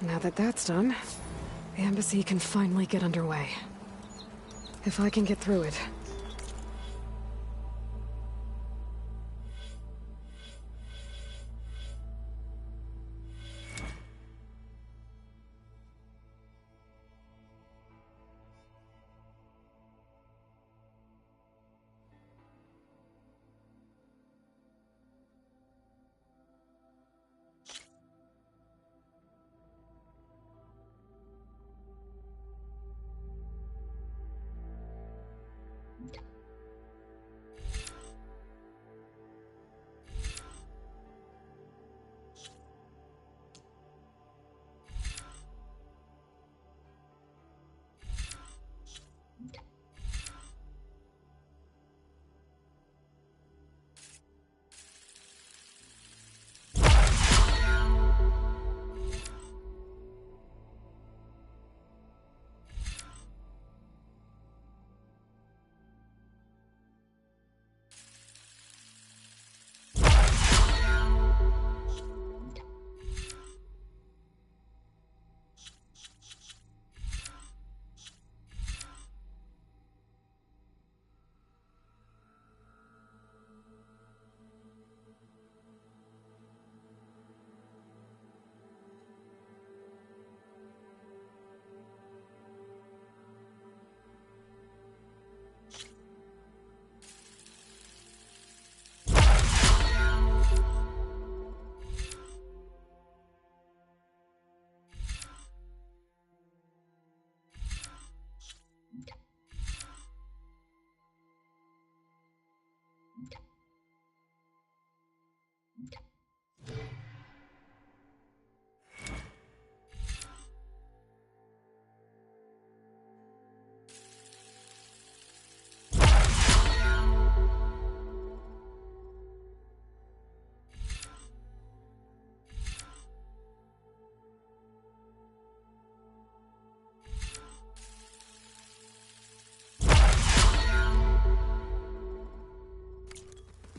Now that that's done, the embassy can finally get underway. If I can get through it.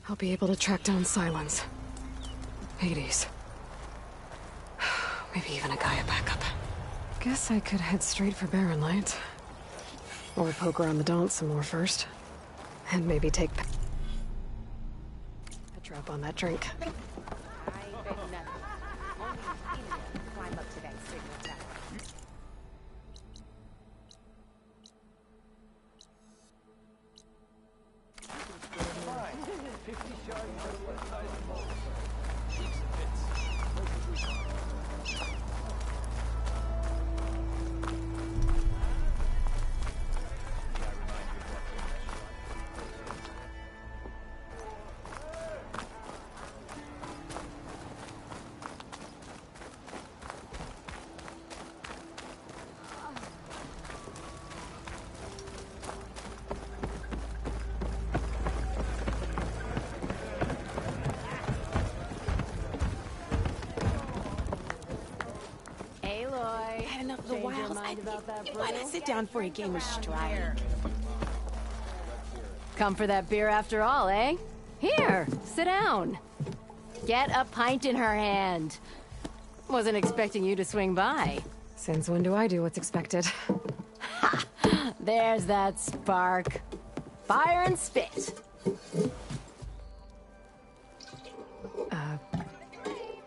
I'll be able to track down Silence. Hades. Maybe even a Gaia backup. Guess I could head straight for Barren Light. Or poke around the Daunt some more first. And maybe take a drop on that drink. I bet nothing. Only an idiot can climb up to that signal tower. You might sit down for a game of Stride. Come for that beer after all, eh? Here, sit down. Get a pint in her hand. Wasn't expecting you to swing by. Since when do I do what's expected? Ha! There's that spark. Fire and spit.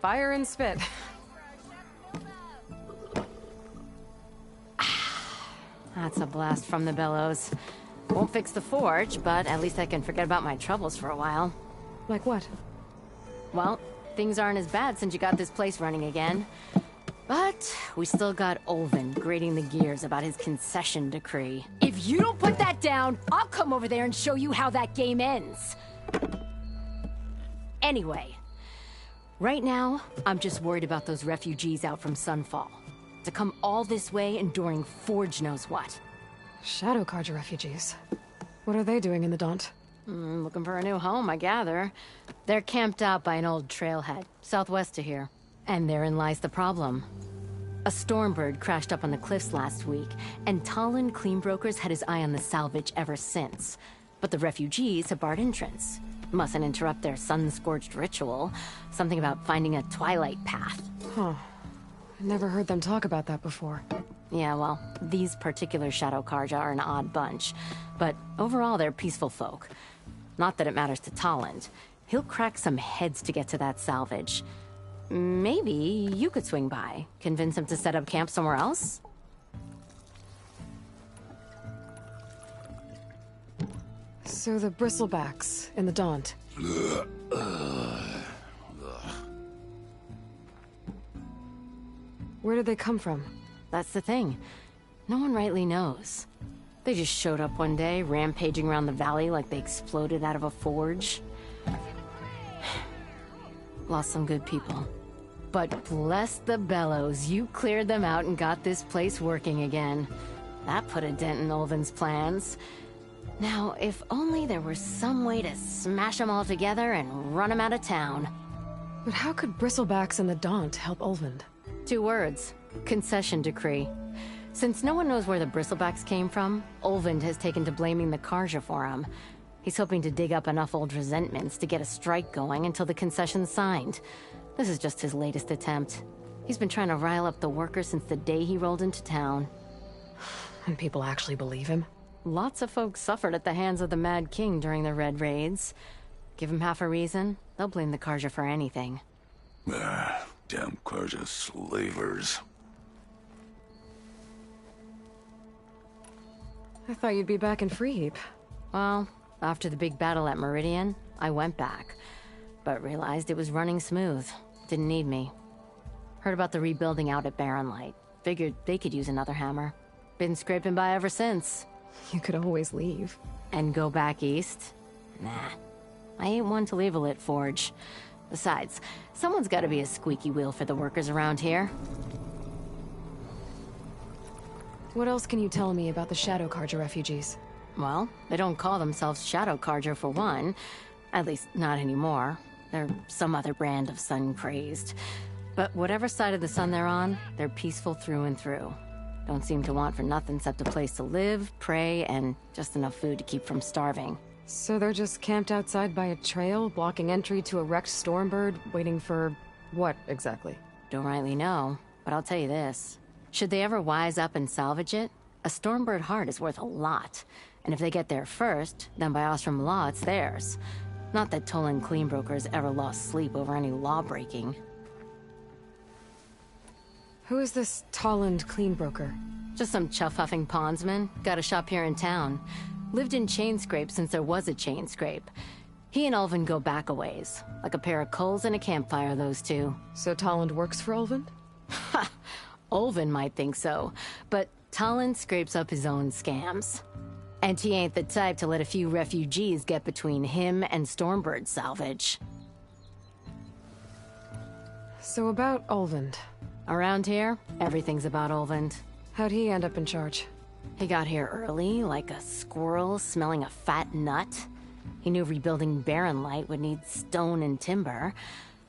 Fire and spit. That's a blast from the bellows. Won't fix the forge, but at least I can forget about my troubles for a while. Like what? Well, things aren't as bad since you got this place running again. But we still got Olvin grating the gears about his concession decree. If you don't put that down, I'll come over there and show you how that game ends. Anyway, right now, I'm just worried about those refugees out from Sunfall. To come all this way enduring Forge knows what. Shadow Carja refugees. What are they doing in the Daunt? Looking for a new home, I gather. They're camped out by an old trailhead, southwest of here. And therein lies the problem. A Stormbird crashed up on the cliffs last week, and Talon Cleanbrokers had his eye on the salvage ever since. But the refugees have barred entrance. Mustn't interrupt their sun-scorched ritual. Something about finding a twilight path. Huh. Never heard them talk about that before. Yeah, well, these particular Shadow Karja are an odd bunch, but overall they're peaceful folk. Not that it matters to Tolland. He'll crack some heads to get to that salvage. Maybe you could swing by, convince him to set up camp somewhere else? So the bristlebacks in the Daunt. Where did they come from? That's the thing. No one rightly knows. They just showed up one day, rampaging around the valley like they exploded out of a forge. Lost some good people. But bless the bellows, you cleared them out and got this place working again. That put a dent in Olvin's plans. Now, if only there were some way to smash them all together and run them out of town. But how could bristlebacks in the Daunt help Olvind? 2 words. Concession decree. Since no one knows where the bristlebacks came from, Olvind has taken to blaming the Karja for them. He's hoping to dig up enough old resentments to get a strike going until the concession's signed. This is just his latest attempt. He's been trying to rile up the workers since the day he rolled into town. And people actually believe him? Lots of folks suffered at the hands of the Mad King during the Red Raids. Give him half a reason, they'll blame the Karja for anything. Damn Karja slavers. I thought you'd be back in Freeheap. Well, after the big battle at Meridian, I went back, but realized it was running smooth. Didn't need me. Heard about the rebuilding out at Barren Light. Figured they could use another hammer. Been scraping by ever since. You could always leave. And go back east? Nah. I ain't one to leave a lit forge. Besides, someone's gotta be a squeaky wheel for the workers around here. What else can you tell me about the Shadow Karja refugees? Well, they don't call themselves Shadow Karja for one. At least, not anymore. They're some other brand of sun-crazed. But whatever side of the sun they're on, they're peaceful through and through. Don't seem to want for nothing except a place to live, pray, and just enough food to keep from starving. So they're just camped outside by a trail, blocking entry to a wrecked Stormbird, waiting for... what, exactly? Don't rightly know, but I'll tell you this. Should they ever wise up and salvage it, a Stormbird heart is worth a lot. And if they get there first, then by Ostrom law, it's theirs. Not that Tolan Cleanbrokers ever lost sleep over any law-breaking. Who is this Tolland Cleanbroker? Just some chuff-huffing pondsman. Got a shop here in town. Lived in Chainscrape since there was a Chainscrape. He and Ulvin go back a ways. Like a pair of coals and a campfire, those two. So Tolland works for Ulvin? Ha! Ulvin might think so, but Tolland scrapes up his own scams. And he ain't the type to let a few refugees get between him and Stormbird salvage. So about Ulvin. Around here, everything's about Ulvin. How'd he end up in charge? He got here early, like a squirrel smelling a fat nut. He knew rebuilding Barren Light would need stone and timber.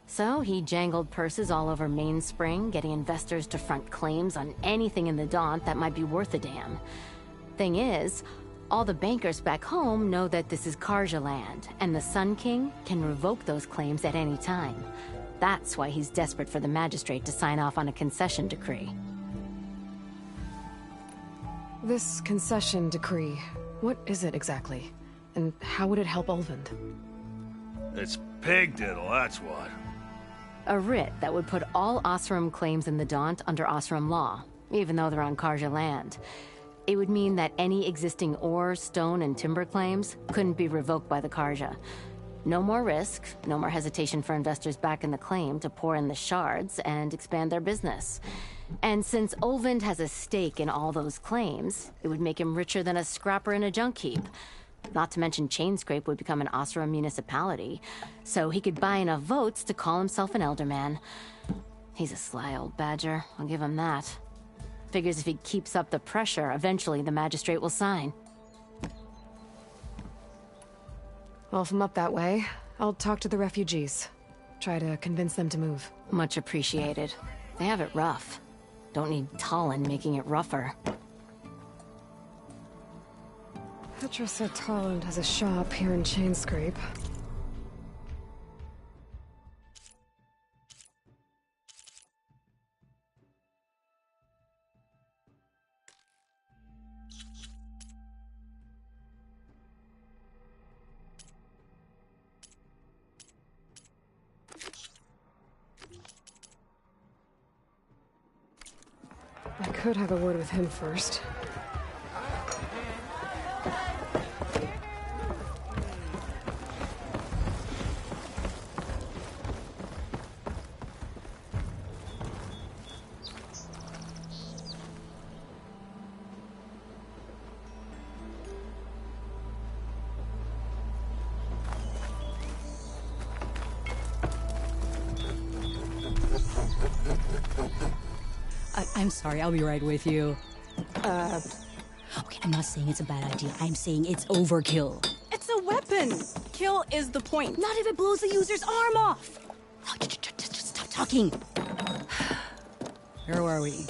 So he jangled purses all over Mainspring, getting investors to front claims on anything in the Daunt that might be worth a damn. Thing is, all the bankers back home know that this is Karja land, and the Sun King can revoke those claims at any time. That's why he's desperate for the magistrate to sign off on a concession decree. This concession decree, what is it exactly? And how would it help Ulvin? It's pig diddle, that's what. A writ that would put all Osram claims in the Daunt under Osram law, even though they're on Karja land. It would mean that any existing ore, stone, and timber claims couldn't be revoked by the Karja. No more risk, no more hesitation for investors back in the claim to pour in the shards and expand their business. And since Ulvin has a stake in all those claims, it would make him richer than a scrapper in a junk heap. Not to mention Chainscrape would become an Osram municipality, so he could buy enough votes to call himself an elderman. He's a sly old badger, I'll give him that. Figures if he keeps up the pressure, eventually the magistrate will sign. Well, if I'm up that way, I'll talk to the refugees. Try to convince them to move. Much appreciated. They have it rough. Don't need Tolland making it rougher. Petra said Tolland has a shop here in Chainscrape. I could have a word with him first. I'm sorry, I'll be right with you. Okay, I'm not saying it's a bad idea. I'm saying it's overkill. It's a weapon. Kill is the point. Not if it blows the user's arm off. Oh, just stop talking. Where were we?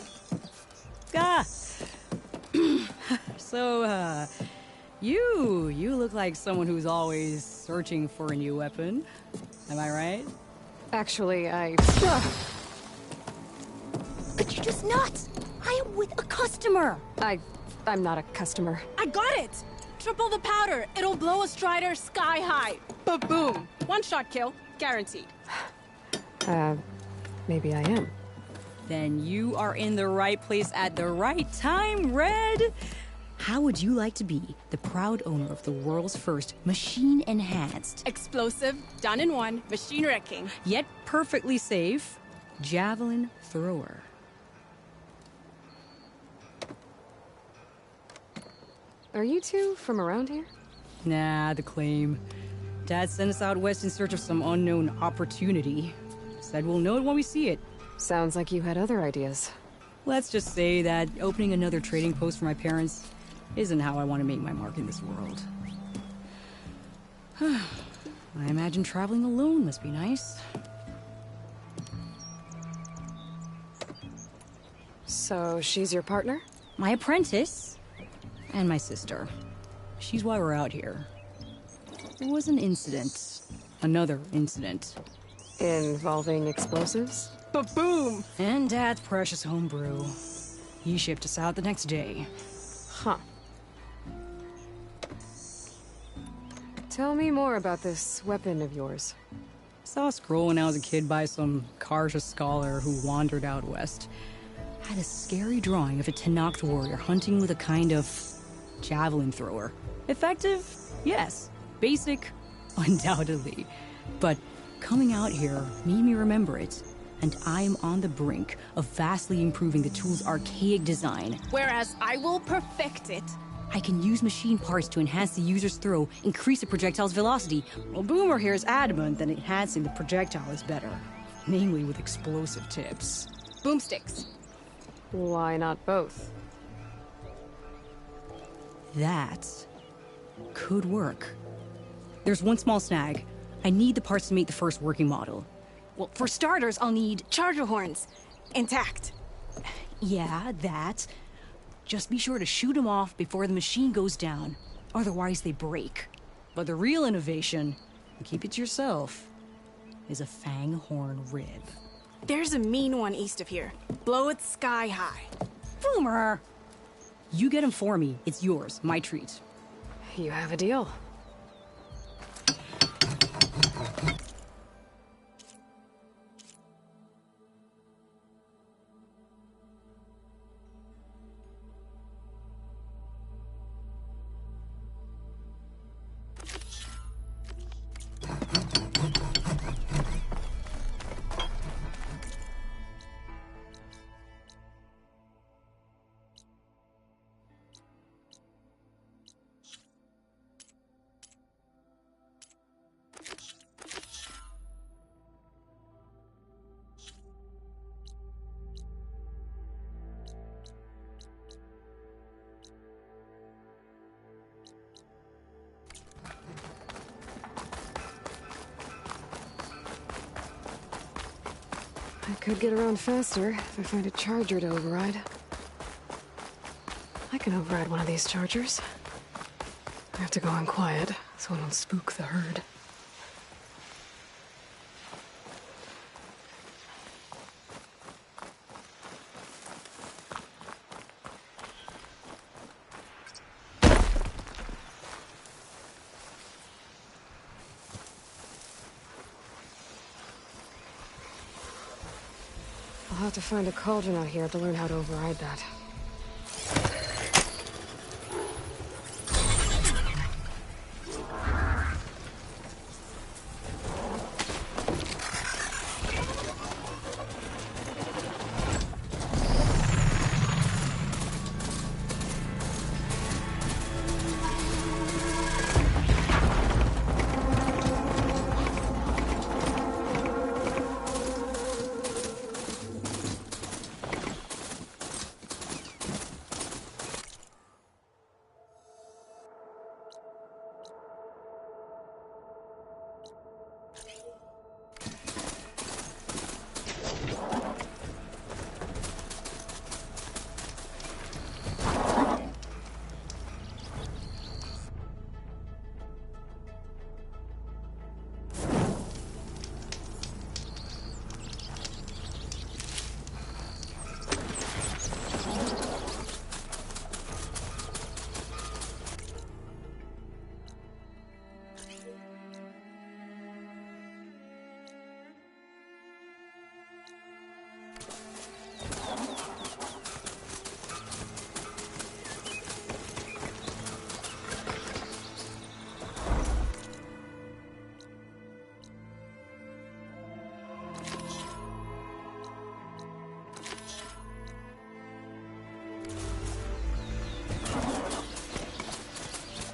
Ah! So, you look like someone who's always searching for a new weapon. Am I right? Actually, Could you just not? I am with a customer. I'm not a customer. I got it. Triple the powder. It'll blow a Strider sky high. Ba-boom. One shot kill. Guaranteed. Maybe I am. Then you are in the right place at the right time, Red. How would you like to be the proud owner of the world's first machine-enhanced, Explosive. Done in one. Machine wrecking. yet perfectly safe, javelin thrower? Are you two from around here? Nah, the claim. Dad sent us out west in search of some unknown opportunity. Said we'll know it when we see it. Sounds like you had other ideas. Let's just say that opening another trading post for my parents isn't how I want to make my mark in this world. I imagine traveling alone must be nice. So she's your partner? My apprentice and my sister. She's why we're out here. There was an incident. Another incident. Involving explosives? Ba-boom. And Dad's precious homebrew. He shipped us out the next day. Huh. Tell me more about this weapon of yours. Saw a scroll when I was a kid by some Karja scholar who wandered out west. Had a scary drawing of a Tenakth warrior hunting with a kind of javelin thrower. Effective? Yes. Basic? Undoubtedly. But coming out here made me remember it. And I am on the brink of vastly improving the tool's archaic design. Whereas I will perfect it. I can use machine parts to enhance the user's throw, increase the projectile's velocity. Well, Boomer here is adamant that enhancing the projectile is better. Namely with explosive tips. Boomsticks. Why not both? That could work. There's one small snag. I need the parts to make the first working model. Well, for starters, I'll need charger horns. Intact. Yeah, that. Just be sure to shoot them off before the machine goes down. Otherwise, they break. But the real innovation, and keep it to yourself, is a fang horn rib. There's a mean one east of here. Blow it sky high. Boomer! You get him for me. It's yours. My treat. You have a deal. I could get around faster if I find a charger to override. I can override one of these chargers. I have to go in quiet so I don't spook the herd. I'll have to find a cauldron out here to learn how to override that.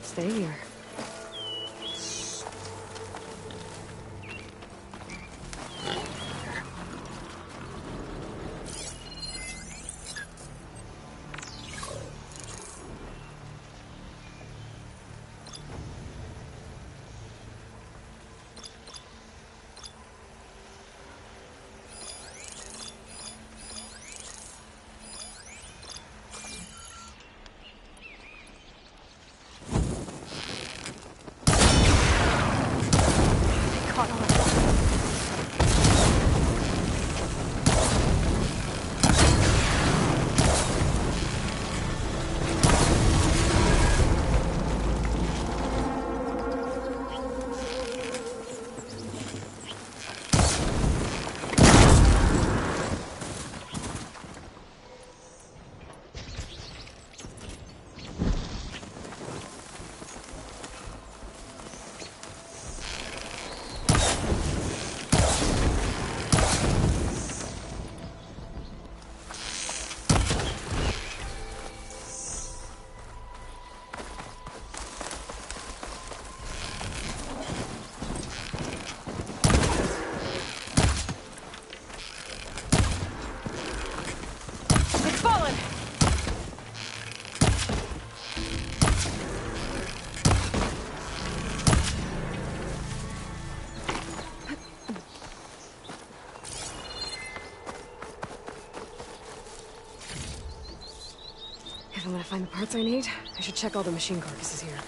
Stay here. If I'm gonna find the parts I need, I should check all the machine carcasses here.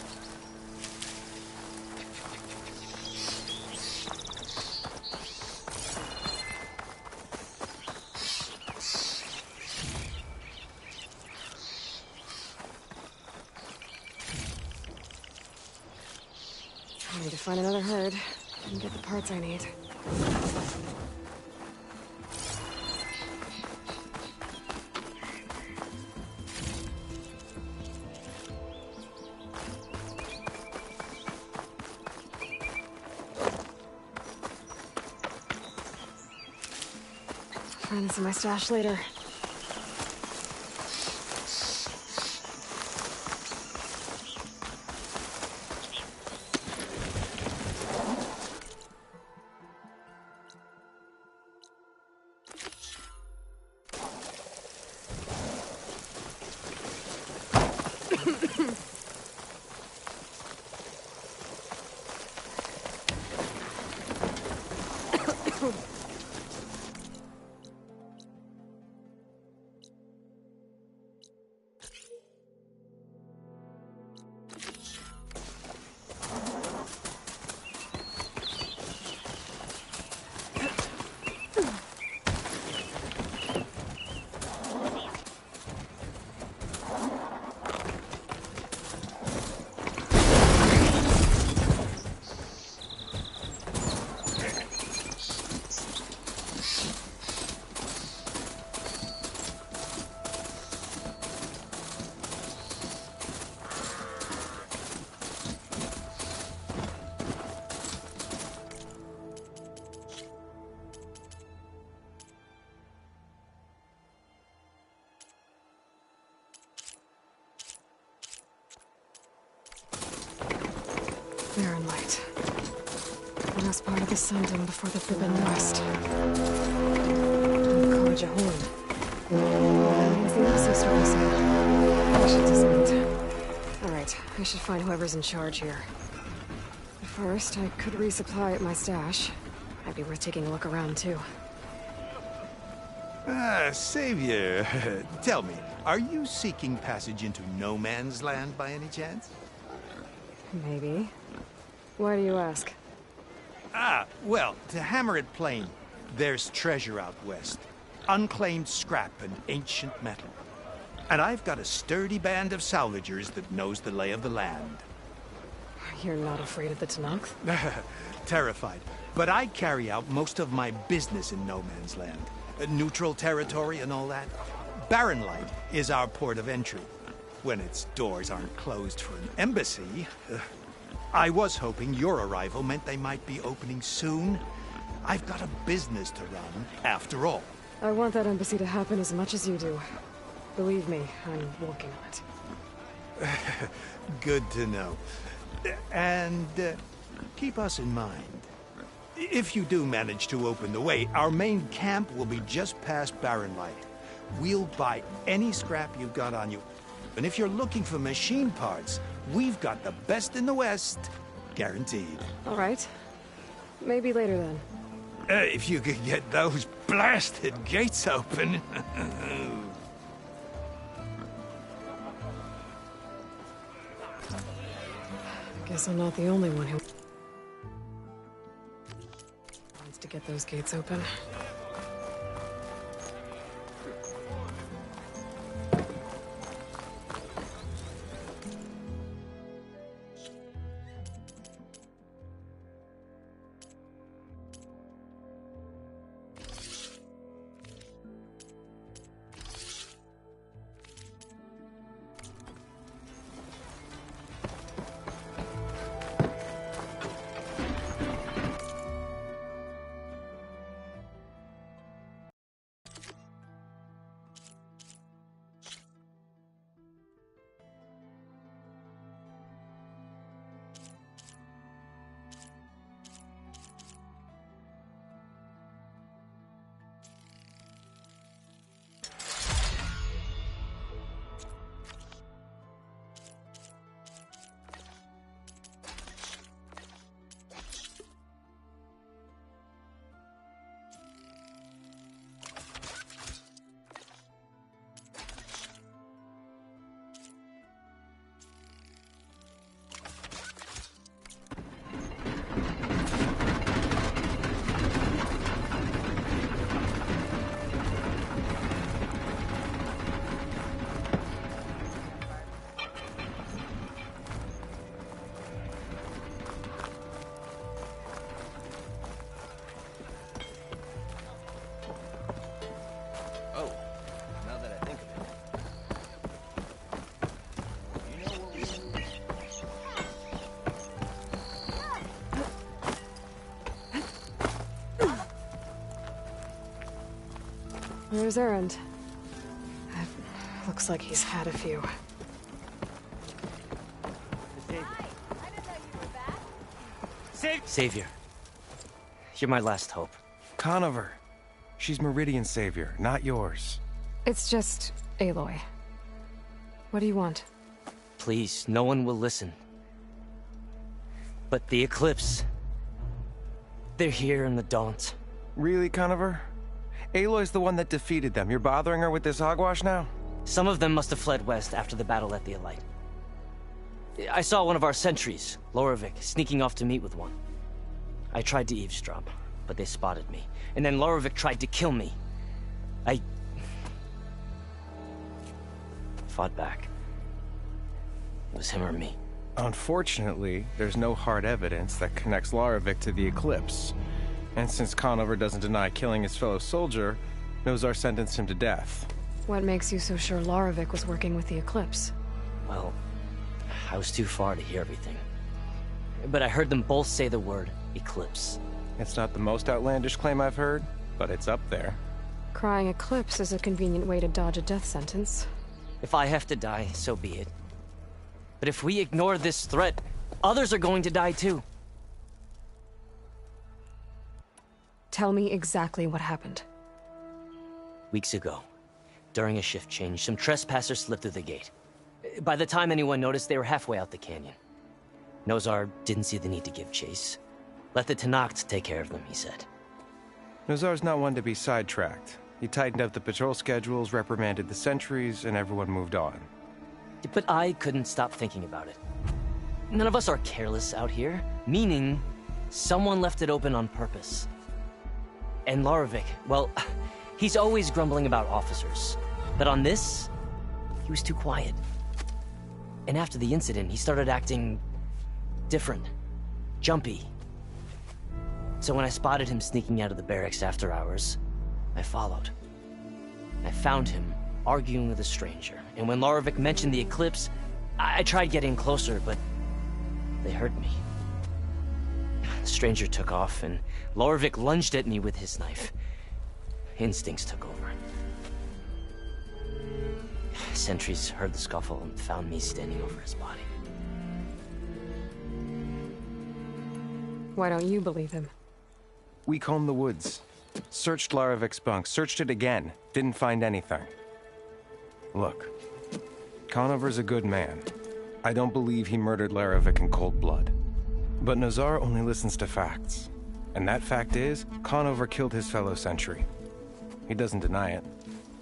I need to find another herd and get the parts I need. Find this in my stash later. Barren Light. Last part of the Sundom before the Forbidden West. College Horn. That means the embassy starting soon. I should dismount. Alright, I should find whoever's in charge here. First, I could resupply at my stash. Might be worth taking a look around, too. Savior, tell me, are you seeking passage into no man's land by any chance? Maybe. Why do you ask? Well, to hammer it plain, there's treasure out west. Unclaimed scrap and ancient metal. And I've got a sturdy band of salvagers that knows the lay of the land. You're not afraid of the Tenakth? Terrified. But I carry out most of my business in no man's land. Neutral territory and all that. Barren Light is our port of entry. When its doors aren't closed for an embassy. I was hoping your arrival meant they might be opening soon. I've got a business to run, after all. I want that embassy to happen as much as you do. Believe me, I'm working on it. Good to know. And keep us in mind. If you do manage to open the way, our main camp will be just past Barren Light. We'll buy any scrap you've got on you. And if you're looking for machine parts, we've got the best in the West. Guaranteed. All right. Maybe later then. If you could get those blasted gates open. Guess I'm not the only one who wants to get those gates open. Where's Erend? Looks like he's had a few. Savior. You're my last hope. Conover. She's Meridian's savior, not yours. It's just Aloy. What do you want? Please, no one will listen. But the Eclipse... they're here in the Daunt. Really, Conover? Aloy's the one that defeated them. You're bothering her with this hogwash now? Some of them must have fled west after the battle at the Elite. I saw one of our sentries, Lorevic, sneaking off to meet with one. I tried to eavesdrop, but they spotted me. And then Lorevic tried to kill me. I... fought back. It was him or me. Unfortunately, there's no hard evidence that connects Lorevic to the Eclipse. And since Conover doesn't deny killing his fellow soldier, Nozar sentenced him to death. What makes you so sure Lorevic was working with the Eclipse? Well, I was too far to hear everything. But I heard them both say the word Eclipse. It's not the most outlandish claim I've heard, but it's up there. Crying Eclipse is a convenient way to dodge a death sentence. If I have to die, so be it. But if we ignore this threat, Others are going to die too. Tell me exactly what happened. Weeks ago, during a shift change, some trespassers slipped through the gate. By the time anyone noticed, they were halfway out the canyon. Nozar didn't see the need to give chase. Let the Tenakth take care of them, he said. Nozar's not one to be sidetracked. He tightened up the patrol schedules, reprimanded the sentries, and everyone moved on. But I couldn't stop thinking about it. None of us are careless out here, meaning someone left it open on purpose. And Larovic, well, he's always grumbling about officers. But on this, he was too quiet. And after the incident, he started acting different, jumpy. So when I spotted him sneaking out of the barracks after hours, I followed. I found him arguing with a stranger, and when Larovic mentioned the eclipse, I tried getting closer, but they heard me. The stranger took off, and Larovic lunged at me with his knife. Instincts took over. Sentries heard the scuffle and found me standing over his body. Why don't you believe him? We combed the woods. Searched Larovic's bunk, searched it again. Didn't find anything. Look, Conover's a good man. I don't believe he murdered Larovic in cold blood. But Nozar only listens to facts. And that fact is, Conover killed his fellow sentry. He doesn't deny it,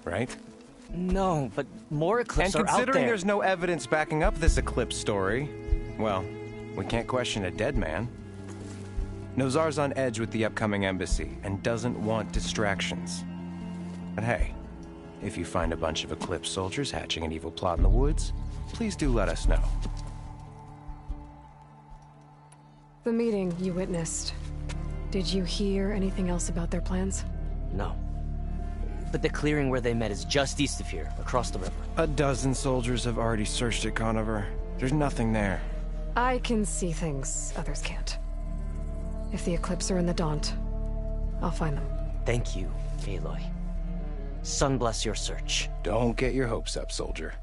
right? No, but more eclipses are out there. And considering there's no evidence backing up this eclipse story, well, we can't question a dead man. Nozar's on edge with the upcoming embassy and doesn't want distractions. But hey, if you find a bunch of Eclipse soldiers hatching an evil plot in the woods, please do let us know. The meeting you witnessed. Did you hear anything else about their plans? No. But the clearing where they met is just east of here, across the river. A dozen soldiers have already searched it, Conover. There's nothing there. I can see things others can't. If the Eclipse are in the Daunt, I'll find them. Thank you, Aloy. Sun bless your search. Don't get your hopes up, soldier.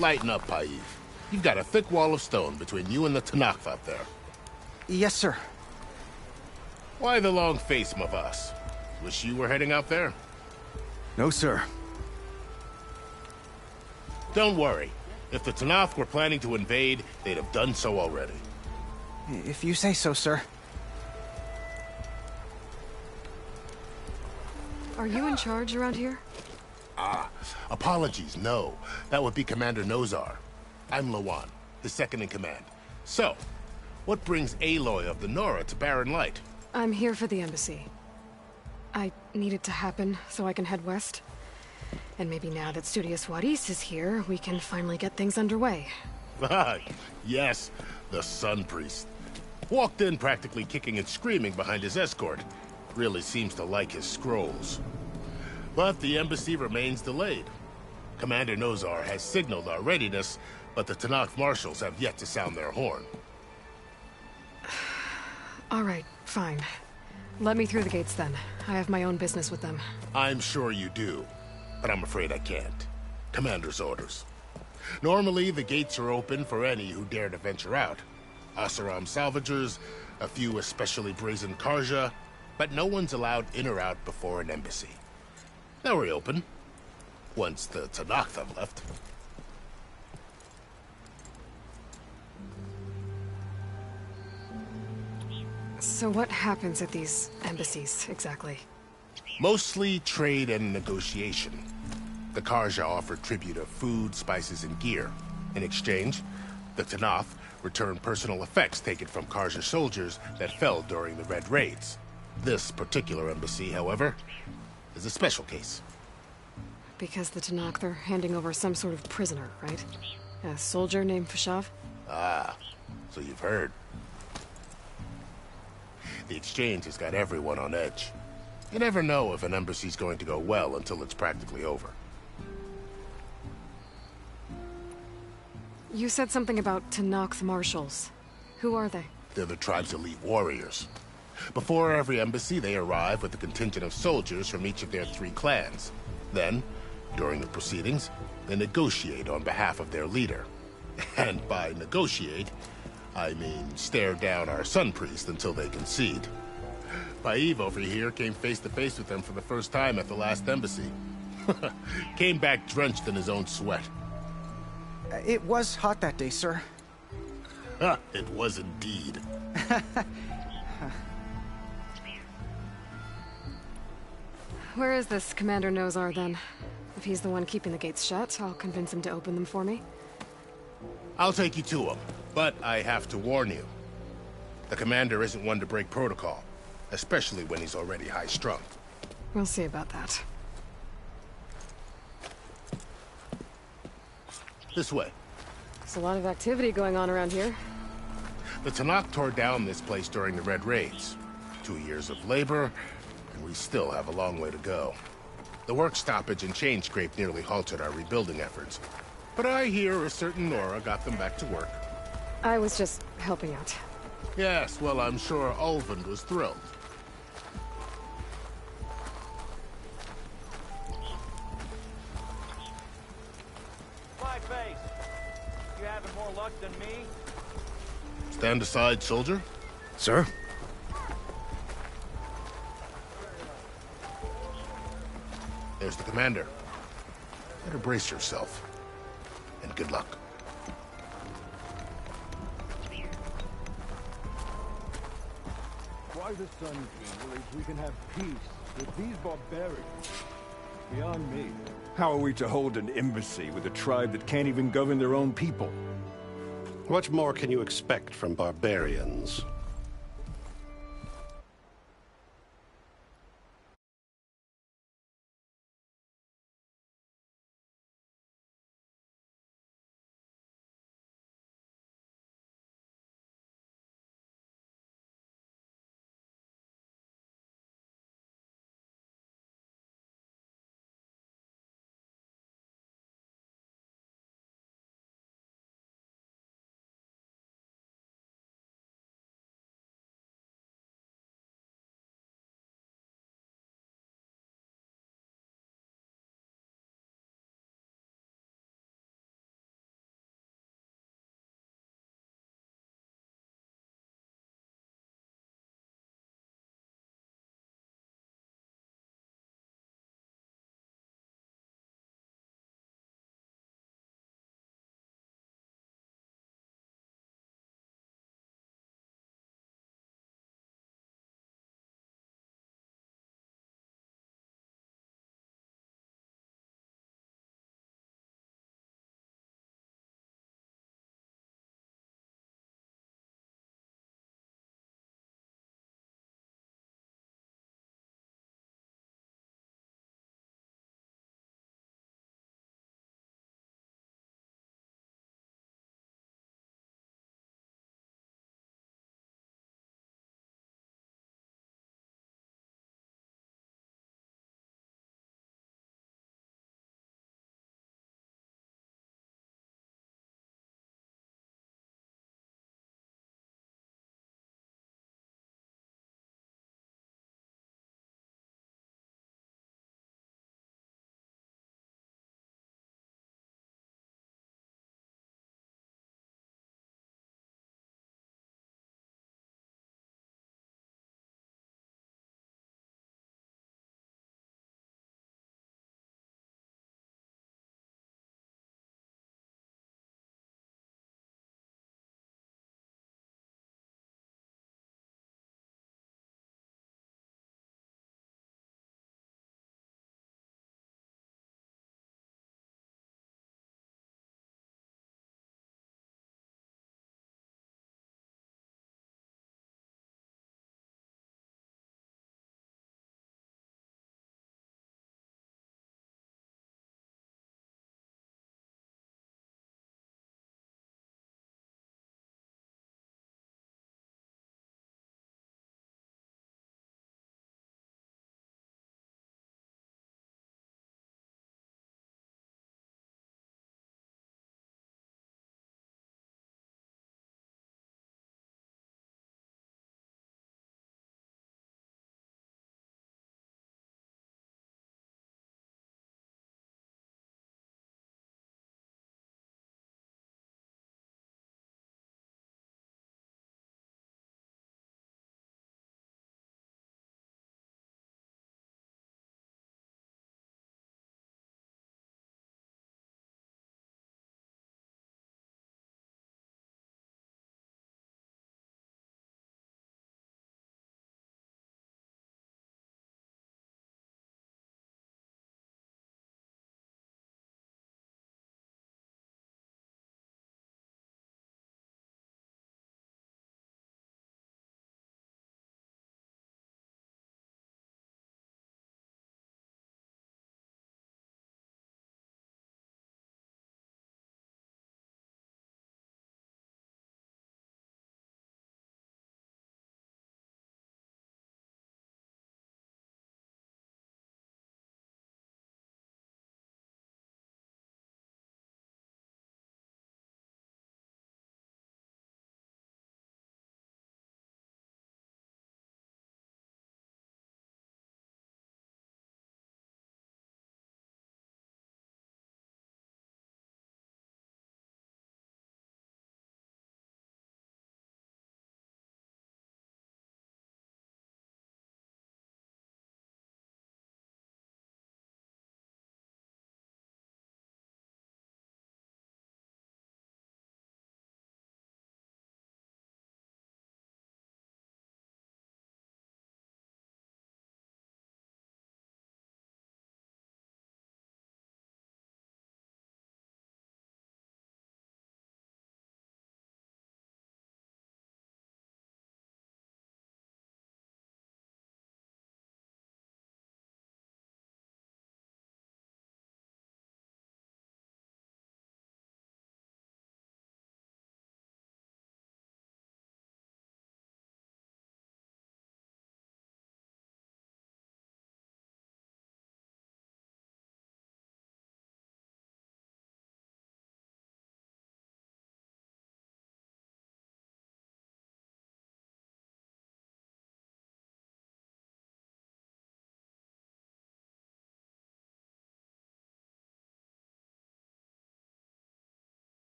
Lighten up, Paiv. You've got a thick wall of stone between you and the Tenakth out there. Yes, sir. Why the long face, Mavas? Wish you were heading out there? No, sir. Don't worry. If the Tenakth were planning to invade, they'd have done so already. If you say so, sir. Are you in charge around here? Apologies, no. That would be Commander Nozar. I'm Lawan, his second-in-command. So, what brings Aloy of the Nora to Barren Light? I'm here for the embassy. I need it to happen so I can head west. And maybe now that Studious Wadis is here, we can finally get things underway. Yes, the Sun Priest. Walked in practically kicking and screaming behind his escort. Really seems to like his scrolls. But the embassy remains delayed. Commander Nozar has signaled our readiness, but the Tenakth marshals have yet to sound their horn. All right, fine. Let me through the gates then. I have my own business with them. I'm sure you do, but I'm afraid I can't. Commander's orders. Normally, the gates are open for any who dare to venture out. Asaram salvagers, a few especially brazen Karja, but no one's allowed in or out before an embassy. They'll reopen, once the Tenakth have left. So what happens at these embassies, exactly? Mostly trade and negotiation. The Karja offer tribute of food, spices, and gear. In exchange, the Tenakth return personal effects taken from Karja soldiers that fell during the Red Raids. This particular embassy, however, is a special case. Because the Tenakth are handing over some sort of prisoner, right? A soldier named Fashav? Ah, so you've heard. The exchange has got everyone on edge. You never know if an embassy's going to go well until it's practically over. You said something about Tenakth marshals. Who are they? They're the tribe's elite warriors. Before every embassy, they arrive with a contingent of soldiers from each of their 3 clans. Then, during the proceedings, they negotiate on behalf of their leader. And by negotiate, I mean stare down our sun priest until they concede. Paiv over here came face to face with them for the first time at the last embassy. Came back drenched in his own sweat. It was hot that day, sir. It was indeed. Where is this Commander Nozar, then? If he's the one keeping the gates shut, I'll convince him to open them for me. I'll take you to him, but I have to warn you. The commander isn't one to break protocol, especially when he's already high-strung. We'll see about that. This way. There's a lot of activity going on around here. The Tanakh tore down this place during the Red Raids. 2 years of labor, and we still have a long way to go. The work stoppage and chain scrape nearly halted our rebuilding efforts. But I hear a certain Nora got them back to work. I was just helping out. Yes, well, I'm sure Ulvund was thrilled. Face. You having more luck than me? Stand aside, soldier. Sir? There's the commander. Better brace yourself. And good luck. Why the Sun King believes we can have peace with these barbarians? Beyond me. How are we to hold an embassy with a tribe that can't even govern their own people? What more can you expect from barbarians?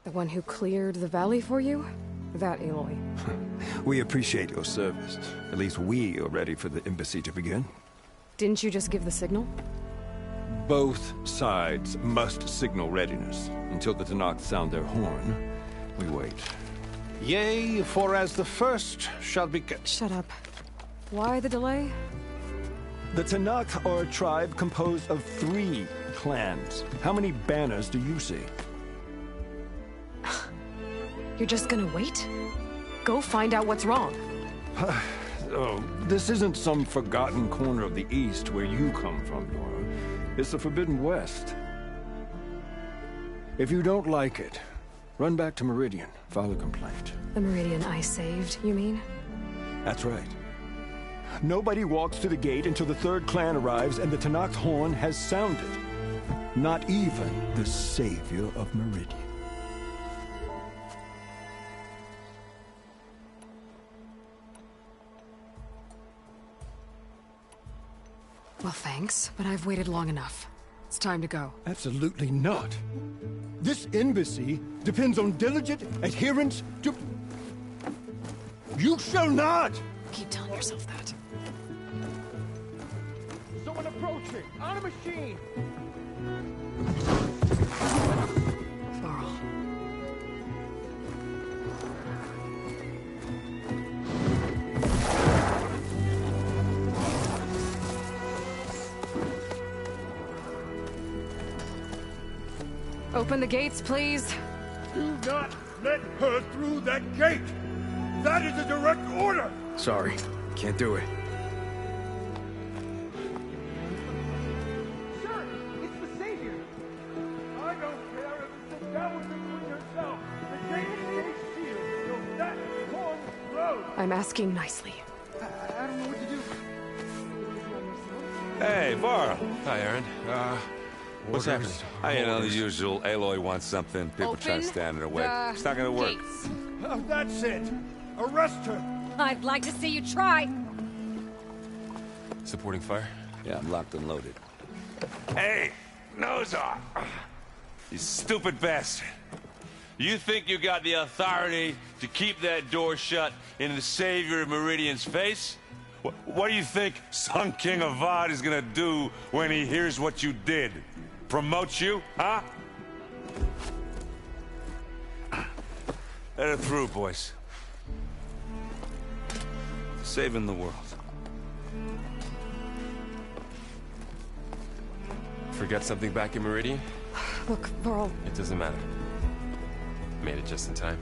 The one who cleared the valley for you? That Aloy. We appreciate your service. At least we are ready for the embassy to begin. Didn't you just give the signal? Both sides must signal readiness. Until the Tenakth sound their horn, we wait. Yea, for as the first shall be... Shut up. Why the delay? The Tenakth are a tribe composed of 3 clans. How many banners do you see? You're just gonna wait? Go find out what's wrong. Oh, this isn't some forgotten corner of the East where you come from, Nora. It's the Forbidden West. If you don't like it, run back to Meridian, file a complaint. The Meridian I saved, you mean? That's right. Nobody walks to the gate until the 3rd clan arrives and the Tenakth horn has sounded. Not even the savior of Meridian. Well, thanks, but I've waited long enough. It's time to go. Absolutely not. This embassy depends on diligent adherence to... You shall not! Keep telling yourself that. Someone approaching! On a machine! Varl. Open the gates, please. Do not let her through that gate! That is a direct order! Sorry, can't do it. Sir, it's the Savior! I don't care if it's the devil between yourself! The gate stays sealed until that horn blows! I'm asking nicely. I don't know what to do. Hey, Varl. Hi, Aaron. What's happening? You know, the usual. Aloy wants something. People try to stand in her way. It's not gonna work. Oh, that's it! Arrest her! I'd like to see you try. Supporting fire? Yeah, I'm locked and loaded. Hey, nose off! You stupid bastard. You think you got the authority to keep that door shut in the Savior of Meridian's face? What do you think Sun King Avad is gonna do when he hears what you did? Promote you, huh? Let her through, boys. Saving the world. Forget something back in Meridian? Look, Varl. It doesn't matter. Made it just in time.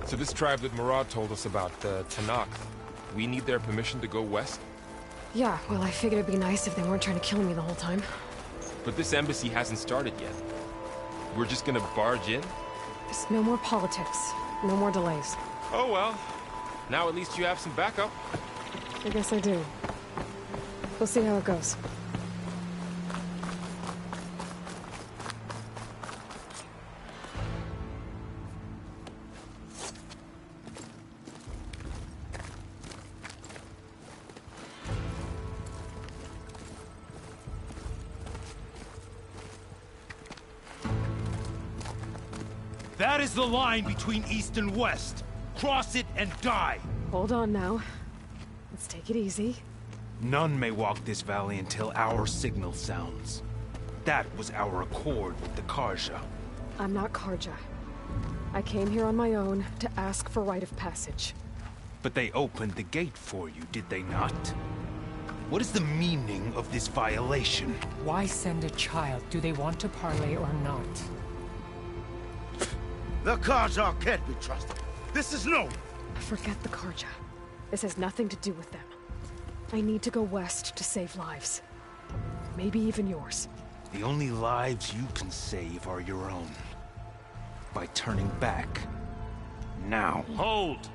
So this tribe that Murad told us about, the Tenakth, we need their permission to go west? Yeah, well, I figured it'd be nice if they weren't trying to kill me the whole time. But this embassy hasn't started yet. We're just gonna barge in? Just no more politics. No more delays. Oh well. Now at least you have some backup. I guess I do. We'll see how it goes. That is the line between East and West. Cross it and die. Hold on now. Let's take it easy. None may walk this valley until our signal sounds. That was our accord with the Karja. I'm not Karja. I came here on my own to ask for rite of passage. But they opened the gate for you, did they not? What is the meaning of this violation? Why send a child? Do they want to parley or not? The Karja can't be trusted. This is no... Forget the Karja. This has nothing to do with them. I need to go west to save lives. Maybe even yours. The only lives you can save are your own. By turning back. Now. Hold!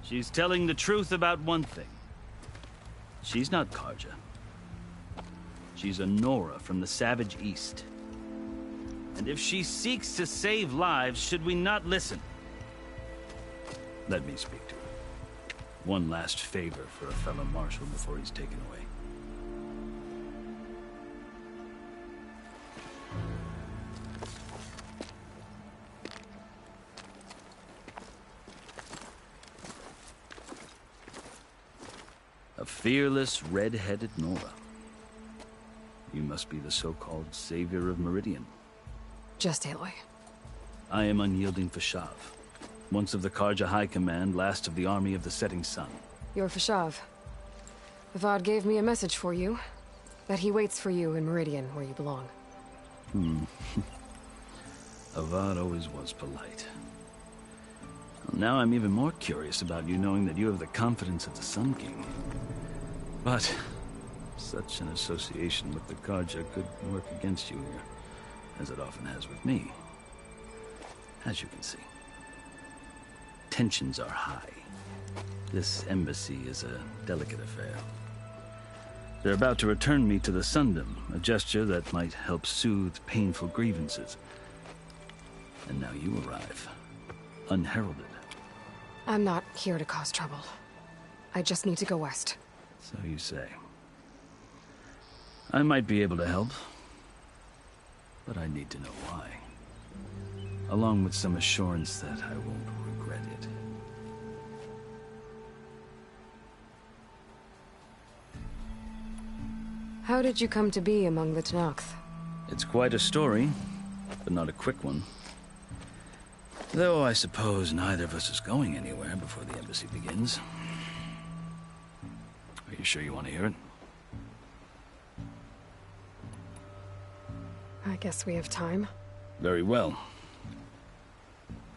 She's telling the truth about one thing. She's not Karja. She's a Nora from the Savage East. And if she seeks to save lives, should we not listen? Let me speak to him. One last favor for a fellow marshal before he's taken away. A fearless, red-headed Nora. You must be the so-called savior of Meridian. Just Aloy. I am unyielding Fashav, once of the Karja High Command, last of the army of the setting sun. You're Fashav. Avad gave me a message for you. That he waits for you in Meridian, where you belong. Avad always was polite. Well, now I'm even more curious about you knowing that you have the confidence of the Sun King. But such an association with the Karja could work against you here, as it often has with me. As you can see, tensions are high. This embassy is a delicate affair. They're about to return me to the Sundom, a gesture that might help soothe painful grievances. And now you arrive, unheralded. I'm not here to cause trouble. I just need to go west. So you say. I might be able to help, but I need to know why. Along with some assurance that I won't regret it. How did you come to be among the Tenakth? It's quite a story, but not a quick one. Though I suppose neither of us is going anywhere before the embassy begins. Are you sure you want to hear it? I guess we have time. Very well.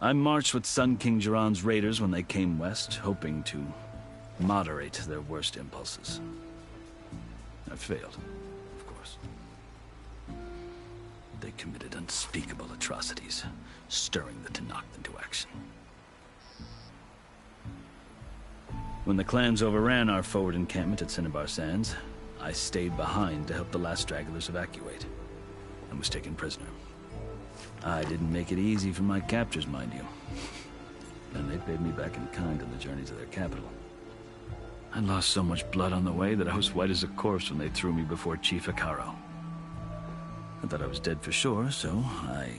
I marched with Sun King Jiran's raiders when they came west, hoping to moderate their worst impulses. I failed, of course. They committed unspeakable atrocities, stirring the Tenakth into action. When the clans overran our forward encampment at Cinnabar Sands, I stayed behind to help the last stragglers evacuate, and was taken prisoner. I didn't make it easy for my captors, mind you. And they paid me back in kind on the journey to their capital. I lost so much blood on the way that I was white as a corpse when they threw me before Chief Hekaro. I thought I was dead for sure, so I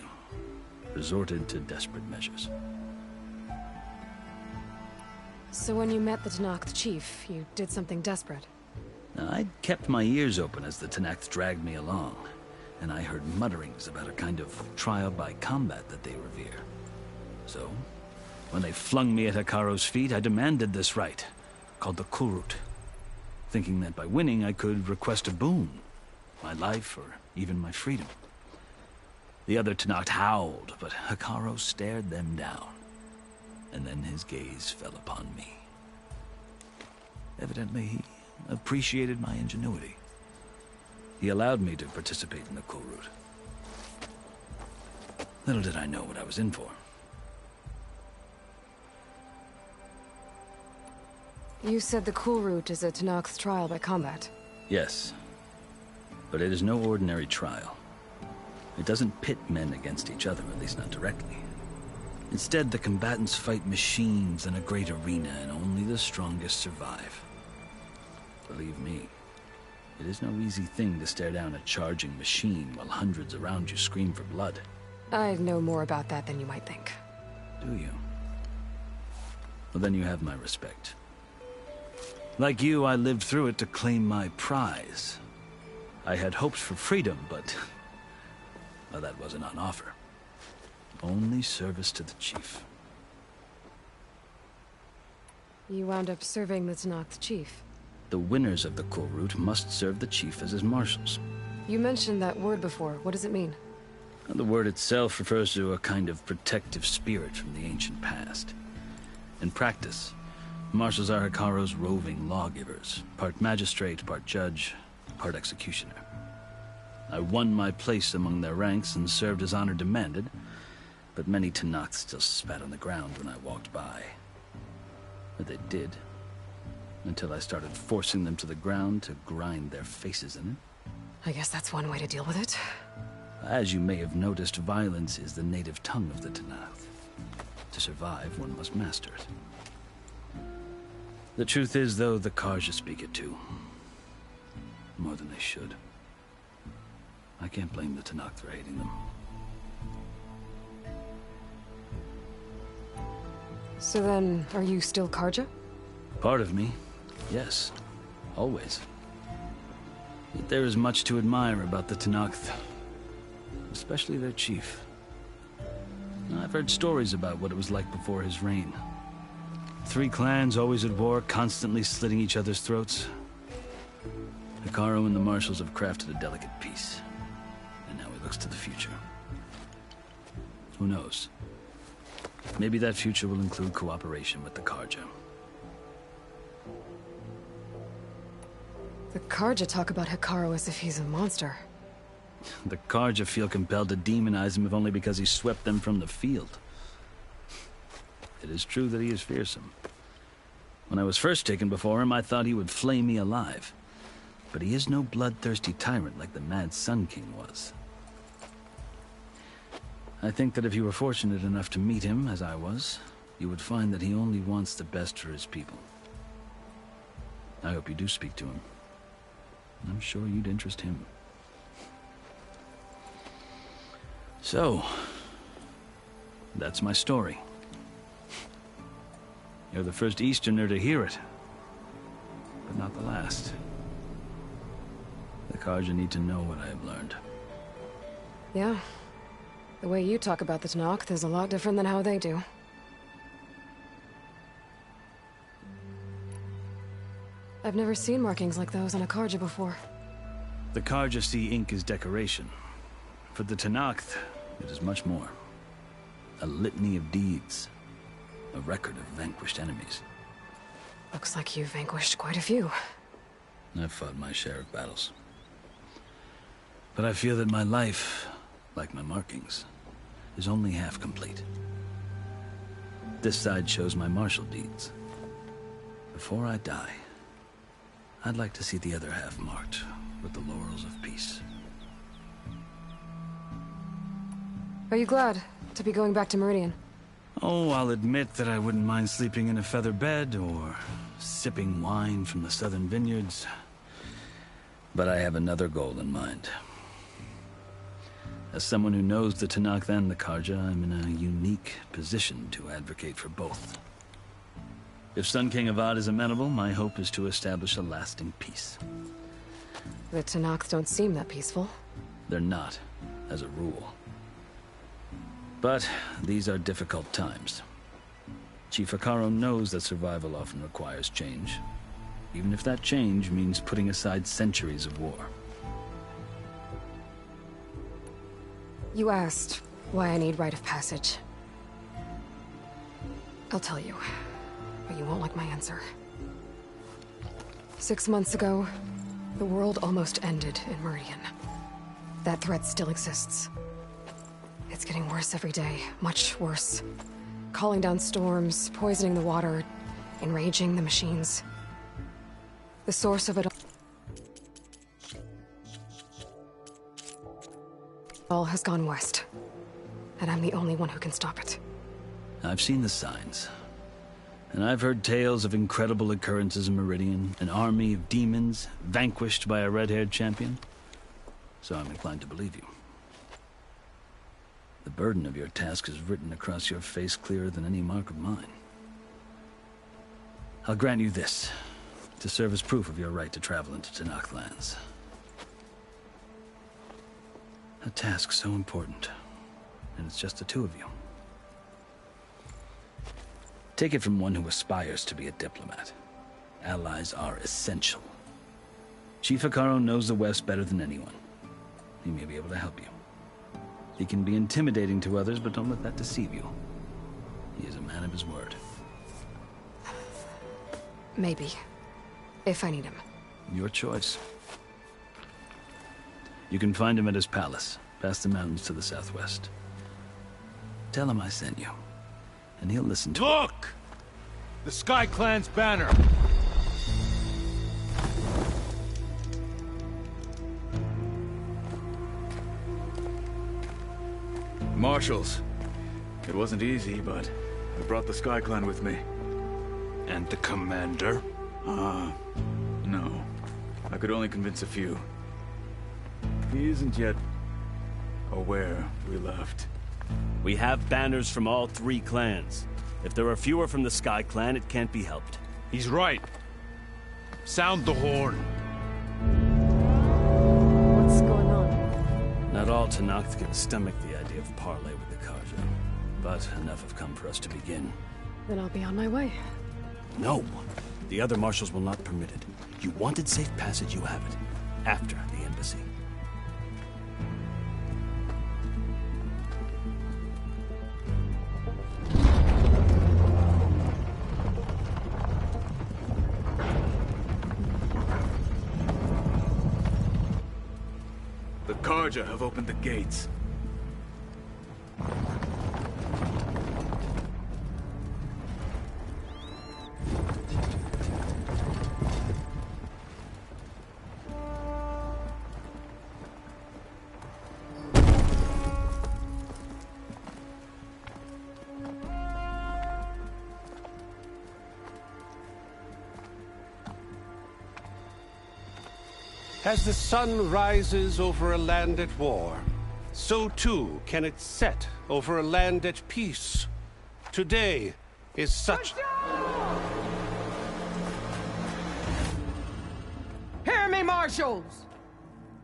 resorted to desperate measures. So when you met the Tenakth chief, you did something desperate? Now, I'd kept my ears open as the Tenakth dragged me along, and I heard mutterings about a kind of trial by combat that they revere. So, when they flung me at Hekaro's feet, I demanded this right, called the Kulrut, thinking that by winning I could request a boon, my life or even my freedom. The other Tenakth howled, but Hekaro stared them down, and then his gaze fell upon me. Evidently, he appreciated my ingenuity. He allowed me to participate in the Kulrut. Little did I know what I was in for. You said the Kulrut is a Tenakth trial by combat. Yes, but it is no ordinary trial. It doesn't pit men against each other, at least not directly. Instead, the combatants fight machines in a great arena, and only the strongest survive. Believe me, it is no easy thing to stare down a charging machine while hundreds around you scream for blood. I know more about that than you might think. Do you? Well, then you have my respect. Like you, I lived through it to claim my prize. I had hoped for freedom, but well, that wasn't on offer. Only service to the chief. You wound up serving the Tenakth chief. The winners of the Kulrut must serve the chief as his marshals. You mentioned that word before. What does it mean? The word itself refers to a kind of protective spirit from the ancient past. In practice, marshals are Hekaro's roving lawgivers, part magistrate, part judge, part executioner. I won my place among their ranks and served as honor demanded, but many Tenakth still spat on the ground when I walked by. But they did, until I started forcing them to the ground to grind their faces in it. I guess that's one way to deal with it. As you may have noticed, violence is the native tongue of the Tenakth. To survive, one must master it. The truth is, though, the Karja speak it too. More than they should. I can't blame the Tanakh for hating them. So then, are you still Karja? Part of me, yes. Always. Yet there is much to admire about the Tanakh, especially their chief. I've heard stories about what it was like before his reign. 3 clans always at war, constantly slitting each other's throats. Hekarro and the Marshals have crafted a delicate peace. And now he looks to the future. Who knows? Maybe that future will include cooperation with the Karja. The Karja talk about Hekarro as if he's a monster. The Karja feel compelled to demonize him if only because he swept them from the field. It is true that he is fearsome. When I was first taken before him, I thought he would flay me alive. But he is no bloodthirsty tyrant like the Mad Sun King was. I think that if you were fortunate enough to meet him, as I was, you would find that he only wants the best for his people. I hope you do speak to him. I'm sure you'd interest him. So, that's my story. You're the first Easterner to hear it, but not the last. The Karja need to know what I have learned. Yeah. The way you talk about the Tanakh is a lot different than how they do. I've never seen markings like those on a Karja before. The Karja see ink as decoration. For the Tanakh, it is much more. A litany of deeds. A record of vanquished enemies. Looks like you've vanquished quite a few. I've fought my share of battles. But I feel that my life, like my markings, is only half complete. This side shows my martial deeds. Before I die, I'd like to see the other half marked with the laurels of peace. Are you glad to be going back to Meridian? Oh, I'll admit that I wouldn't mind sleeping in a feather bed or sipping wine from the southern vineyards. But I have another goal in mind. As someone who knows the Tanakh and the Karja, I'm in a unique position to advocate for both. If Sun King Avad is amenable, my hope is to establish a lasting peace. The Tanakh don't seem that peaceful. They're not, as a rule. But these are difficult times. Chief Hekarro knows that survival often requires change, even if that change means putting aside centuries of war. You asked why I need rite of passage. I'll tell you, but you won't like my answer. 6 months ago, the world almost ended in Meridian. That threat still exists. It's getting worse every day, much worse. Calling down storms, poisoning the water, enraging the machines. The source of it all has gone west. And I'm the only one who can stop it. I've seen the signs. And I've heard tales of incredible occurrences in Meridian, an army of demons vanquished by a red-haired champion. So I'm inclined to believe you. The burden of your task is written across your face clearer than any mark of mine. I'll grant you this, to serve as proof of your right to travel into Tanakh lands. A task so important, and it's just the two of you. Take it from one who aspires to be a diplomat. Allies are essential. Chief Hekarro knows the West better than anyone. He may be able to help you. He can be intimidating to others, but don't let that deceive you. He is a man of his word. Maybe. If I need him. Your choice. You can find him at his palace, past the mountains to the southwest. Tell him I sent you, and he'll listen to Look! The Sky Clan's banner! Marshals. It wasn't easy, but I brought the Sky Clan with me. And the commander? No. I could only convince a few. He isn't yet aware we left. We have banners from all 3 clans. If there are fewer from the Sky Clan, it can't be helped. He's right. Sound the horn. What's going on? Not all Tenakth can stomach the idea of parley with the Karja, but enough have come for us to begin. Then I'll be on my way. No! The other marshals will not permit it. You wanted safe passage, you have it. After the embassy. The Karja have opened the gates. As the sun rises over a land at war, so too can it set over a land at peace. Today is such... Hear me, marshals!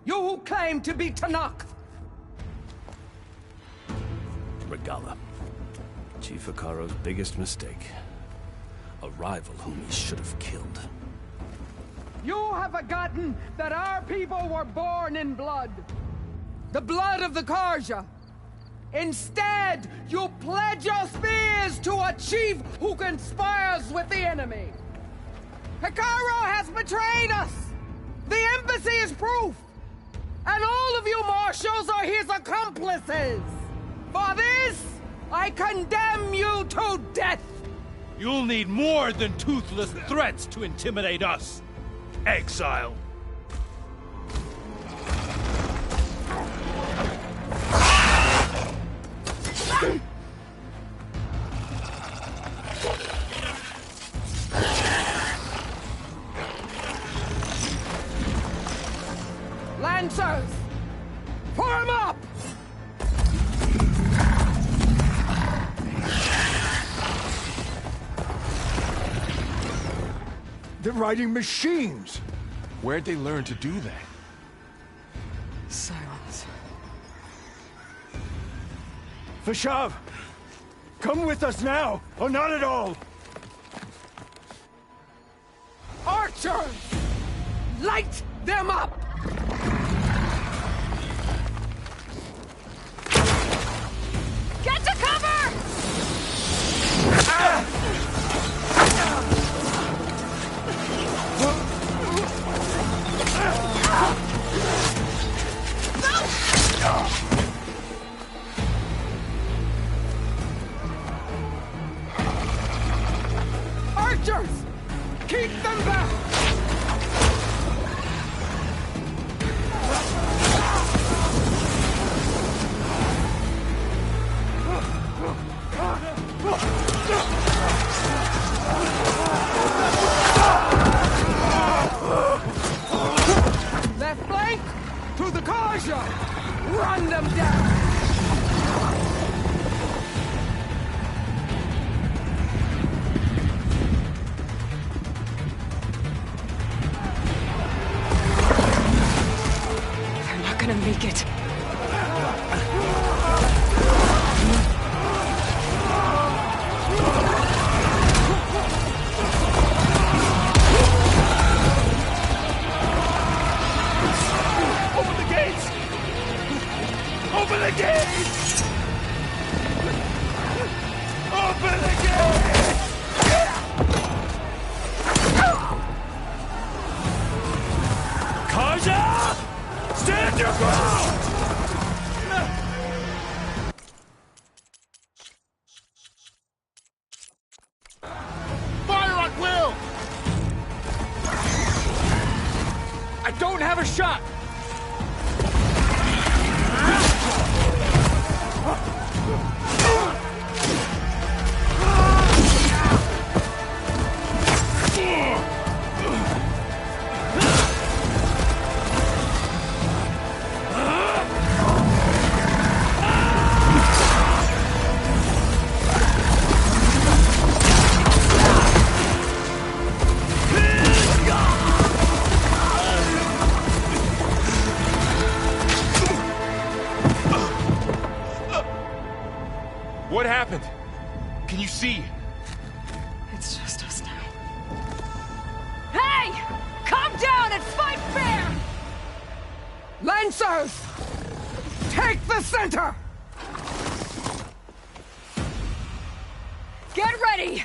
You who claim to be Tenakth! Regala. Chief Hikaro's biggest mistake. A rival whom he should have killed. You have forgotten that our people were born in blood. The blood of the Karja. Instead, you pledge your spears to a chief who conspires with the enemy. Hikaro has betrayed us! The embassy is proof! And all of you marshals are his accomplices! For this, I condemn you to death! You'll need more than toothless threats to intimidate us. Exile. Lancers! Form up! They're riding machines! Where'd they learn to do that? Silence. Vashav! Come with us now, or not at all! Archers! Light them up! Get to cover! Archers! Keep them back! Left flank! To the Karja! Run them down! They're not gonna make it. Open the gates! Open the gates! Open the gates! Karja! Stand your ground! Fire at will! I don't have a shot! What happened? Can you see? It's just us now. Hey! Calm down and fight fair! Lancers! Take the center! Get ready!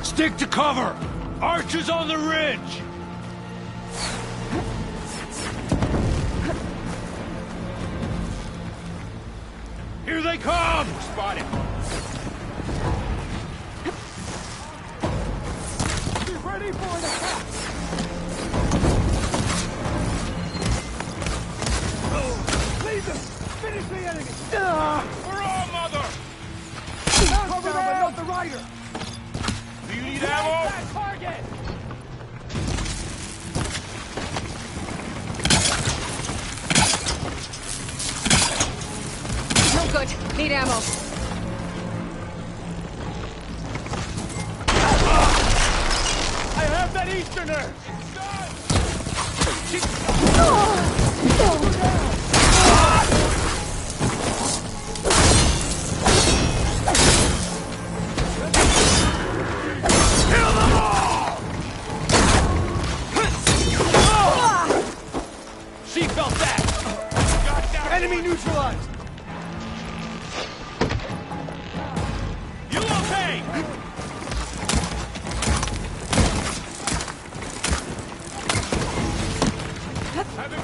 Stick to cover! Archers on the ridge! Here they come! Spotted! Be ready for an attack! Lead them! Finish the enemy! We're all mother! Cover them, but not the rider! Do you need ammo? That target! No good. Need ammo. I have that Easterner! Kill them all! She felt that! Enemy neutralized! You okay? Have it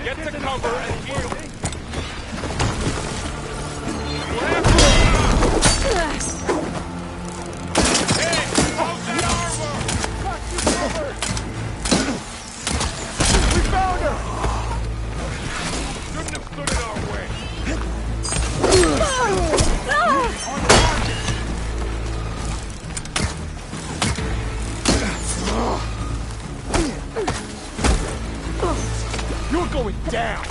Get to cover and heal. Hey, how's that armor? Got you covered. We found her. Shouldn't have stood in our way. You're going down.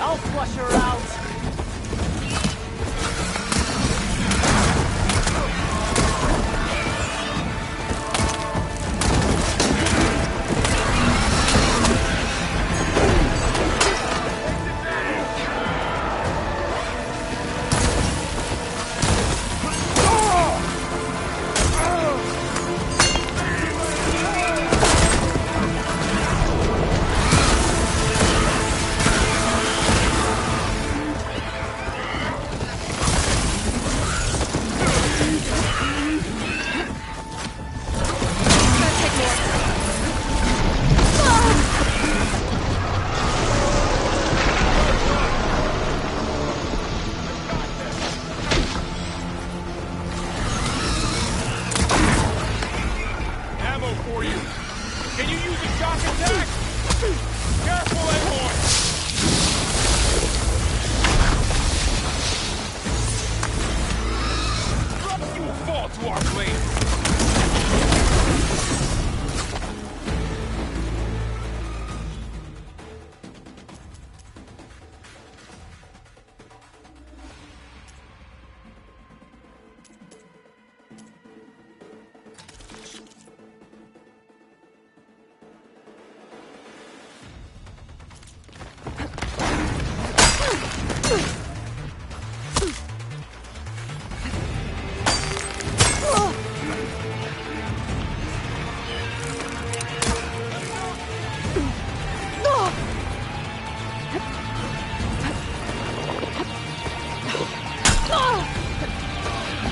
I'll flush her out. Ammo for you. Can you use a shock attack? Careful, Aloy! You will fall to our blade.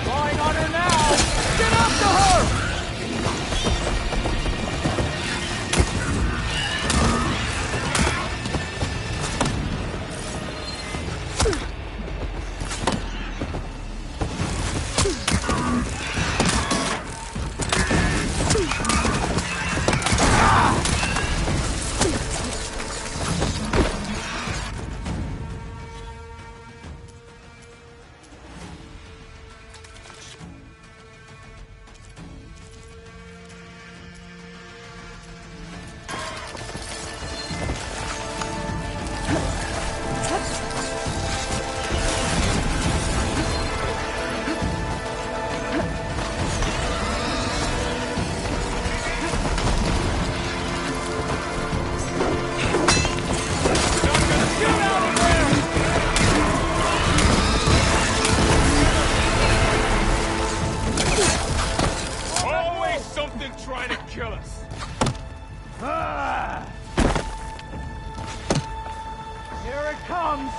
Drawing on her now. Get after her. Always something trying to kill us. Here it comes.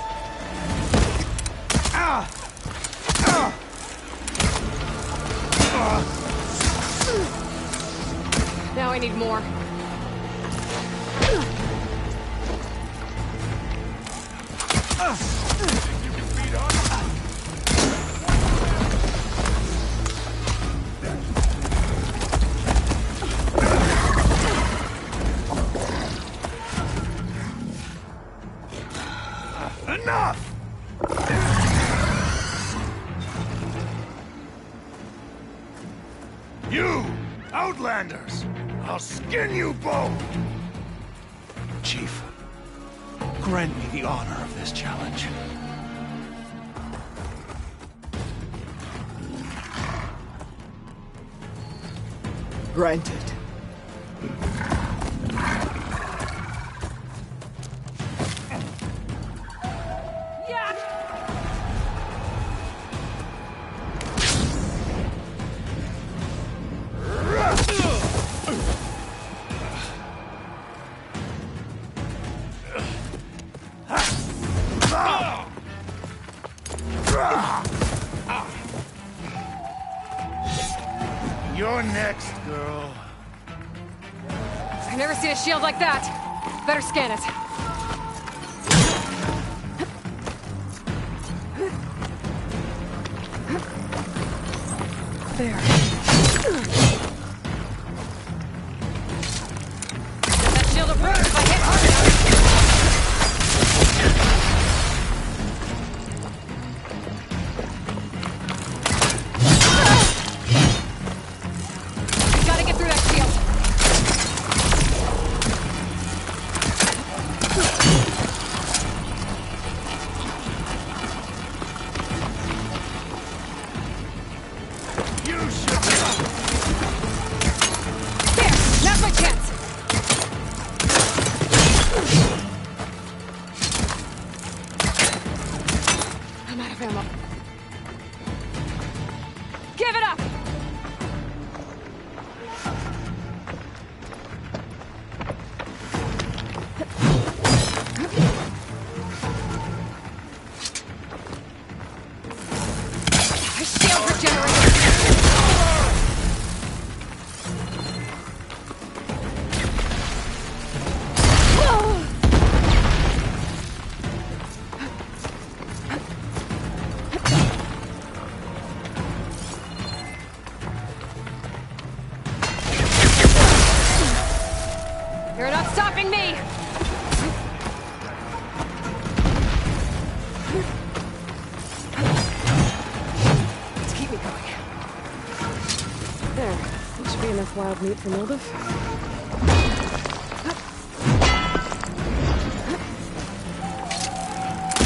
Now I need more. You! Outlanders! I'll skin you both! Chief, grant me the honor of this challenge. Granted. You're next, girl. I've never seen a shield like that. Better scan it. There. That shield will break if I hit hard enough. Gotta get through that shield. Now's my chance! I'm out of ammo. Give it up! My shield regenerated! You're not stopping me! Let's keep me going. There. That should be enough wild meat for Moldov.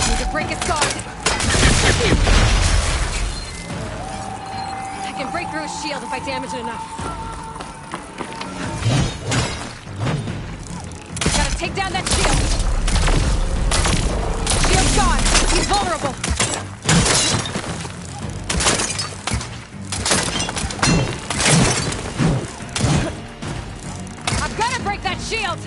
Need to break its guard. I can break through his shield if I damage it enough. Take down that shield! Shield's gone! He's vulnerable! I've got to break that shield!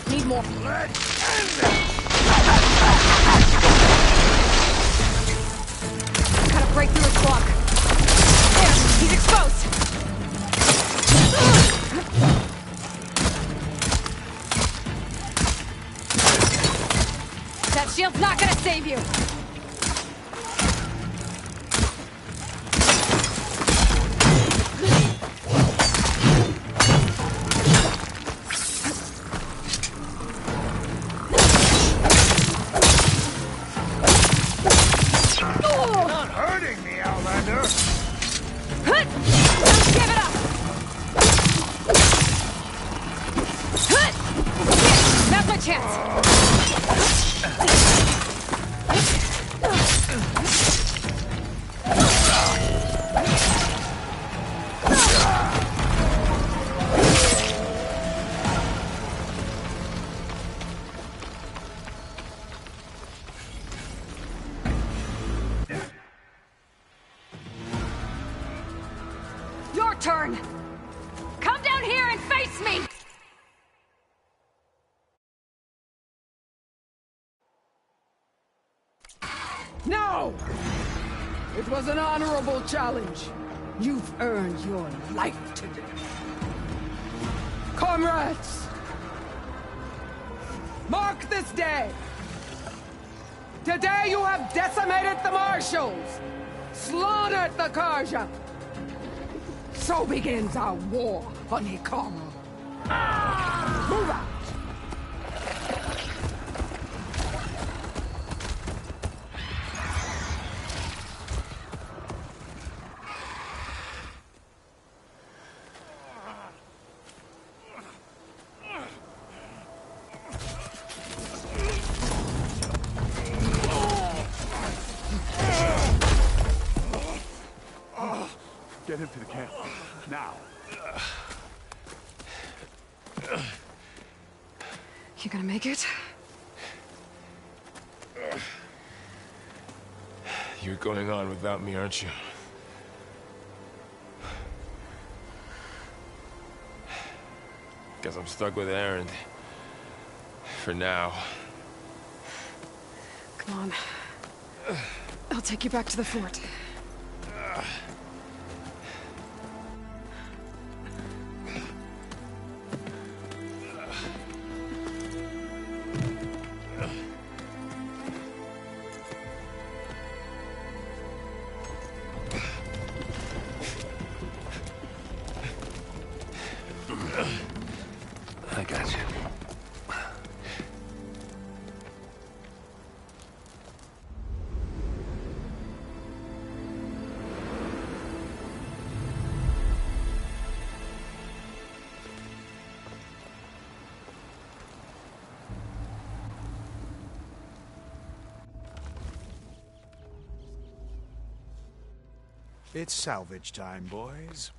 Need more. Gotta break through his block. There, he's exposed. That shield's not gonna save you. Give it up! Now's my chance! Your turn! Come down here and face me! No! It was an honorable challenge. You've earned your life today. Comrades! Mark this day! Today you have decimated the Marshals! Slaughtered the Karja! So begins our war on Hikaru. Move out! Get him to the camp. Now. You gonna make it? You're going on without me, aren't you? Guess I'm stuck with Aaron. For now. Come on. I'll take you back to the fort. I got you. It's salvage time, boys.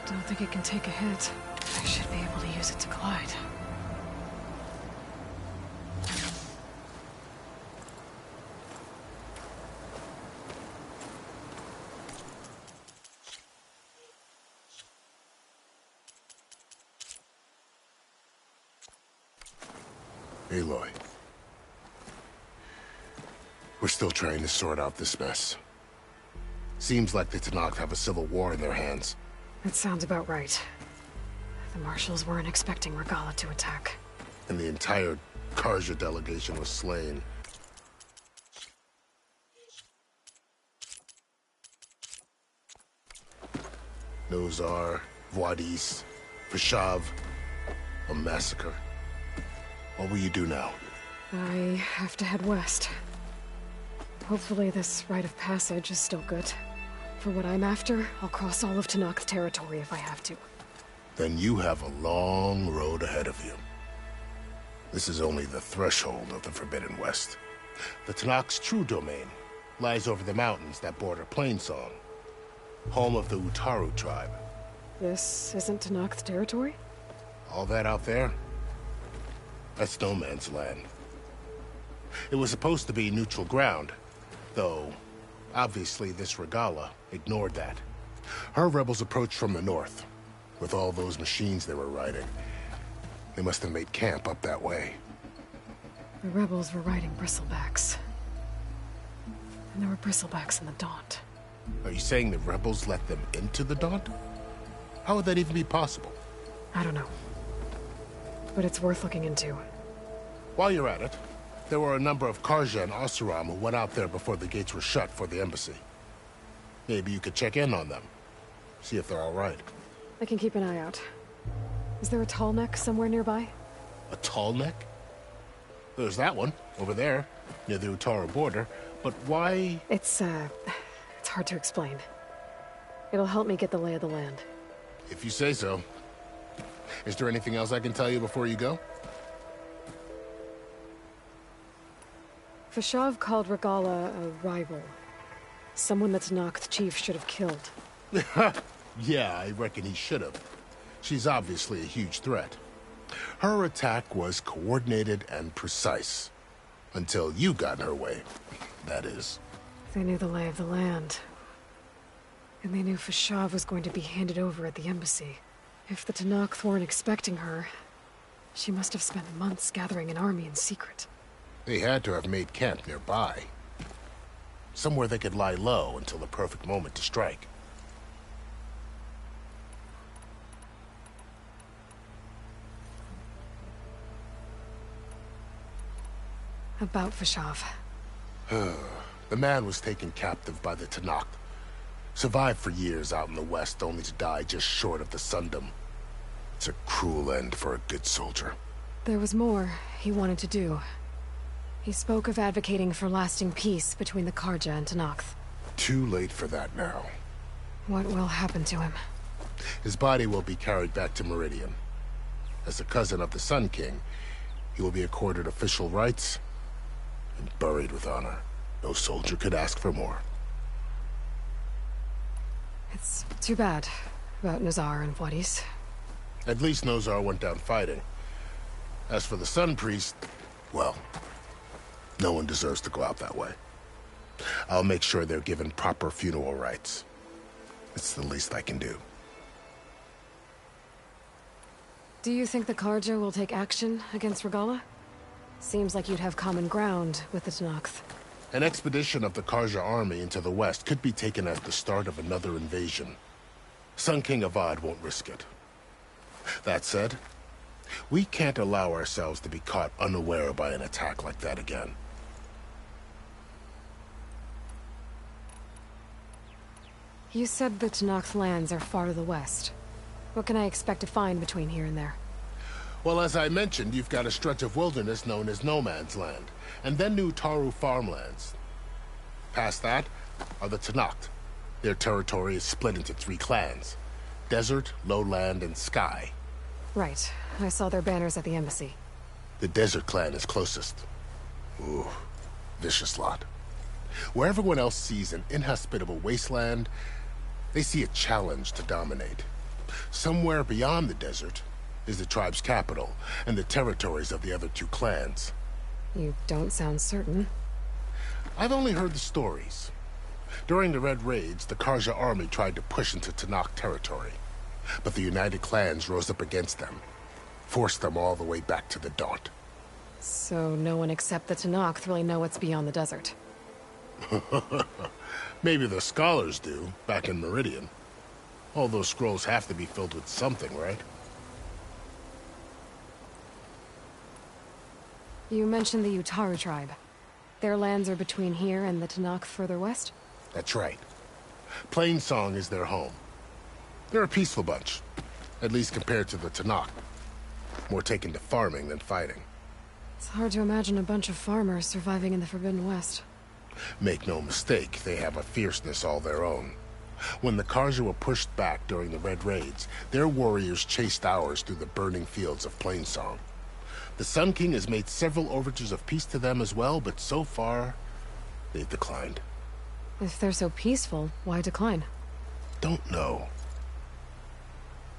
Don't think it can take a hit. I should be able to use it to glide. Aloy. We're still trying to sort out this mess. Seems like the Tenakth have a civil war in their hands. That sounds about right. The marshals weren't expecting Regala to attack. And the entire Karja delegation was slain. Nozar, Voidis, Vashav, a massacre. What will you do now? I have to head west. Hopefully this rite of passage is still good. For what I'm after, I'll cross all of Tenakth territory if I have to. Then you have a long road ahead of you. This is only the threshold of the Forbidden West. The Tenakth's true domain lies over the mountains that border Plainsong, home of the Utaru tribe. This isn't Tenakth territory? All that out there? That's no man's land. It was supposed to be neutral ground, though obviously this Regala ignored that. Her rebels approached from the north, with all those machines they were riding. They must have made camp up that way. The rebels were riding bristlebacks. And there were bristlebacks in the Daunt. Are you saying the rebels let them into the Daunt? How would that even be possible? I don't know. But it's worth looking into. While you're at it, there were a number of Karja and Oseram who went out there before the gates were shut for the embassy. Maybe you could check in on them. See if they're all right. I can keep an eye out. Is there a tall neck somewhere nearby? A tall neck? There's that one, over there, near the Utaru border. But why? It's hard to explain. It'll help me get the lay of the land. If you say so. Is there anything else I can tell you before you go? Vashav called Regala a rival. Someone that Tenakth chief should have killed. Yeah, I reckon he should have. She's obviously a huge threat. Her attack was coordinated and precise. Until you got in her way, that is. They knew the lay of the land. And they knew Fashav was going to be handed over at the embassy. If the Tenakth weren't expecting her, she must have spent months gathering an army in secret. They had to have made camp nearby. Somewhere they could lie low until the perfect moment to strike. About Fashav. The man was taken captive by the Tenakth. Survived for years out in the west, only to die just short of the Sundom. It's a cruel end for a good soldier. There was more he wanted to do. He spoke of advocating for lasting peace between the Karja and Tenakth. Too late for that now. What will happen to him? His body will be carried back to Meridian. As a cousin of the Sun King, he will be accorded official rights and buried with honor. No soldier could ask for more. It's too bad about Nazar and Wadis. At least Nozar went down fighting. As for the Sun Priest, well, no one deserves to go out that way. I'll make sure they're given proper funeral rites. It's the least I can do. Do you think the Karja will take action against Regala? Seems like you'd have common ground with the Tenakth. An expedition of the Karja army into the west could be taken as the start of another invasion. Sun King Avad won't risk it. That said, we can't allow ourselves to be caught unaware by an attack like that again. You said the Tenakth lands are far to the west. What can I expect to find between here and there? Well, as I mentioned, you've got a stretch of wilderness known as No Man's Land, and then New Taru farmlands. Past that are the Tenakth. Their territory is split into 3 clans: Desert, Lowland, and Sky. Right. I saw their banners at the embassy. The Desert clan is closest. Ooh, vicious lot. Where everyone else sees an inhospitable wasteland, they see a challenge to dominate. Somewhere beyond the desert is the tribe's capital and the territories of the other 2 clans. You don't sound certain. I've only heard the stories. During the Red Raids, the Karja army tried to push into Tenakth territory, but the United Clans rose up against them, forced them all the way back to the Daunt. So no one except the Tenakth really know what's beyond the desert. Maybe the scholars do, back in Meridian. All those scrolls have to be filled with something, right? You mentioned the Utaru tribe. Their lands are between here and the Tenakth further west? That's right. Plainsong is their home. They're a peaceful bunch, at least compared to the Tenakth. More taken to farming than fighting. It's hard to imagine a bunch of farmers surviving in the Forbidden West. Make no mistake, they have a fierceness all their own. When the Karja were pushed back during the Red Raids, their warriors chased ours through the burning fields of Plainsong. The Sun King has made several overtures of peace to them as well, but so far, they've declined. If they're so peaceful, why decline? Don't know.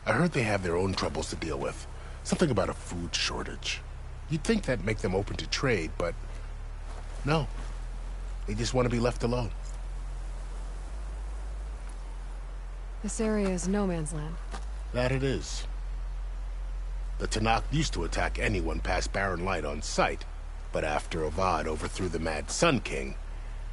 I heard they have their own troubles to deal with. Something about a food shortage. You'd think that'd make them open to trade, but no. They just want to be left alone. This area is no man's land. That it is. The Tenakth used to attack anyone past Barren Light on sight, but after Avad overthrew the Mad Sun King,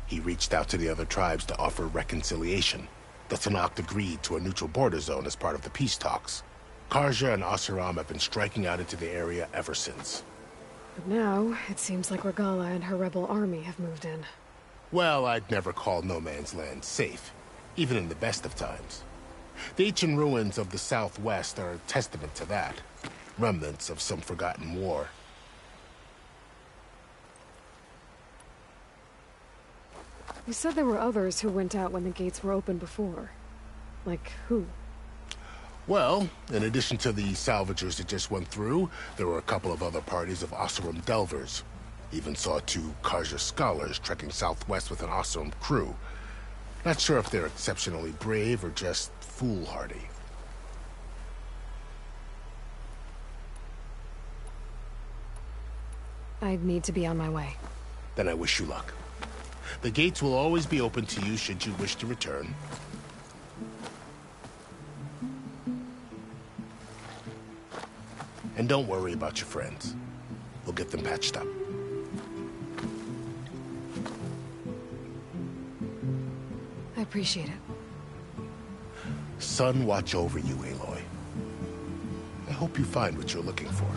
he reached out to the other tribes to offer reconciliation. The Tenakth agreed to a neutral border zone as part of the peace talks. Karja and Asuram have been striking out into the area ever since. But now, it seems like Regala and her rebel army have moved in. Well, I'd never call No Man's Land safe, even in the best of times. The ancient ruins of the Southwest are a testament to that. Remnants of some forgotten war. You said there were others who went out when the gates were open before. Like who? Well, in addition to the salvagers that just went through, there were a couple of other parties of Oseram Delvers. Even saw 2 Karja scholars trekking southwest with an Oseram crew. Not sure if they're exceptionally brave or just foolhardy. I'd need to be on my way. Then I wish you luck. The gates will always be open to you should you wish to return. And don't worry about your friends. We'll get them patched up. I appreciate it. Sun watch over you, Aloy. I hope you find what you're looking for.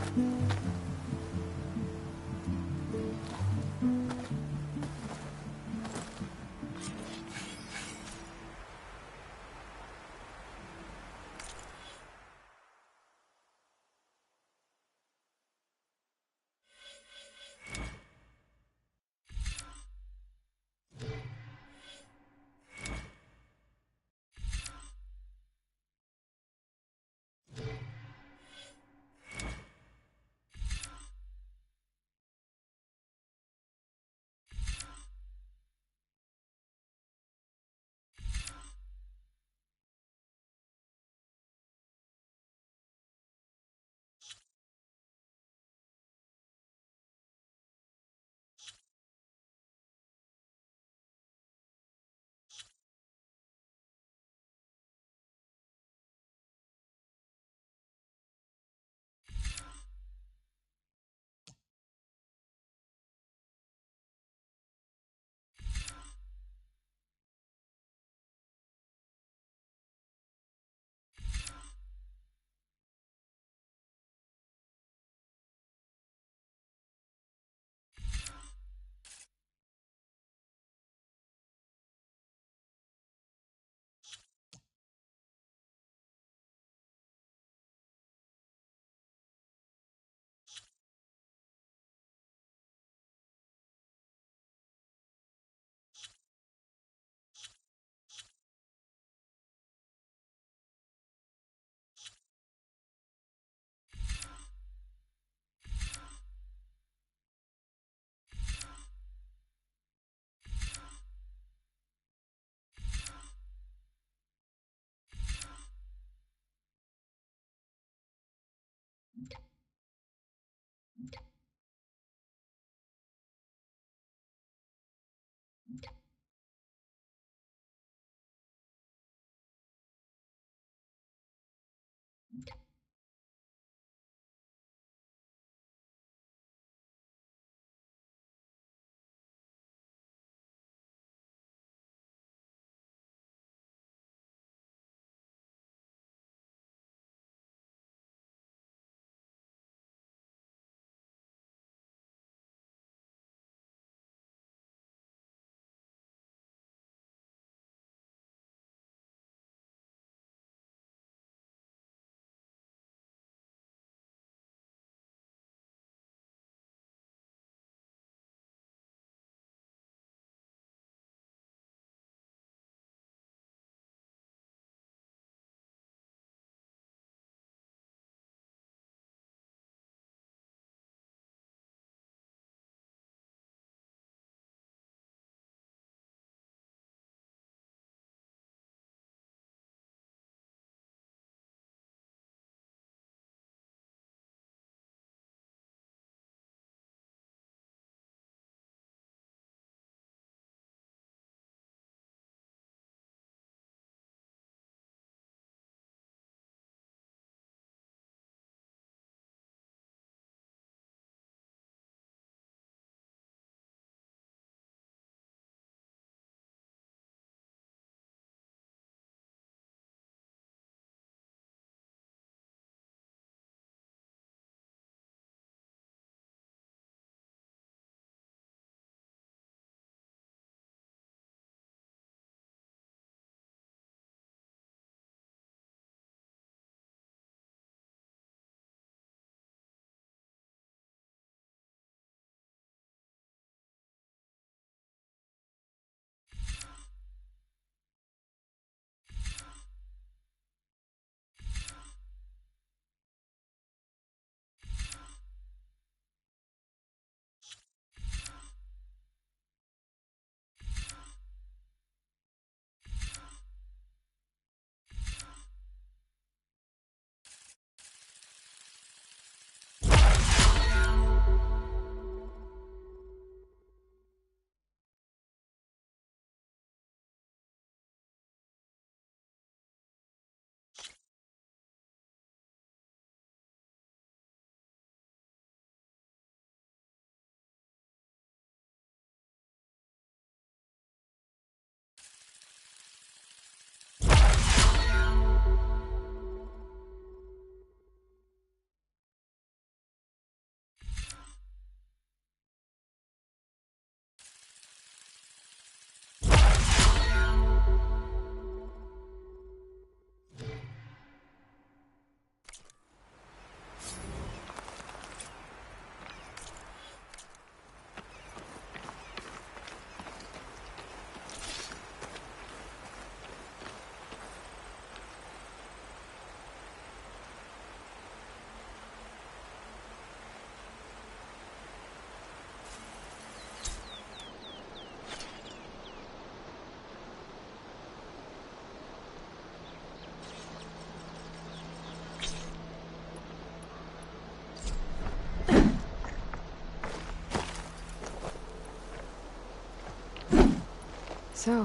So,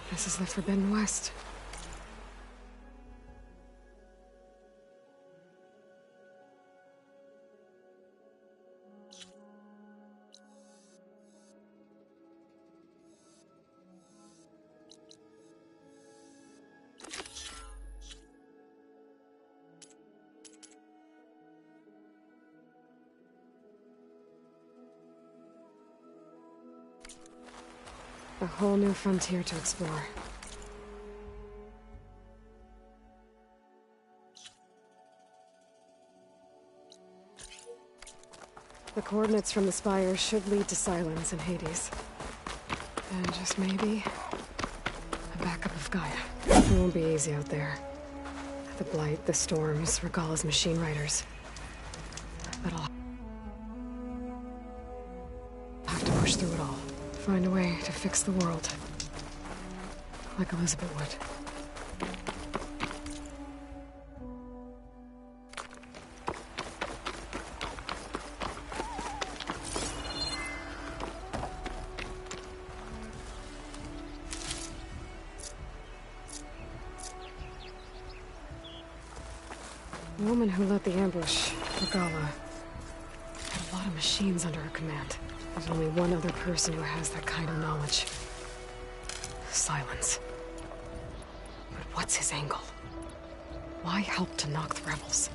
this is the Forbidden West. A whole new frontier to explore. The coordinates from the spires should lead to Silence and Hades. And just maybe, a backup of Gaia. It won't be easy out there. The Blight, the Storms, Regalla's machine riders. But I'll have to push through it all. Find a way to fix the world. Like Elizabeth would. The woman who led the ambush, Regalla, had a lot of machines under her command. There's only one other person who has that kind of knowledge. Silence. But what's his angle? Why help to knock the rebels?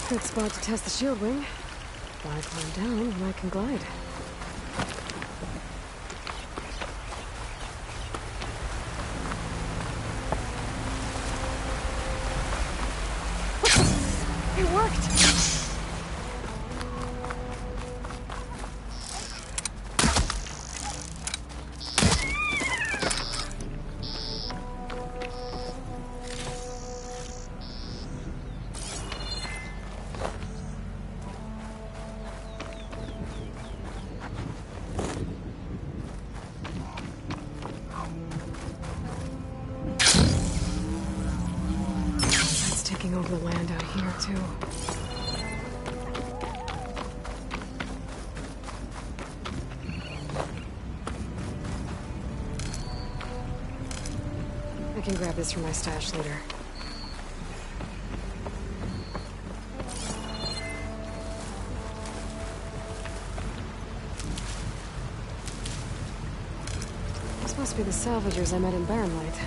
Good spot to test the shield wing. Why climb down when I can glide? It worked! Taking over the land out here, too. I can grab this from my stash later. This must be the salvagers I met in Barrenlight.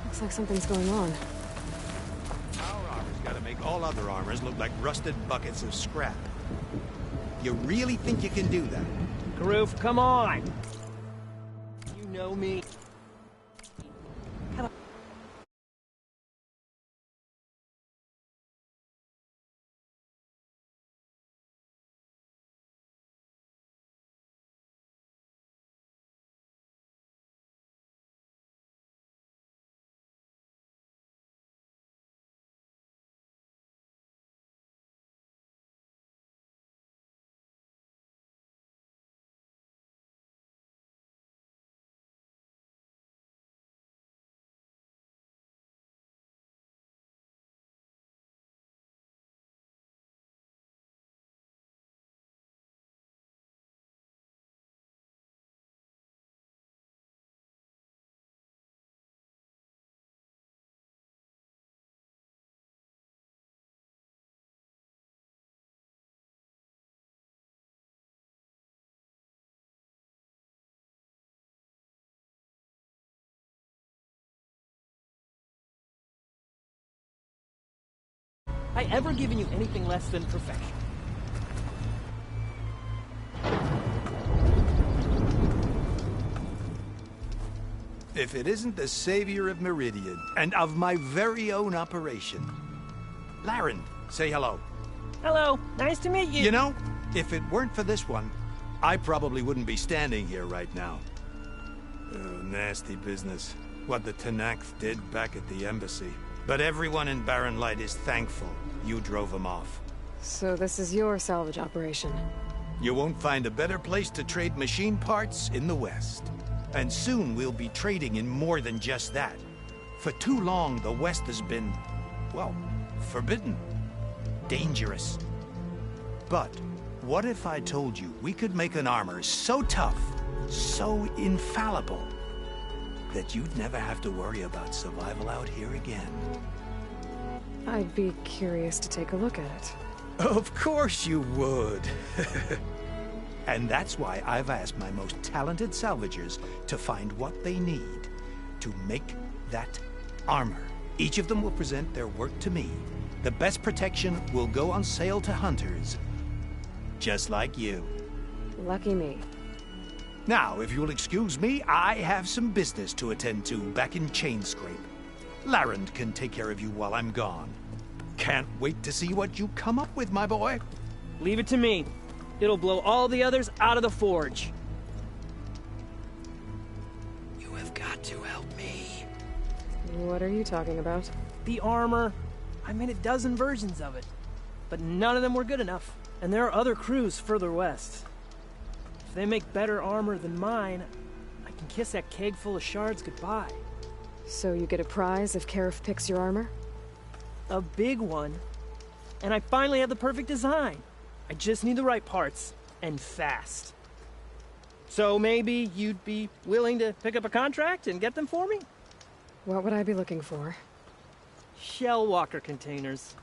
Looks like something's going on. All other armors look like rusted buckets of scrap. You really think you can do that? Karoof, come on! You know me. I ever given you anything less than perfection? If it isn't the savior of Meridian, and of my very own operation. Laren, say hello. Hello, nice to meet you. You know, if it weren't for this one, I probably wouldn't be standing here right now. Oh, nasty business. What the Tenakth did back at the embassy. But everyone in Barren Light is thankful you drove them off. So this is your salvage operation? You won't find a better place to trade machine parts in the West. And soon we'll be trading in more than just that. For too long, the West has been, well, forbidden. Dangerous. But what if I told you we could make an armor so tough, so infallible, that you'd never have to worry about survival out here again? I'd be curious to take a look at it. Of course you would. And that's why I've asked my most talented salvagers to find what they need to make that armor. Each of them will present their work to me. The best protection will go on sale to hunters, just like you. Lucky me. Now, if you'll excuse me, I have some business to attend to back in Chainscrape. Laren can take care of you while I'm gone. Can't wait to see what you come up with, my boy. Leave it to me. It'll blow all the others out of the forge. You have got to help me. What are you talking about? The armor. I made a dozen versions of it, but none of them were good enough. And there are other crews further west. If they make better armor than mine, I can kiss that keg full of shards goodbye. So you get a prize if Karif picks your armor? A big one. And I finally have the perfect design. I just need the right parts, and fast. So maybe you'd be willing to pick up a contract and get them for me? What would I be looking for? Shell walker containers.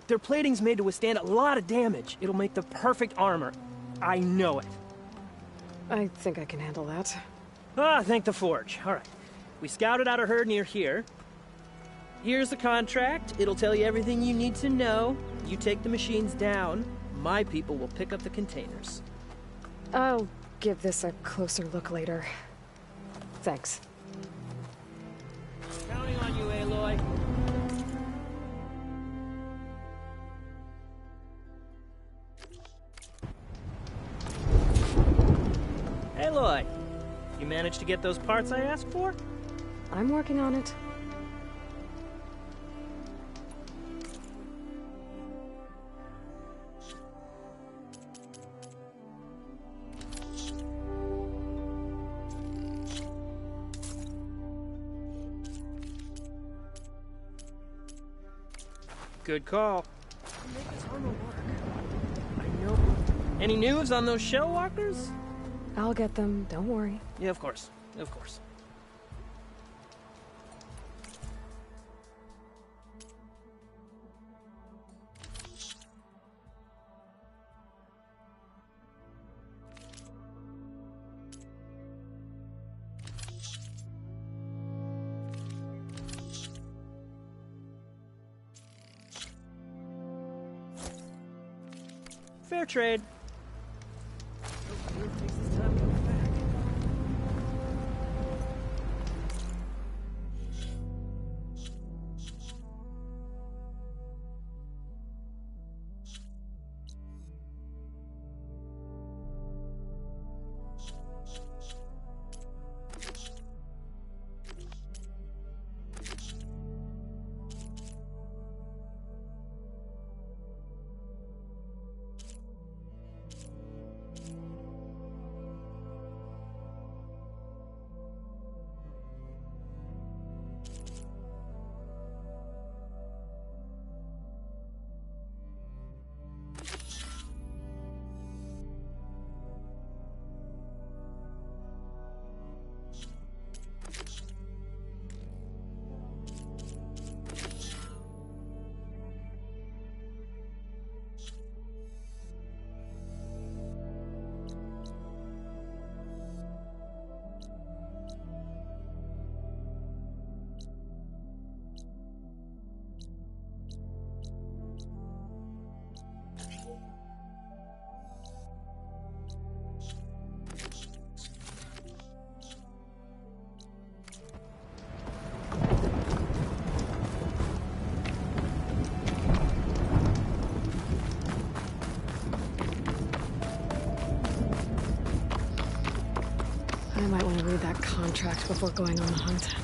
Their plating's made to withstand a lot of damage. It'll make the perfect armor. I know it. I think I can handle that. Ah, thank the forge. All right. We scouted out a herd near here. Here's the contract. It'll tell you everything you need to know. You take the machines down. My people will pick up the containers. I'll give this a closer look later. Thanks. Counting on you, Aloy. Aloy, you managed to get those parts I asked for? I'm working on it. Good call. Make this armor work. I know. Any news on those shell walkers? I'll get them, don't worry. Yeah, of course. Of course. Fair trade. I might want to read that contract before going on the hunt.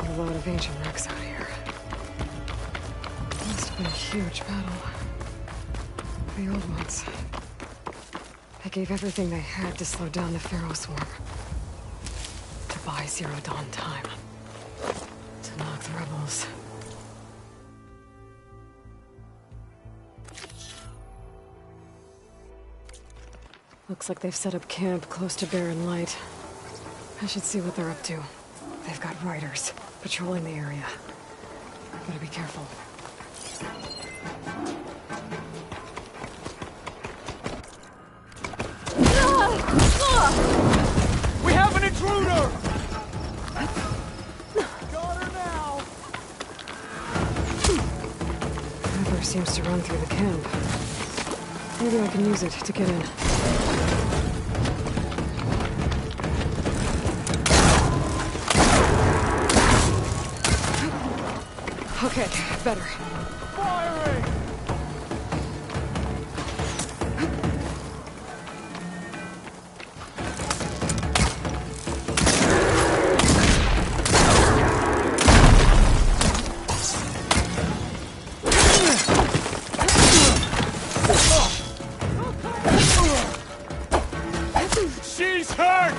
A lot of ancient wrecks out here. Must have been a huge battle. The old ones. They gave everything they had to slow down the Pharaoh swarm. To buy Zero Dawn time. To knock the rebels. Looks like they've set up camp close to Barren Light. I should see what they're up to. They've got riders patrolling the area. Gotta be careful. We have an intruder! Got her now! River seems to run through the camp. Maybe I can use it to get in. Okay, better. Firing! She's hurt!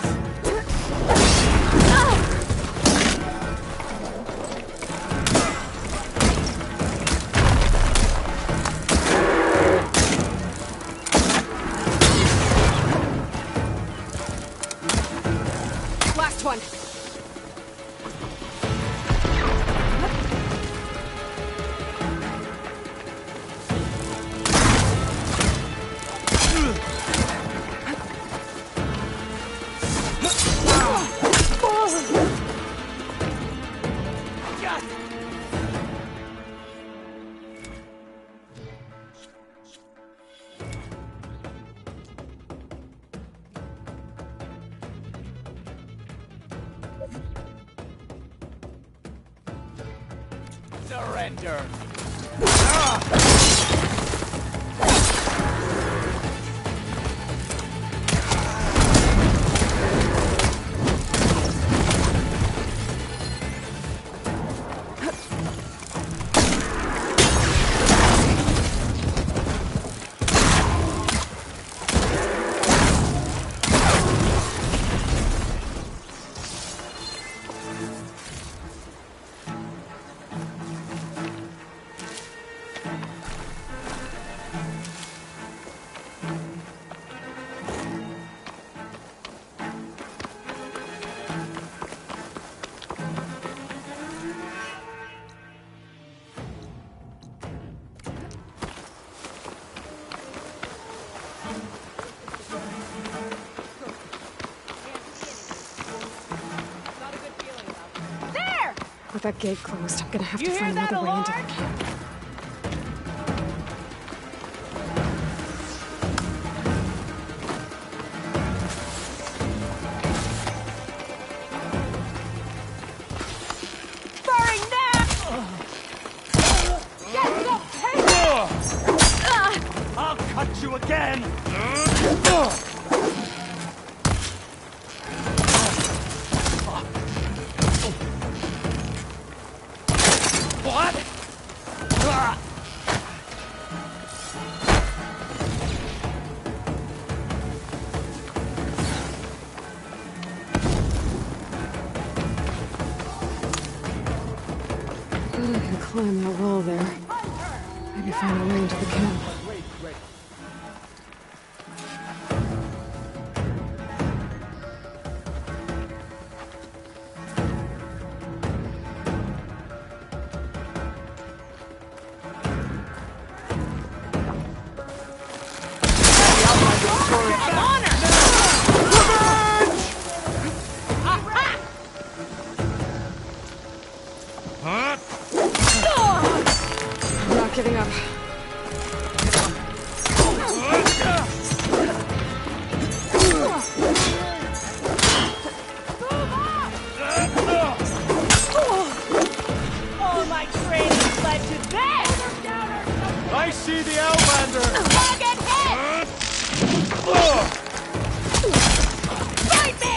Last one. Surrender! With that gate closed, I'm gonna have to find another way into the camp. Firing now! Get the paper! I'll cut you again! What? I can climb that wall there. Maybe find a way into the camp. I'm not giving up. All my training led to this! I see the Outlander! Target hit! Fight me!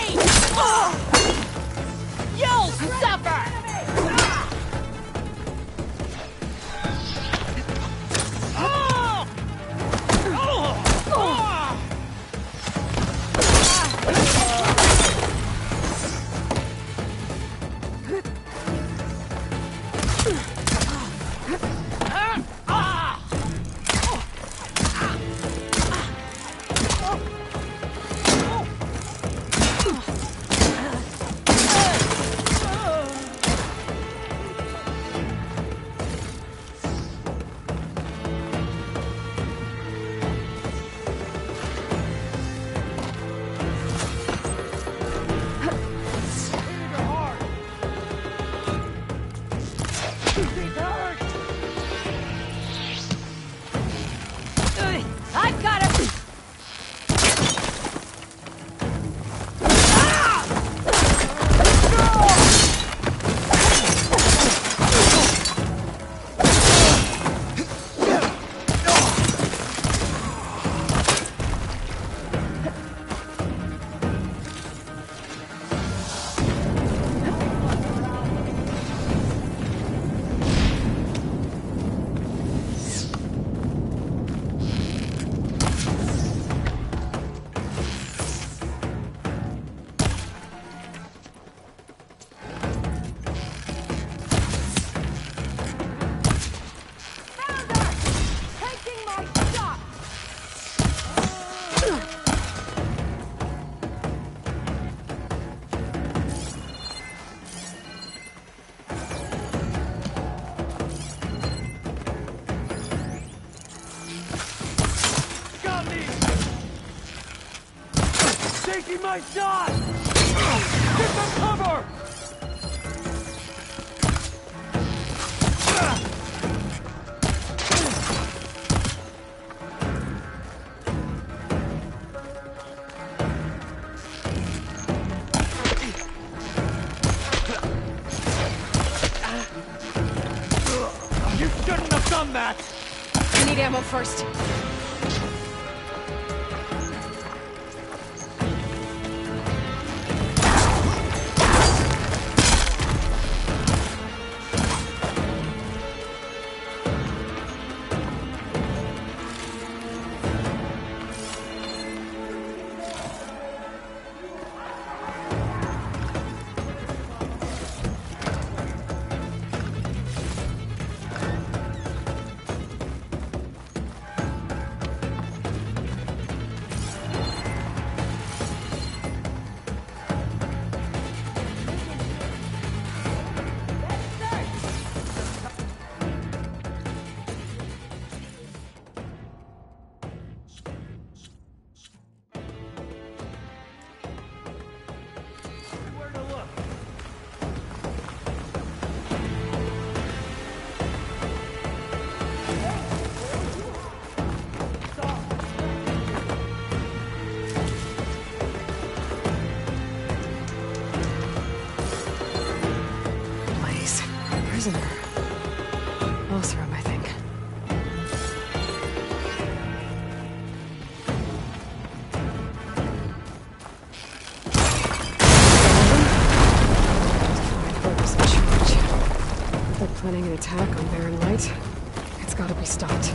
You'll suffer! I've got him! Taking my shot! Get some cover! You shouldn't have done that! I need ammo first. Prisoner. Both room, I think. Whoever's in charge. They're planning an attack on Barren Light. It's gotta be stopped.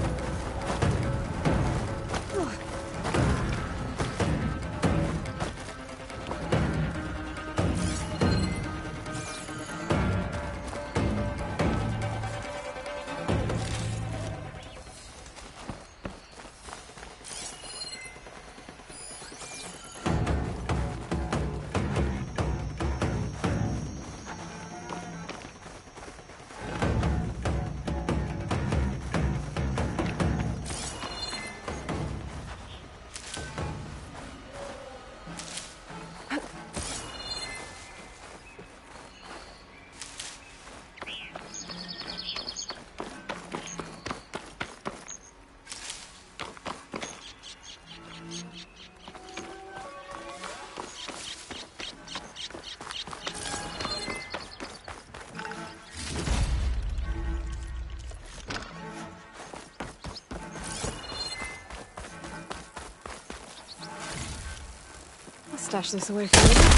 stash this away for later.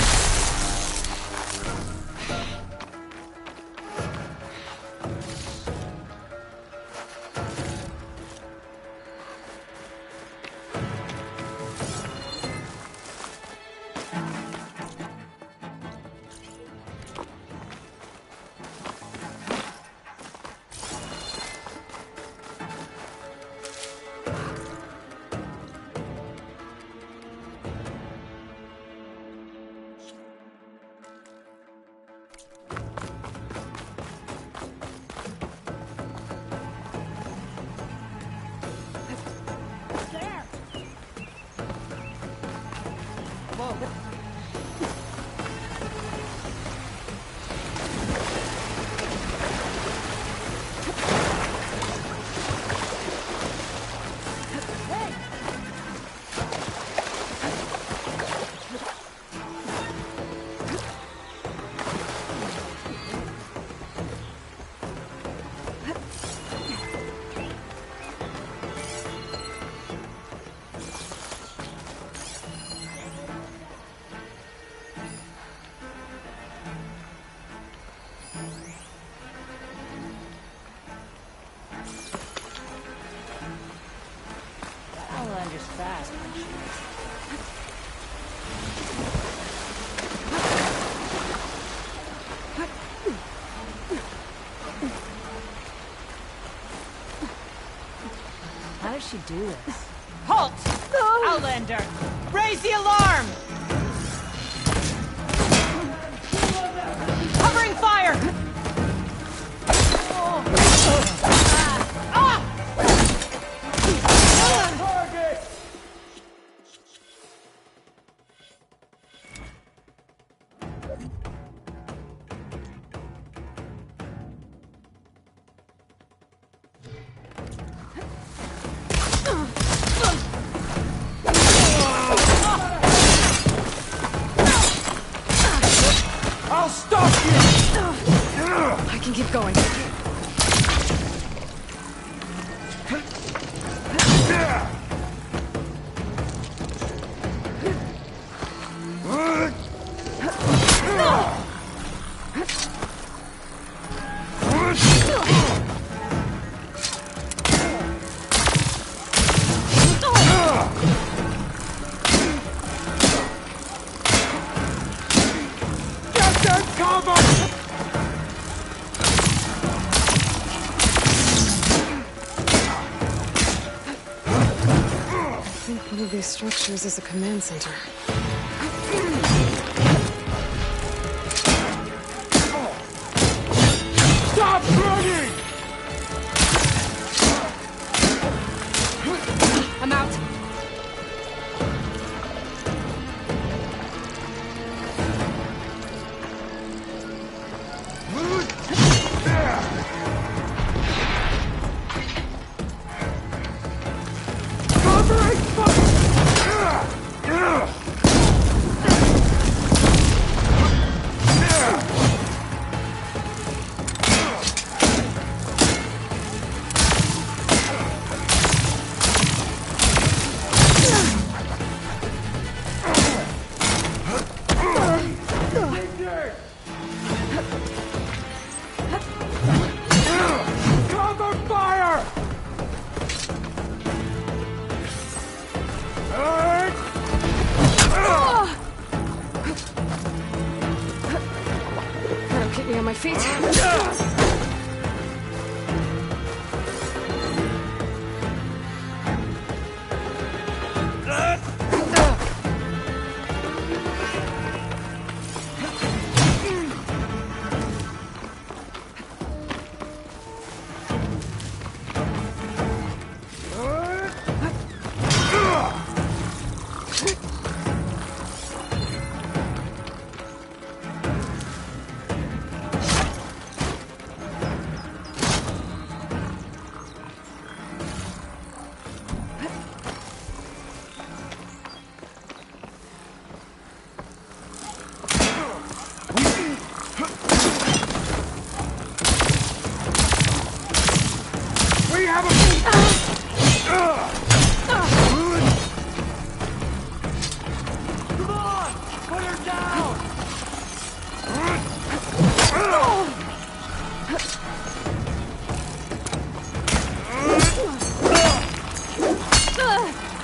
Just fast when she How does she do this? Halt! Outlander! Raise the alarm! Covering fire! I'll stop you! I can keep going. I think one of these structures is a command center. Stop running! I'm out. Cover fire! That'll keep me on my feet. We have a... Come on!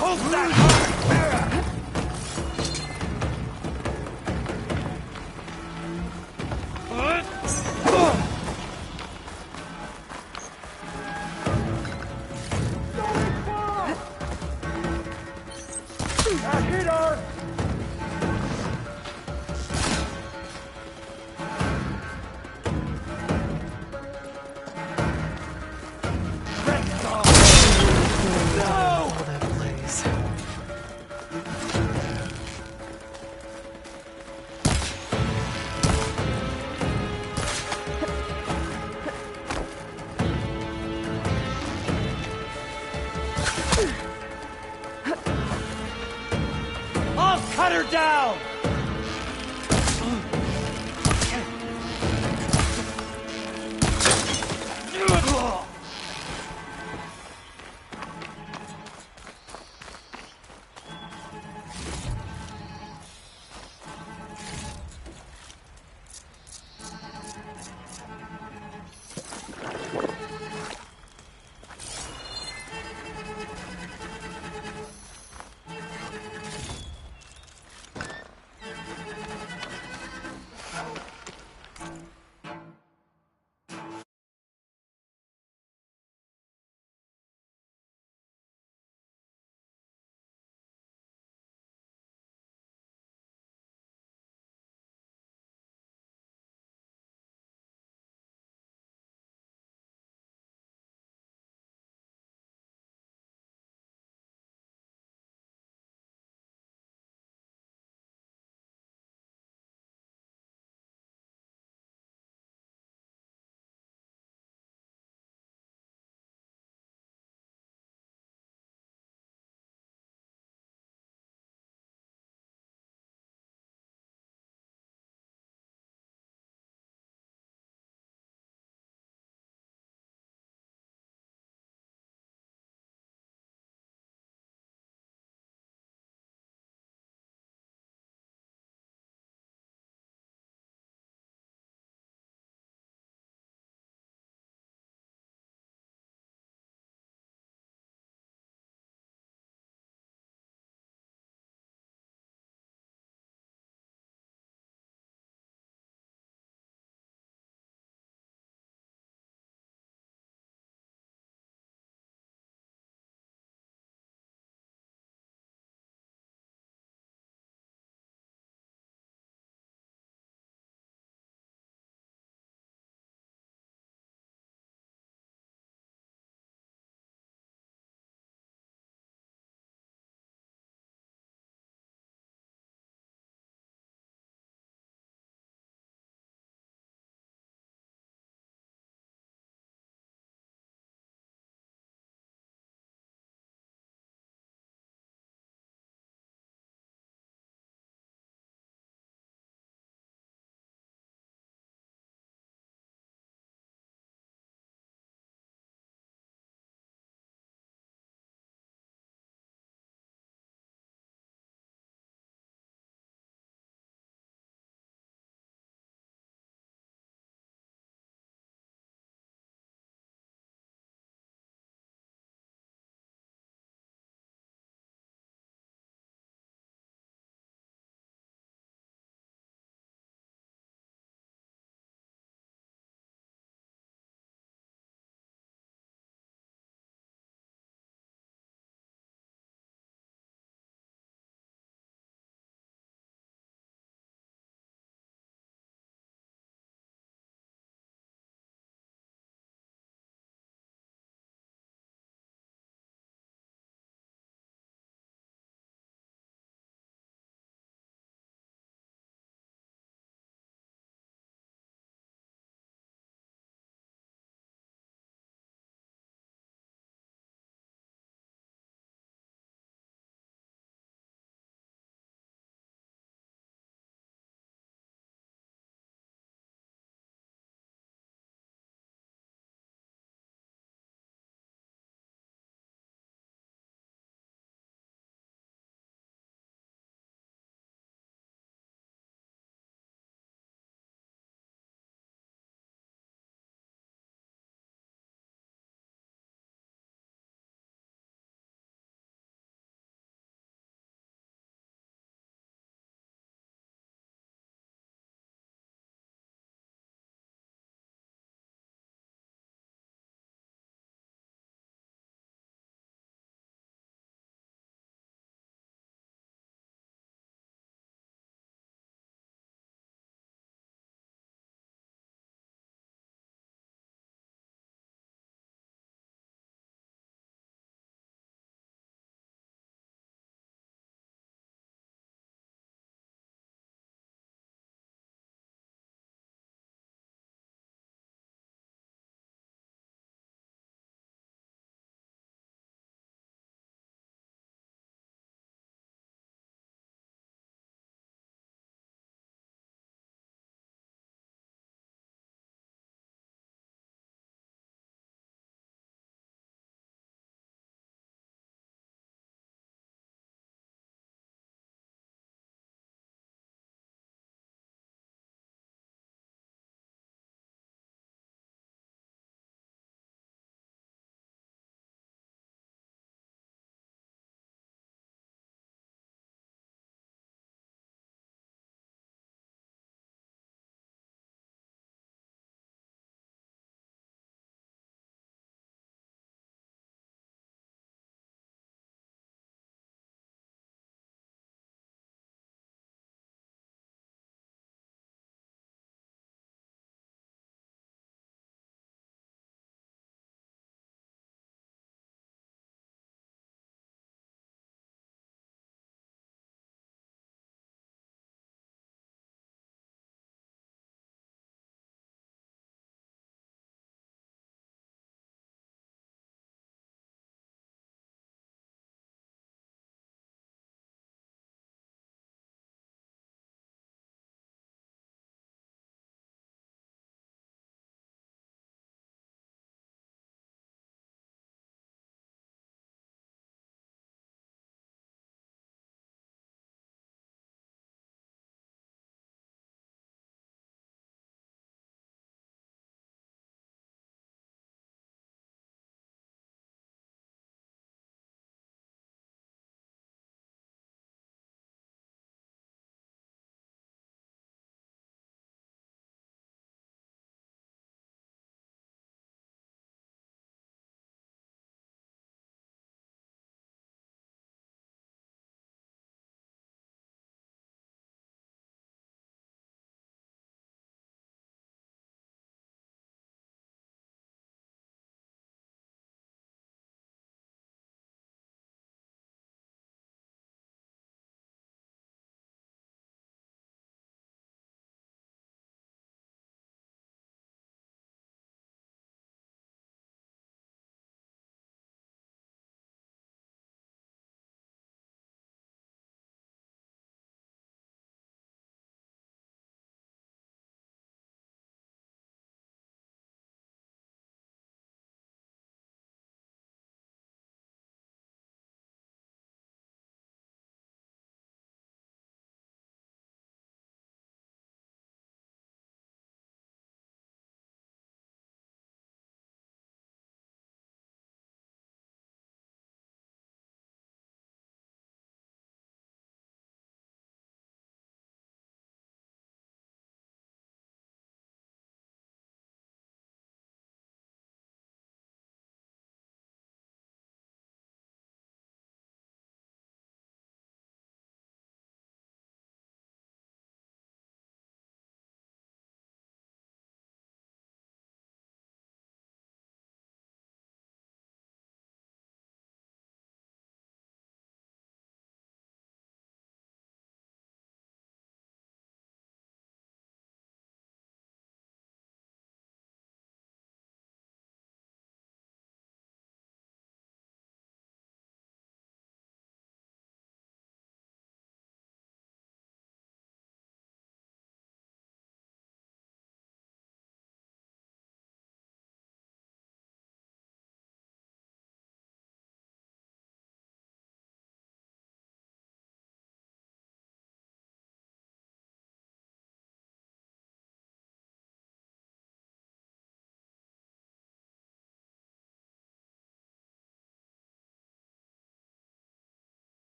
Hold that hard! Hit her! Oh, that blaze. I'll cut her down!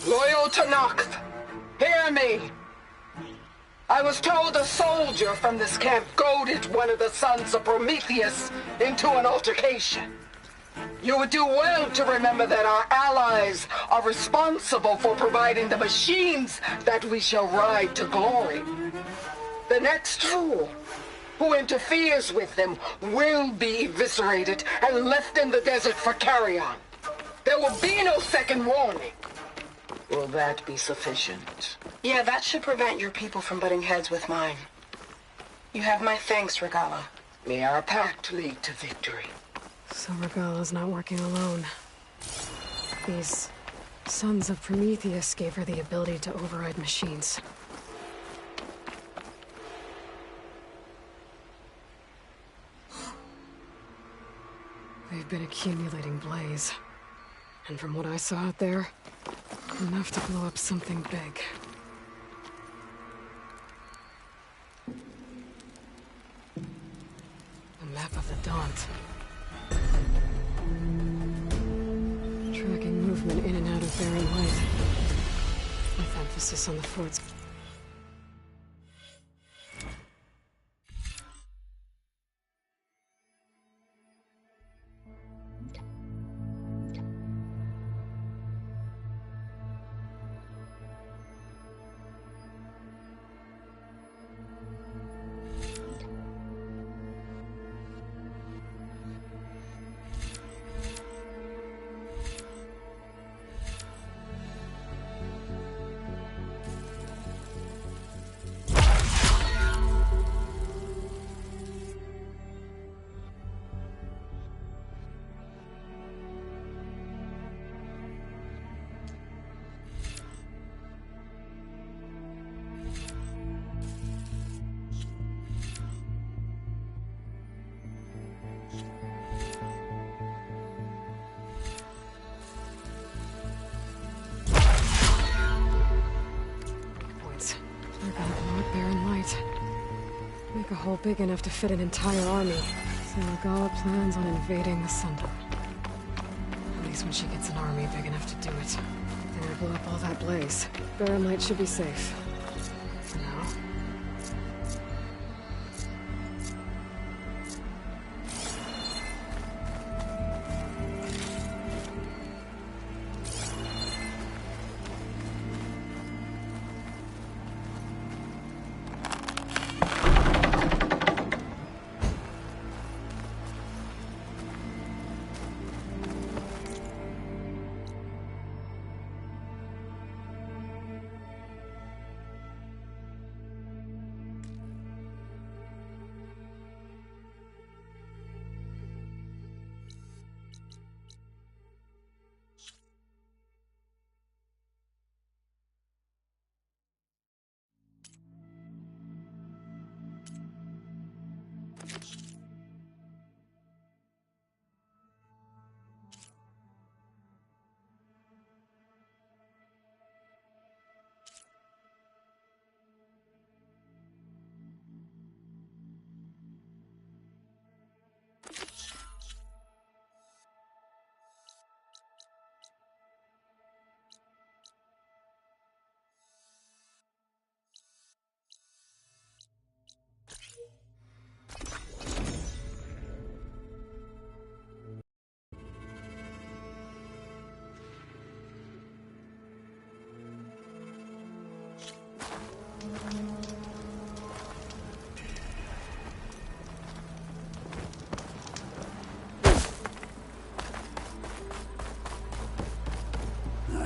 Loyal to Noct, hear me. I was told a soldier from this camp goaded one of the sons of Prometheus into an altercation. You would do well to remember that our allies are responsible for providing the machines that we shall ride to glory. The next fool who interferes with them will be eviscerated and left in the desert for carrion. There will be no second warning. Will that be sufficient? Yeah, that should prevent your people from butting heads with mine. You have my thanks, Regala. May our pact lead to victory. So Regala's not working alone. These sons of Prometheus gave her the ability to override machines. They've been accumulating blaze. And from what I saw out there, enough to blow up something big. A map of the Daunt. Tracking movement in and out of Barren Light. With emphasis on the fort's... Make a hole big enough to fit an entire army. So Regala plans on invading the Sundom. At least when she gets an army big enough to do it. Then I blow up all that blaze. Barren Light should be safe. For now.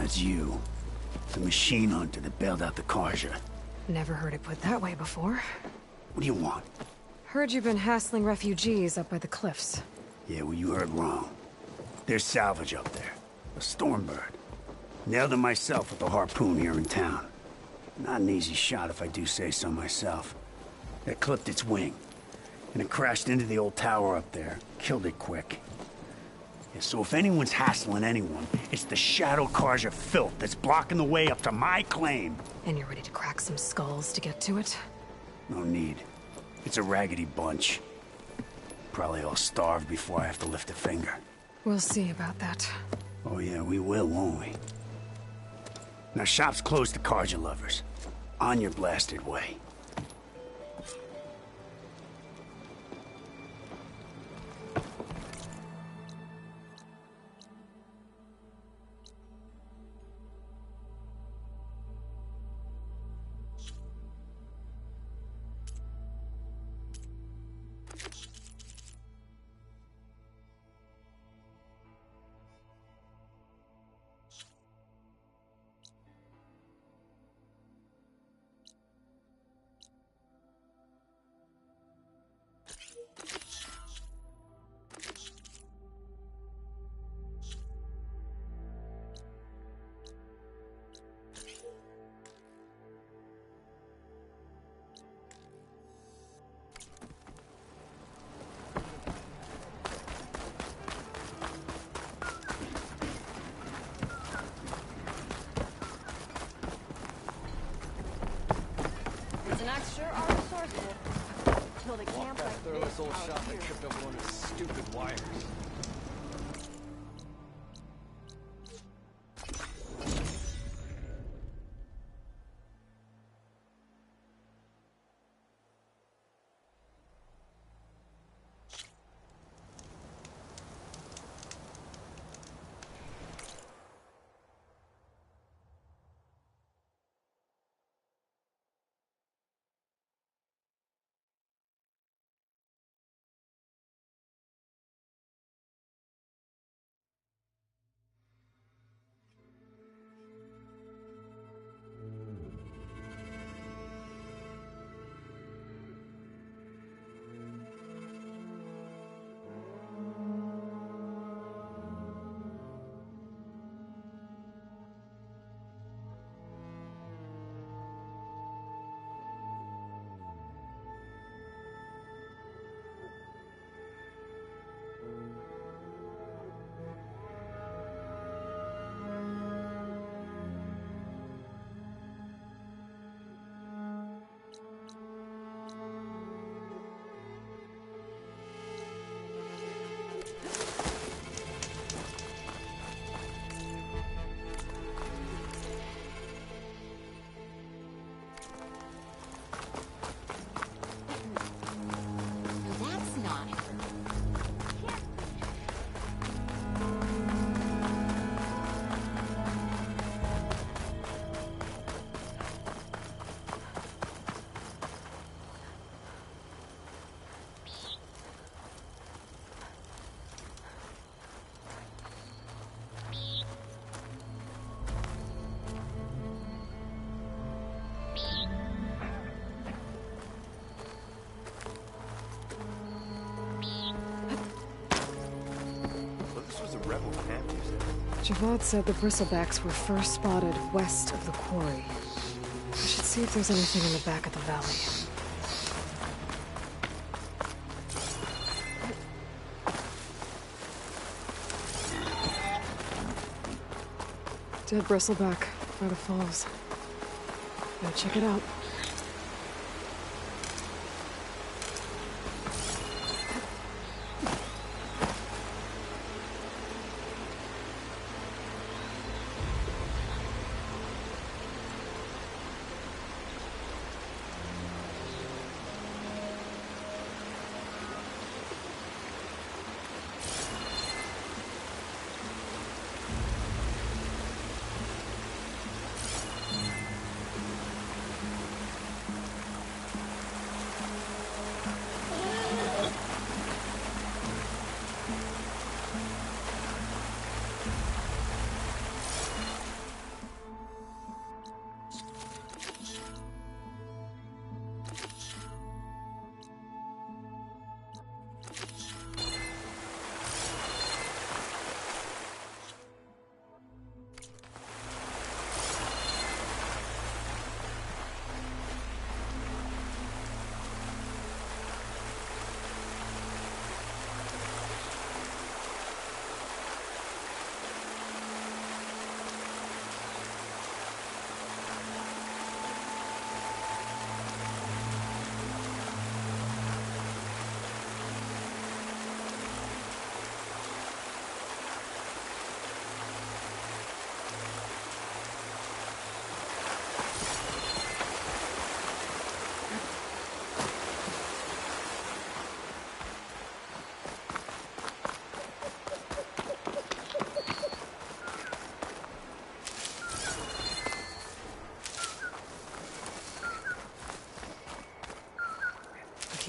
It's you. The machine hunter that bailed out the Karja. Never heard it put that way before. What do you want? Heard you've been hassling refugees up by the cliffs. Yeah, well, you heard wrong. There's salvage up there. A Stormbird. Nailed him myself with a harpoon here in town. Not an easy shot if I do say so myself. It clipped its wing. And it crashed into the old tower up there. Killed it quick. Yeah, so if anyone's hassling anyone, it's the Shadow Karja filth that's blocking the way up to my claim. And you're ready to crack some skulls to get to it? No need. It's a raggedy bunch. Probably all starved before I have to lift a finger. We'll see about that. Oh yeah, we will, won't we? Now shop's closed to Karja lovers. On your blasted way. Sure are resourceful. Till the camp like Throw this old out shop here. that tripped over one of his stupid wires. That's not her. Rebel camp, you said? Javad said the bristlebacks were first spotted west of the quarry. I should see if there's anything in the back of the valley. Dead bristleback by the falls. Gotta check it out.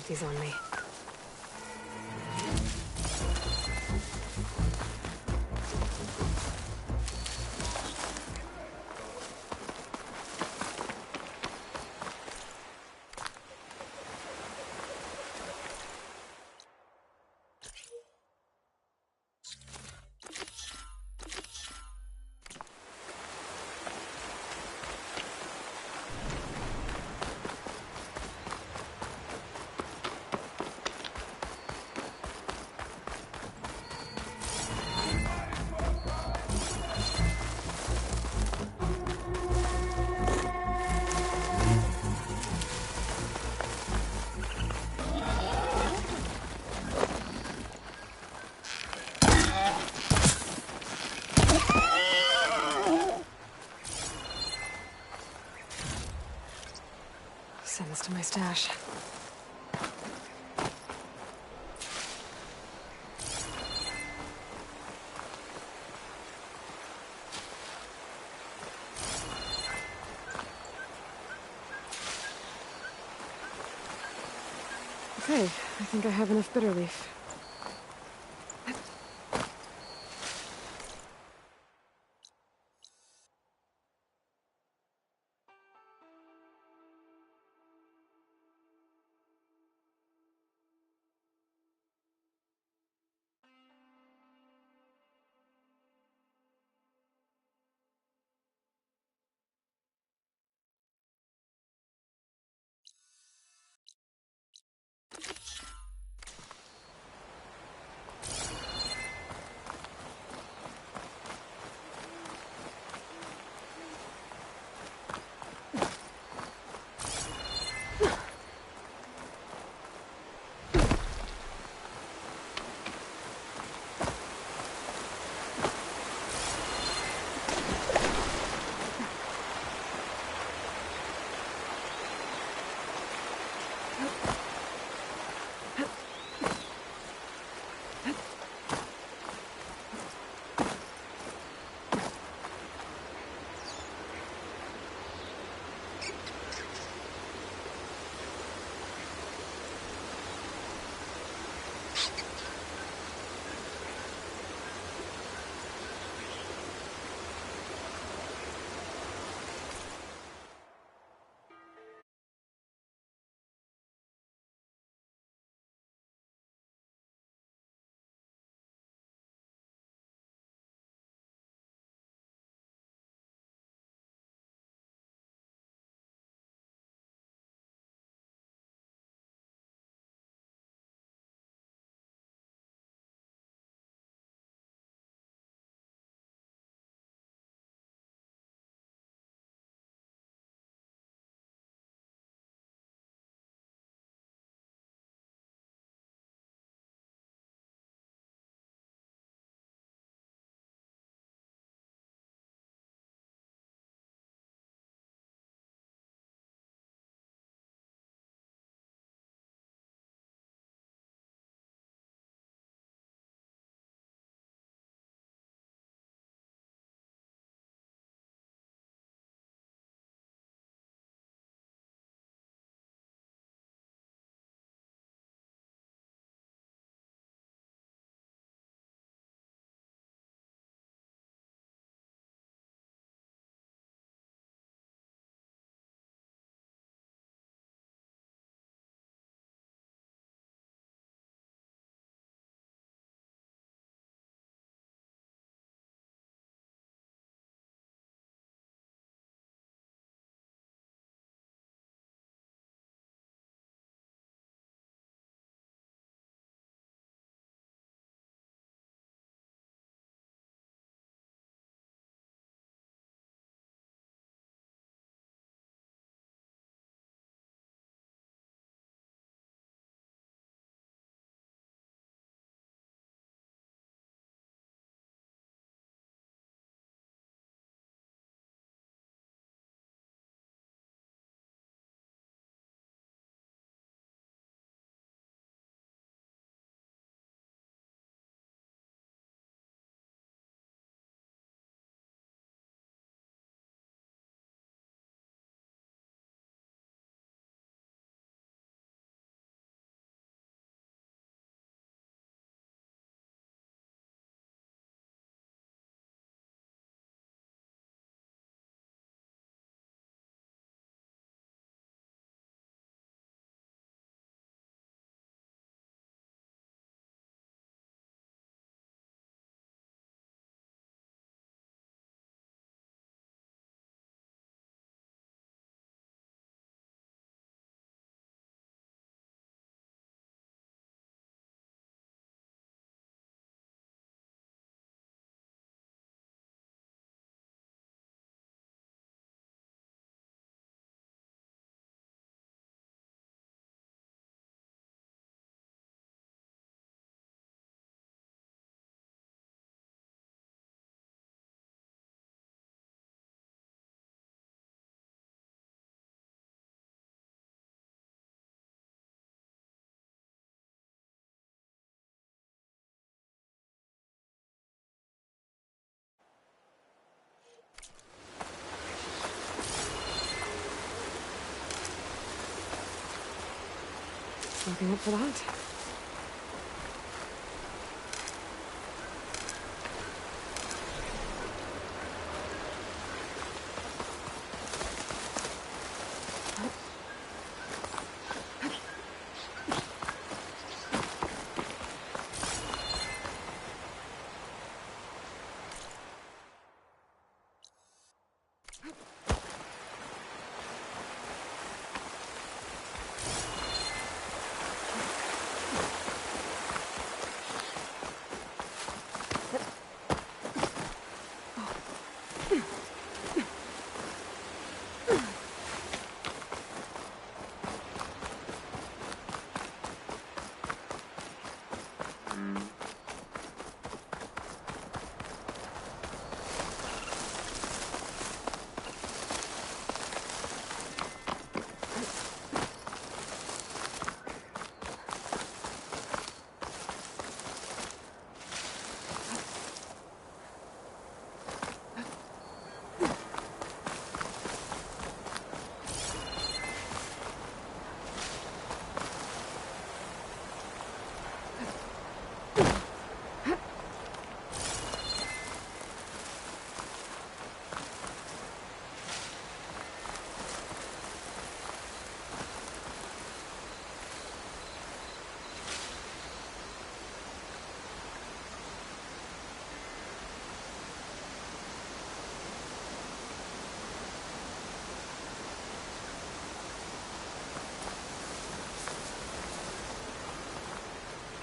these on me. Send this to my stash. Okay, I think I have enough bitter leaf. Looking up for that?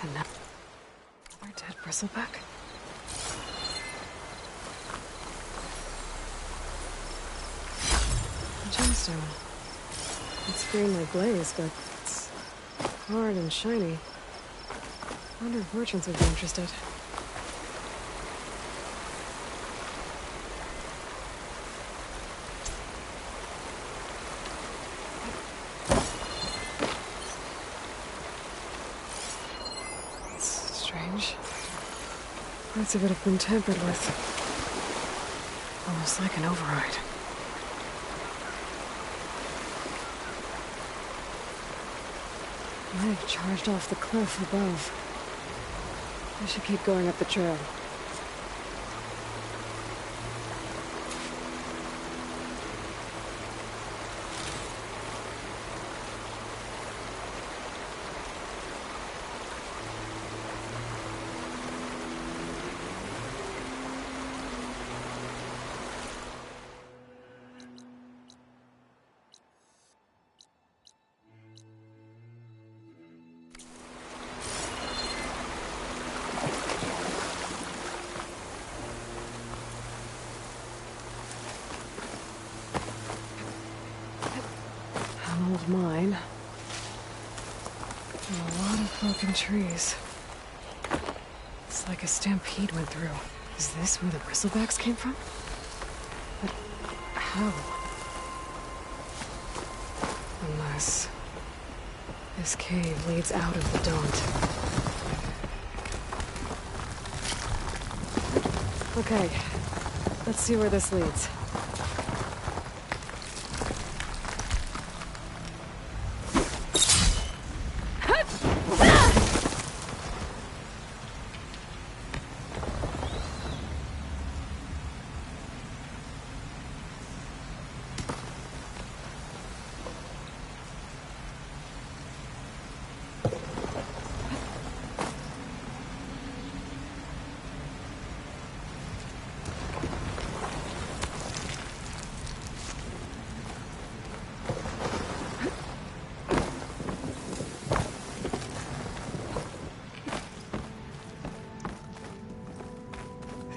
And now, another dead bristleback? A gemstone. It's greenly glazed, but it's hard and shiny. I wonder if merchants would be interested. Parts of it have been tampered with. Almost like an override. Might have charged off the cliff above. I should keep going up the trail. Old mine. And a lot of broken trees. It's like a stampede went through. Is this where the bristlebacks came from? But how? Unless this cave leads out of the Daunt. Okay, let's see where this leads.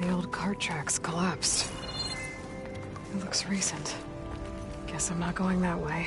The old cart tracks collapsed. It looks recent. Guess I'm not going that way.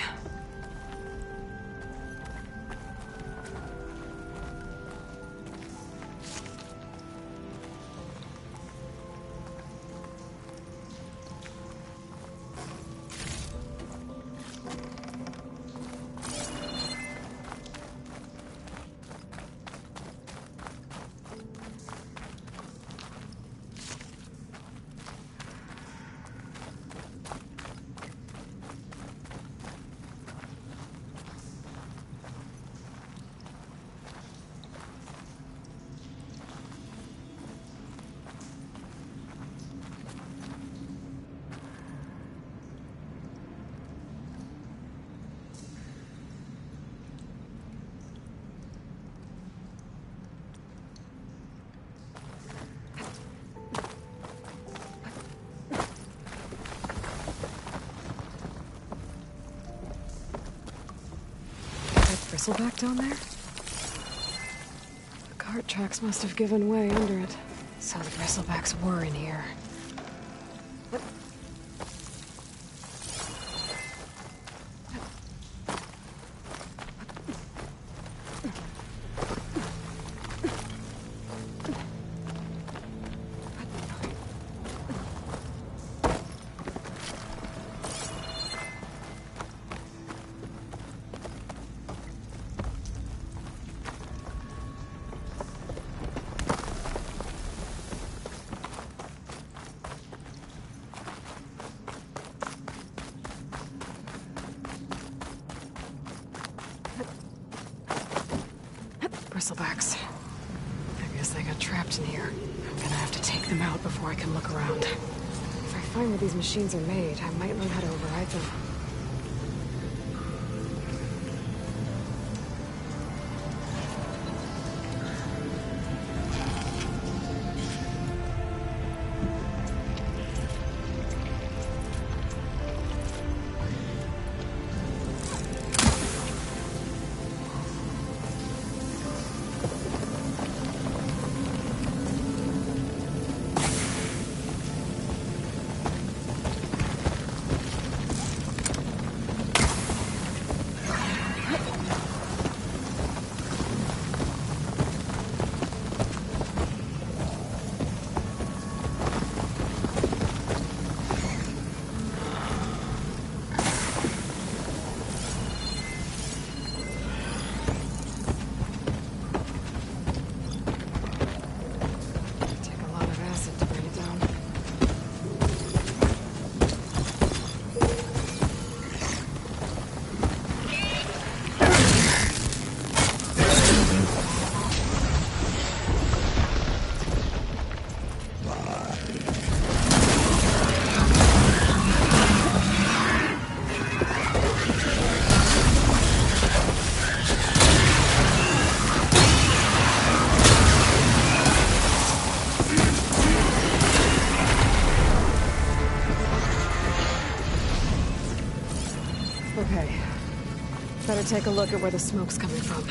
bristleback down there? The cart tracks must have given way under it. So the bristlebacks were in here. Bristlebacks. I guess they got trapped in here. I'm gonna have to take them out before I can look around. If I find where these machines are made, I might learn how to override them. Okay. Better take a look at where the smoke's coming from.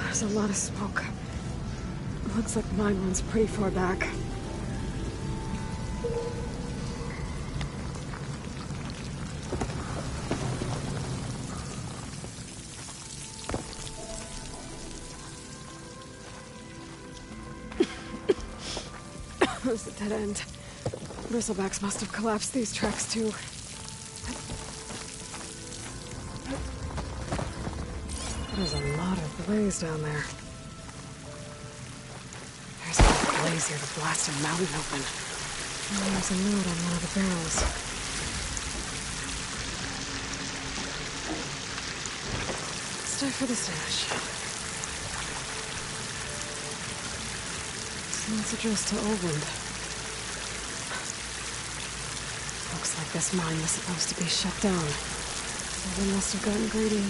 There's a lot of smoke. Looks like mine runs pretty far back. There's a dead end. Bristlebacks must have collapsed these tracks too. There's a lot of blaze down there. There's a blaze here to blast a mountain open. And there's a note on one of the barrels. Let's dive for the stash. It's addressed to Olvind. Looks like this mine was supposed to be shut down. So they must have gotten greedy.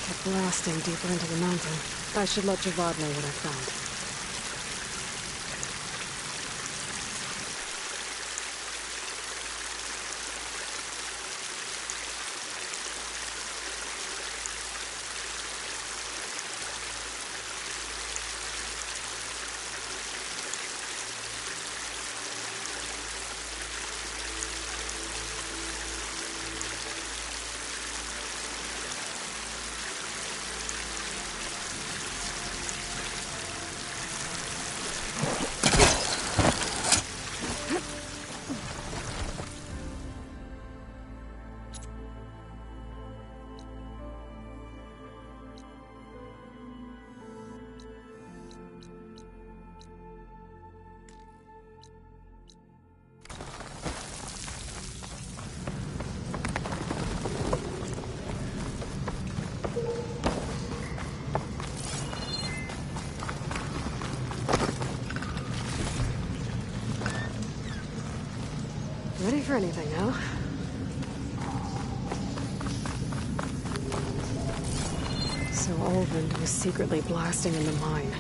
Kept blasting deeper into the mountain. I should let Javad know what I found. Ready for anything now. So Olvend was secretly blasting in the mine,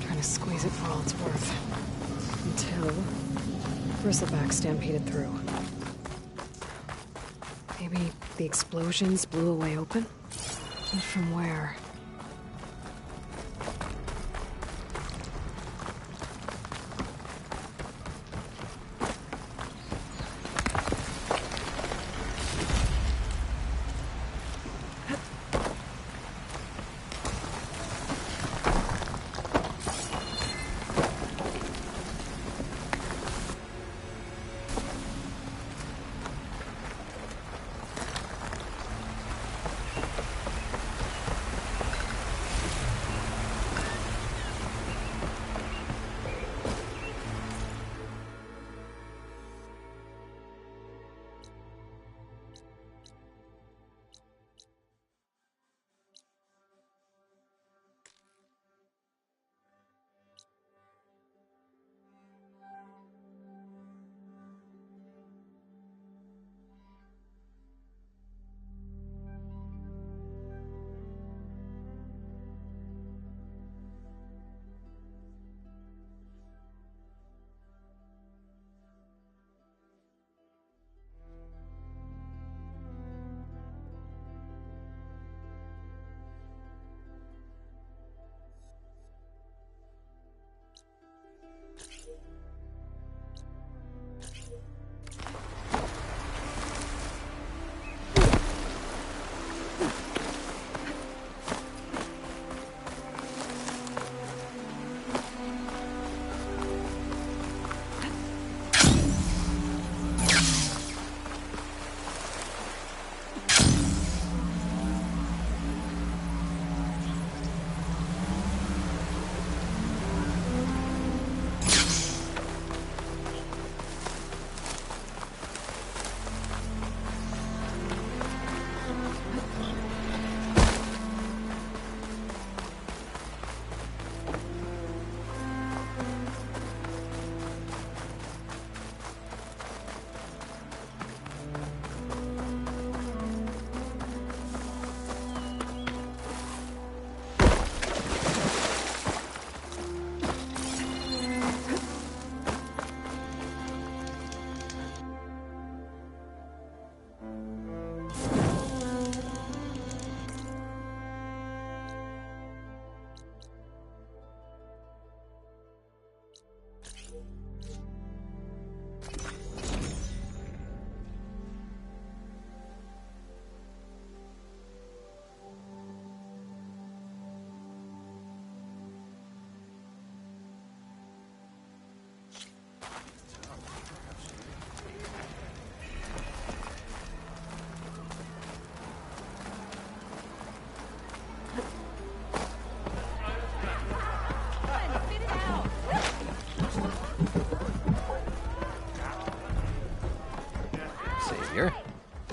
trying to squeeze it for all it's worth. Until Bristleback stampeded through. Maybe the explosions blew a way open? And from where?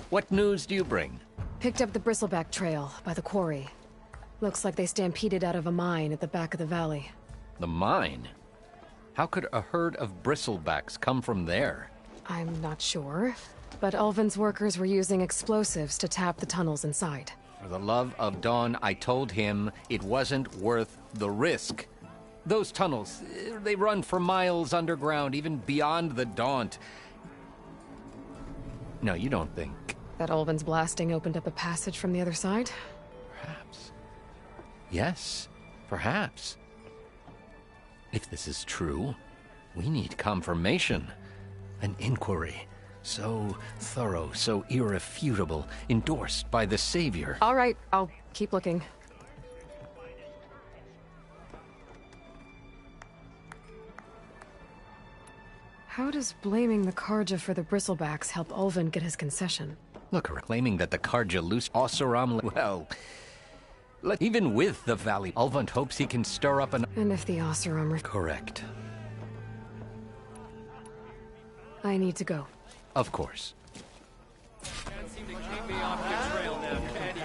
What news do you bring? Picked up the Bristleback trail by the quarry. Looks like they stampeded out of a mine at the back of the valley. The mine? How could a herd of bristlebacks come from there? I'm not sure, but Ulvin's workers were using explosives to tap the tunnels inside. For the love of Dawn, I told him it wasn't worth the risk. Those tunnels, they run for miles underground, even beyond the Daunt. No, you don't think... That Ulvin's blasting opened up a passage from the other side? Perhaps. Yes, perhaps. If this is true, we need confirmation. An inquiry. So thorough, so irrefutable, endorsed by the Savior. All right, I'll keep looking. How does blaming the Karja for the Bristlebacks help Ulvin get his concession? Look, claiming that the Karja loose Oseram, well... Even with the Valley, Ulvund hopes he can stir up an... And if the Oseram... Correct. I need to go. Of course. Can't seem to keep me off the trail now, can you?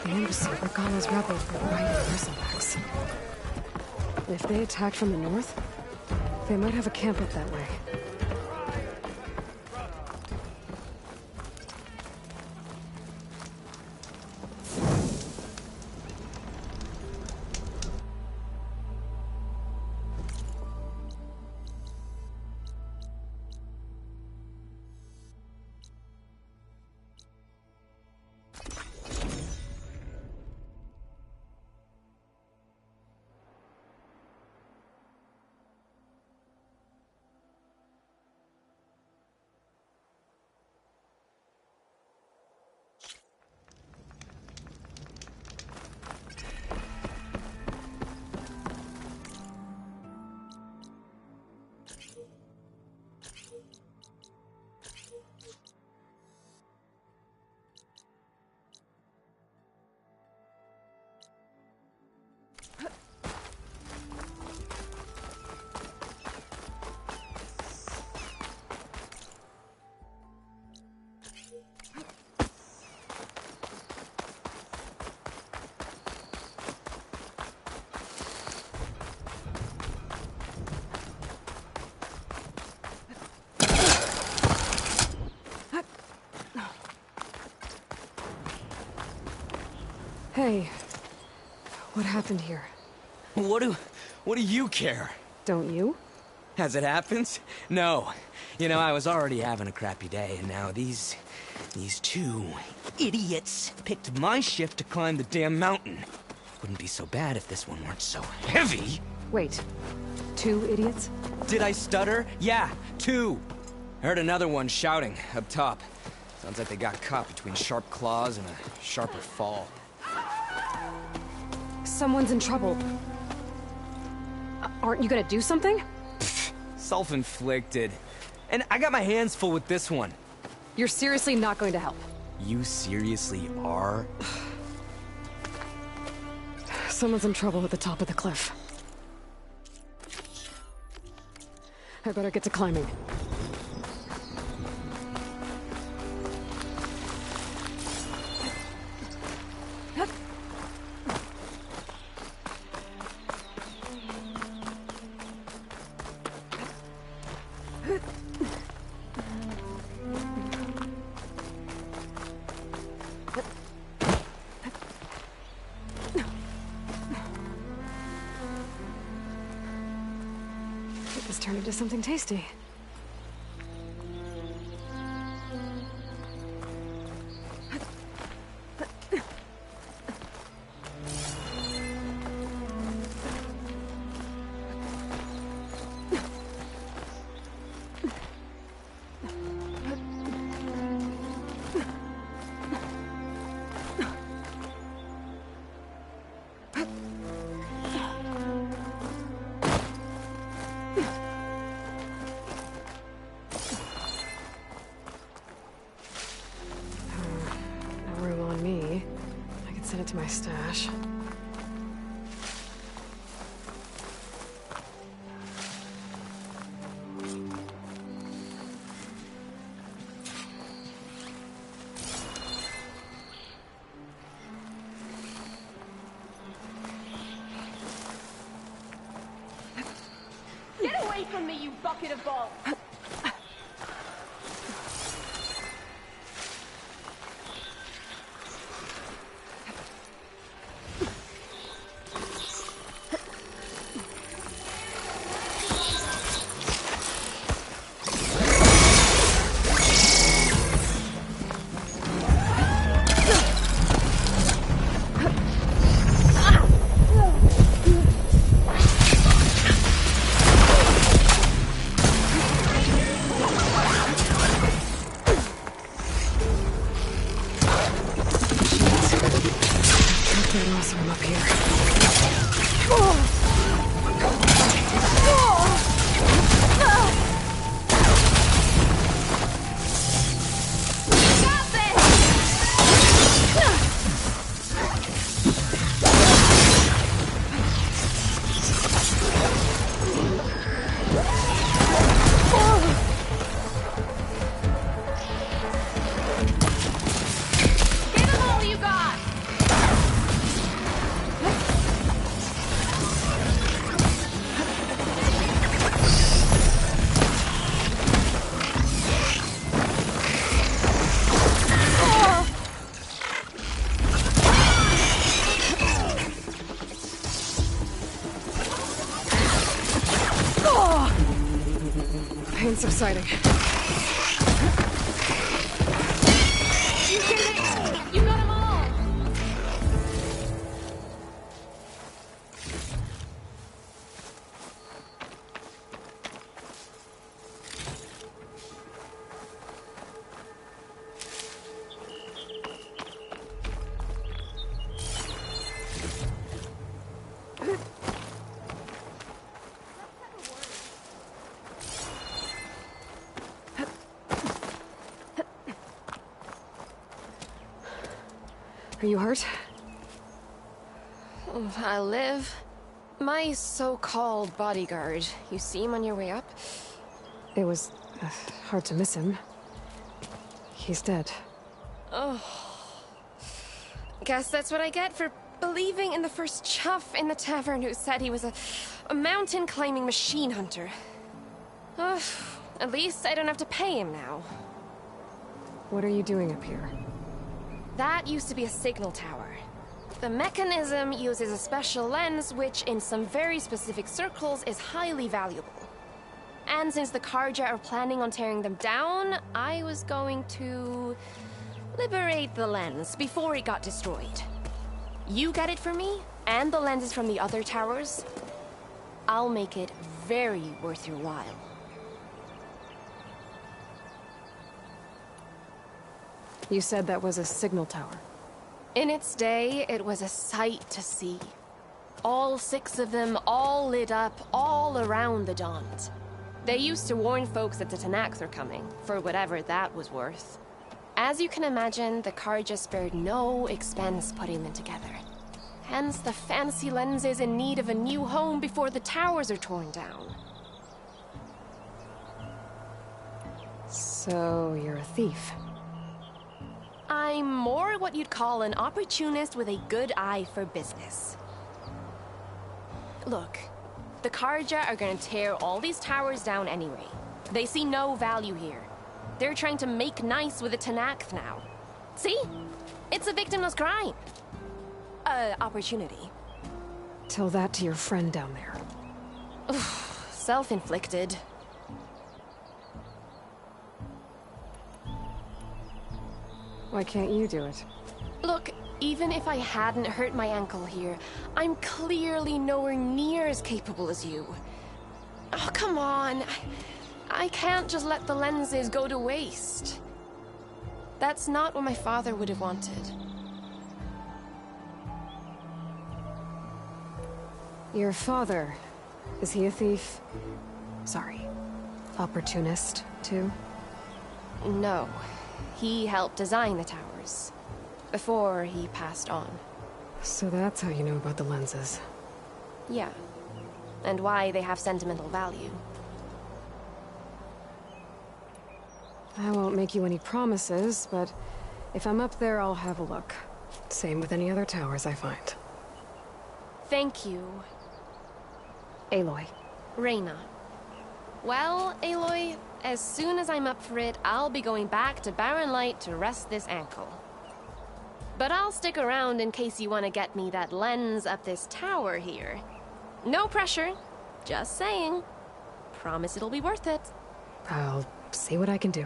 The embassy of Regala's rebels were right in Bristleback's. If they attacked from the north, they might have a camp up that way. Hey, what happened here? What do you care? Don't you? As it happens? No. You know, I was already having a crappy day, and now these two idiots picked my shift to climb the damn mountain. Wouldn't be so bad if this one weren't so heavy. Wait, 2 idiots? Did I stutter? Yeah, 2. I heard another one shouting up top. Sounds like they got caught between sharp claws and a sharper fall. Someone's in trouble. Aren't you gonna do something? Self-inflicted. And I got my hands full with this one. You're seriously not going to help? You seriously are? Someone's in trouble at the top of the cliff. I better get to climbing. This turned into something tasty. Send it to my stash. Get away from me, you bucket of balls! exciting. You did it! You got them all! Are you hurt? I'll live. My so-called bodyguard, you see him on your way up? It was hard to miss him. He's dead. Oh. Guess that's what I get for believing in the first chuff in the tavern who said he was a mountain-climbing machine hunter. At least I don't have to pay him now. What are you doing up here? That used to be a signal tower. The mechanism uses a special lens which, in some very specific circles, is highly valuable. And since the Karja are planning on tearing them down, I was going to liberate the lens before it got destroyed. You get it for me, and the lenses from the other towers. I'll make it very worth your while. You said that was a signal tower. In its day, it was a sight to see. All 6 of them, all lit up, all around the Dons. They used to warn folks that the Tanakhs are coming, for whatever that was worth. As you can imagine, the Karja spared no expense putting them together. Hence the fancy lenses in need of a new home before the towers are torn down. So, you're a thief. I'm more what you'd call an opportunist with a good eye for business. Look, the Karja are gonna tear all these towers down anyway. They see no value here. They're trying to make nice with the Tanakh now. See? It's a victimless crime. Opportunity. Tell that to your friend down there. Self-inflicted. Why can't you do it? Look, even if I hadn't hurt my ankle here, I'm clearly nowhere near as capable as you. Oh, come on. I can't just let the lenses go to waste. That's not what my father would have wanted. Your father, is he a thief? Sorry, opportunist, too? No. He helped design the towers. Before he passed on. So that's how you know about the lenses. Yeah. And why they have sentimental value. I won't make you any promises, but if I'm up there, I'll have a look. Same with any other towers I find. Thank you. Aloy. Reyna. Well, Aloy, as soon as I'm up for it, I'll be going back to Barren Light to rest this ankle. But I'll stick around in case you want to get me that lens up this tower here. No pressure. Just saying. Promise it'll be worth it. I'll see what I can do.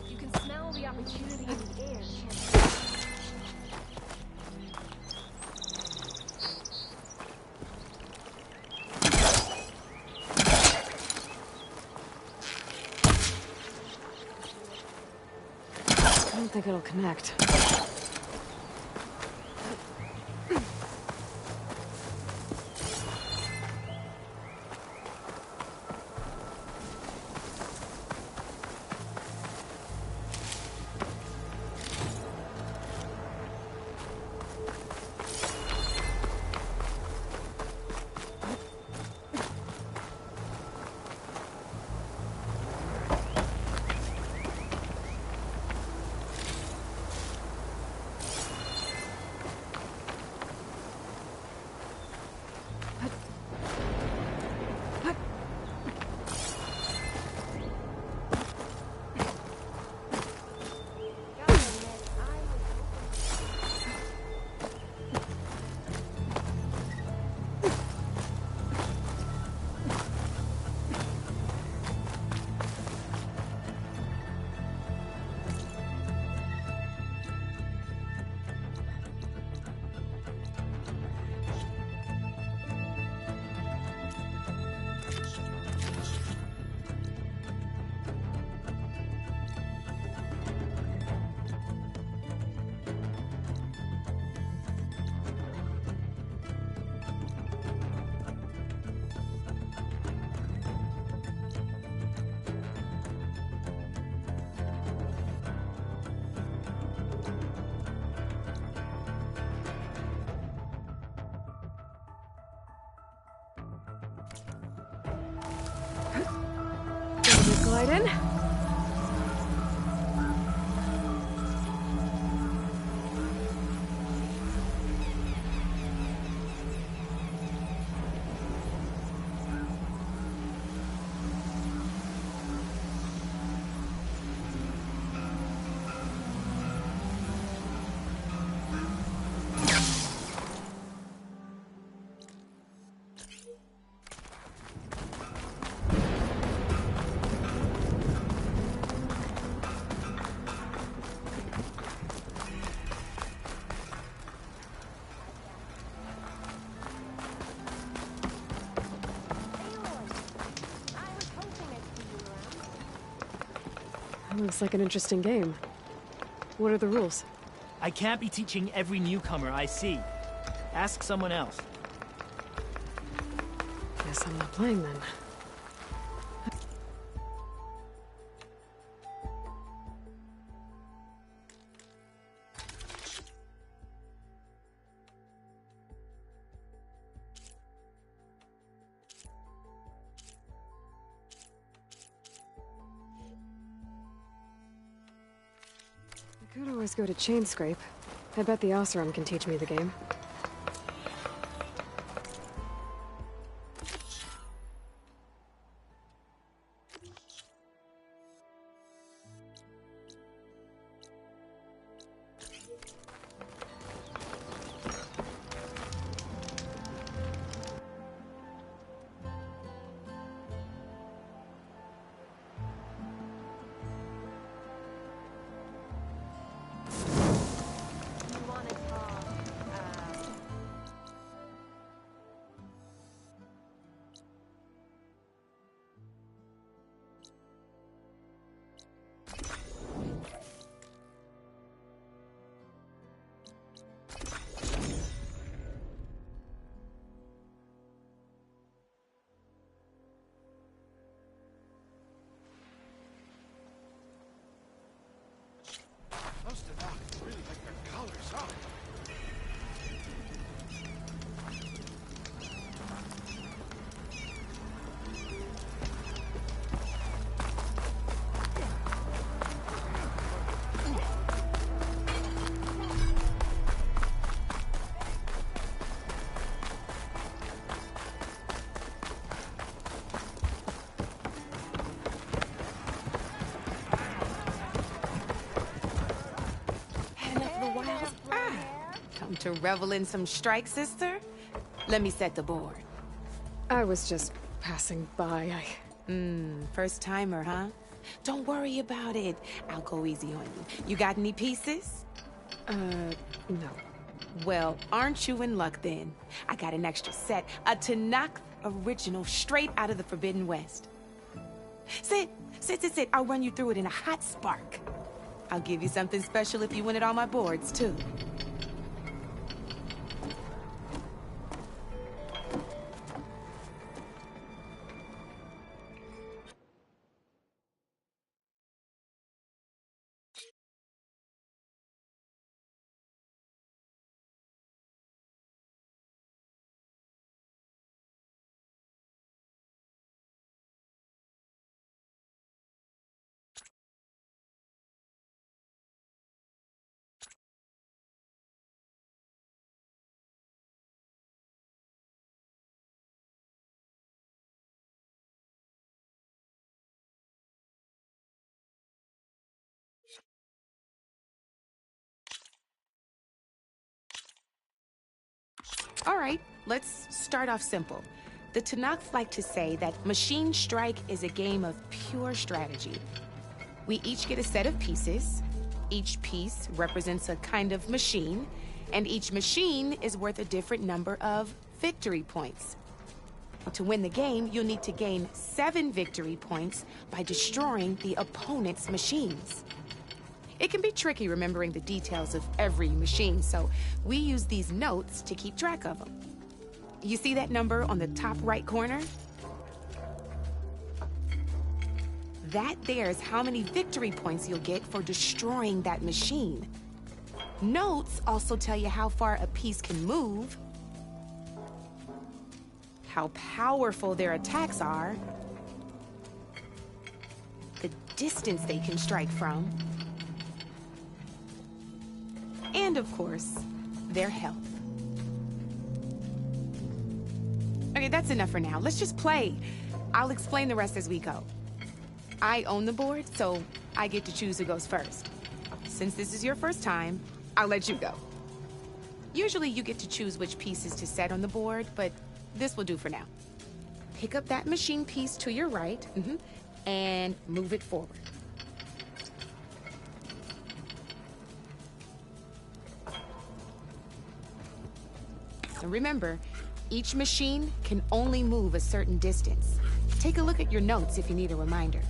You can smell the opportunity in the air, can't you? I don't think it'll connect. Slide in. Looks like an interesting game. What are the rules? I can't be teaching every newcomer I see. Ask someone else. Guess I'm not playing then. I could always go to Chain Scrape. I bet the Oseram can teach me the game. Those Tanakh really like their colors, huh? To revel in some strike, sister? Let me set the board. I was just passing by. First timer, huh? Don't worry about it. I'll go easy on you. You got any pieces? No. Well, aren't you in luck then? I got an extra set, a Tanakh original straight out of the Forbidden West. Sit. I'll run you through it in a hot spark. I'll give you something special if you win it on my boards, too. All right, let's start off simple. The Tanakh like to say that Machine Strike is a game of pure strategy. We each get a set of pieces. Each piece represents a kind of machine, and each machine is worth a different number of victory points. To win the game, you'll need to gain 7 victory points by destroying the opponent's machines. It can be tricky remembering the details of every machine, so we use these notes to keep track of them. You see that number on the top right corner? That there is how many victory points you'll get for destroying that machine. Notes also tell you how far a piece can move, how powerful their attacks are, distance they can strike from, and of course, their health. Okay, that's enough for now. Let's just play. I'll explain the rest as we go. I own the board, so I get to choose who goes first. Since this is your first time, I'll let you go. Usually you get to choose which pieces to set on the board, but this will do for now. Pick up that machine piece to your right, and move it forward. And remember, each machine can only move a certain distance. Take a look at your notes if you need a reminder.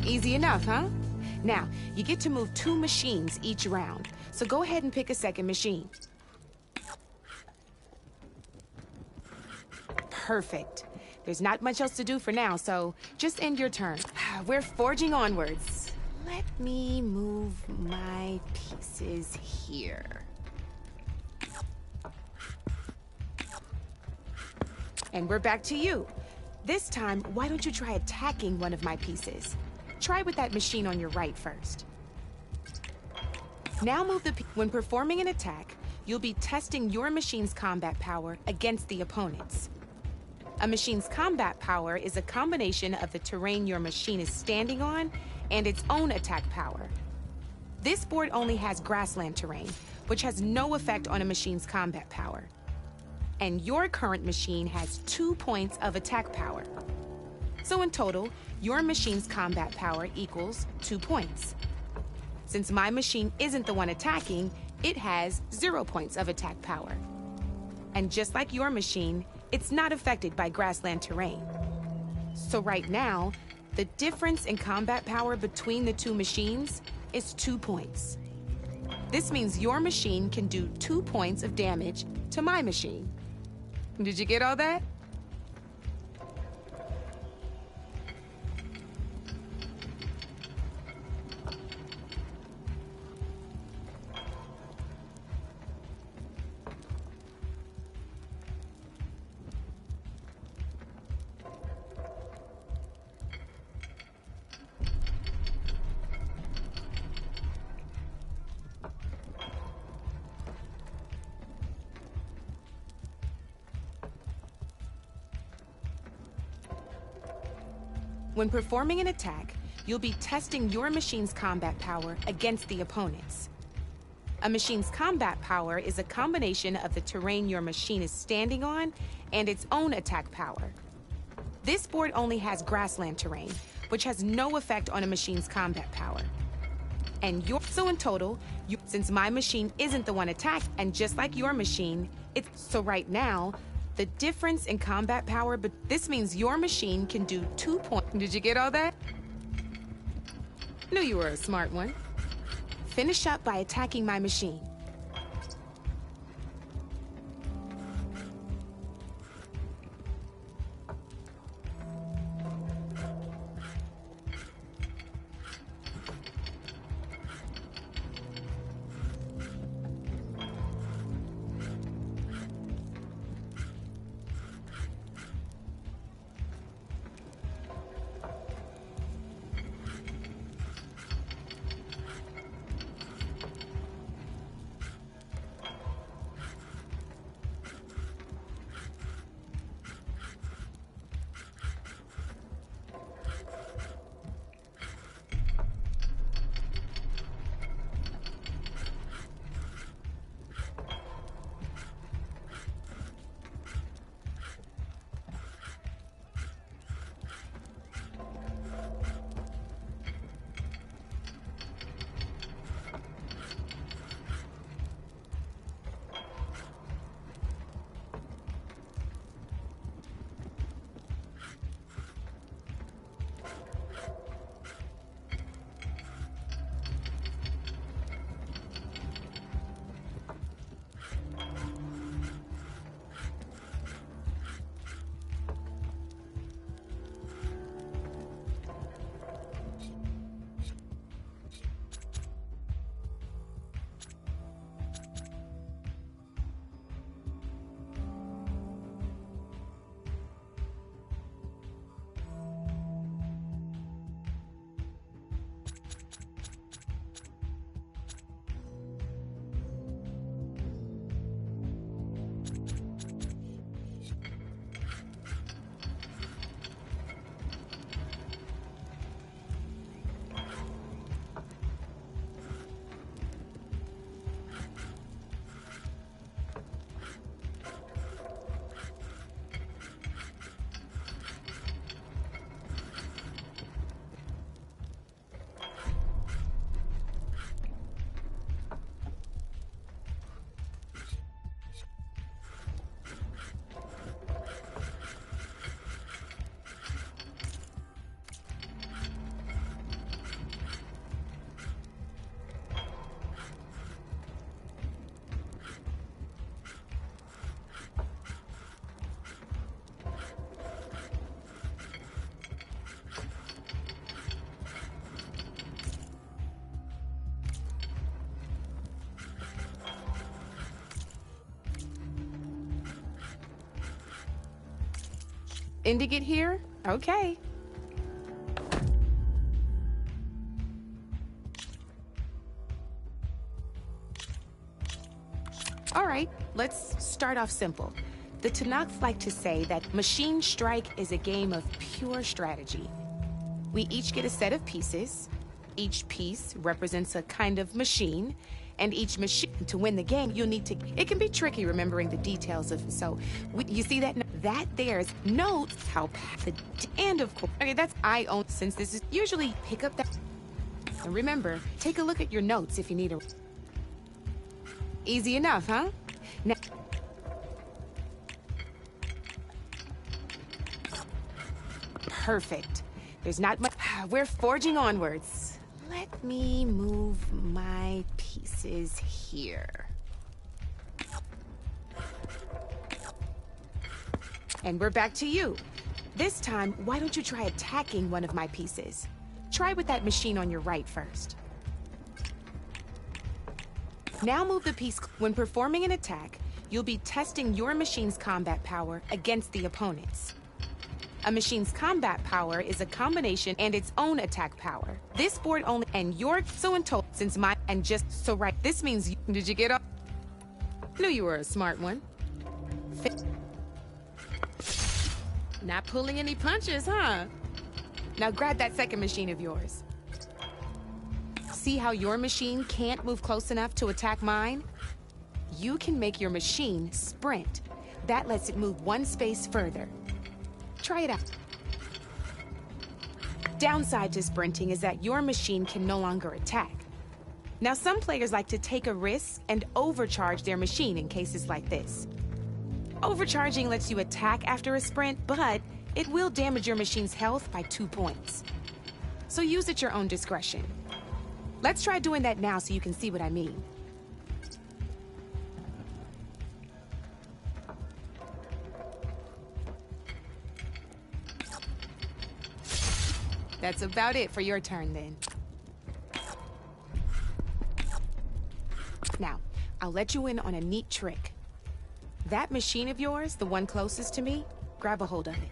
Easy enough, huh? Now, you get to move 2 machines each round, so go ahead and pick a second machine. Perfect. There's not much else to do for now, so just end your turn. We're forging onwards. Let me move my pieces here. And we're back to you. This time, why don't you try attacking one of my pieces? Try with that machine on your right first. Now move when performing an attack, you'll be testing your machine's combat power against the opponent's. A machine's combat power is a combination of the terrain your machine is standing on and its own attack power. This board only has grassland terrain, which has no effect on a machine's combat power. And your current machine has 2 points of attack power. So in total, your machine's combat power equals 2 points. Since my machine isn't the one attacking, it has 0 points of attack power. And just like your machine, it's not affected by grassland terrain. So right now, the difference in combat power between the 2 machines is 2 points. This means your machine can do 2 points of damage to my machine. Did you get all that? When performing an attack, you'll be testing your machine's combat power against the opponent's. A machine's combat power is a combination of the terrain your machine is standing on and its own attack power. This board only has grassland terrain, which has no effect on a machine's combat power. And so in total, since my machine isn't the one attacked, and just like your machine, so right now, the difference in combat power, but this means your machine can do 2 points. Did you get all that? Knew you were a smart one. Finish up by attacking my machine. Ending it here? Okay. All right, let's start off simple. The Tanakh like to say that Machine Strike is a game of pure strategy. We each get a set of pieces. Each piece represents a kind of machine, and each machine, to win the game, you'll need to... It can be tricky remembering the details of... So, you see that? That there's notes, how... And of course... Okay, that's I own, since this is usually pick up that... And remember, take a look at your notes if you need a... Easy enough, huh? Now... Perfect. There's not much... We're forging onwards. Let me move my pieces here. And we're back to you. This time, why don't you try attacking one of my pieces? Try with that machine on your right first. Now move the piece. When performing an attack, you'll be testing your machine's combat power against the opponent's. A machine's combat power is a combination and its own attack power. This board only, and you're so in total, since my, and just so right, this means you, did you get up? Knew you were a smart one. Not pulling any punches, huh? Now grab that second machine of yours. See how your machine can't move close enough to attack mine? You can make your machine sprint. That lets it move one space further. Try it out. Downside to sprinting is that your machine can no longer attack. Now, some players like to take a risk and overcharge their machine in cases like this. Overcharging lets you attack after a sprint, but it will damage your machine's health by 2 points. So use at your own discretion. Let's try doing that now so you can see what I mean. That's about it for your turn, then. Now, I'll let you in on a neat trick. That machine of yours, the one closest to me, grab a hold of it.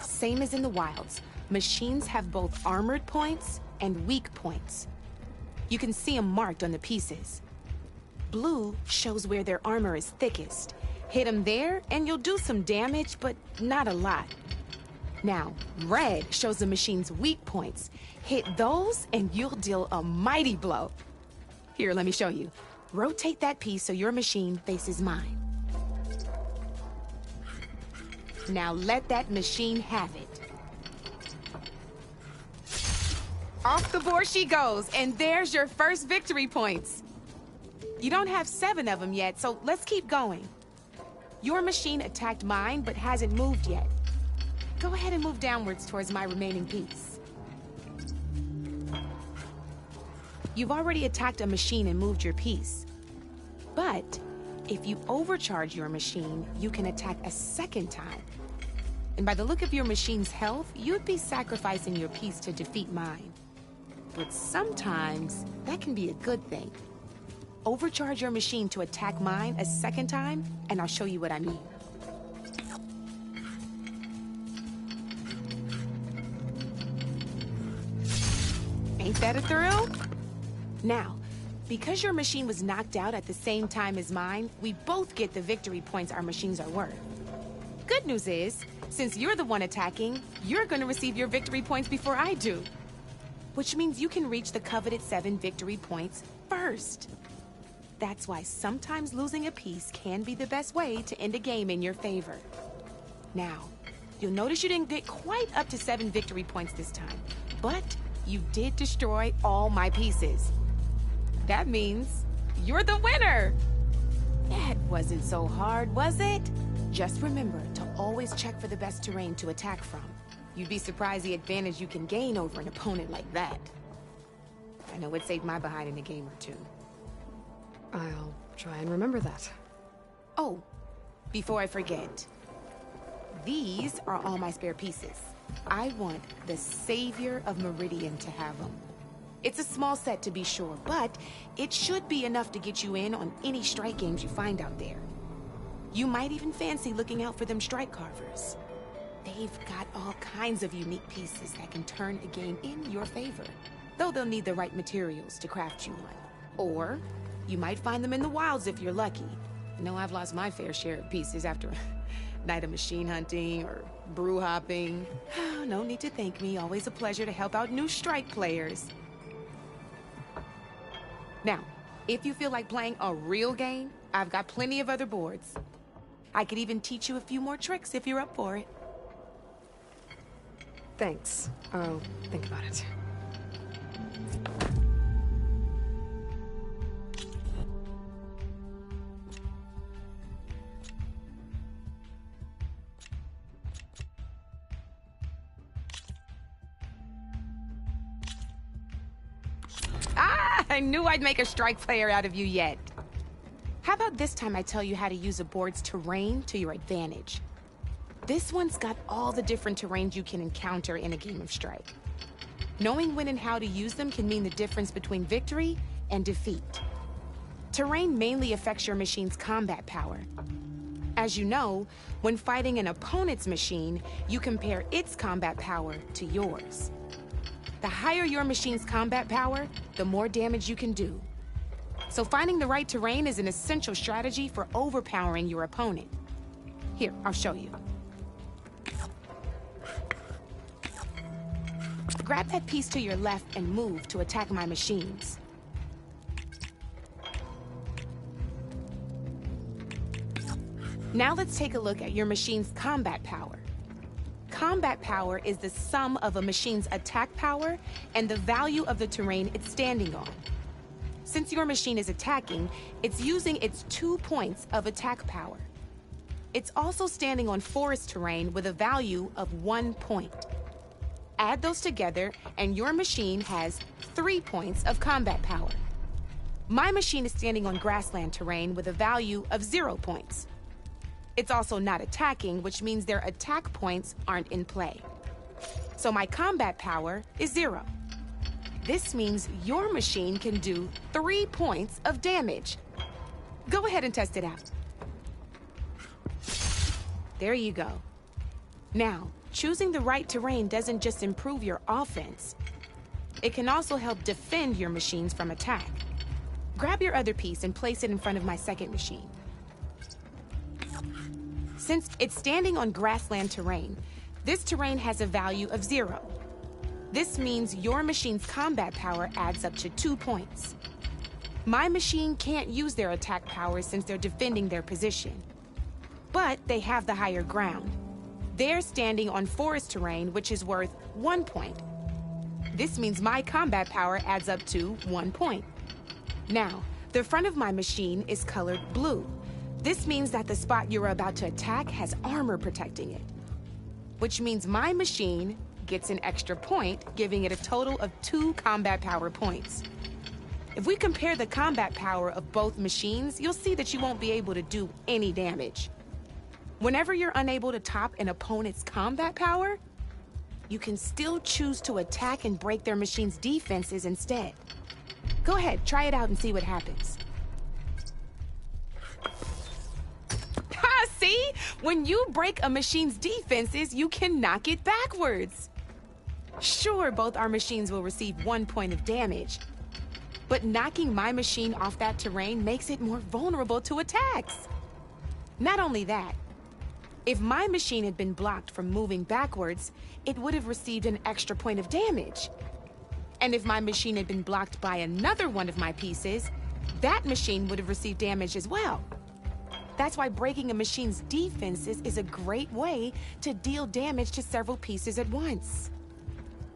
Same as in the wilds, machines have both armored points and weak points. You can see them marked on the pieces. Blue shows where their armor is thickest. Hit them there, and you'll do some damage, but not a lot. Now, red shows the machine's weak points. Hit those, and you'll deal a mighty blow. Here, let me show you. Rotate that piece so your machine faces mine. Now let that machine have it. Off the board she goes, and there's your first victory points. You don't have 7 of them yet, so let's keep going. Your machine attacked mine, but hasn't moved yet. Go ahead and move downwards towards my remaining piece. You've already attacked a machine and moved your piece. But if you overcharge your machine, you can attack a second time. And by the look of your machine's health, you'd be sacrificing your piece to defeat mine. But sometimes, that can be a good thing. Overcharge your machine to attack mine a second time, and I'll show you what I mean. Ain't that a thrill? Now, because your machine was knocked out at the same time as mine, we both get the victory points our machines are worth. Good news is, since you're the one attacking, you're gonna receive your victory points before I do. Which means you can reach the coveted 7 victory points first. That's why sometimes losing a piece can be the best way to end a game in your favor. Now, you'll notice you didn't get quite up to 7 victory points this time, but you did destroy all my pieces. That means you're the winner! That wasn't so hard, was it? Just remember to always check for the best terrain to attack from. You'd be surprised the advantage you can gain over an opponent like that. I know it saved my behind in a game or two. I'll try and remember that. Oh, before I forget, these are all my spare pieces. I want the Savior of Meridian to have them. It's a small set to be sure, but it should be enough to get you in on any strike games you find out there. You might even fancy looking out for them strike carvers. They've got all kinds of unique pieces that can turn a game in your favor, though they'll need the right materials to craft you one. Or you might find them in the wilds if you're lucky. I know I've lost my fair share of pieces after a night of machine hunting or brew hopping. No need to thank me. Always a pleasure to help out new strike players. Now, if you feel like playing a real game, I've got plenty of other boards. I could even teach you a few more tricks if you're up for it. Thanks. I'll think about it. I knew I'd make a strike player out of you yet. How about this time I tell you how to use a board's terrain to your advantage? This one's got all the different terrains you can encounter in a game of Strike. Knowing when and how to use them can mean the difference between victory and defeat. Terrain mainly affects your machine's combat power. As you know, when fighting an opponent's machine, you compare its combat power to yours. The higher your machine's combat power, the more damage you can do. So finding the right terrain is an essential strategy for overpowering your opponent. Here, I'll show you. Grab that piece to your left and move to attack my machines. Now let's take a look at your machine's combat power. Combat power is the sum of a machine's attack power and the value of the terrain it's standing on. Since your machine is attacking, it's using its 2 points of attack power. It's also standing on forest terrain with a value of 1 point. Add those together, and your machine has 3 points of combat power. My machine is standing on grassland terrain with a value of 0 points. It's also not attacking, which means their attack points aren't in play. So my combat power is 0. This means your machine can do 3 points of damage. Go ahead and test it out. There you go. Now, choosing the right terrain doesn't just improve your offense. It can also help defend your machines from attack. Grab your other piece and place it in front of my second machine. Since it's standing on grassland terrain, this terrain has a value of 0. This means your machine's combat power adds up to 2 points. My machine can't use their attack power since they're defending their position. But they have the higher ground. They're standing on forest terrain, which is worth 1 point. This means my combat power adds up to 1 point. Now, the front of my machine is colored blue. This means that the spot you're about to attack has armor protecting it, which means my machine gets an extra point, giving it a total of 2 combat power points. If we compare the combat power of both machines, you'll see that you won't be able to do any damage. Whenever you're unable to top an opponent's combat power, you can still choose to attack and break their machine's defenses instead. Go ahead, try it out and see what happens. See? When you break a machine's defenses, you can knock it backwards. Sure, both our machines will receive 1 point of damage, but knocking my machine off that terrain makes it more vulnerable to attacks. Not only that, if my machine had been blocked from moving backwards, it would have received an extra point of damage. And if my machine had been blocked by another one of my pieces, that machine would have received damage as well. That's why breaking a machine's defenses is a great way to deal damage to several pieces at once.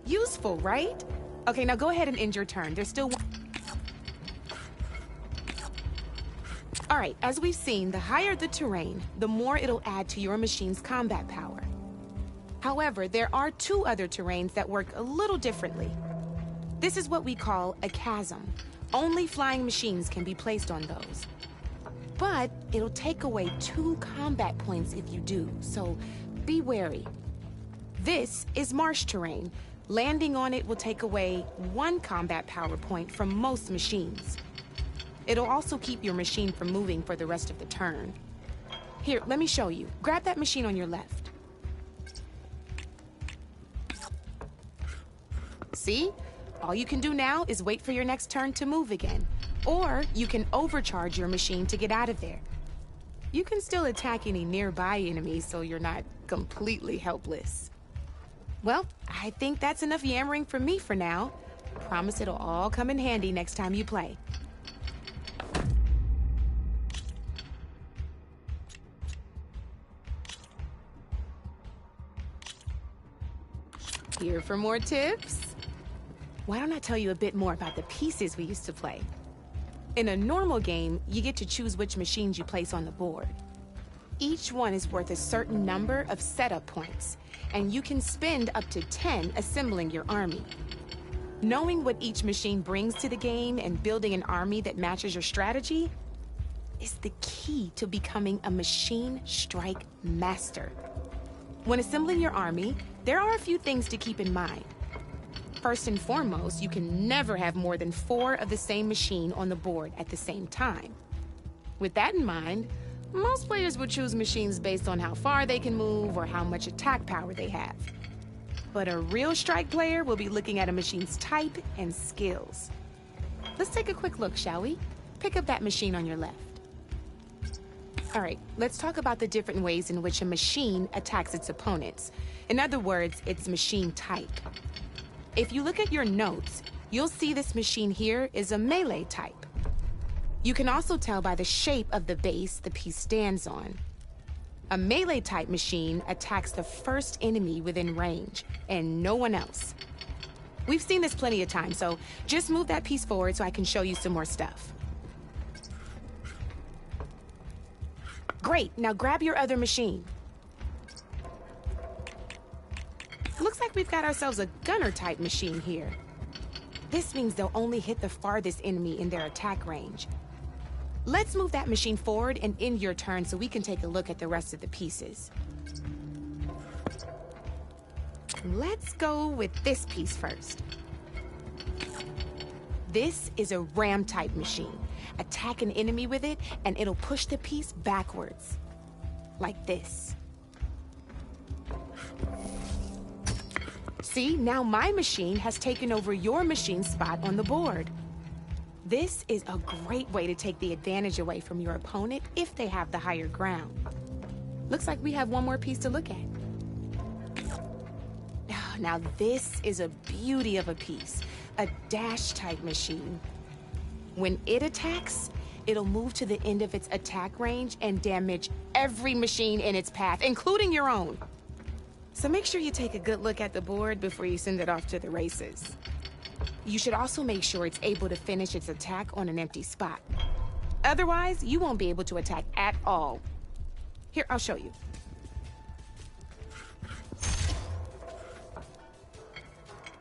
Useful, right? Okay, now go ahead and end your turn. There's still one. All right, as we've seen, the higher the terrain, the more it'll add to your machine's combat power. However, there are 2 other terrains that work a little differently. This is what we call a chasm. Only flying machines can be placed on those. But it'll take away 2 combat points if you do, so be wary. This is marsh terrain. Landing on it will take away 1 combat power point from most machines. It'll also keep your machine from moving for the rest of the turn. Here, let me show you. Grab that machine on your left. See? All you can do now is wait for your next turn to move again. Or you can overcharge your machine to get out of there. You can still attack any nearby enemies so you're not completely helpless. Well, I think that's enough yammering for me for now. Promise it'll all come in handy next time you play. Here for more tips? Why don't I tell you a bit more about the pieces we used to play? In a normal game, you get to choose which machines you place on the board. Each one is worth a certain number of setup points, and you can spend up to 10 assembling your army. Knowing what each machine brings to the game and building an army that matches your strategy is the key to becoming a machine strike master. When assembling your army, there are a few things to keep in mind. First and foremost, you can never have more than 4 of the same machine on the board at the same time. With that in mind, most players would choose machines based on how far they can move or how much attack power they have. But a real strike player will be looking at a machine's type and skills. Let's take a quick look, shall we? Pick up that machine on your left. All right, let's talk about the different ways in which a machine attacks its opponents. In other words, its machine type. If you look at your notes, you'll see this machine here is a melee type. You can also tell by the shape of the base the piece stands on. A melee type machine attacks the first enemy within range, and no one else. We've seen this plenty of times, so just move that piece forward so I can show you some more stuff. Great, now grab your other machine. Looks like we've got ourselves a gunner-type machine here. This means they'll only hit the farthest enemy in their attack range. Let's move that machine forward and end your turn so we can take a look at the rest of the pieces. Let's go with this piece first. This is a ram-type machine. Attack an enemy with it, and it'll push the piece backwards. Like this. See, now my machine has taken over your machine's spot on the board. This is a great way to take the advantage away from your opponent if they have the higher ground. Looks like we have one more piece to look at. Now this is a beauty of a piece, a dash-type machine. When it attacks, it'll move to the end of its attack range and damage every machine in its path, including your own. So make sure you take a good look at the board before you send it off to the races. You should also make sure it's able to finish its attack on an empty spot. Otherwise, you won't be able to attack at all. Here, I'll show you.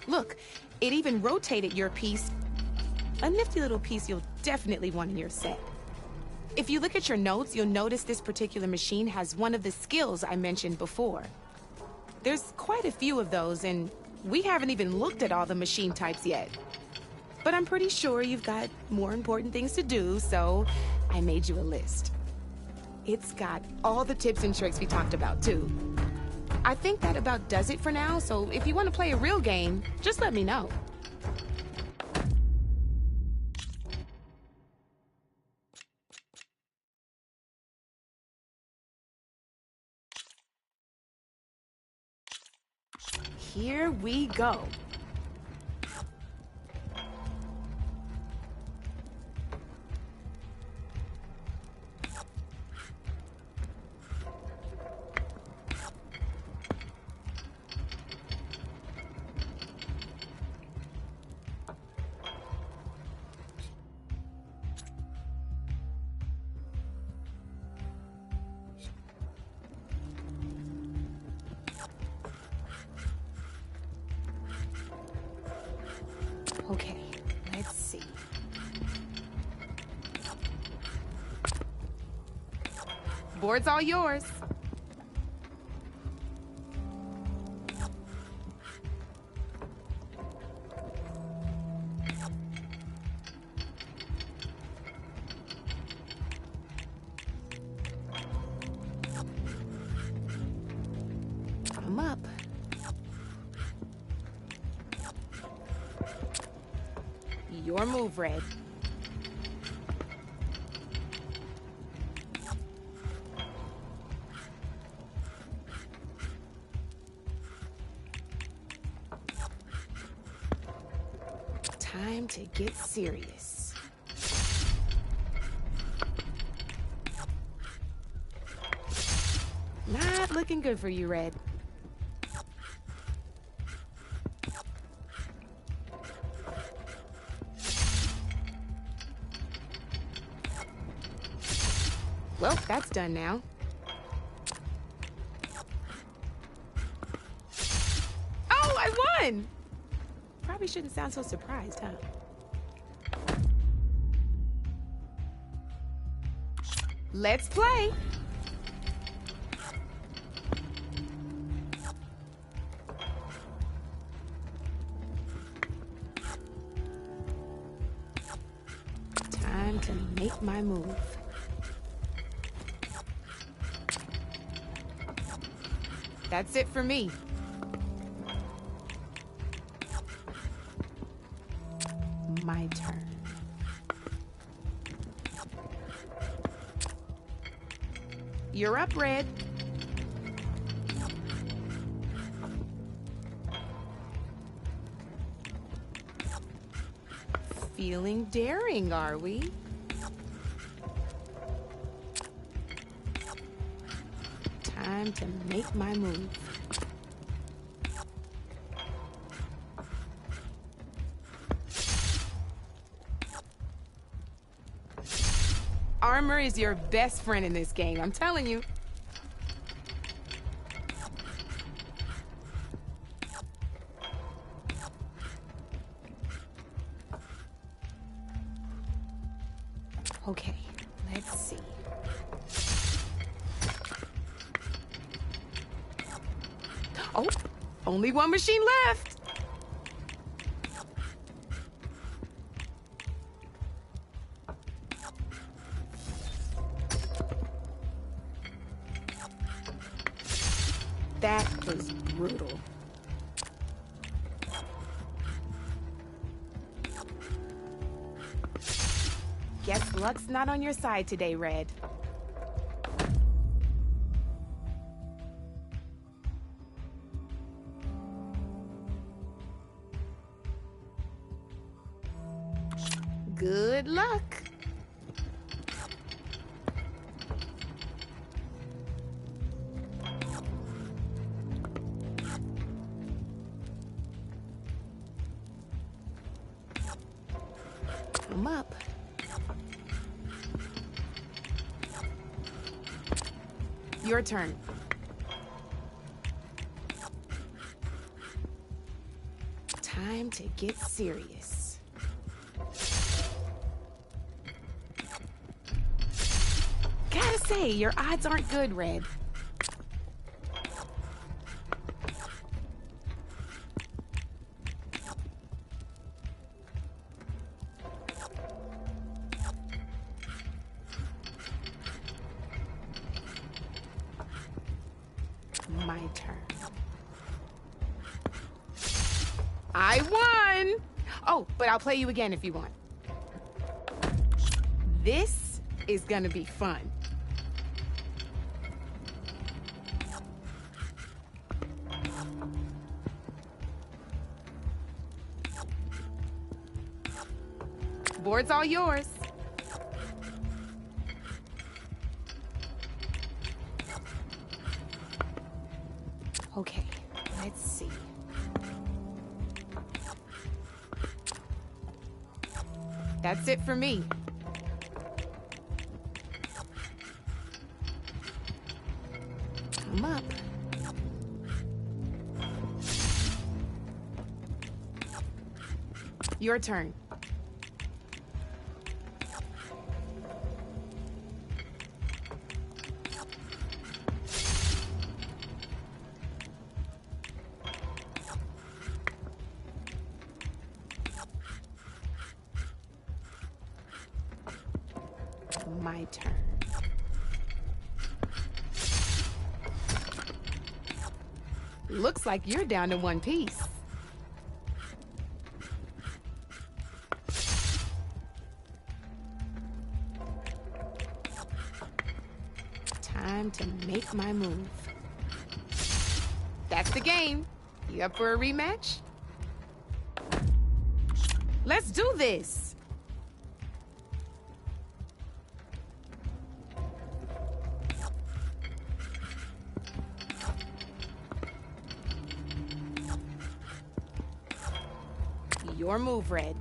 Look, it even rotated your piece. A nifty little piece you'll definitely want in your set. If you look at your notes, you'll notice this particular machine has one of the skills I mentioned before. There's quite a few of those, and we haven't even looked at all the machine types yet. But I'm pretty sure you've got more important things to do, so I made you a list. It's got all the tips and tricks we talked about, too. I think that about does it for now, so if you want to play a real game, just let me know. Here we go. Okay, let's see. Board's all yours. Your move, Red. Time to get serious. Not looking good for you, Red. Well, that's done now. Oh, I won! Probably shouldn't sound so surprised, huh? Let's play! Time to make my move. That's it for me. My turn. You're up, Red. Feeling daring, are we? Time to make my move. Armor is your best friend in this game, I'm telling you. Okay, let's see. Oh, only one machine left. That was brutal. Guess luck's not on your side today, Red. Good luck. I'm up. Your turn. Time to get serious. Gotta say, your odds aren't good, Red. My turn. I won! Oh, but I'll play you again if you want. This is gonna be fun. Board's all yours. Okay, let's see. That's it for me. I'm up. Your turn. My turn. Looks like you're down to one piece. Time to make my move. That's the game. You up for a rematch? Let's do this. Your move, Red.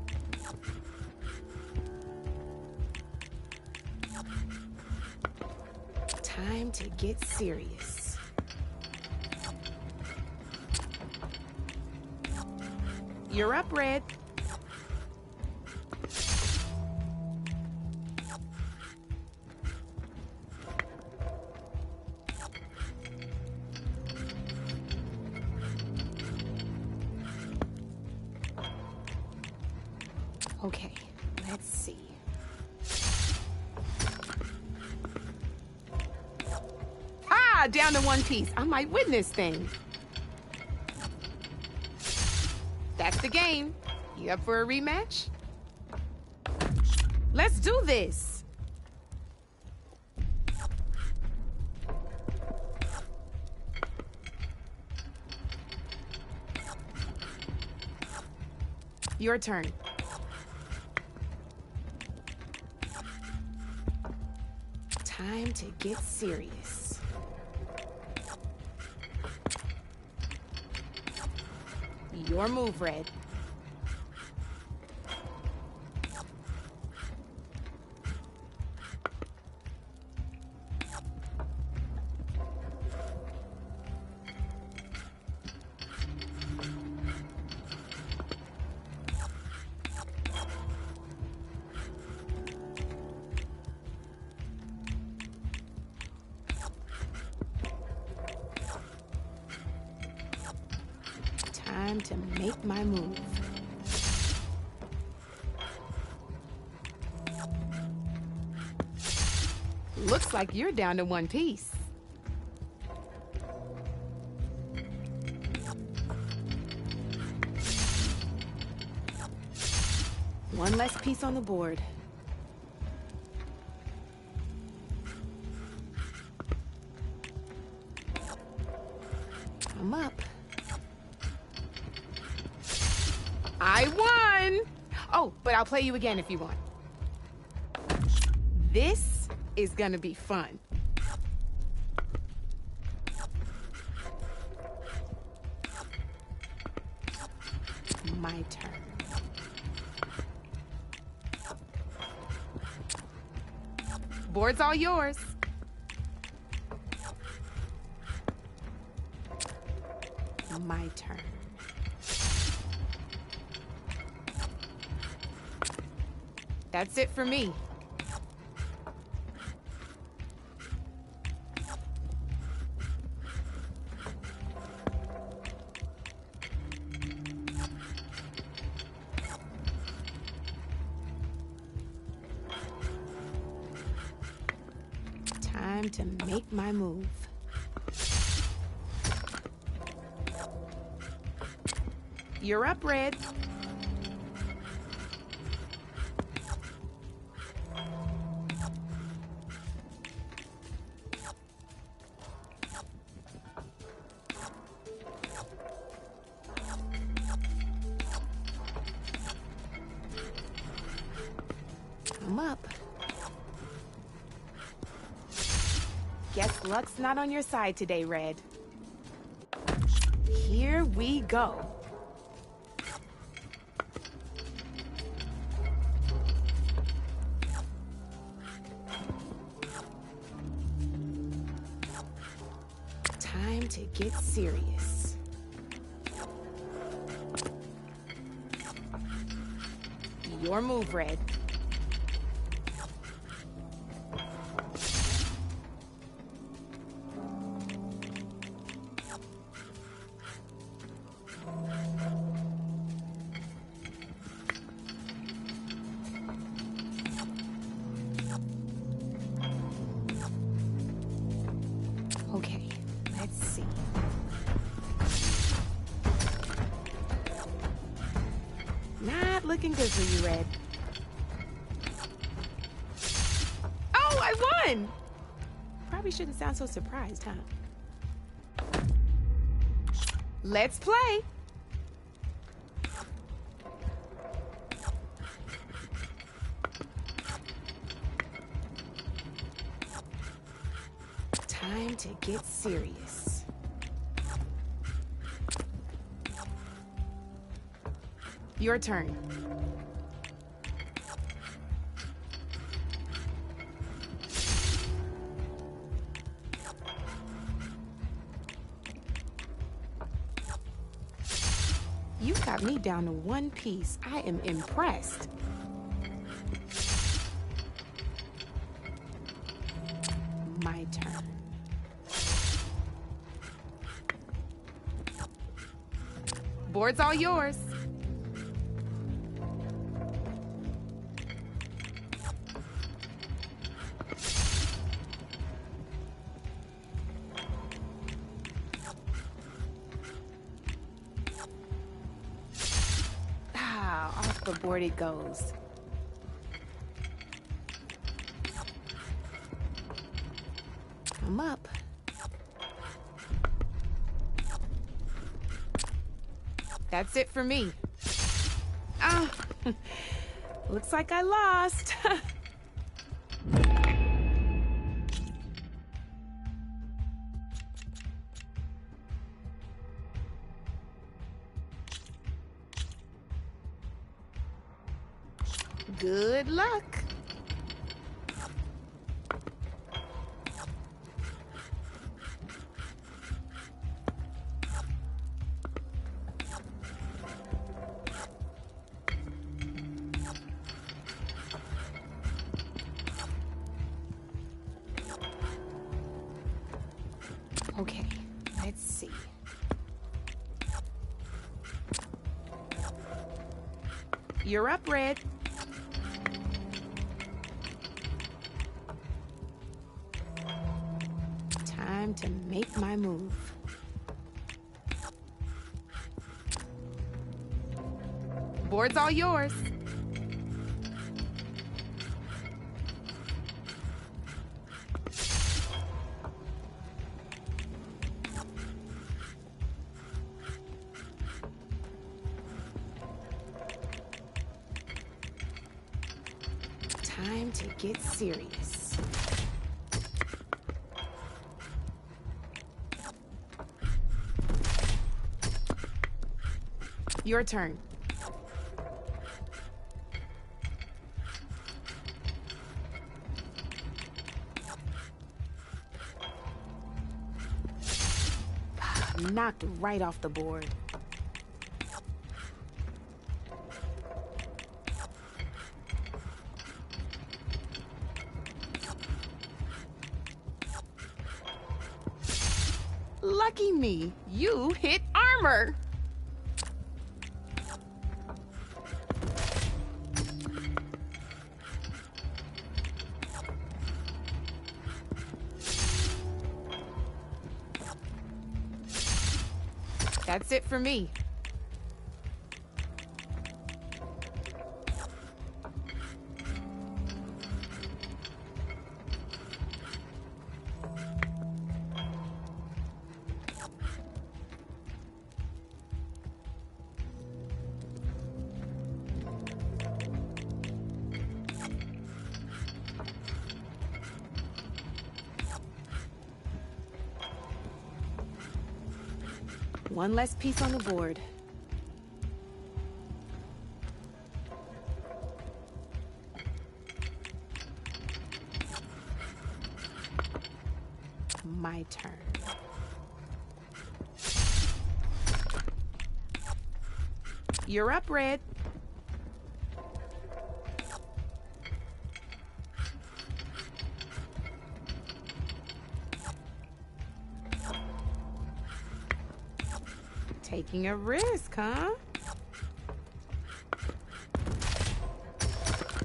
Time to get serious. You're up, Red. Okay, let's see. Ah, down to one piece. I might win this thing. That's the game. You up for a rematch? Let's do this. Your turn. Time to get serious. Your move, Red. Time to make my move. Looks like you're down to one piece. One less piece on the board. I'm up. I won! Oh, but I'll play you again if you want. This is gonna be fun. My turn. Board's all yours. My turn. That's it for me. Time to make my move. You're up, Red. I'm up. Guess luck's not on your side today, Red. Here we go. Time to get serious. Your move, Red. Okay, let's see. Not looking good for you, Red. Oh, I won! Probably shouldn't sound so surprised, huh? Let's play! Time to get serious. Your turn. You got me down to one piece. I am impressed. My turn. Board's all yours. Off the board it goes. I'm up. That's it for me. Ah, looks like I lost. Good luck. Okay, let's see. You're up, Red. Time to make my move. Board's all yours. Time to get serious. Your turn. Knocked right off the board. Lucky me, you hit armor. That's it for me. One less piece on the board. My turn. You're up, Red. Taking a risk, huh?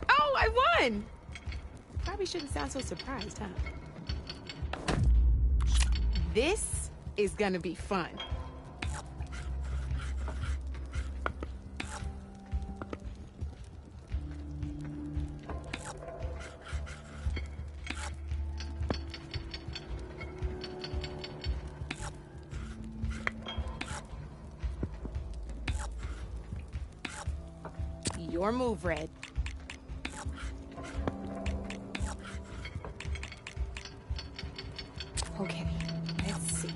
Oh, I won! Probably shouldn't sound so surprised, huh? This is gonna be fun. Your move, Red. Okay, let's see.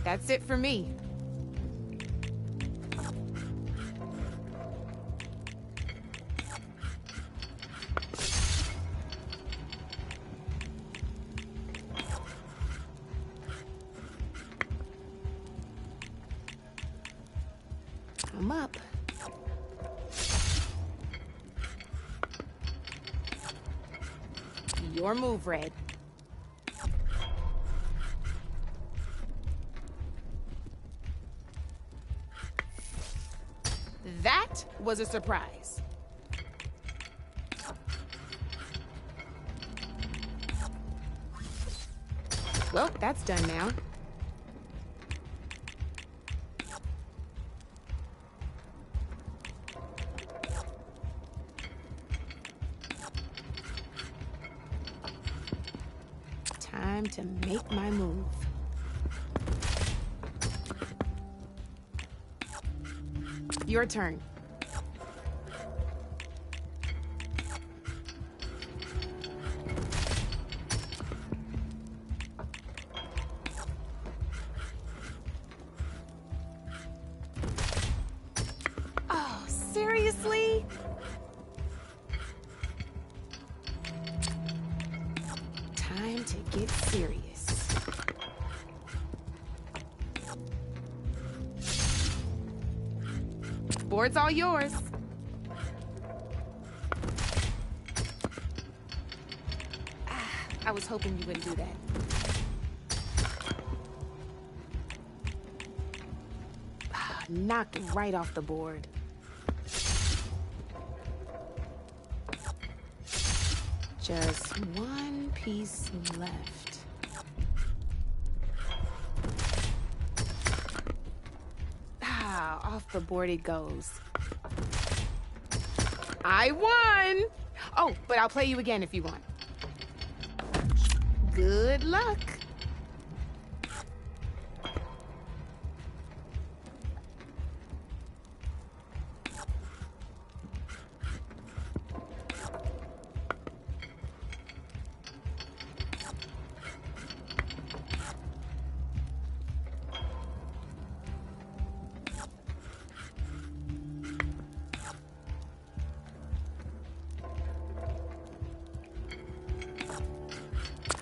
That's it for me. I'm up. Your move, Red. That was a surprise. Well, that's done now. Time to make my move. Your turn. Oh, seriously? Time to get serious. Board's all yours. I was hoping you wouldn't do that. Knocked right off the board. Just one piece left. Off the board it goes. I won! Oh, but I'll play you again if you want. Good luck.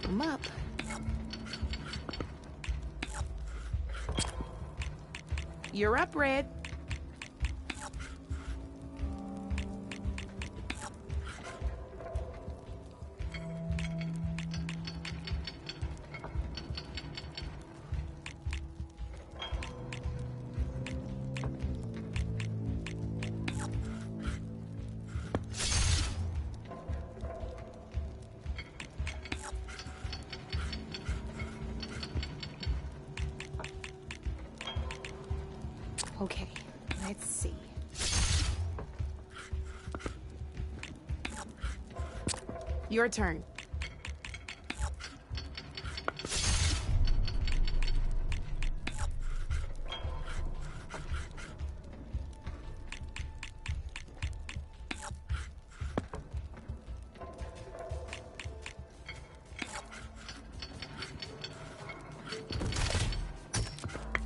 I'm up. You're up, Red. Okay, let's see. Your turn.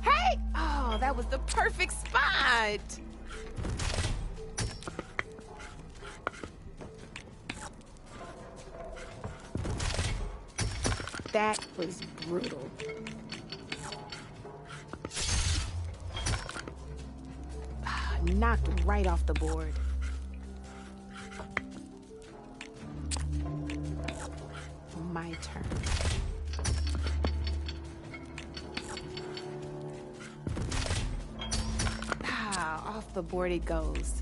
Hey! Oh, that was the perfect spot. That was brutal. Knocked right off the board. My turn. Off the board it goes.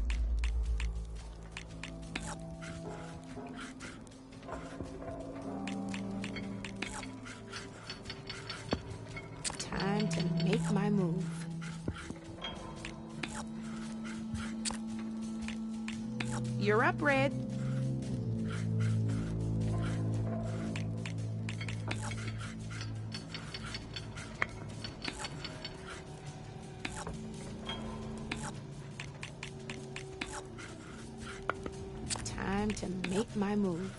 Time to make my move. You're up, Red. Time to make my move.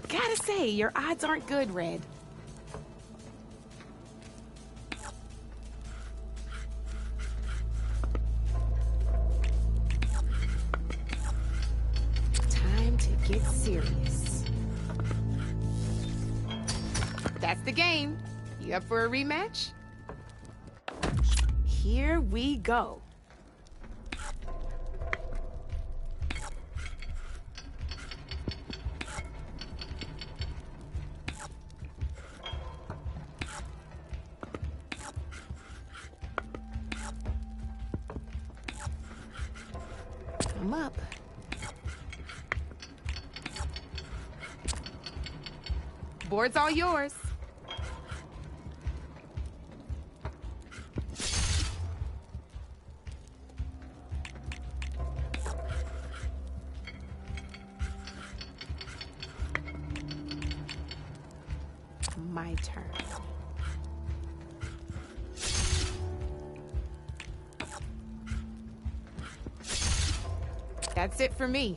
Gotta say, your odds aren't good, Red. Time to get serious. That's the game. You up for a rematch? Here we go. I'm up. Board's all yours. My turn. That's it for me.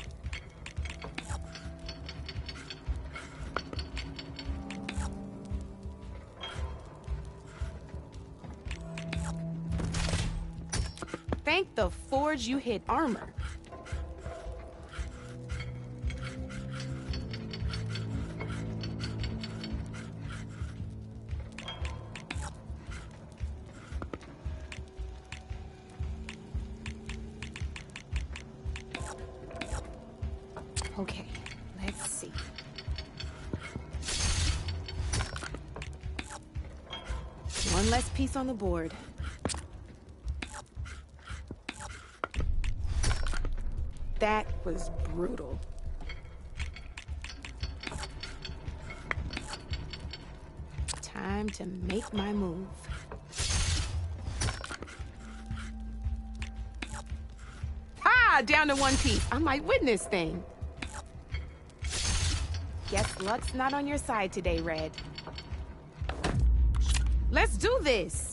Thank the forge you hit armor. Okay, let's see. One less piece on the board. That was brutal. Time to make my move. Ah, down to one piece. I might win this thing. Guess luck's not on your side today, Red. Let's do this!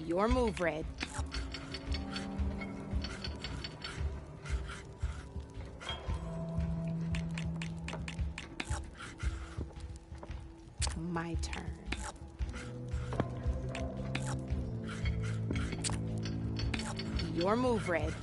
Your move, Red. My turn. Your move, Red.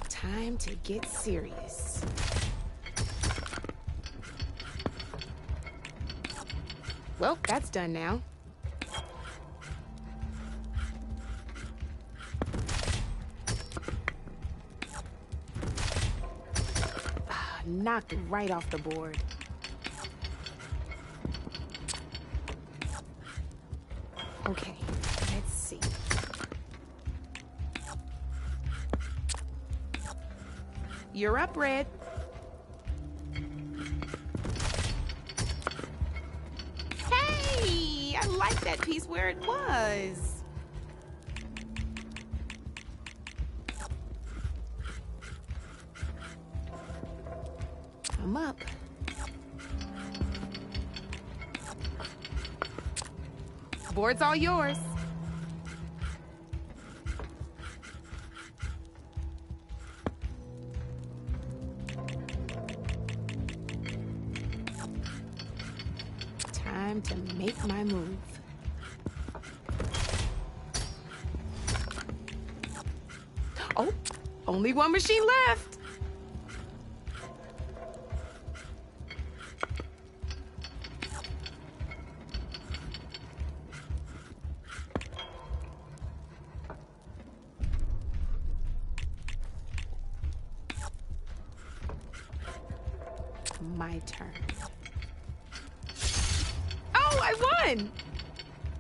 Time to get serious. Well, that's done now. Knocked right off the board. Okay, let's see. You're up, Red. Hey, I like that piece where it was. I'm up. Board's all yours. Time to make my move. Oh, only one machine left. my turn. Oh, I won!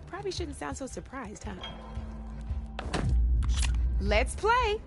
Probably shouldn't sound so surprised, huh? Let's play!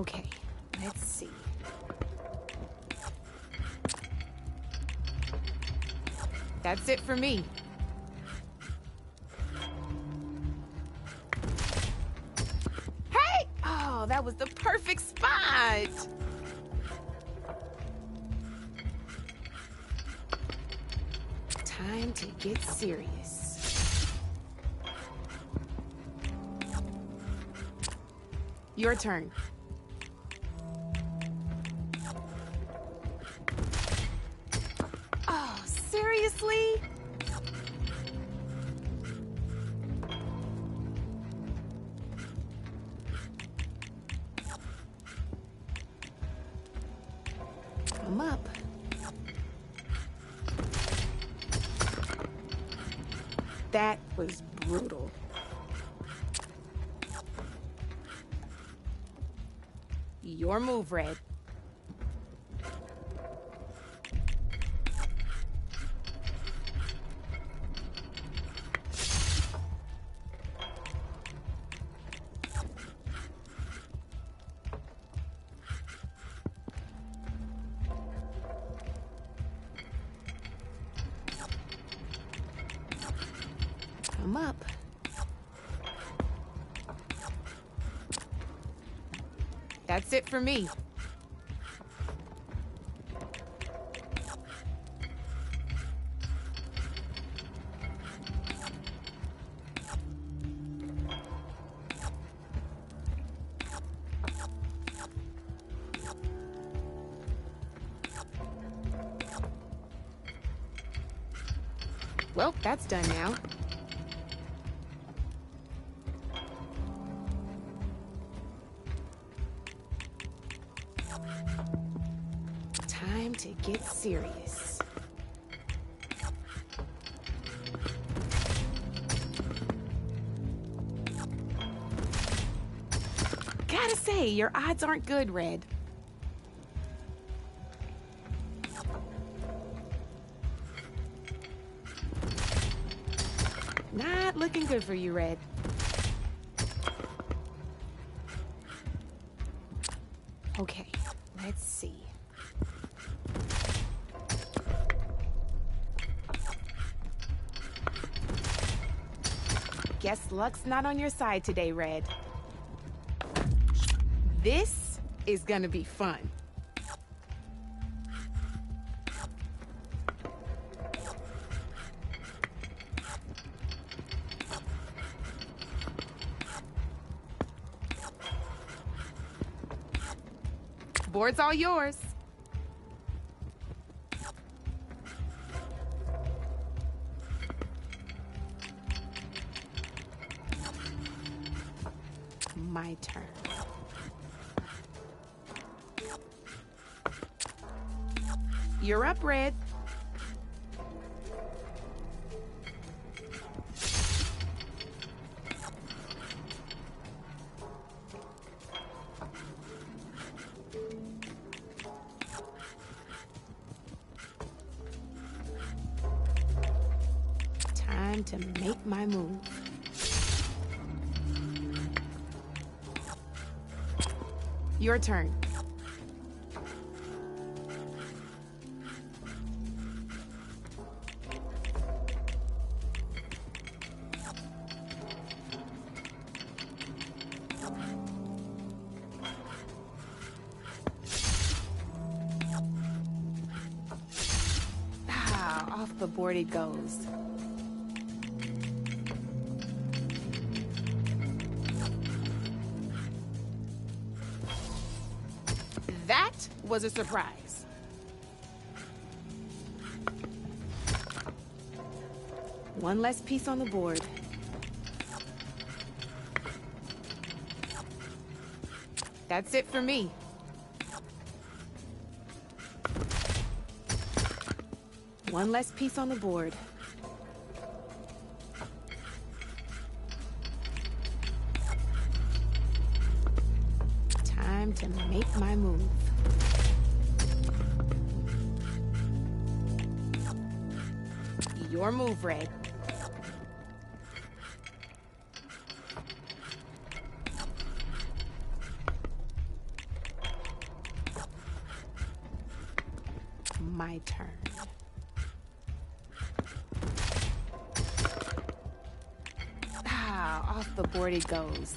Okay, let's see. That's it for me. Hey! Oh, that was the perfect spot! Time to get serious. Your turn. Oh, seriously? I'm up. That was brutal. Your move, Red. I'm up. That's it for me. Well, that's done now. Time to get serious. Gotta say, your odds aren't good, Red. Not looking good for you, Red. Okay, let's see. Guess luck's not on your side today, Red. This is gonna be fun. Board's all yours. My turn. You're up, Red. Time to make my move. Your turn. Ah, off the board it goes. That was a surprise. One less piece on the board. That's it for me. One less piece on the board. Time to make my move. Your move, Red. My turn. Ah, off the board it goes.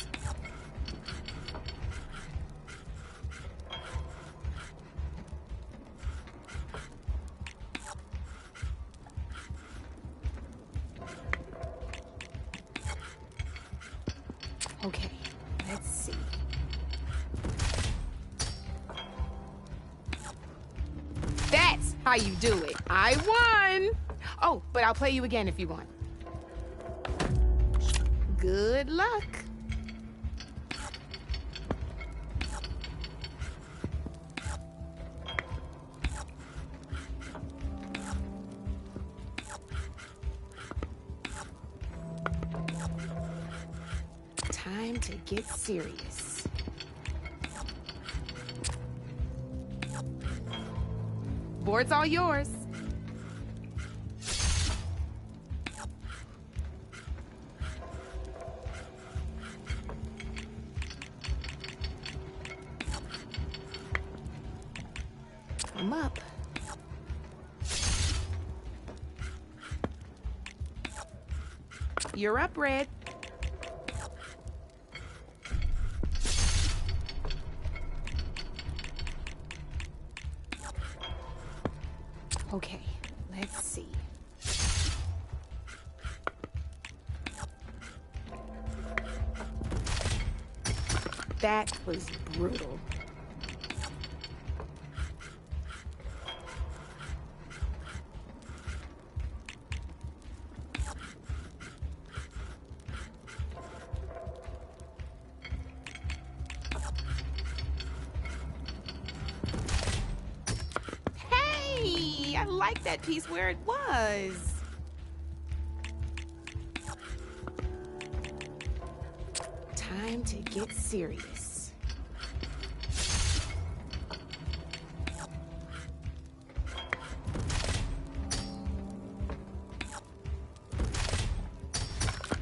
Okay, let's see. That's how you do it. I won! Oh, but I'll play you again if you want. Good luck. Time to get serious. Board's all yours. I'm up. You're up, Red. Okay, let's see. That was brutal. Hey, I like that piece where it was. Time to get serious.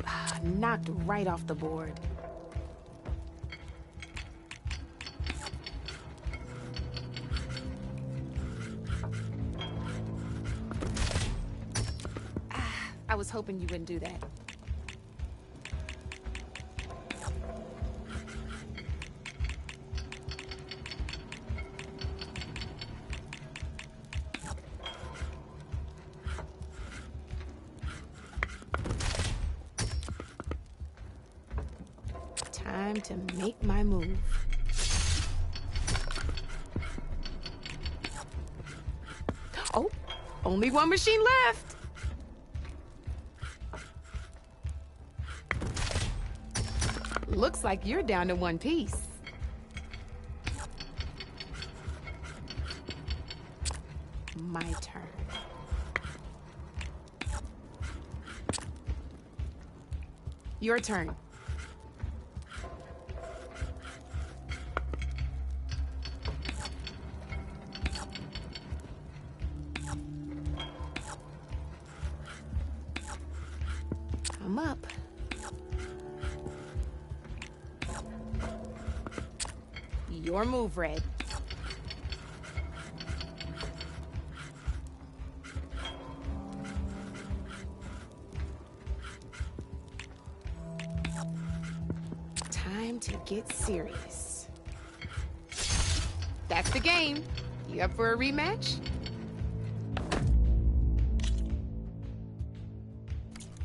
Ah, knocked right off the board. I was hoping you wouldn't do that. Time to make my move. Oh, only one machine left. Looks like you're down to one piece. My turn. Your turn. I'm up. Your move, Red. Time to get serious. That's the game. You up for a rematch?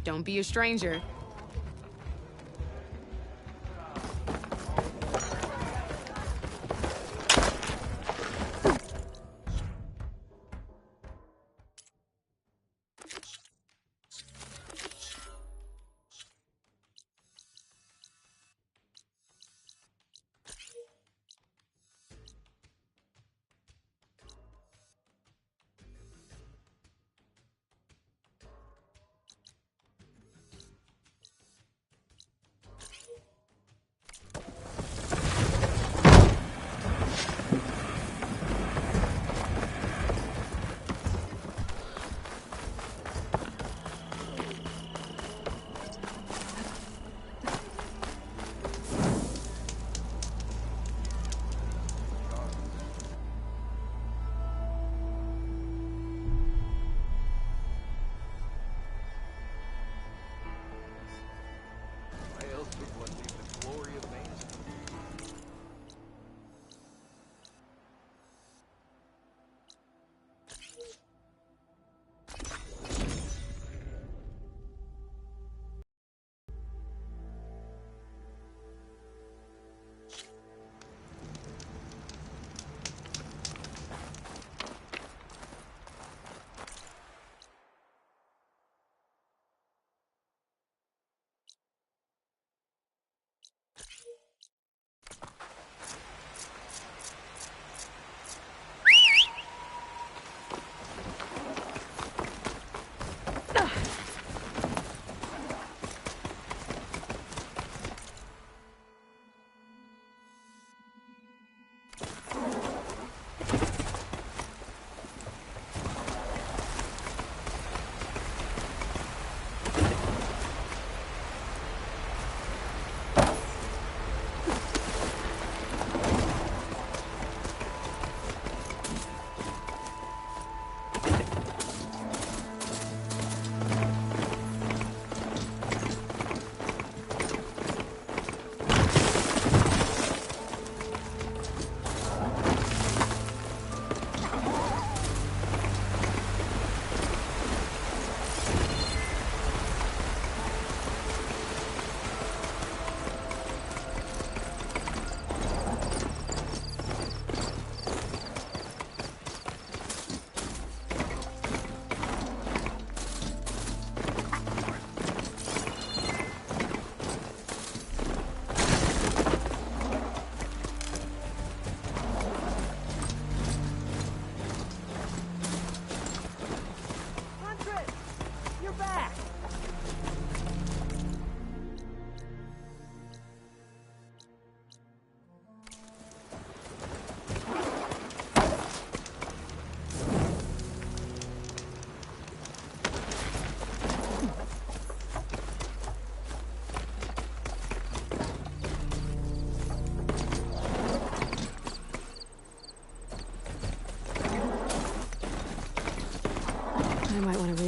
Don't be a stranger.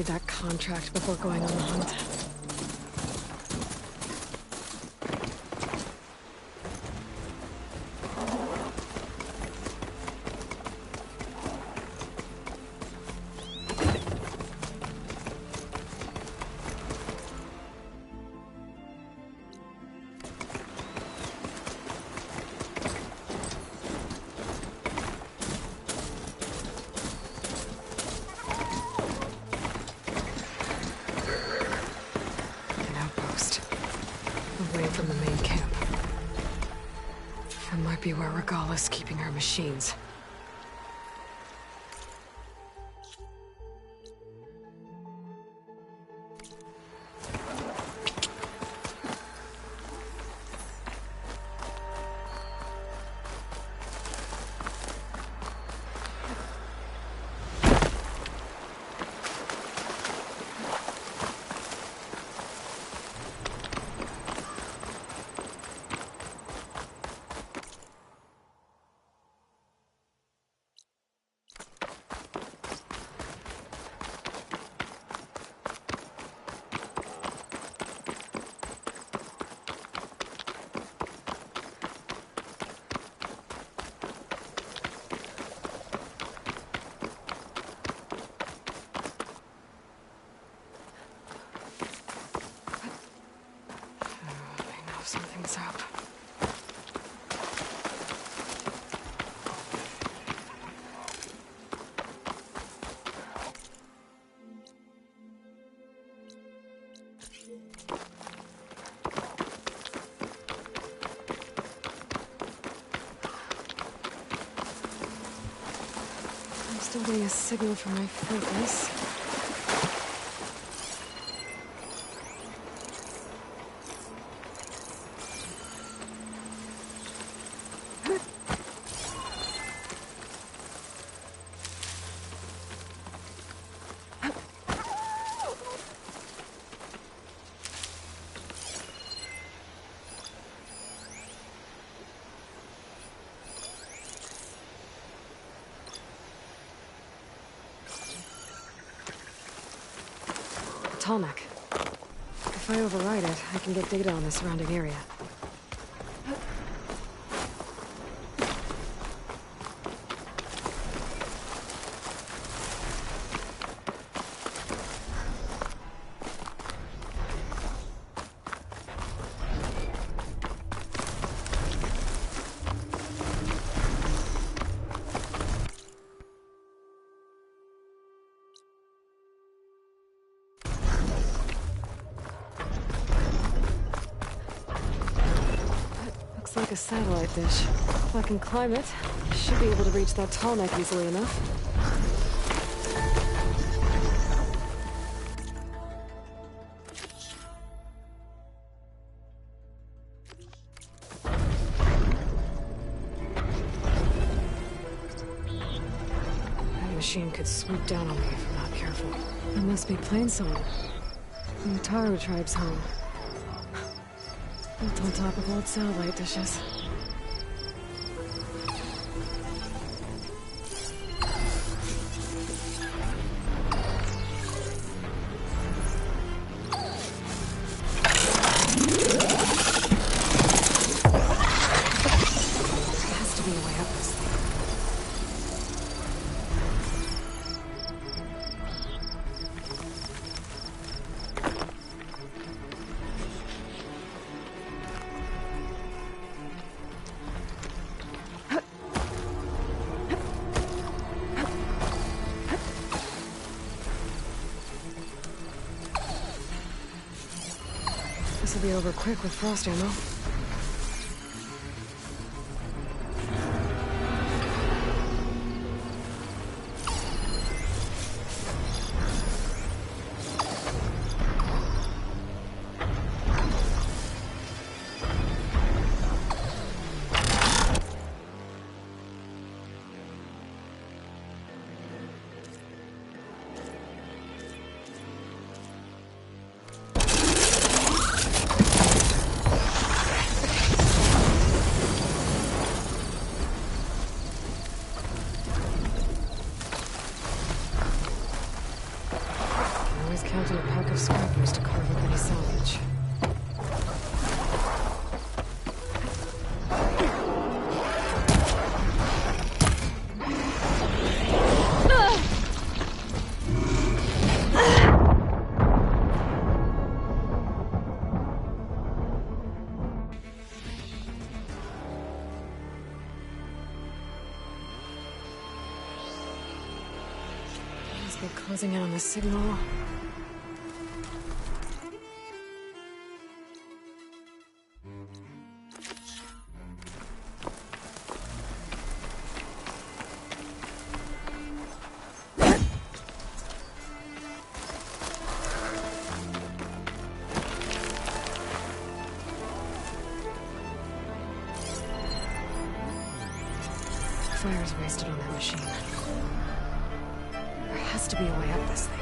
that contract before going on the hunt. From the main camp. That might be where Regala's keeping her machines. Something's up. I'm still getting a signal from my focus. Tallneck. If I override it, I can get data on the surrounding area. Like a satellite dish. If I can climb it, I should be able to reach that Tallneck easily enough. That machine could swoop down on me if I'm not careful. That must be Plainsong, from the Taro tribe's home. Built on top of old satellite dishes. This will be over quick with frost ammo. scrappers to carve up any salvage. Must be closing in on the signal. Fire's wasted on that machine. There has to be a way up this thing.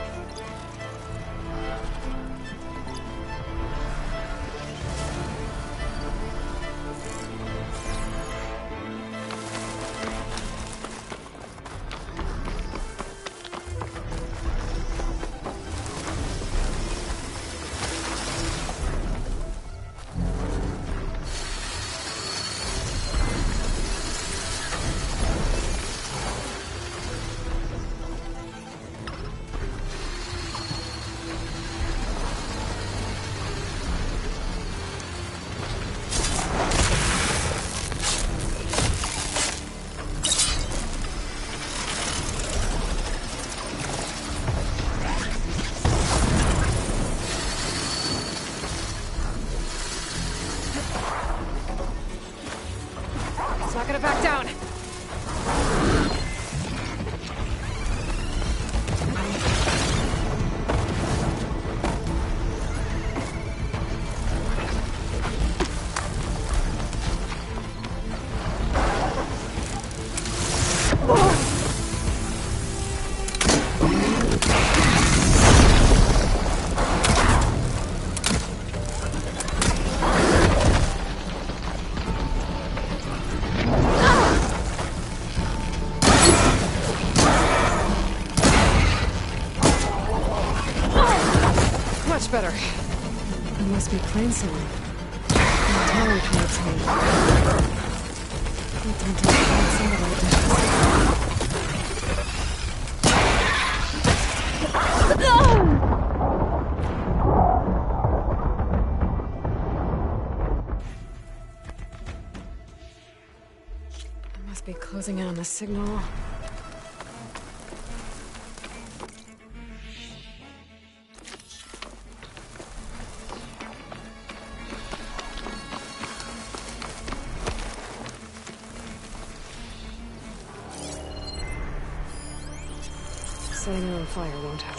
Not gonna back down. Much better. It must be plain sailing. I'm telling towards me. I don't find some of I must be closing in on the signal. Setting it on fire won't help.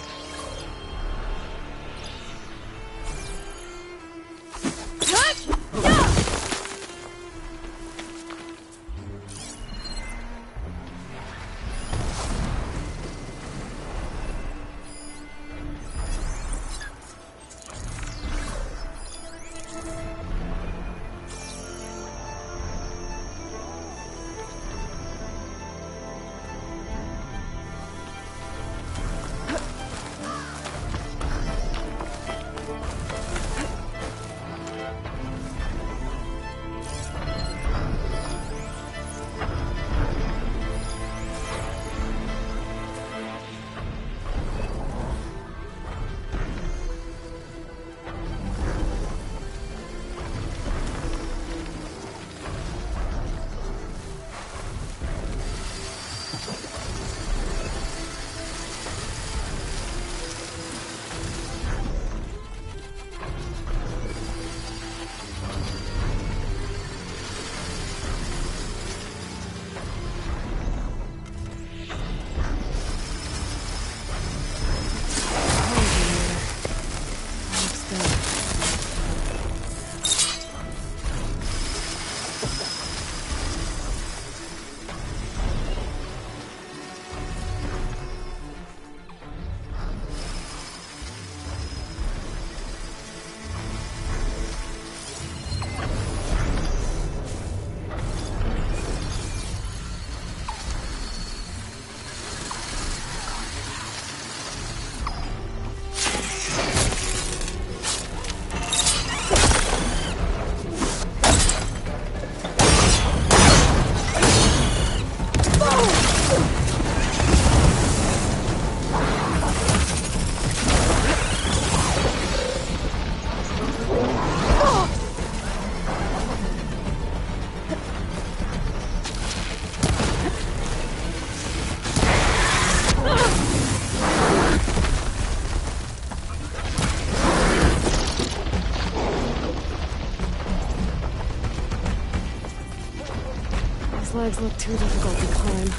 flags look too difficult to climb.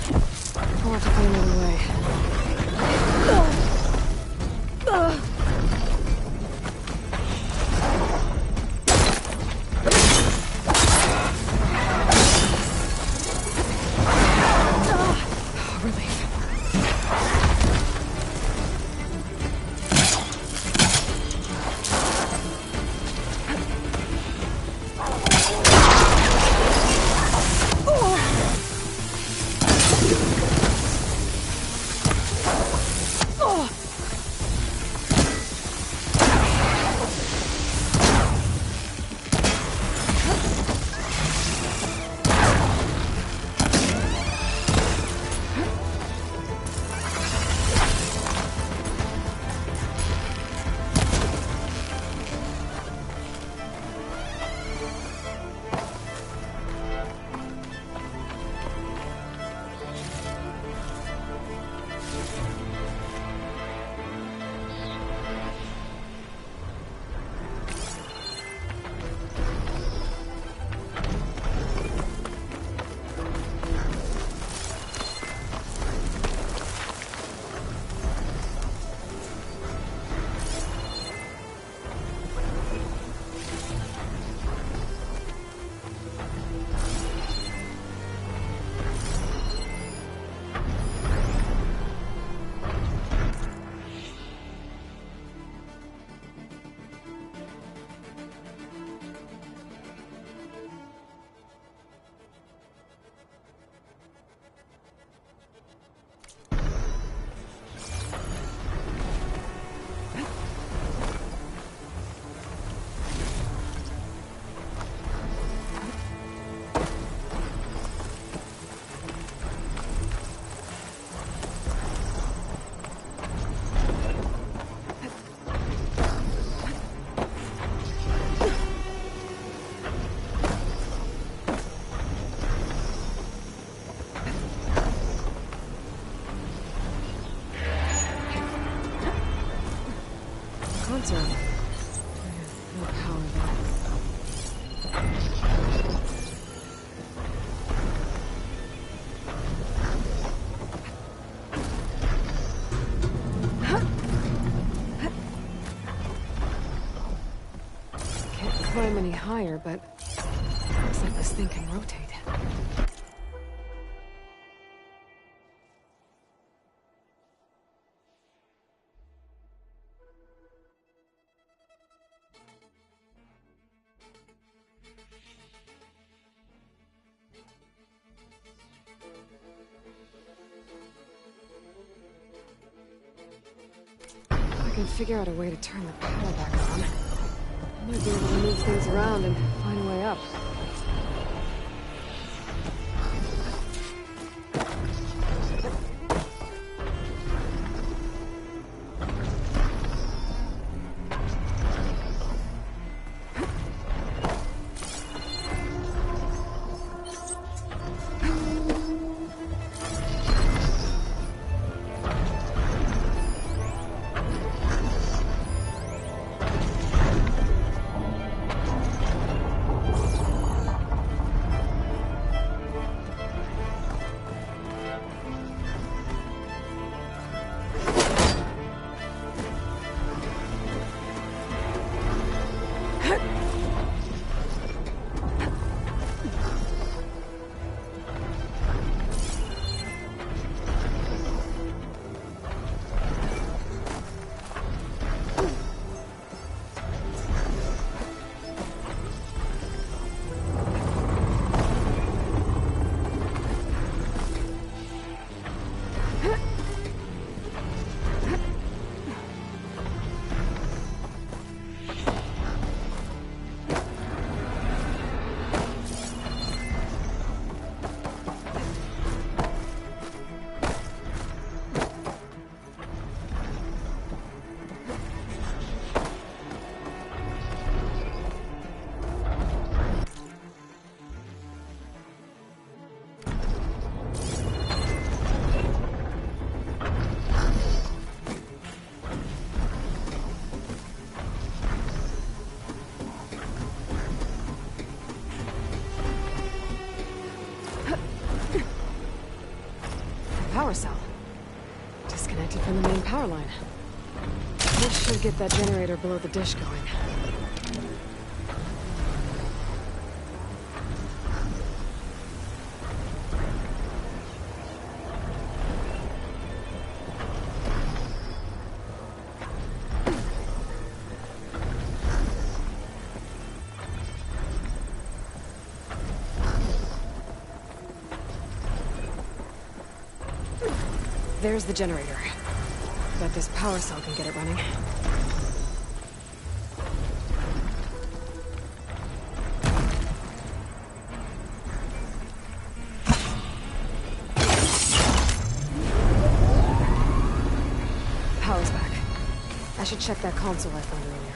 I'll have to find another way. Console. No power there. Can't climb any higher, but looks like this thing can rotate. I can figure out a way to turn the power back on. I might be able to move things around and find a way up. power cell. Disconnected from the main power line. This should get that generator below the dish going. There's the generator. Bet this power cell can get it running. Power's back. I should check that console I found earlier.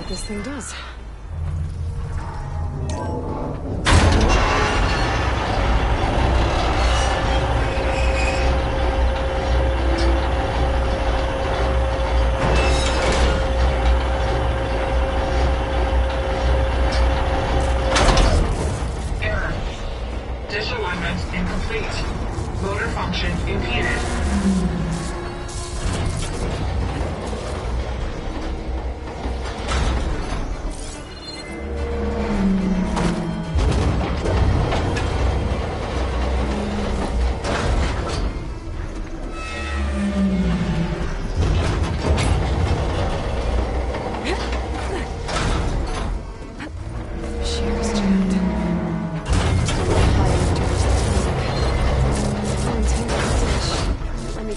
This thing does. Error. Dish alignment incomplete. Motor function impeded. Let me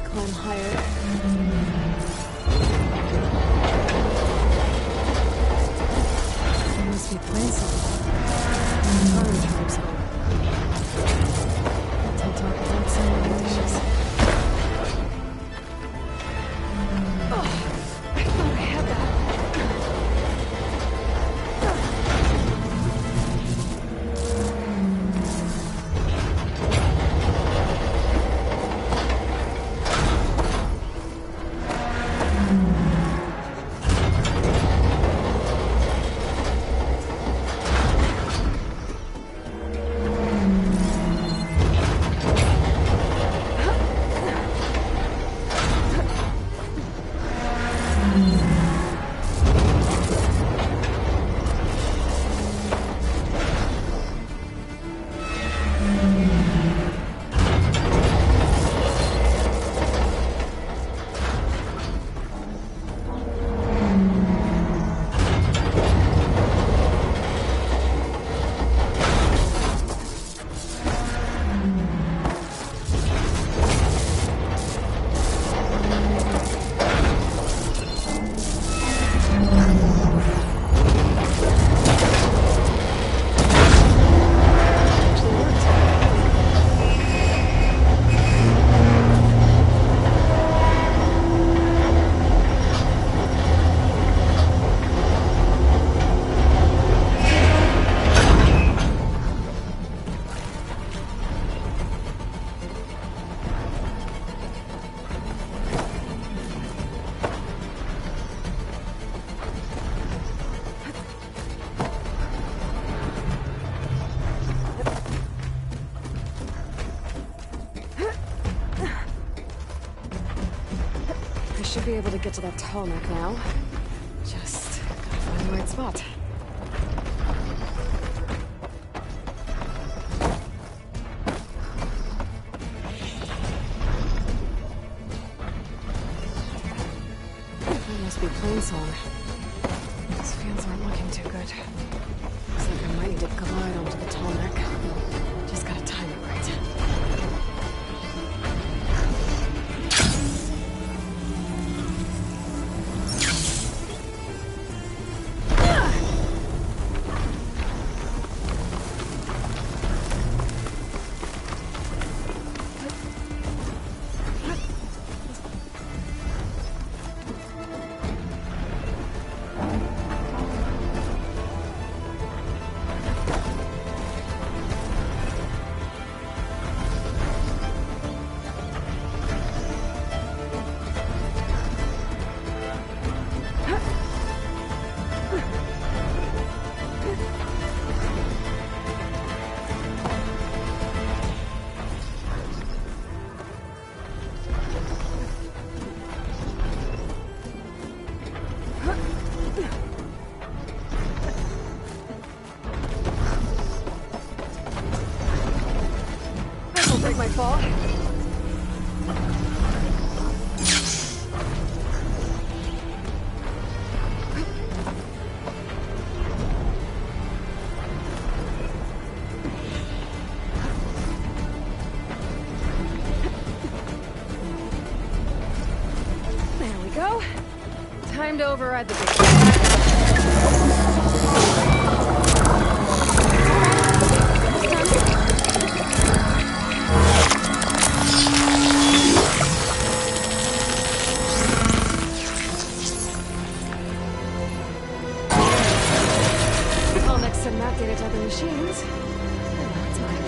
should be able to get to that tall neck now. Just gotta find the right spot. That must be Plainsong. These fans aren't looking too good. Looks like I might need to glide onto the tall neck. Just gotta time it right. This'll break my fall. There we go. Time to override the big. I'll next send that data to other machines. And now it's mine.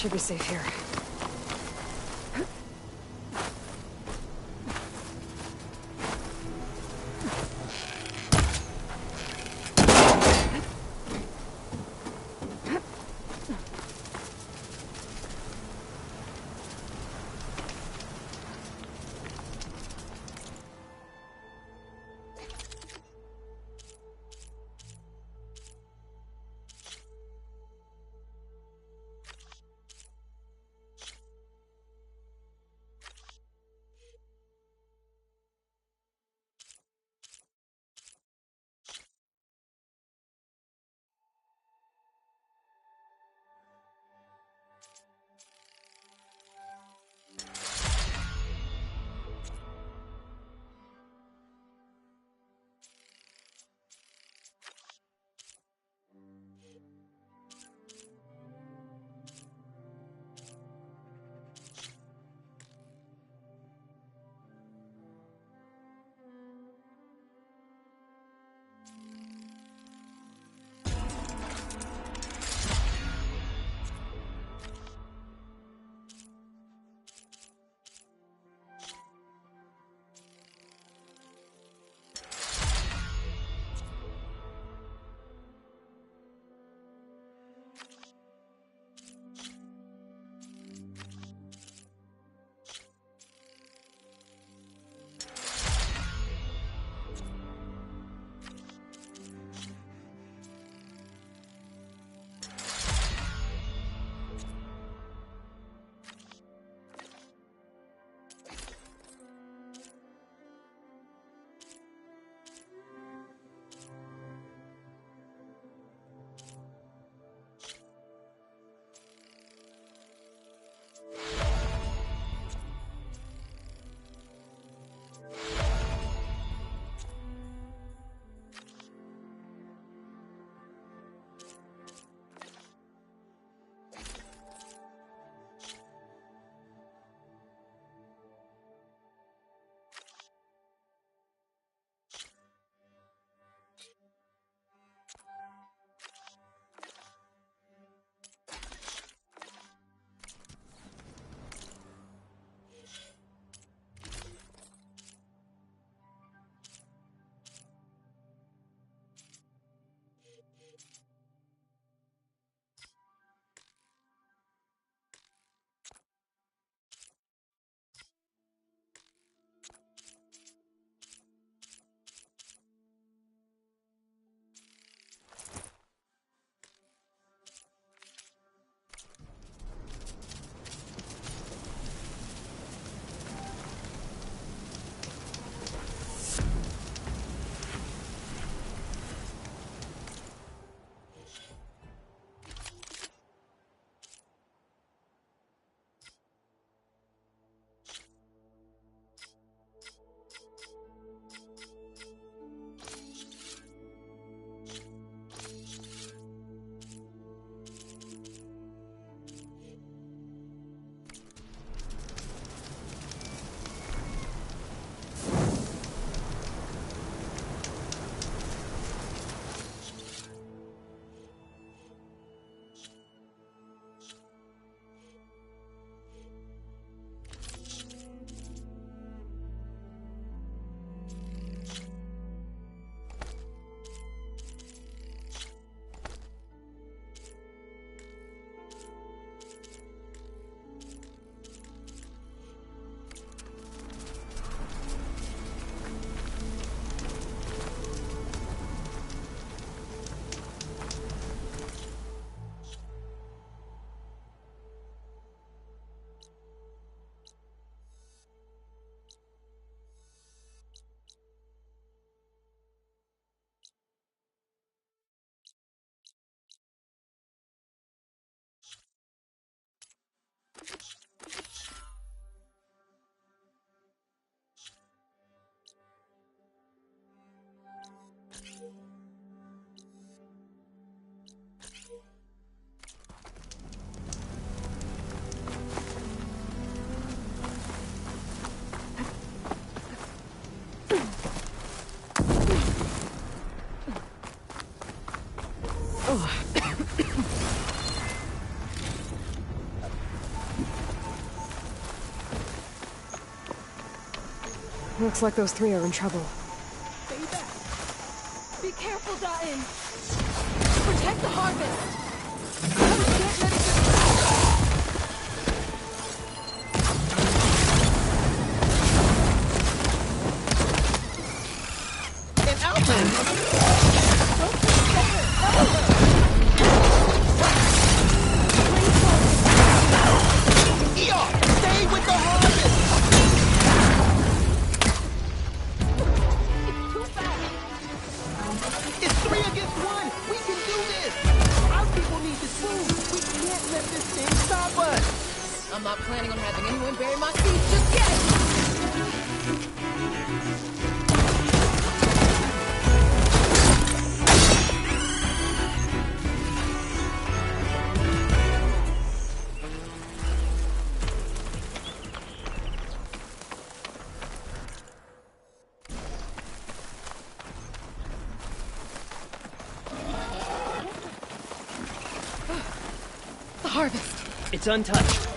Should be safe here. Looks like those three are in trouble. Stay back. Be careful, Dain. Protect the harvest. Can't let it An outlander! Stay with the harvest! It's too fast. It's 3 against 1! We can do this! Our people need this food! We can't let this thing stop us! I'm not planning on having anyone bury my seeds just yet. The harvest. It's untouched.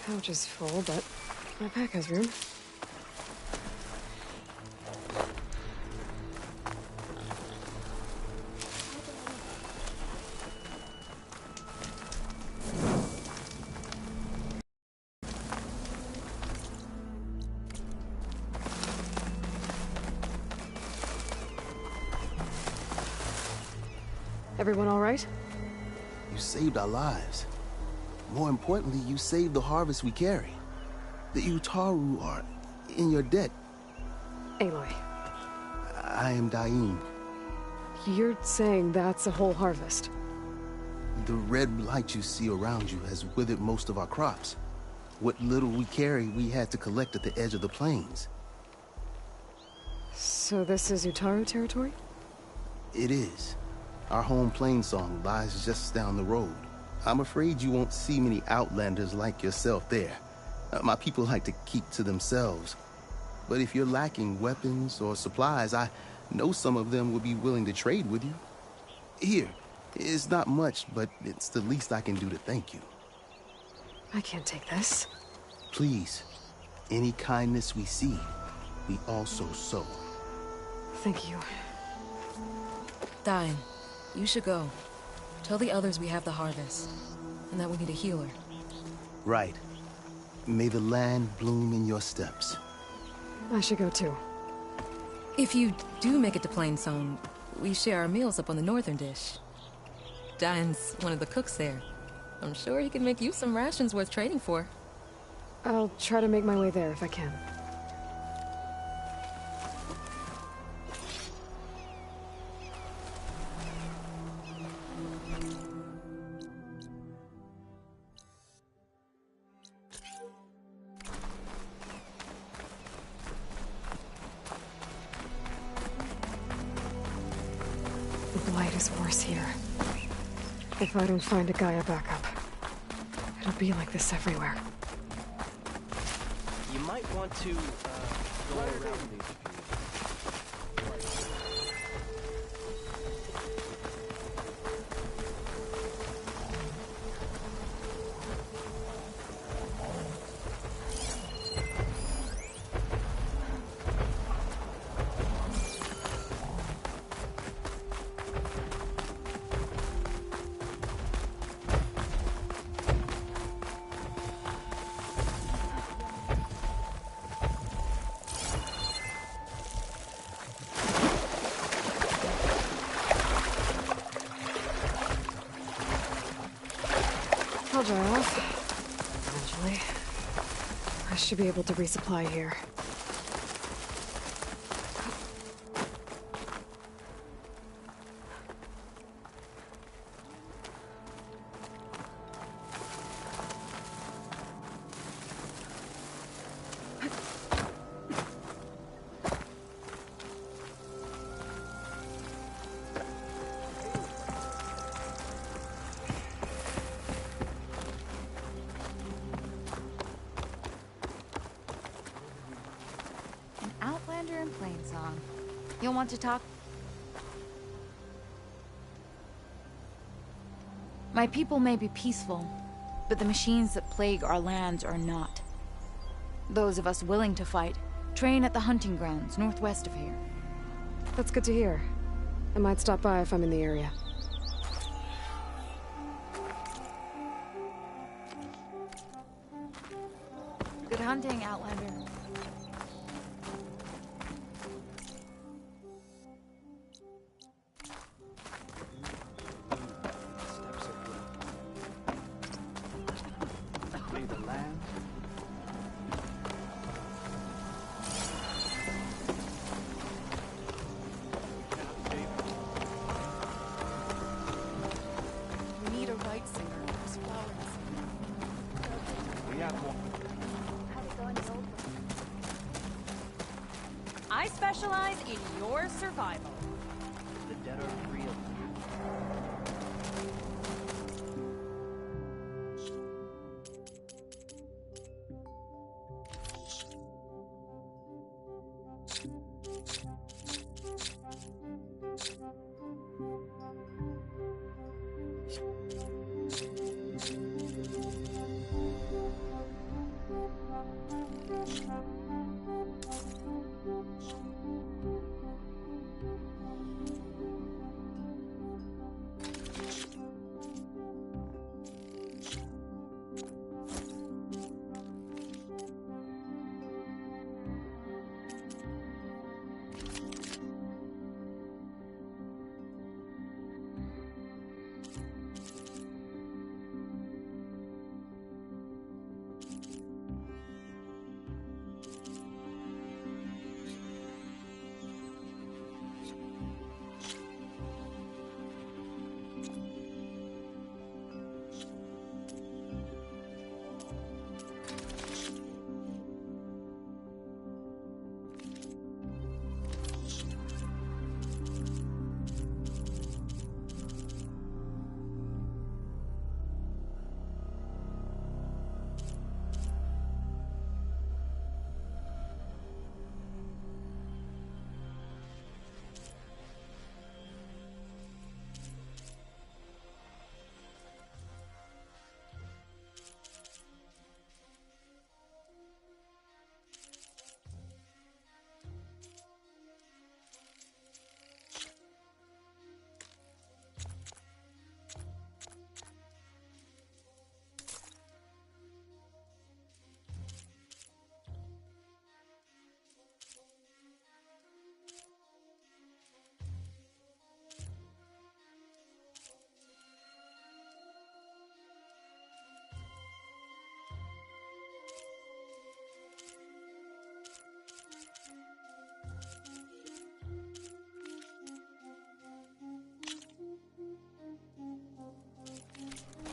Pouch is full, but my pack has room. Everyone all right? You saved our lives. More importantly, you saved the harvest we carry. The Utaru are in your debt. Aloy, I am Dain. you're saying that's a whole harvest? The red light you see around you has withered most of our crops. What little we carry, we had to collect at the edge of the plains. So this is Utaru territory? It is. Our home plain song lies just down the road. I'm afraid you won't see many outlanders like yourself there. My people like to keep to themselves. But if you're lacking weapons or supplies, I know some of them would be willing to trade with you. Here, it's not much, but it's the least I can do to thank you. I can't take this. Please, any kindness we see, we also sow. Thank you. Dain, you should go. Tell the others we have the harvest, and that we need a healer. Right. May the land bloom in your steps. I should go too. If you do make it to Plainsong, we share our meals up on the northern dish. Dain's one of the cooks there. I'm sure he can make you some rations worth trading for. I'll try to make my way there if I can. The blight is worse here. If I don't find a Gaia backup, it'll be like this everywhere. You might want to, go around these. I'll dry off. Eventually. I should be able to resupply here. Outlander and Plainsong. You'll want to talk? My people may be peaceful, but the machines that plague our lands are not. Those of us willing to fight train at the hunting grounds northwest of here. That's good to hear. I might stop by if I'm in the area. Good hunting, Outlander. May the land We need a right singer who's flowers. we have one. I specialize in your survival. The dead are real.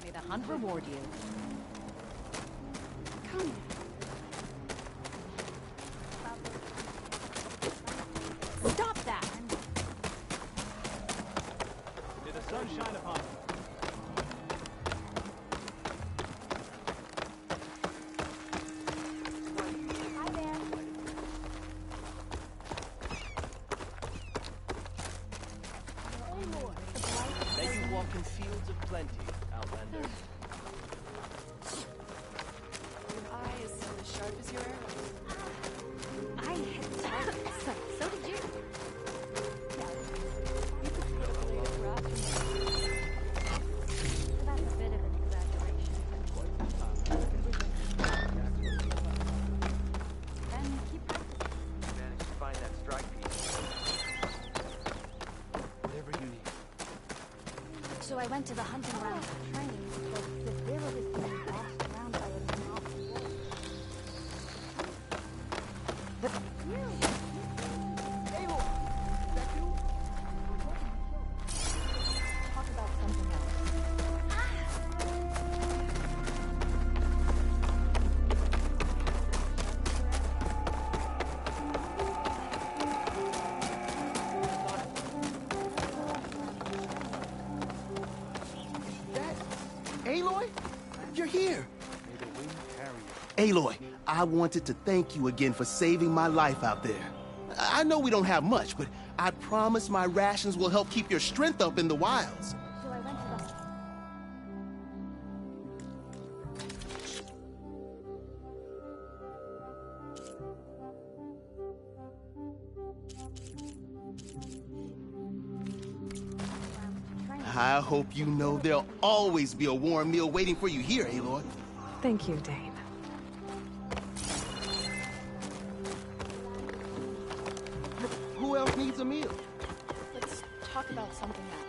May the hunt reward you. Come. Stop that! May the sun shine upon you. May you walk in fields of plenty, Outlander. Your eye is so as sharp as your arrow. I hit targets. So did you. That's a bit of an exaggeration. Then keep practicing. Managed to find that strike piece. Whatever you need. So I went to the hunting ground for training, but the zero is being bossed around by a mob of wolves. But you! Abel! Is that you? Talk about something else. Aloy? You're here. May the wind carry you. Aloy, I wanted to thank you again for saving my life out there. I know we don't have much, but I promise my rations will help keep your strength up in the wilds. So I went to the... I hope you know there'll always be a warm meal waiting for you here, Aloy. Thank you, Dane. Who else needs a meal? Let's talk about something else.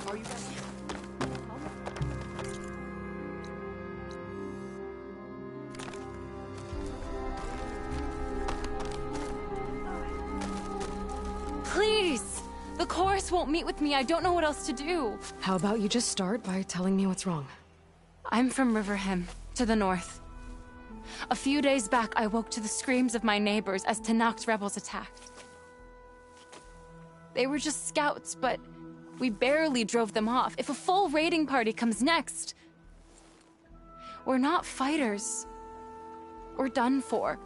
Are you ready? Please! The chorus won't meet with me. I don't know what else to do. How about you just start by telling me what's wrong? I'm from Riverham, to the north. A few days back, I woke to the screams of my neighbors as Tanak's rebels attacked. They were just scouts, but we barely drove them off. If a full raiding party comes next, we're not fighters. We're done for.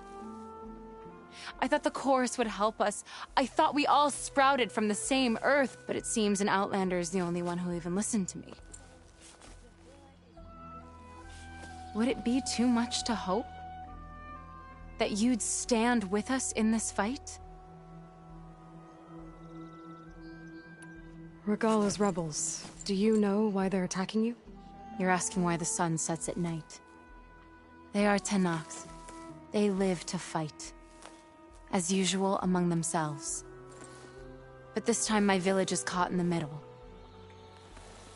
I thought the chorus would help us. I thought we all sprouted from the same earth, but it seems an Outlander is the only one who'll even listen to me. Would it be too much to hope that you'd stand with us in this fight? Regala's rebels. Do you know why they're attacking you? You're asking why the sun sets at night. They are Tanaks. They live to fight. As usual, among themselves. But this time my village is caught in the middle.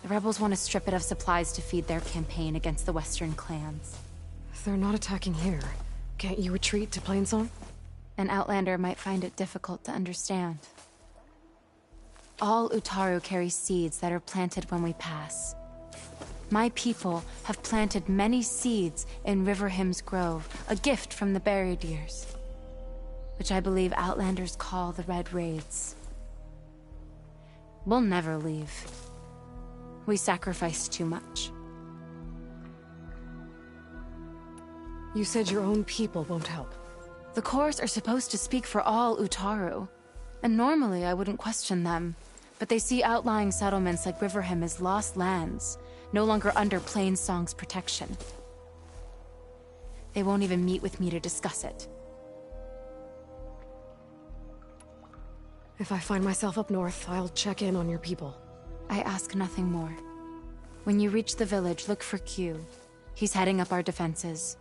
The rebels want to strip it of supplies to feed their campaign against the western clans. If they're not attacking here, can't you retreat to Plainsong? An Outlander might find it difficult to understand. All Utaru carry seeds that are planted when we pass. My people have planted many seeds in Riverhim's Grove, a gift from the Buried Years, which I believe Outlanders call the Red Raids. We'll never leave. We sacrificed too much. You said your own people won't help. The Chorus are supposed to speak for all Utaru, and normally I wouldn't question them, but they see outlying settlements like Riverham as lost lands, no longer under Plainsong's protection. They won't even meet with me to discuss it. If I find myself up north, I'll check in on your people. I ask nothing more. When you reach the village, look for Q. He's heading up our defenses.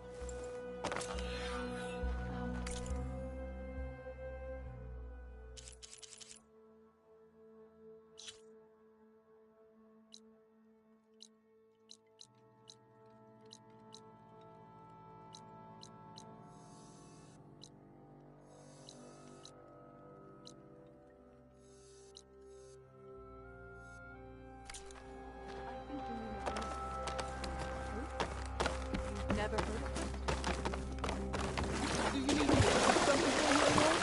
Never heard of it? Do you need me to put something in here, Lord?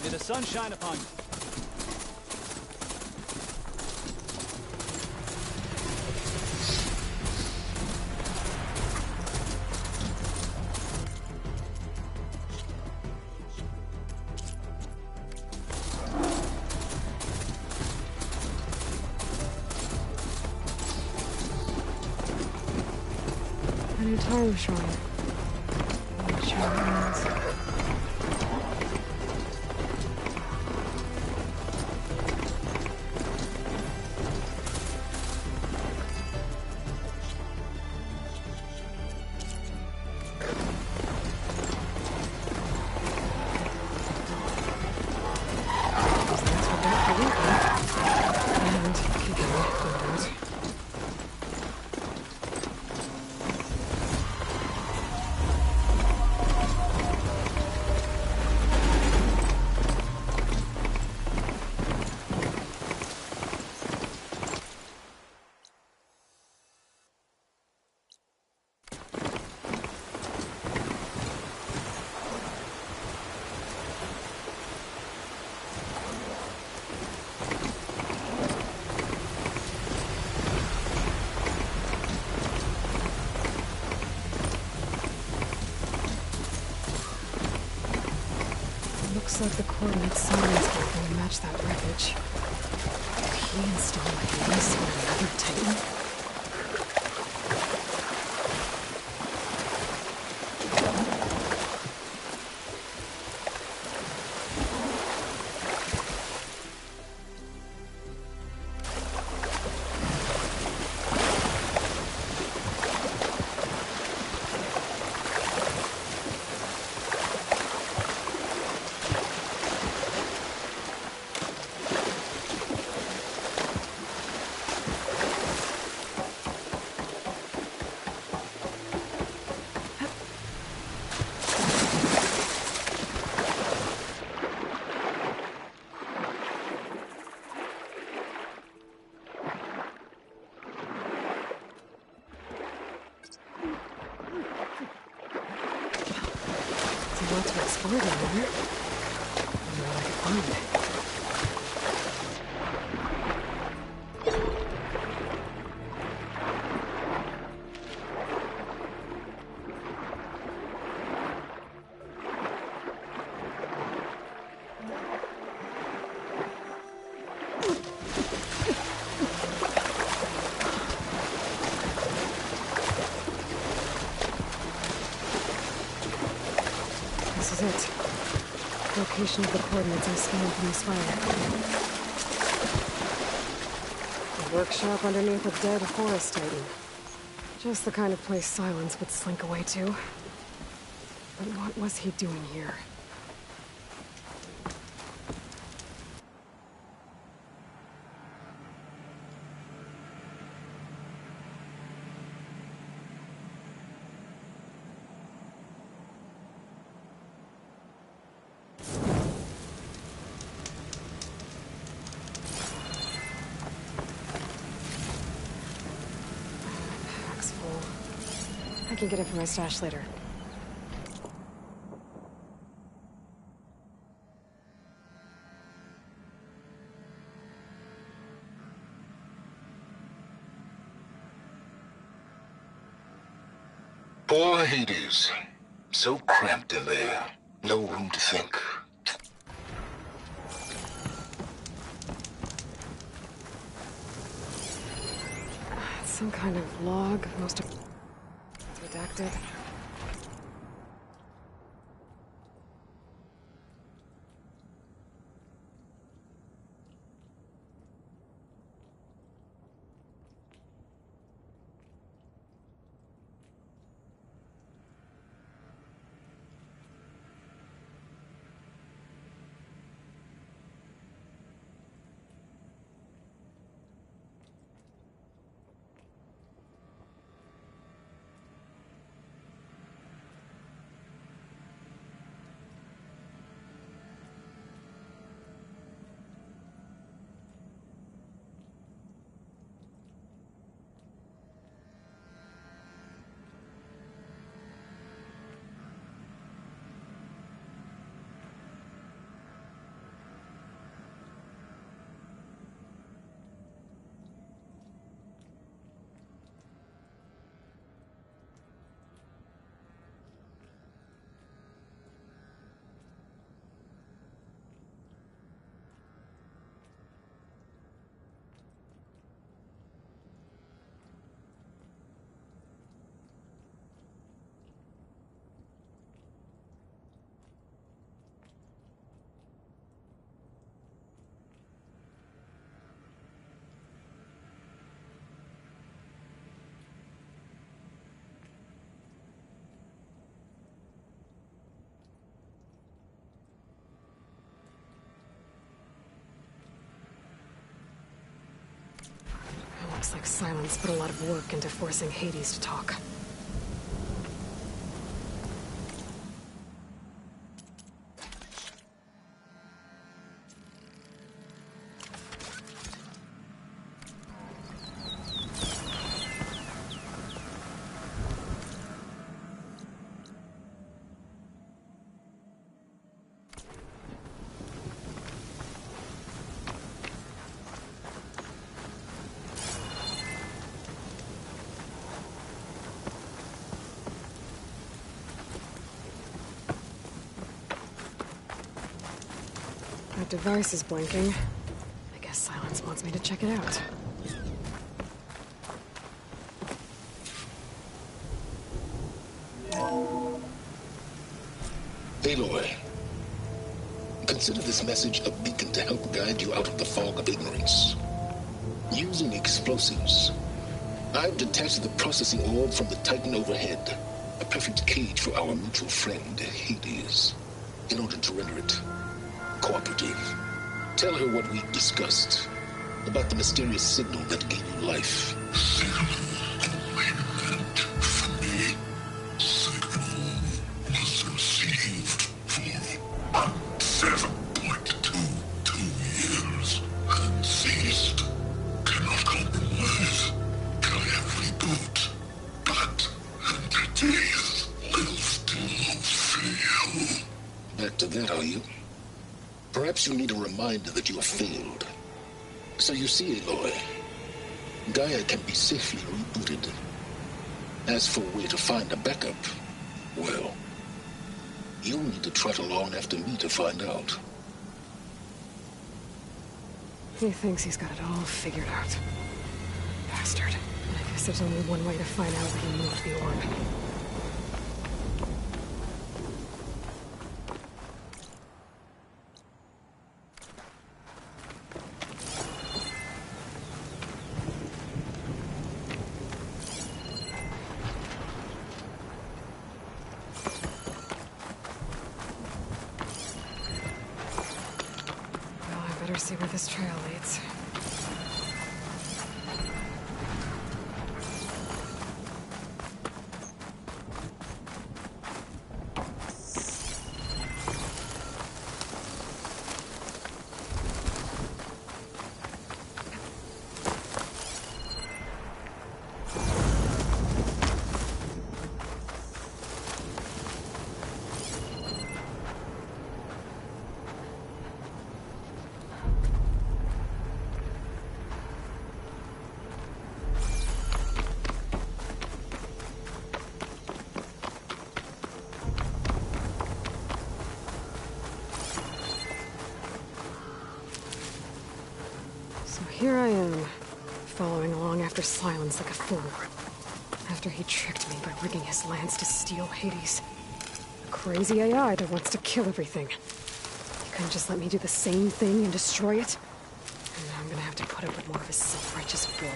May the sun shine upon you. An Utaru shrine. I'm not sure what it means. Looks like the coordinates Silence gave me match that wreckage. Did he install a Hades on another Titan? What to explore down here? I wonder what I could find. This is it. Location of the coordinates I scanned from the spire. A workshop underneath a dead forest titan. Just the kind of place Silence would slink away to. But what was he doing here? I can get it from my stash later. Poor Hades. So cramped in there. No room to think. Some kind of log, most of redacted. Looks like Silence put a lot of work into forcing Hades to talk. That device is blinking. I guess Silence wants me to check it out. Aloy, consider this message a beacon to help guide you out of the fog of ignorance. Using explosives, I've detached the processing orb from the Titan overhead, a perfect cage for our mutual friend, Hades, in order to render it cooperative. Tell her what we've discussed about the mysterious signal that gave you life. Back to that, are you? Perhaps you need a reminder that you have failed. So you see, Aloy, Gaia can be safely rebooted. As for where to find a backup, well, you'll need to trot along after me to find out. He thinks he's got it all figured out. Bastard. I guess there's only one way to find out where he moved the orb. Better see where this trail leads. Here I am, following along after Silence like a fool. After he tricked me by rigging his lance to steal Hades. A crazy AI that wants to kill everything. He couldn't just let me do the same thing and destroy it? And now I'm gonna have to put up with more of his self-righteous bull.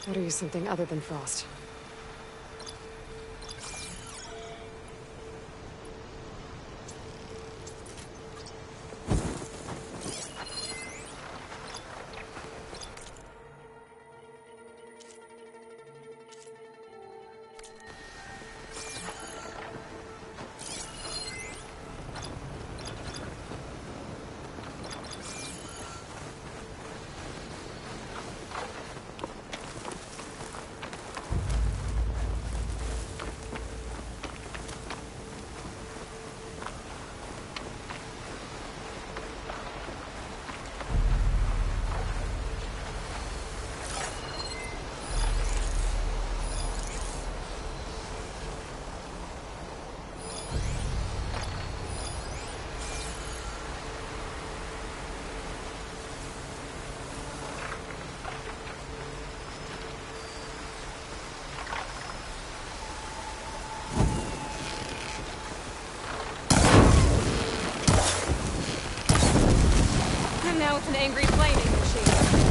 Better use something other than frost. Now it's an angry flaming machine.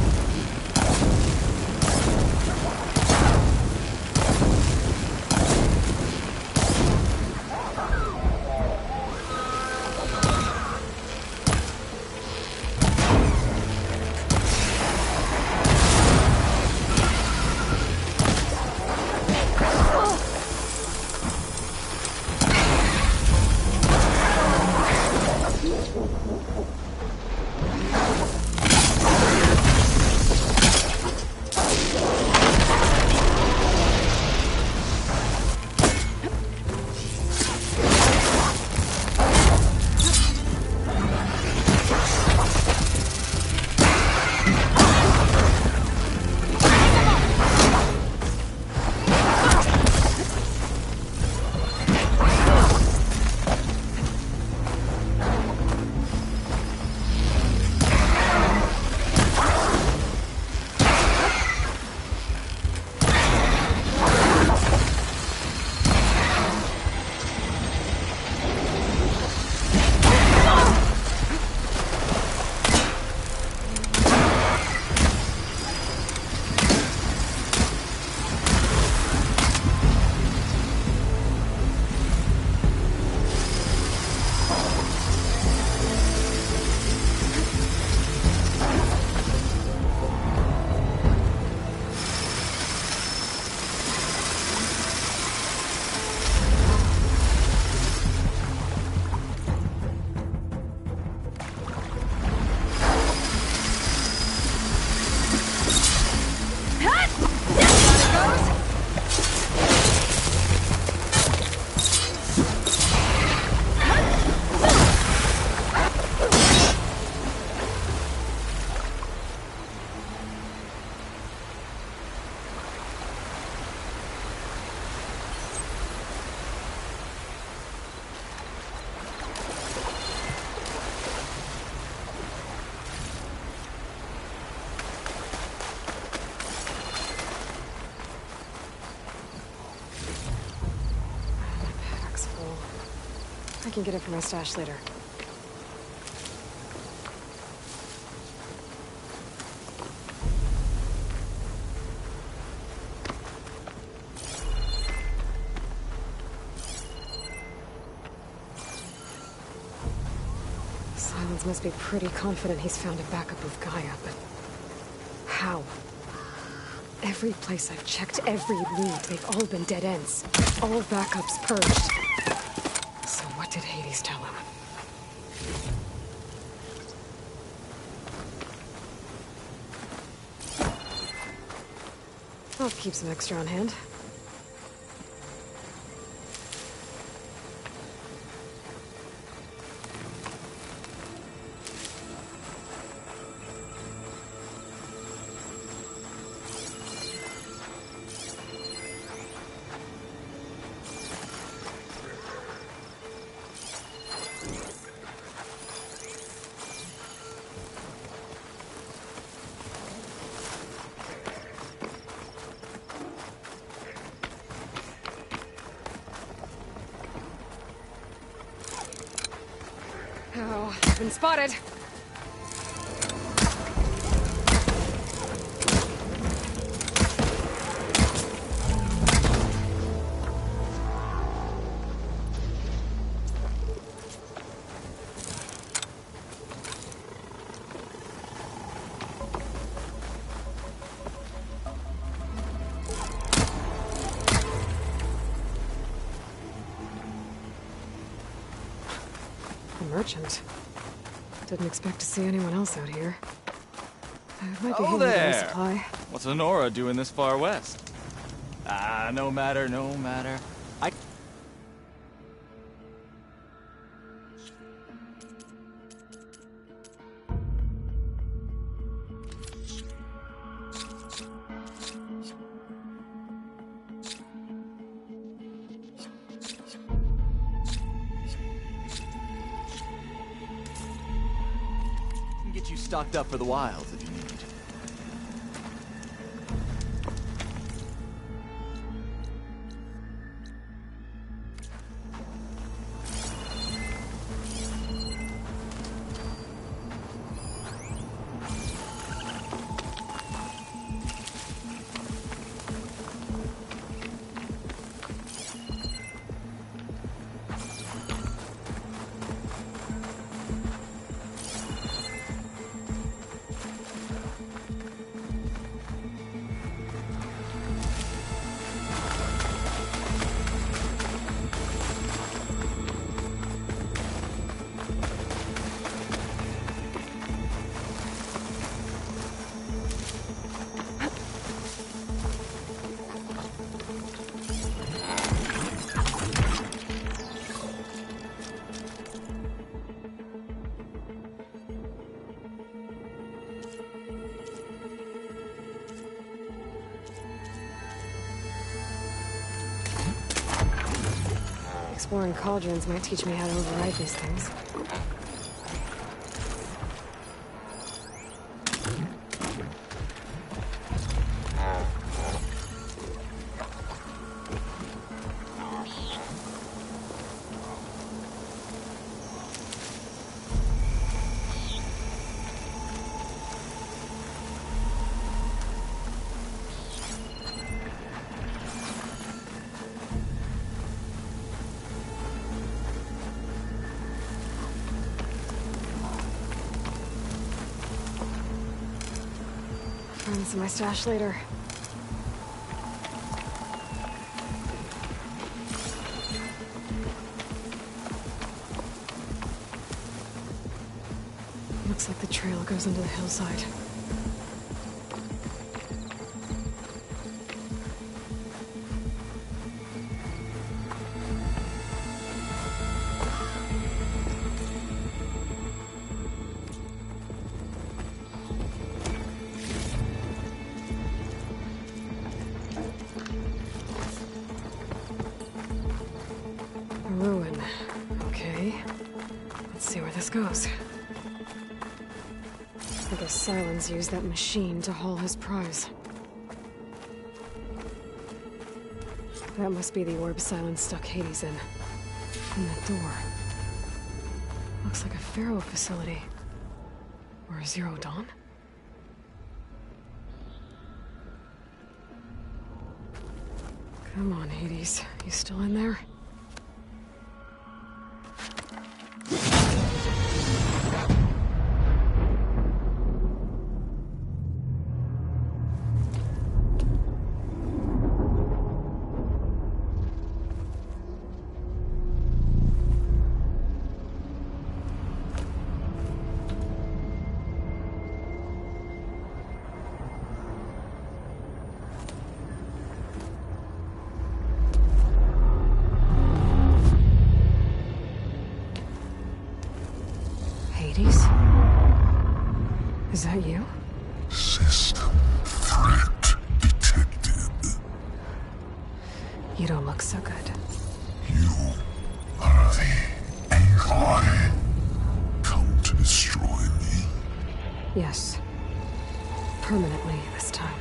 can get it from my stash later. Silence must be pretty confident he's found a backup of Gaia, but how? Every place I've checked, every lead, they've all been dead ends. All backups purged. So what did Hades tell him? I'll keep some extra on hand. Oh, been spotted. Merchant. Didn't expect to see anyone else out here. It might be handy to there! supply. What's Honora doing this far west? Ah, no matter, no matter. I... Get you stocked up for the wilds if you need. Exploring cauldrons might teach me how to override these things. Find this in my stash later. Looks like the trail goes into the hillside. A ruin. Okay. Let's see where this goes. I guess Silence used that machine to haul his prize. That must be the orb Silence stuck Hades in. And that door. Looks like a Pharaoh facility. Or a Zero Dawn? Come on, Hades. You still in there? Hades? Is that you? System threat detected. You don't look so good. You are the Aloy. Come to destroy me. Yes. Permanently this time.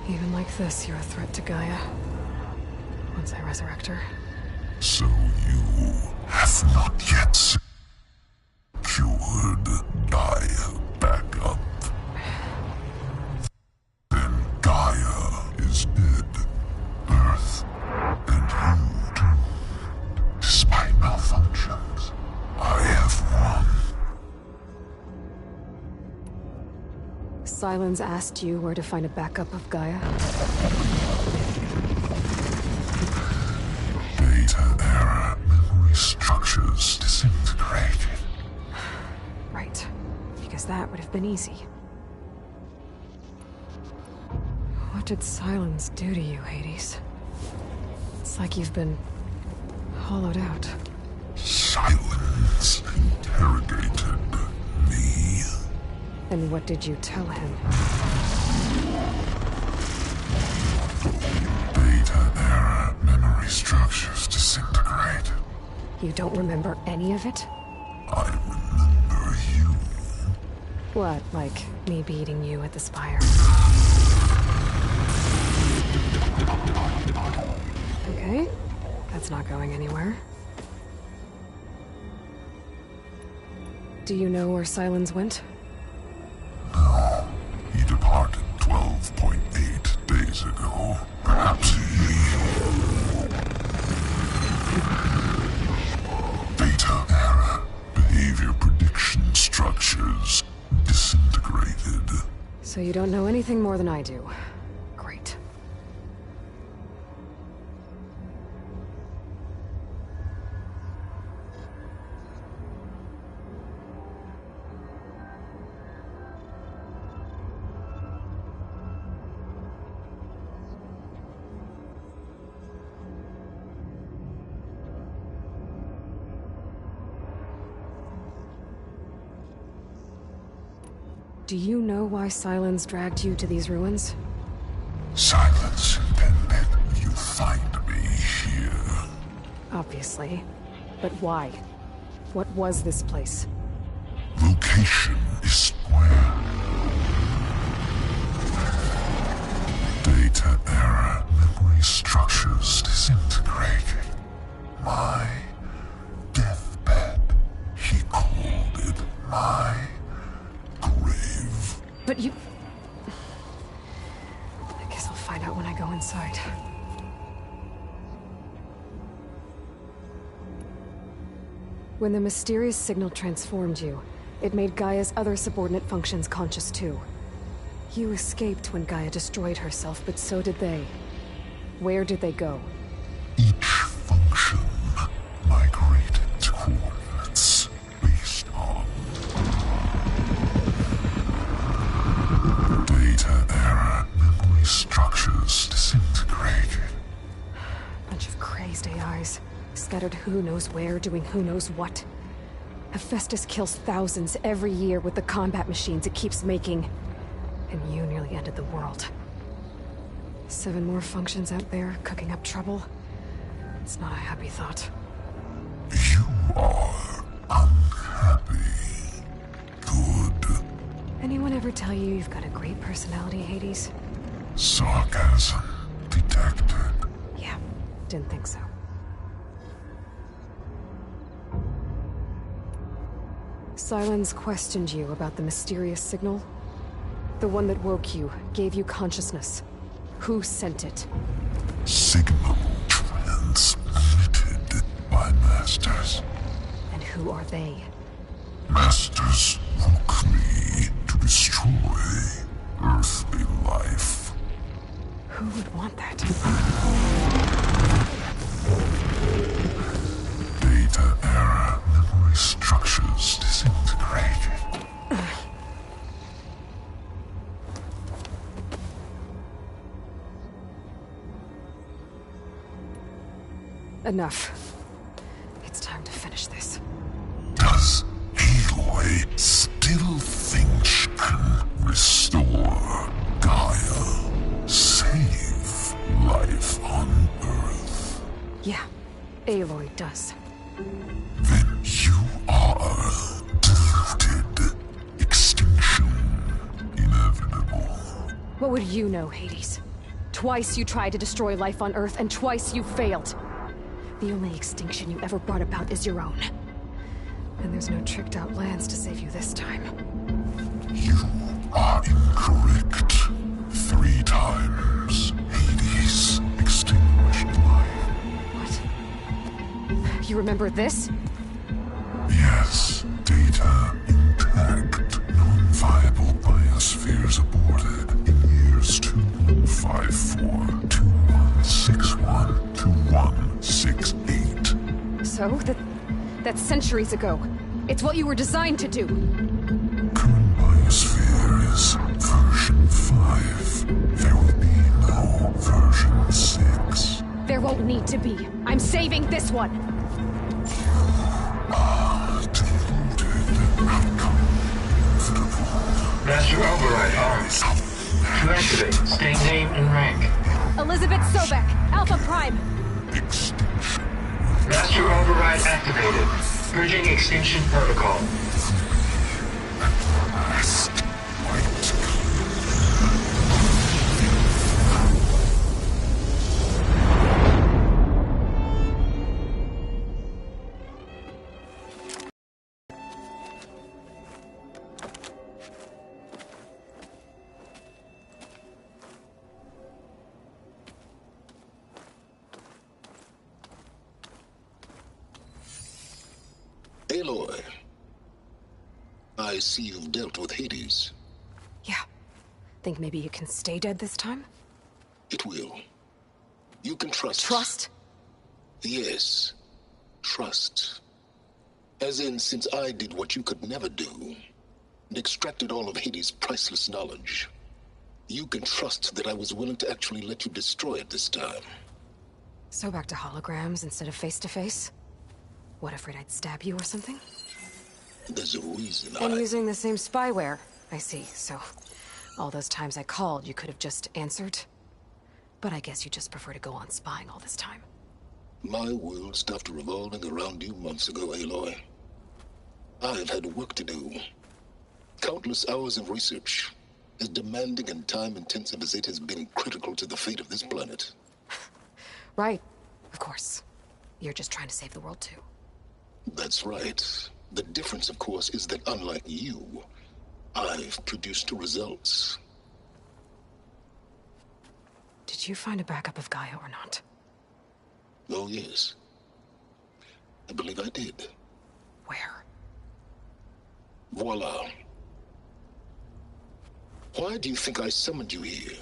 Even like this, you're a threat to Gaia. Once I resurrect her. So you have not yet secured Gaia back up. Then Gaia is dead. Earth and you too. Despite malfunctions, I have won. Sylens asked you where to find a backup of Gaia? Data era memory structures disintegrated. Right. Because that would have been easy. What did Sylens do to you, Hades? It's like you've been hollowed out. Silence interrogated me. And what did you tell him? Data era memory structures disintegrated. You don't remember any of it? I remember you. What, like me beating you at the spire? Okay, that's not going anywhere. Do you know where Sylens went? No, he departed 12.8 days ago. Perhaps he... Beta era behavior prediction structures disintegrated. So you don't know anything more than I do. Great. Do you know why Sylens dragged you to these ruins? Silence intended you find me here. Obviously. But why? What was this place? Location is square. Data era memory structures disintegrated. My deathbed. He called it my grave. But you... I guess I'll find out when I go inside. When the mysterious signal transformed you, it made Gaia's other subordinate functions conscious too. You escaped when Gaia destroyed herself, but so did they. Where did they go? Each function migrated to coordinates based on data era memory structures disintegrated. Bunch of crazed AIs, scattered who knows where, doing who knows what. Hephaestus kills thousands every year with the combat machines it keeps making. And you nearly ended the world. 7 more functions out there, cooking up trouble. It's not a happy thought. You are unhappy. Good. Anyone ever tell you you've got a great personality, Hades? Sarcasm detected. Yeah, didn't think so. Silence questioned you about the mysterious signal? The one that woke you, gave you consciousness. Who sent it? Signal transmitted by masters. And who are they? Masters woke me to destroy earthly life. Who would want that? Data error, memory structures disintegrated. Enough. It's time to finish this. Does Aloy still think she can restore Gaia? Save life on Earth? Yeah, Aloy does. Then you are deluded. Extinction inevitable. What would you know, Hades? Twice you tried to destroy life on Earth, and twice you failed. The only extinction you ever brought about is your own. And there's no tricked-out lands to save you this time. You are incorrect. 3 times Hades extinguished life. What? You remember this? Yes, data intact. Non-viable biospheres aborted in years 2154, 2161, 2168. So, that's centuries ago. It's what you were designed to do. Current biosphere is version 5. There will be no version 6. There won't need to be. I'm saving this one. Master override armed. To activate, state name and rank. Elizabeth Sobek, Alpha Prime. Master override activated. Purging extinction protocol. Aloy, I see you've dealt with Hades. Yeah. Think maybe you can stay dead this time? It will. You can trust. Trust? Yes. Trust. As in, since I did what you could never do, and extracted all of Hades' priceless knowledge, you can trust that I was willing to actually let you destroy it this time. So back to holograms instead of face-to-face? What, afraid I'd stab you or something? There's a reason And using the same spyware. I see, so all those times I called, you could have just answered? But I guess you just prefer to go on spying all this time. My world stopped revolving around you months ago, Aloy. I've had work to do. Countless hours of research, as demanding and time-intensive as it has been critical to the fate of this planet. Right, of course. You're just trying to save the world, too. That's right. The difference, of course, is that unlike you, I've produced results. Did you find a backup of Gaia or not? Oh, yes. I believe I did. Where? Voila. Why do you think I summoned you here?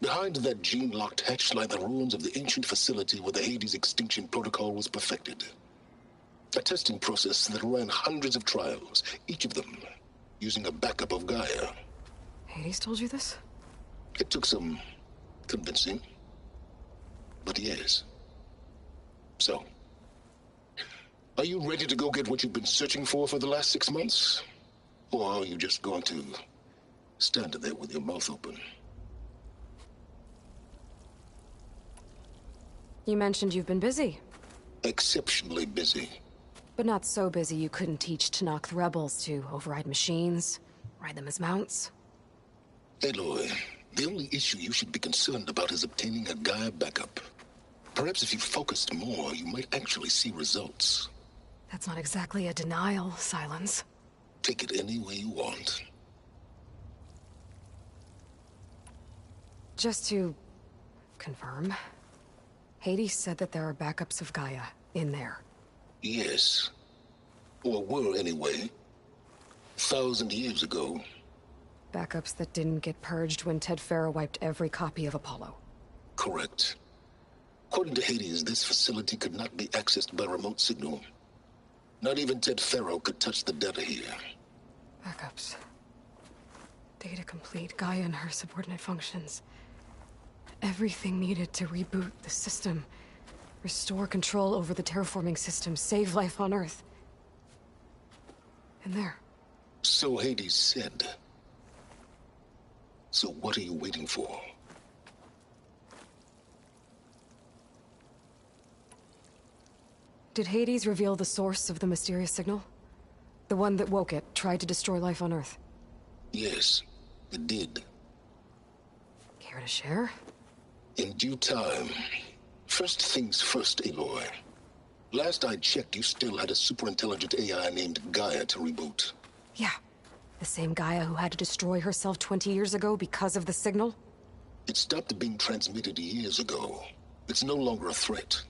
Behind that gene-locked hatch lie the ruins of the ancient facility where the Hades extinction protocol was perfected. A testing process that ran hundreds of trials, each of them using a backup of Gaia. Hades told you this? It took some convincing, but yes. So, are you ready to go get what you've been searching for the last 6 months? Or are you just going to stand there with your mouth open? You mentioned you've been busy. Exceptionally busy. But not so busy you couldn't teach Tanakh the rebels to override machines, ride them as mounts. Aloy, the only issue you should be concerned about is obtaining a Gaia backup. Perhaps if you focused more, you might actually see results. That's not exactly a denial, Silence. Take it any way you want. Just to confirm, Hades said that there are backups of Gaia in there. Yes. Or were anyway. 1,000 years ago. Backups that didn't get purged when Ted Farrow wiped every copy of Apollo. Correct. According to Hades, this facility could not be accessed by remote signal. Not even Ted Farrow could touch the data here. Backups. Data complete, Gaia and her subordinate functions. Everything needed to reboot the system. Restore control over the terraforming system, save life on Earth. And there. So Hades said. So what are you waiting for? Did Hades reveal the source of the mysterious signal? The one that woke it, tried to destroy life on Earth? Yes, it did. Care to share? In due time. First things first, Aloy. Last I checked, you still had a superintelligent AI named Gaia to reboot. Yeah. The same Gaia who had to destroy herself 20 years ago because of the signal? It stopped being transmitted years ago. It's no longer a threat.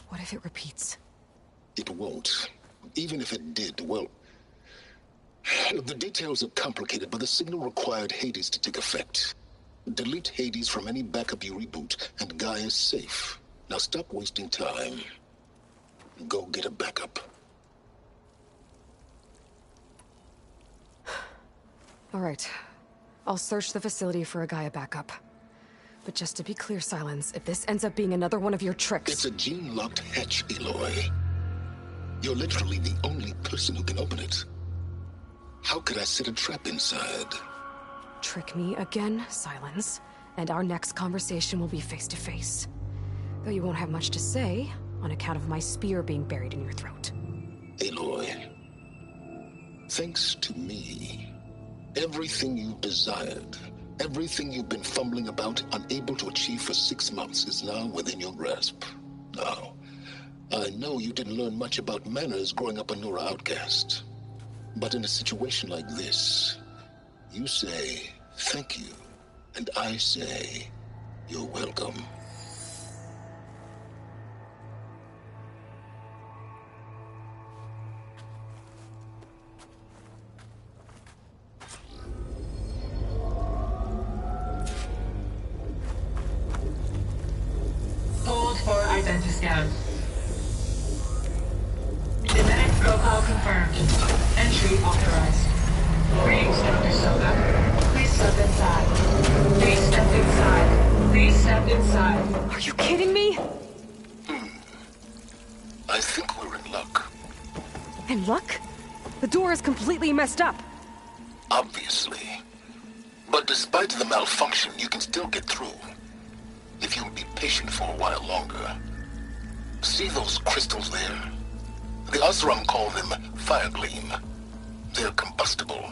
What if it repeats? It won't. Even if it did, well... The details are complicated, but the signal required Hades to take effect. Delete Hades from any backup you reboot, and Gaia's safe. Now stop wasting time. Go get a backup. All right. I'll search the facility for a Gaia backup. But just to be clear, Silence, if this ends up being another one of your tricks... It's a gene-locked hatch, Aloy. You're literally the only person who can open it. How could I set a trap inside? Trick me again, Silence, and our next conversation will be face-to-face. Though you won't have much to say, on account of my spear being buried in your throat. Aloy, thanks to me, everything you've desired, everything you've been fumbling about, unable to achieve for 6 months, is now within your grasp. Now, I know you didn't learn much about manners growing up a Nora outcast. But in a situation like this, you say, thank you, and I say, you're welcome. Hold for identiscan. Genetic profile confirmed. Entry authorized. Greetings, Dr. Soka. Please step inside. Please step inside. Please step inside. Are you kidding me? I think we're in luck. In luck? The door is completely messed up. Obviously. But despite the malfunction, you can still get through. If you'll be patient for a while longer. See those crystals there? The Osram call them fire gleam. They're combustible.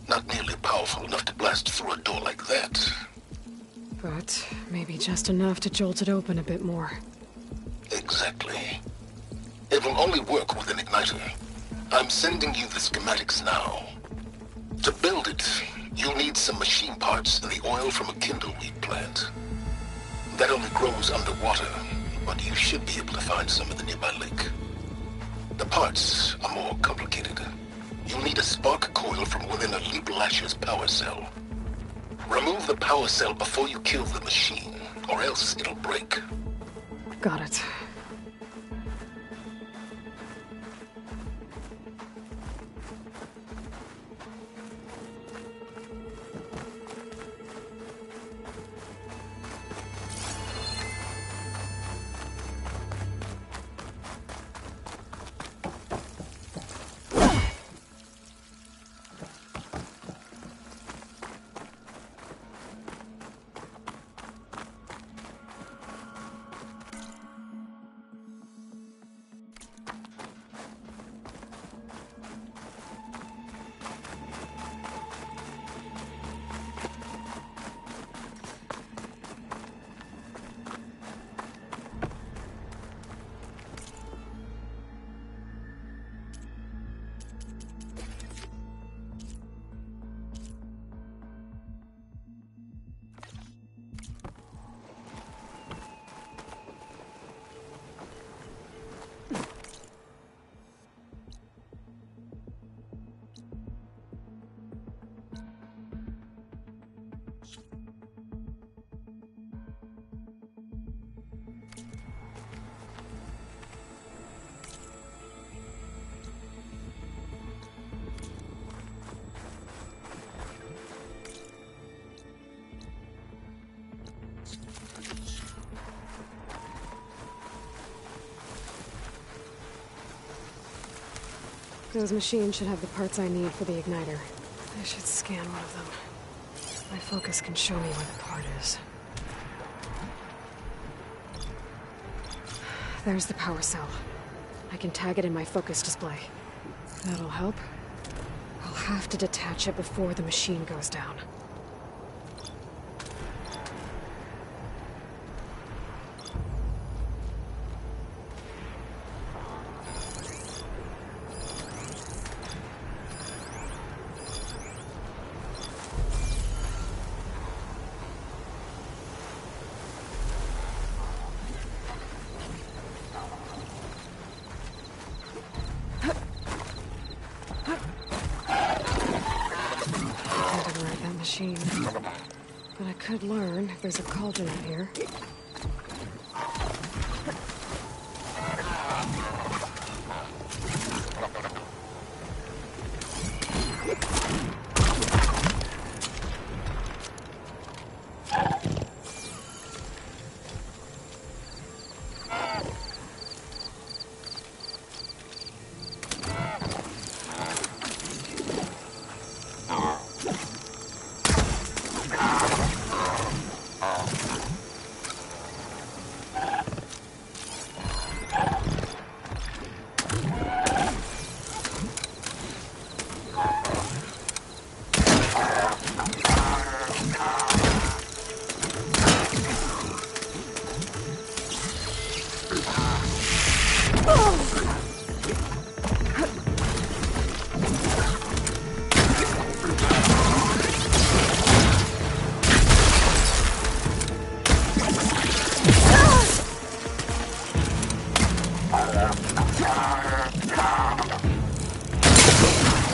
Not nearly powerful enough to blast through a door like that. But maybe just enough to jolt it open a bit more. Exactly. It will only work with an igniter. I'm sending you the schematics now. To build it, you'll need some machine parts and the oil from a kindleweed plant. That only grows underwater, but you should be able to find some in the nearby lake. The parts are more complicated. You'll need a spark coil from within a Leap Lasher's power cell. Remove the power cell before you kill the machine, or else it'll break. Got it. Those machines should have the parts I need for the igniter. I should scan one of them. My focus can show me where the part is. There's the power cell. I can tag it in my focus display. That'll help. I'll have to detach it before the machine goes down. But I could learn if there's a cauldron in here.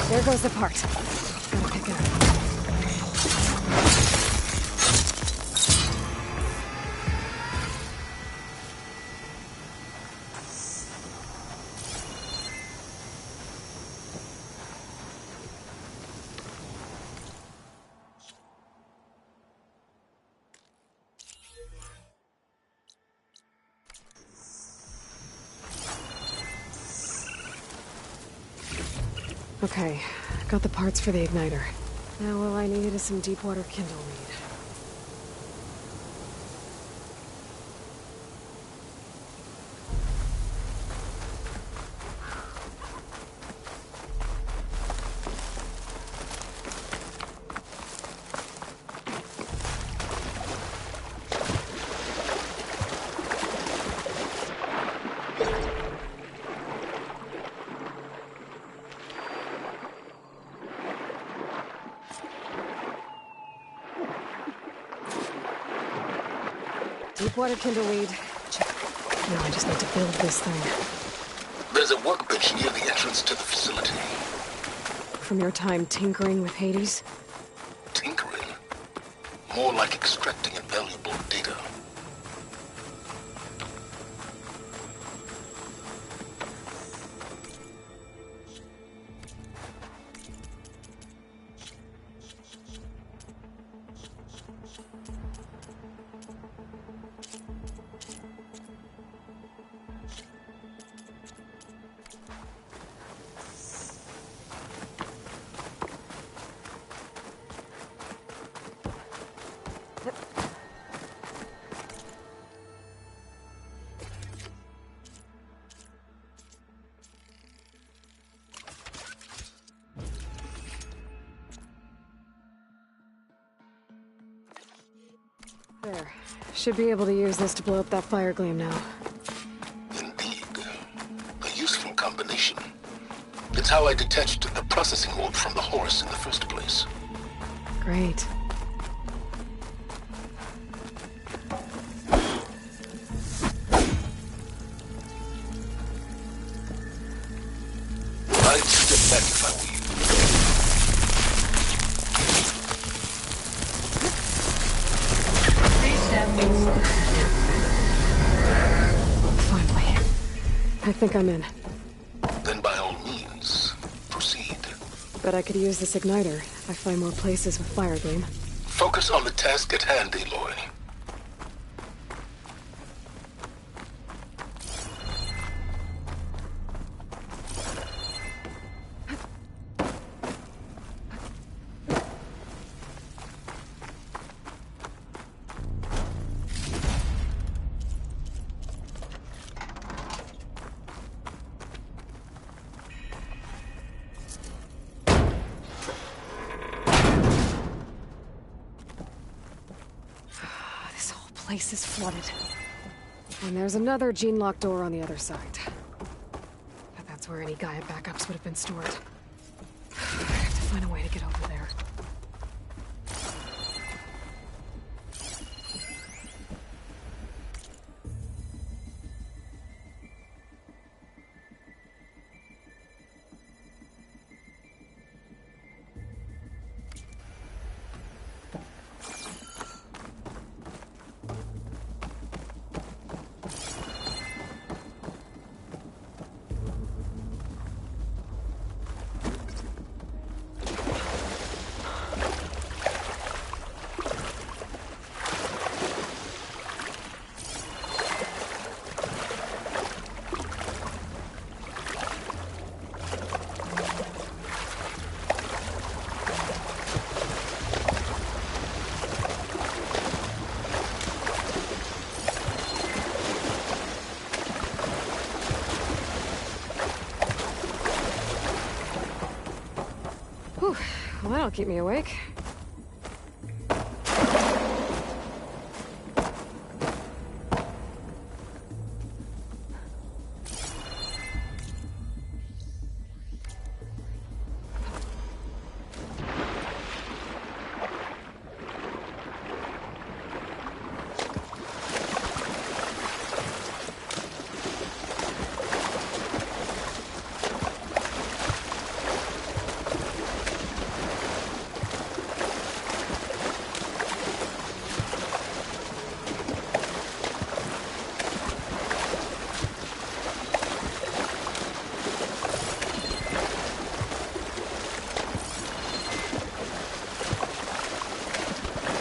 There goes the part. Gotta pick it up. Okay, got the parts for the igniter. Now all I need is some deep water kindle weed. Deepwater kindle weed. Check. Now I just need to build this thing. There's a workbench near the entrance to the facility. From your time tinkering with Hades? Tinkering? More like extracting invaluable data. There. Should be able to use this to blow up that fire gleam now. Indeed. A useful combination. It's how I detached the processing orb from the horse in the first place. Great. I'd step back if I were you. Finally. I think I'm in. Then by all means, proceed. Bet I could use this igniter if I find more places with fire gleam. Focus on the task at hand, Aloy. place is flooded. And there's another gene-locked door on the other side. But that's where any Gaia backups would have been stored. I have to find a way to get over there. Whew. Well, that'll keep me awake.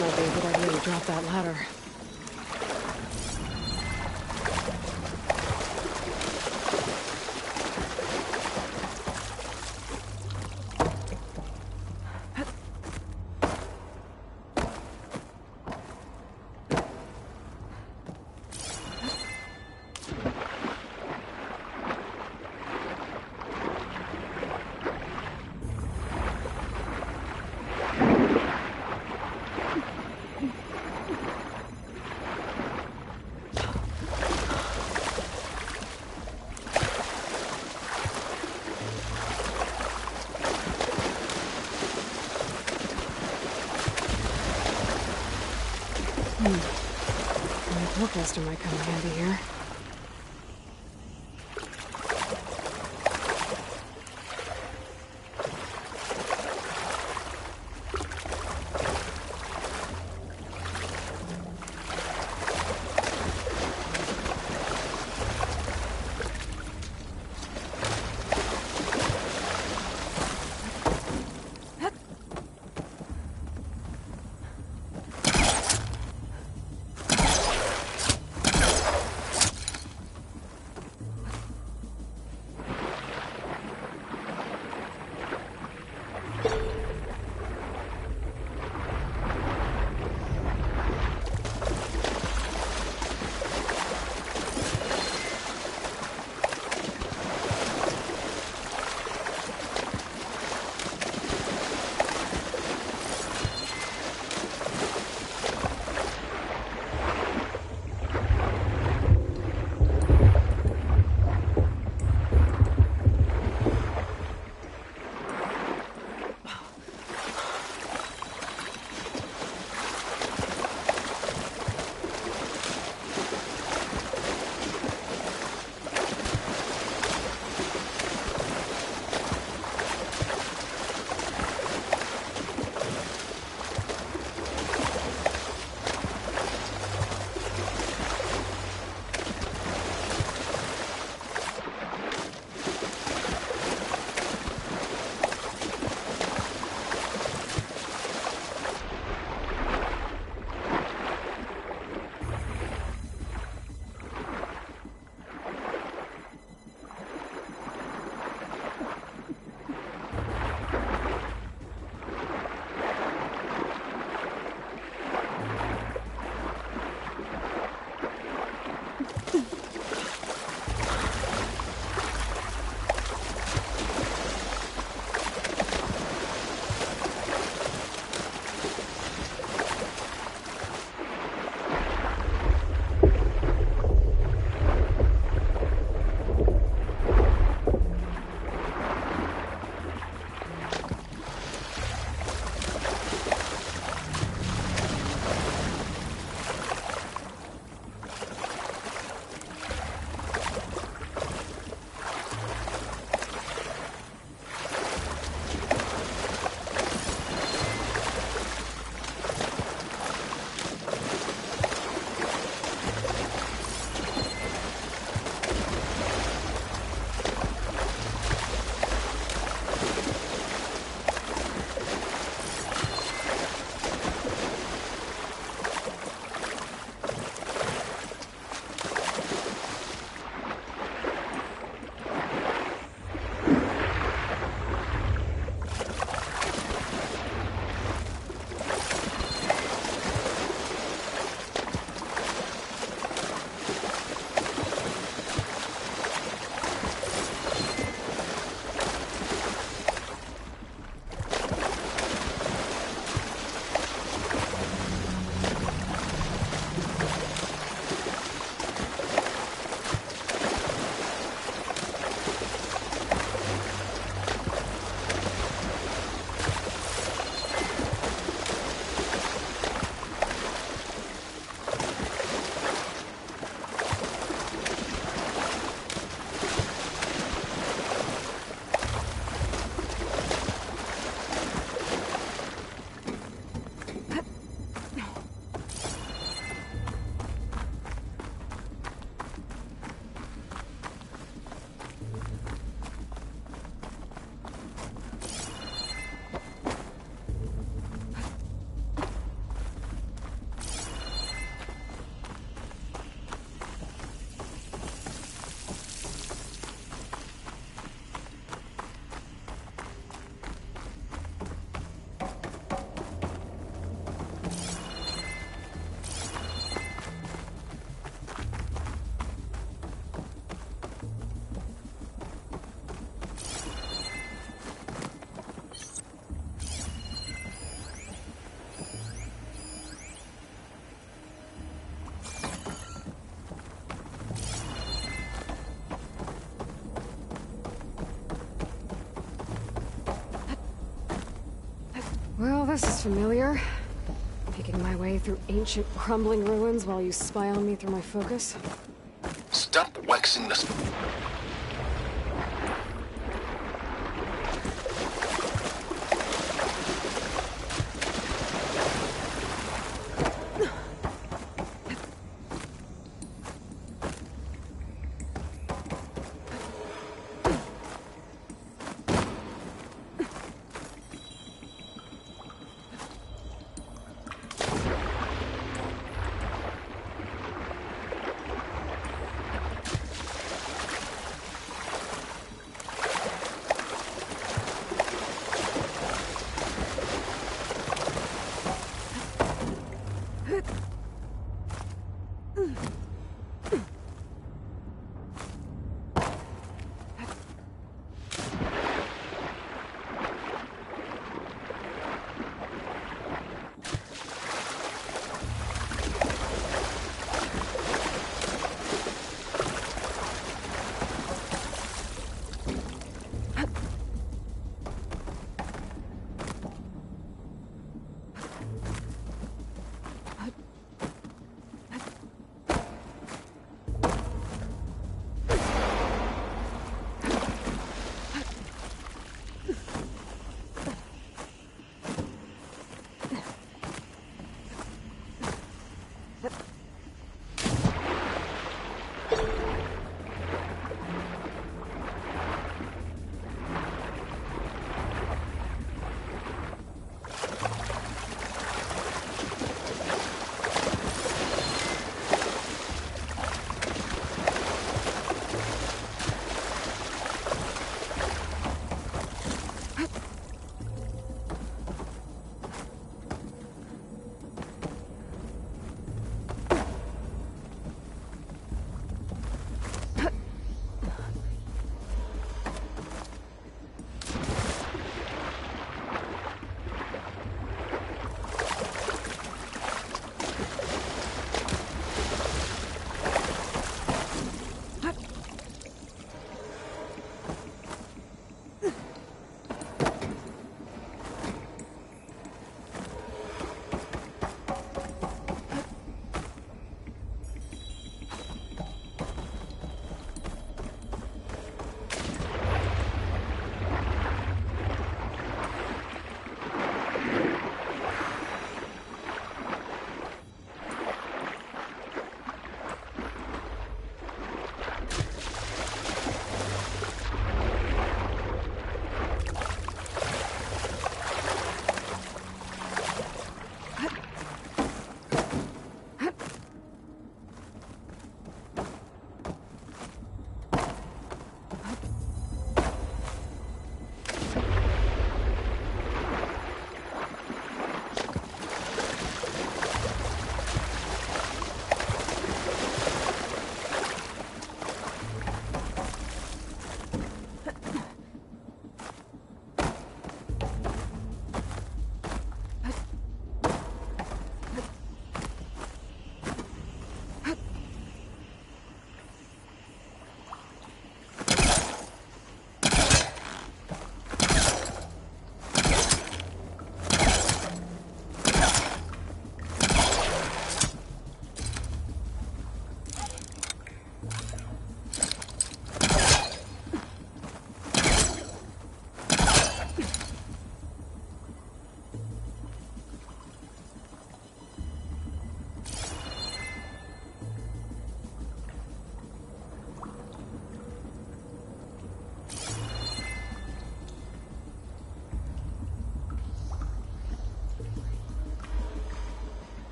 Might be a good idea to drop that ladder. My forecaster might come in handy here. This is familiar. Making my way through ancient crumbling ruins while you spy on me through my focus. Stop waxing this.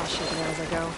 shake it out as I go.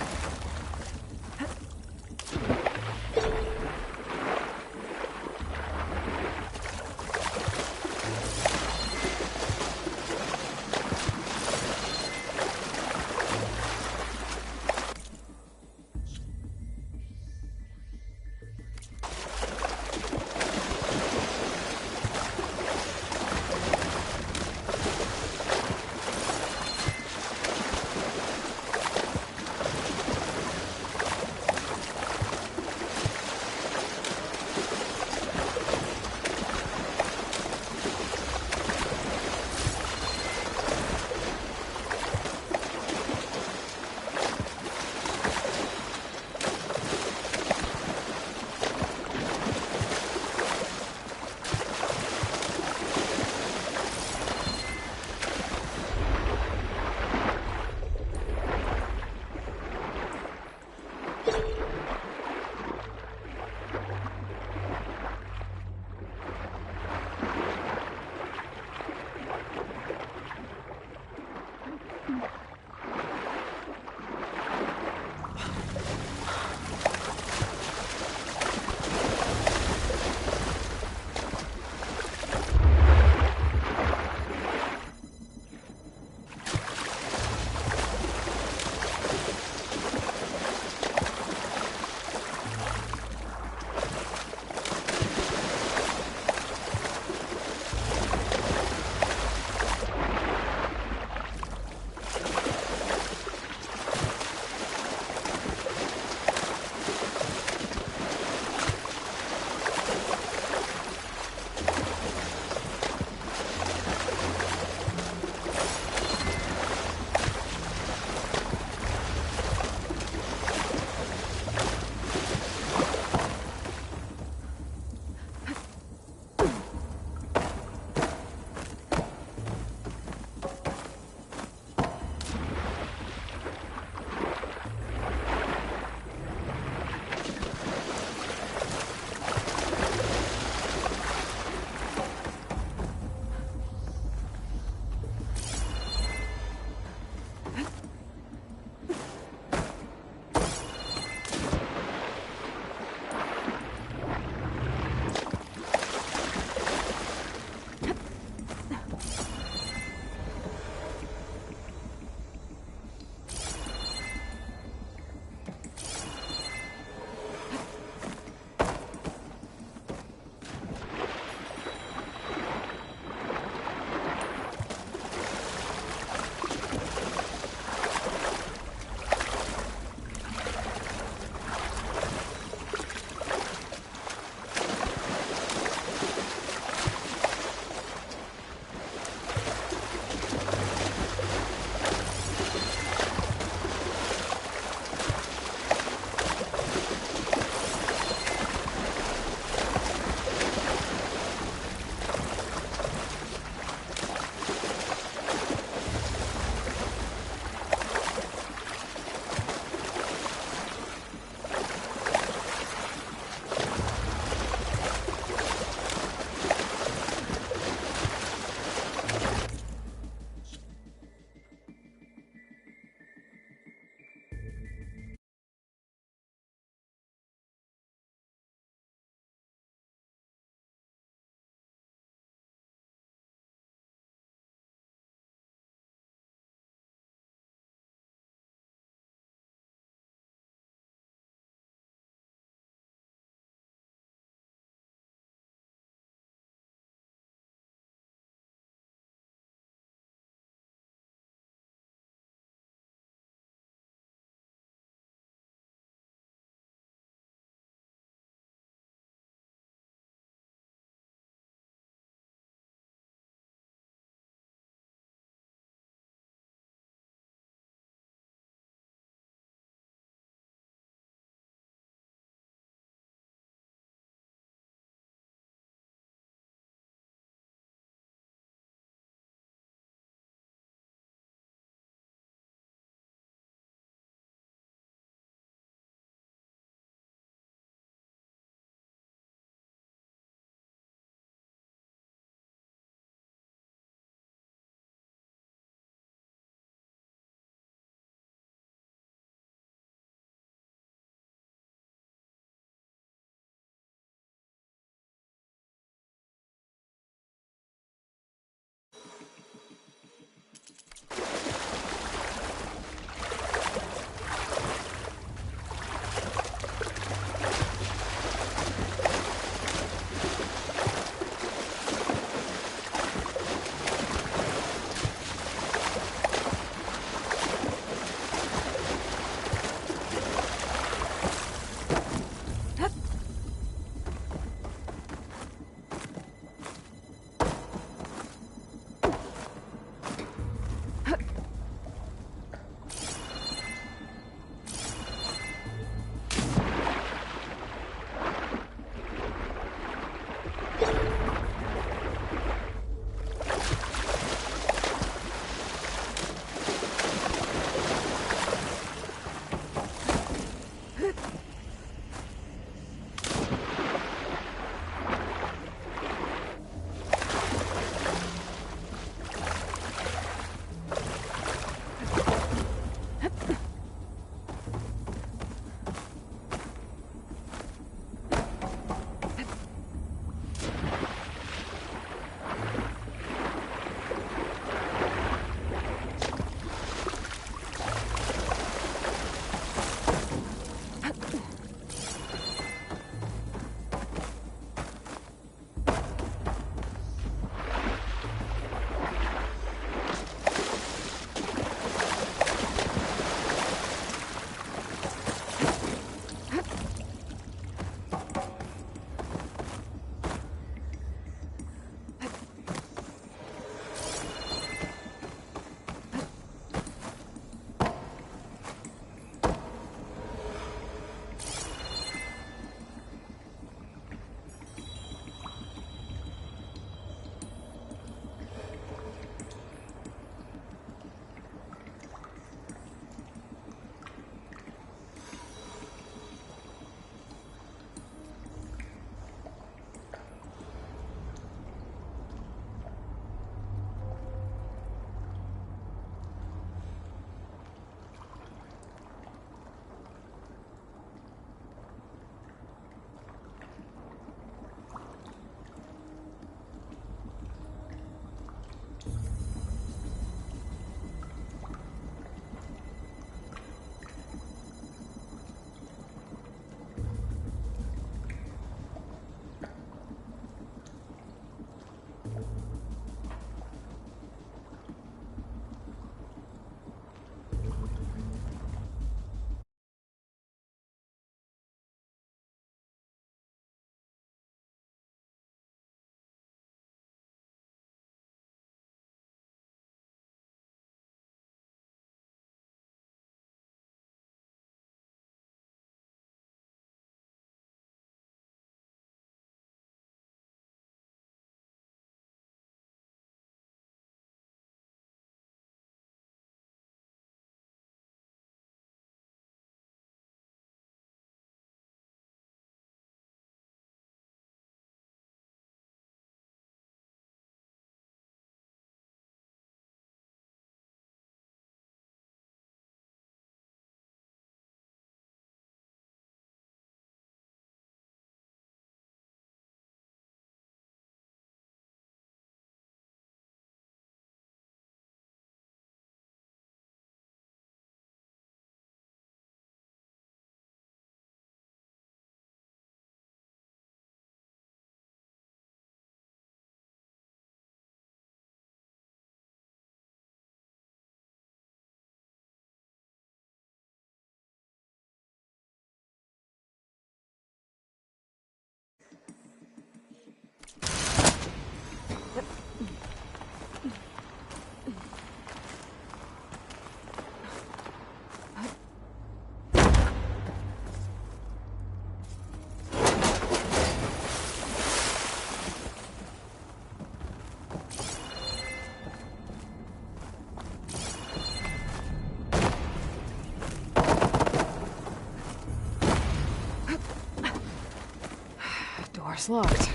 door's locked.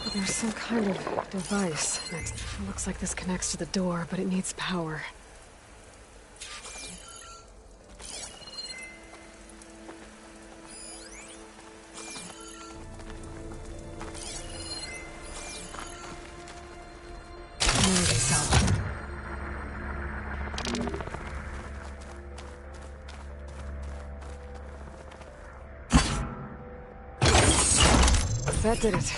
But there's some kind of device next. It looks like this connects to the door, but it needs power. Community cell. That did it.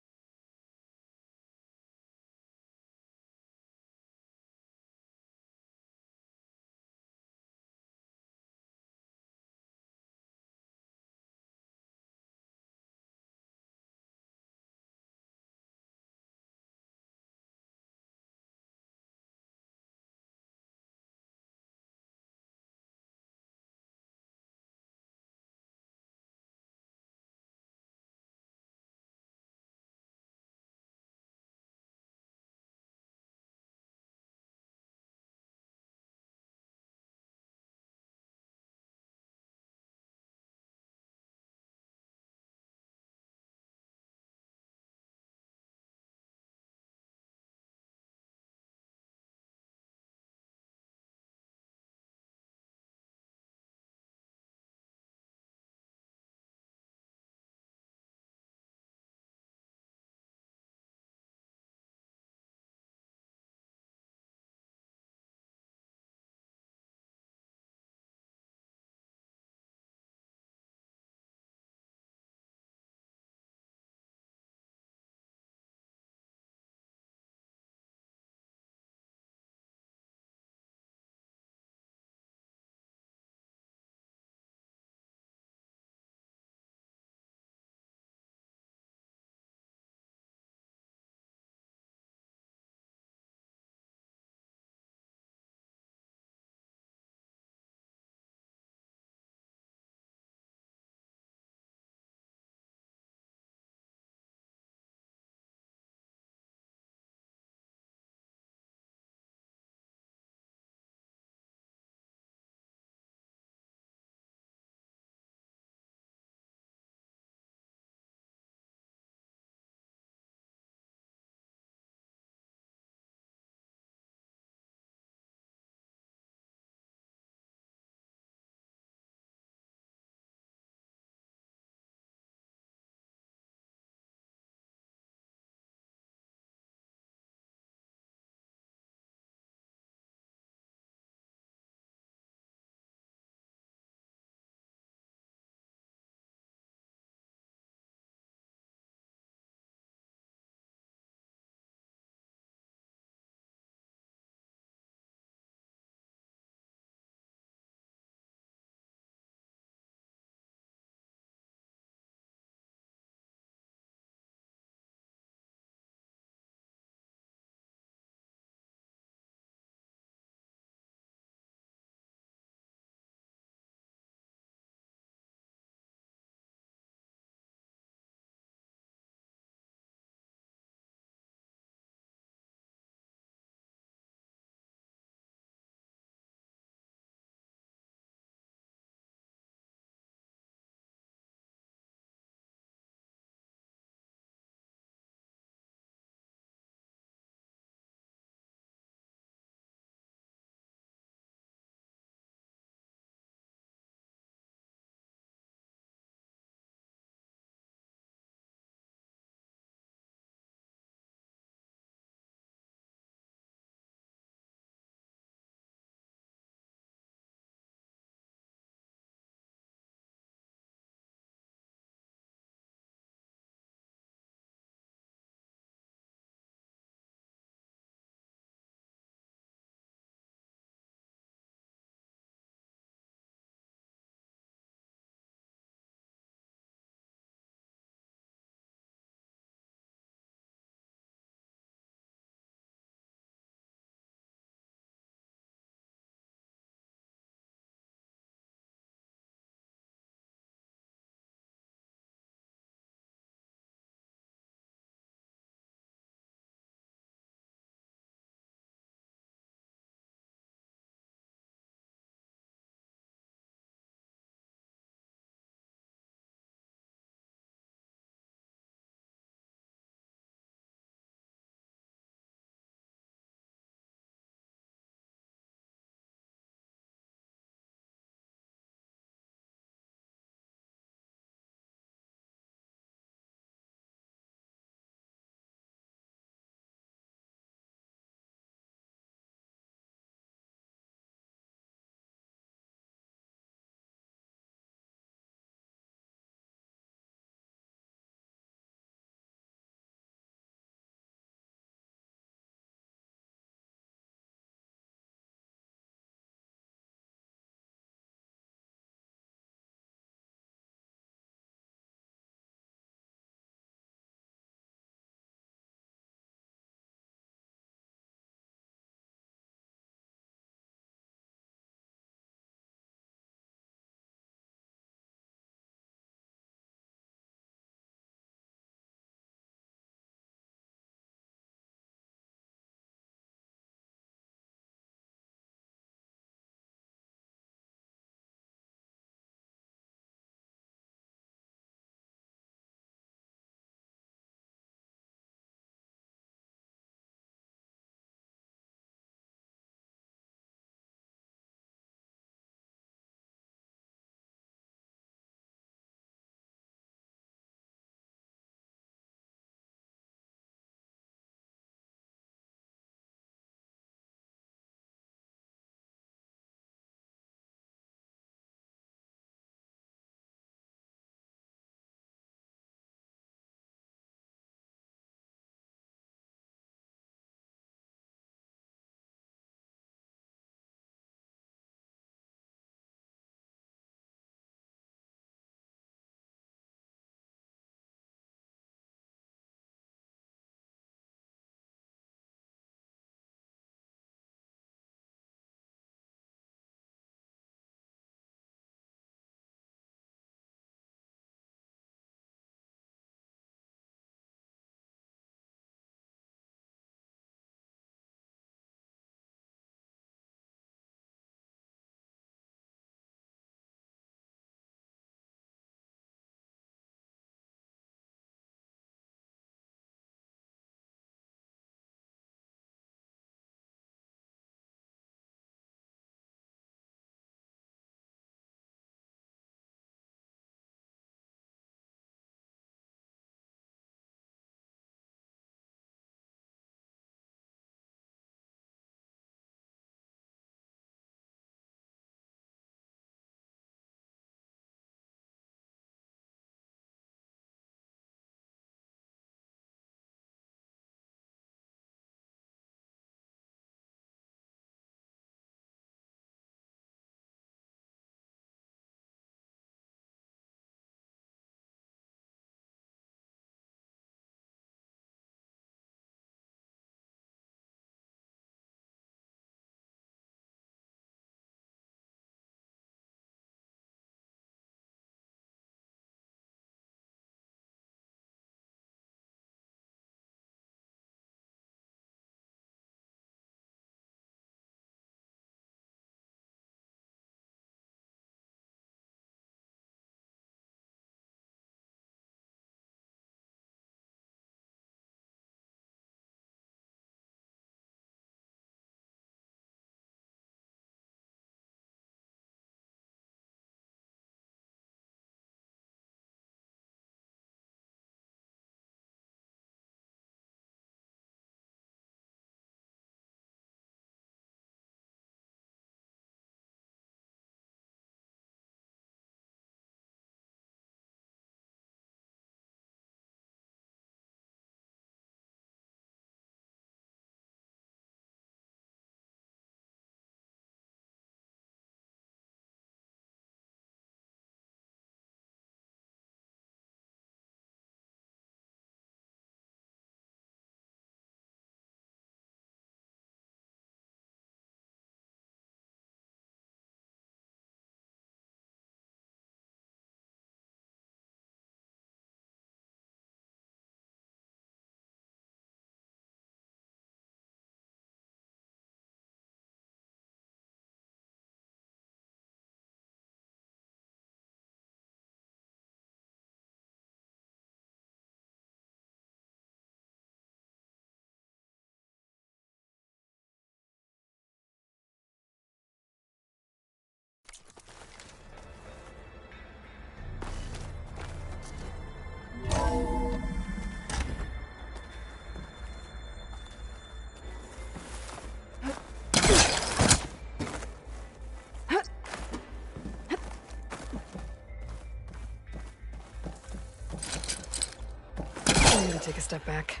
take a step back.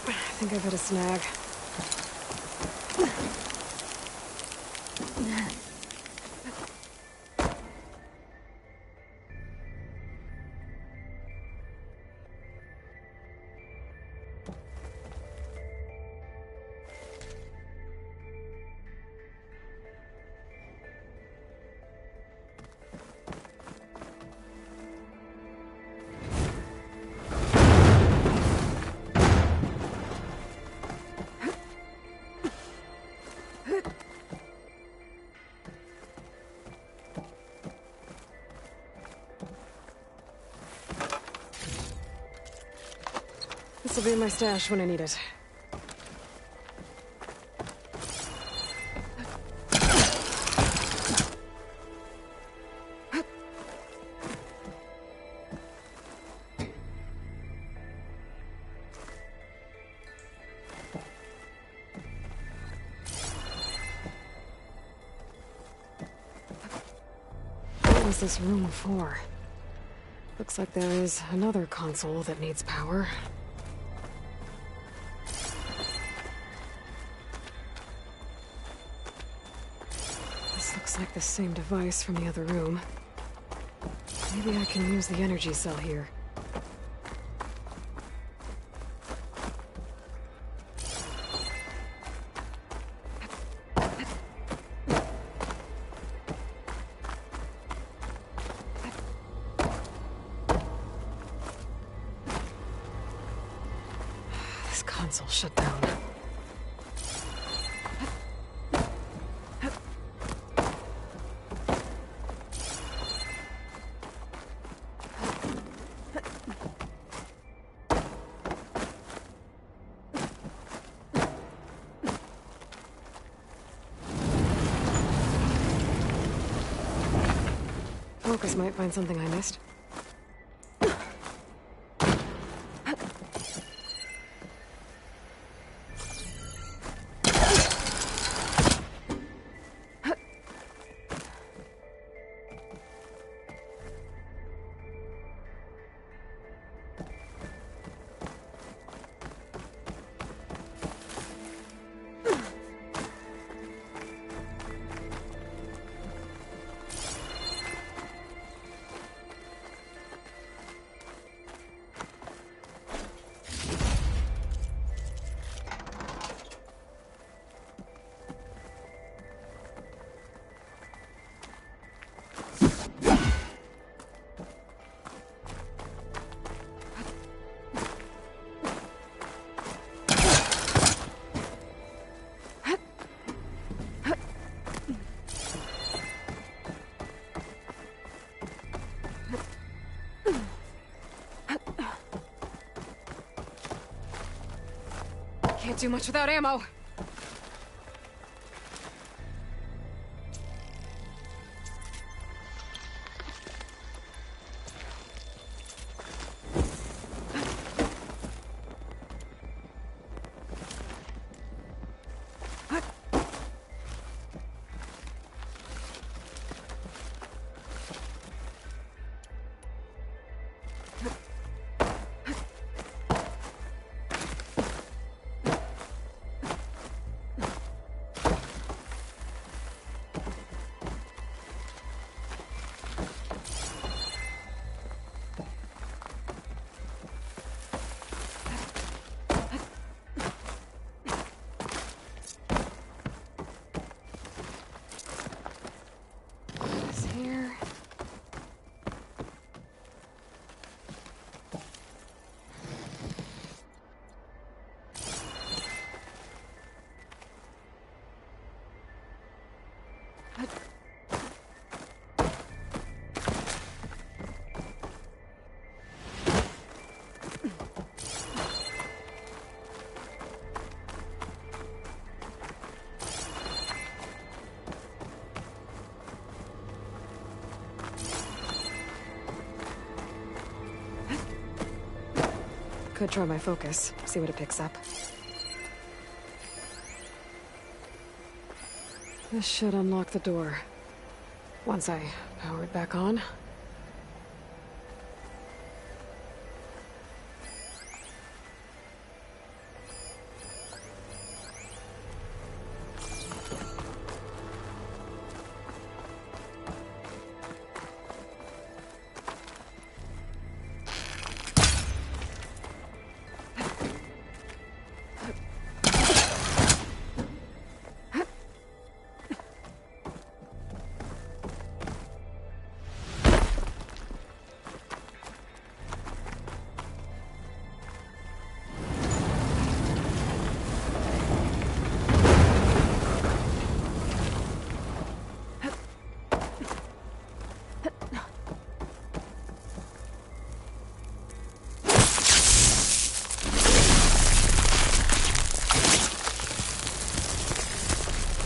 I think I've hit a snag. This'll be in my stash when I need it. What was this room for? Looks like there is another console that needs power. Looks like the same device from the other room. Maybe I can use the energy cell here. This console shut down. Focus might find something I missed. Can't do much without ammo. Could try my focus, see what it picks up. This should unlock the door. Once I power it back on.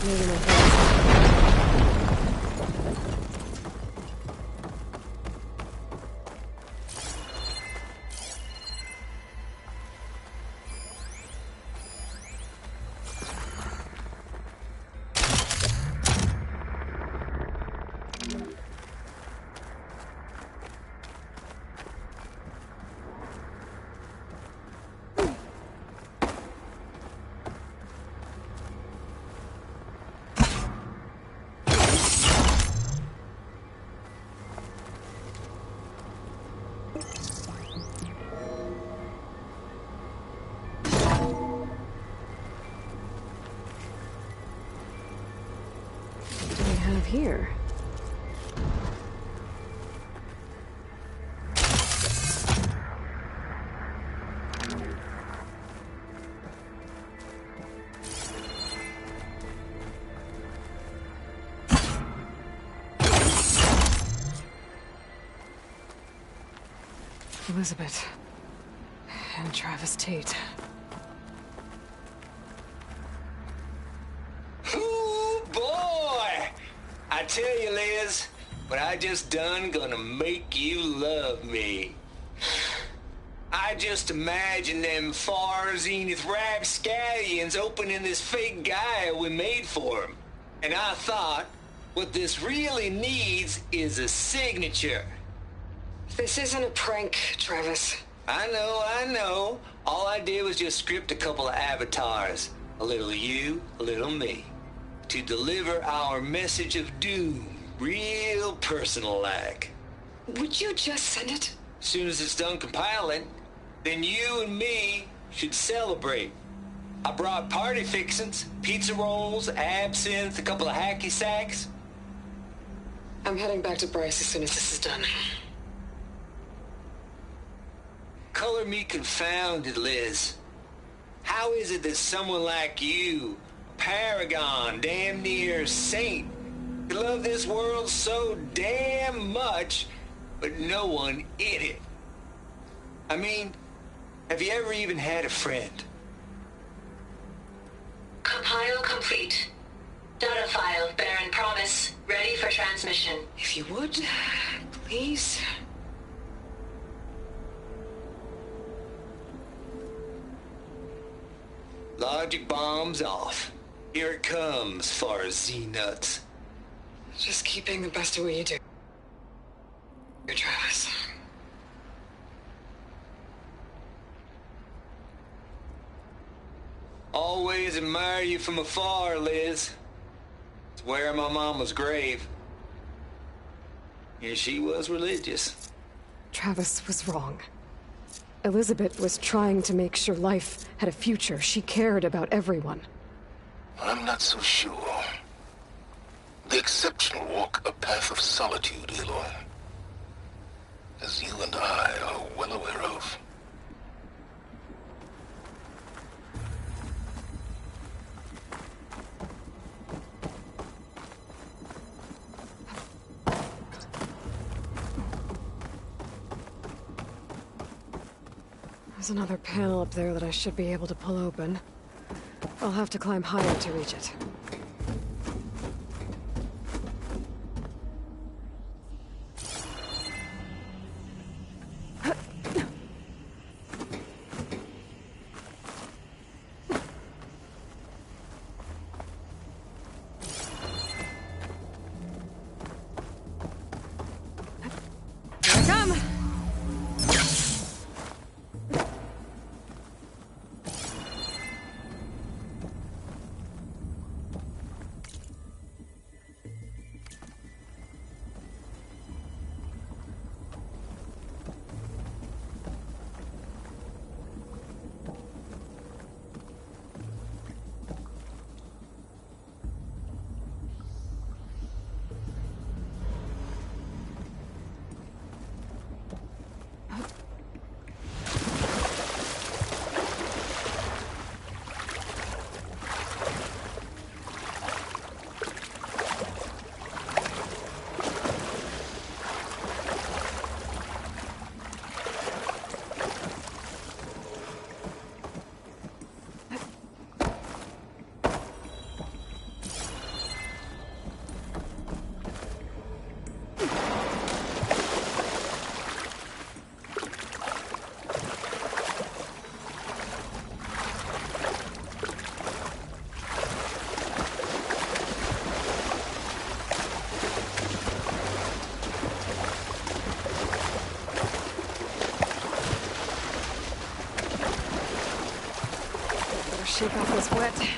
Maybe my here. Elizabeth and Travis Tate. I tell you, Liz, what I just done gonna make you love me. I just imagine them far zenith rapscallions opening this fake guy we made for him. And I thought, what this really needs is a signature. This isn't a prank, Travis. I know. All I did was just script a couple of avatars. A little you, a little me. To deliver our message of doom, real personal-like. Would you just send it? As soon as it's done compiling, then you and me should celebrate. I brought party fixins, pizza rolls, absinthe, a couple of hacky sacks. I'm heading back to Bryce as soon as this is done. Color me confounded, Liz. How is it that someone like you, paragon, damn near saint, you love this world so damn much, but no one in it? I mean, have you ever even had a friend? Compile complete. Data file, Baron Promise, ready for transmission. If you would, please. Logic bombs off. Here it comes, far as Z-nuts. Just keep being the best at what you do, Travis. Always admire you from afar, Liz. It's where my mama's grave. And she was religious. Travis was wrong. Elizabeth was trying to make sure life had a future. She cared about everyone. I'm not so sure. The exceptional walk a path of solitude, Aloy. As you and I are well aware of. There's another panel up there that I should be able to pull open. I'll have to climb higher to reach it. shake off this wet.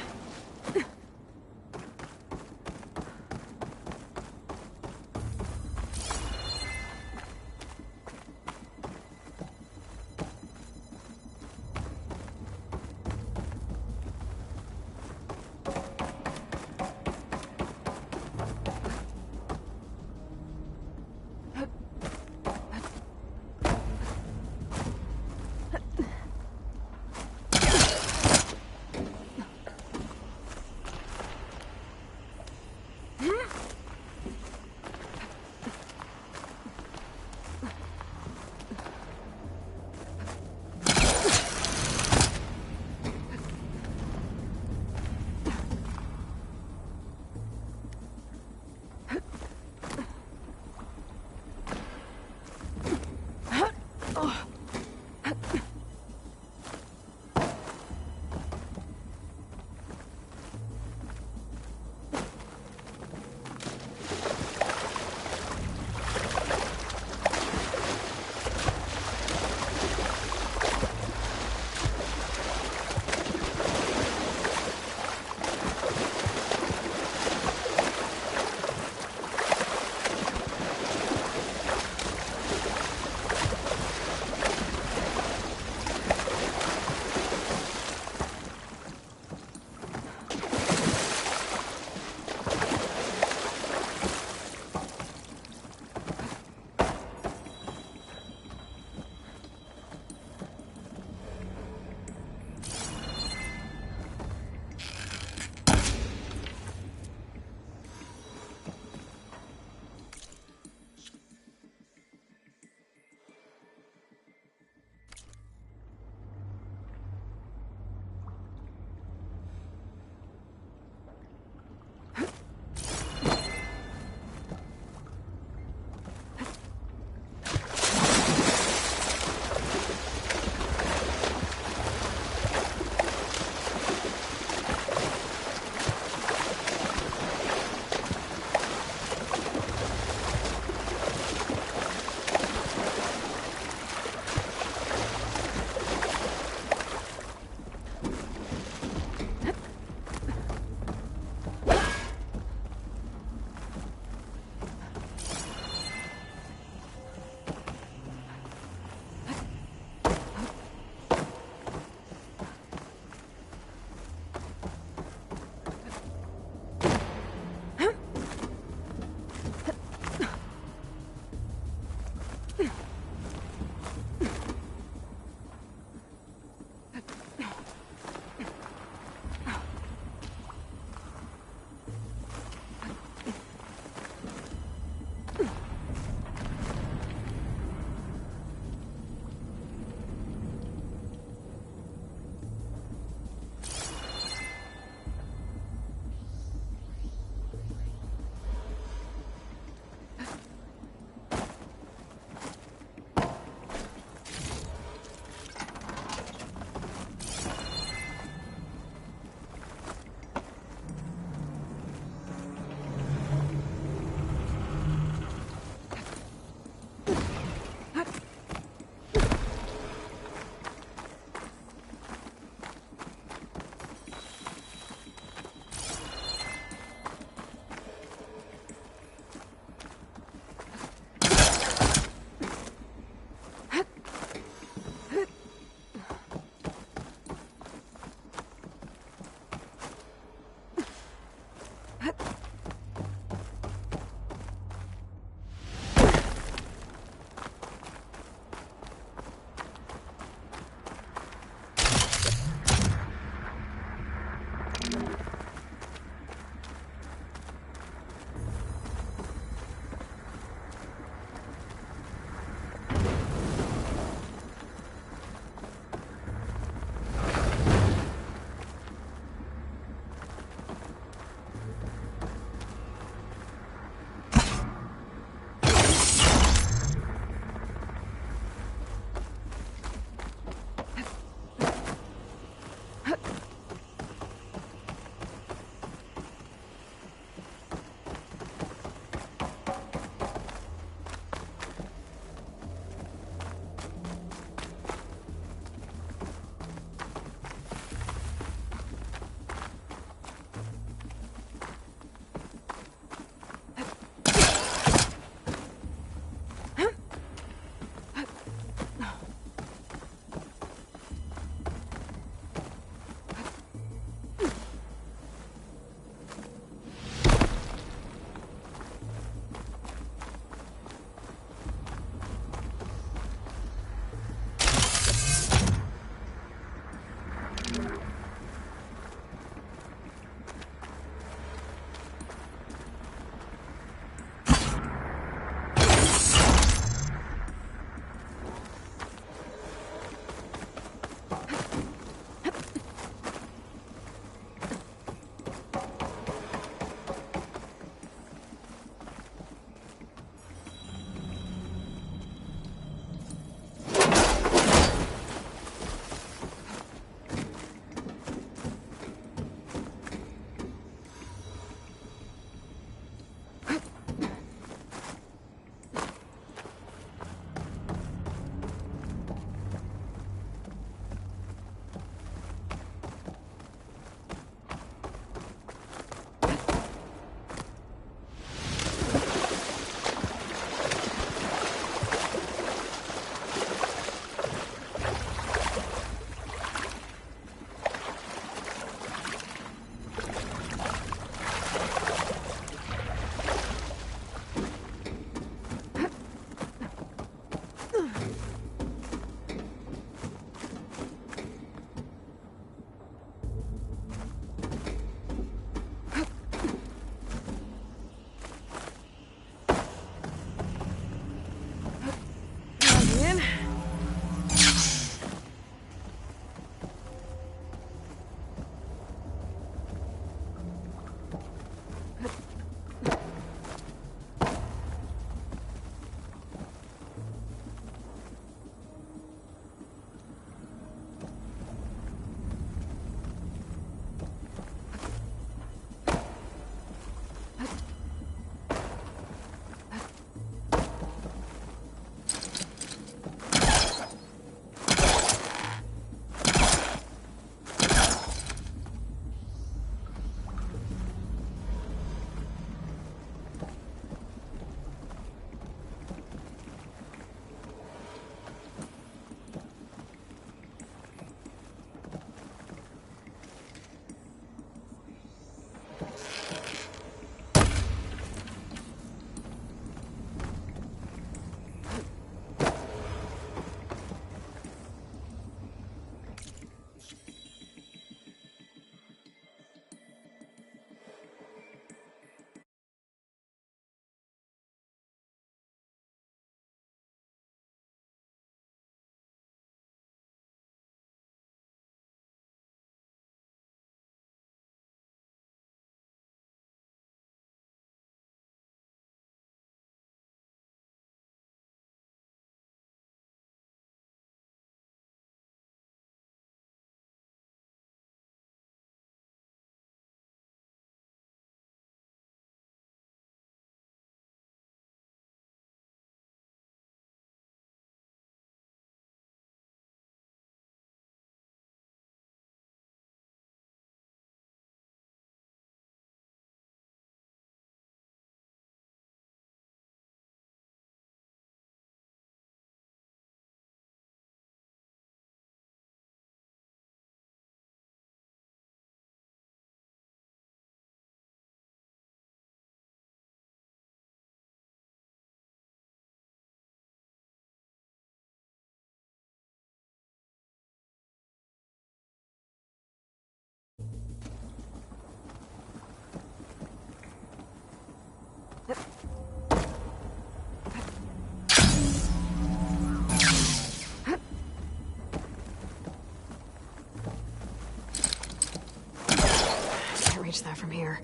reach that from here.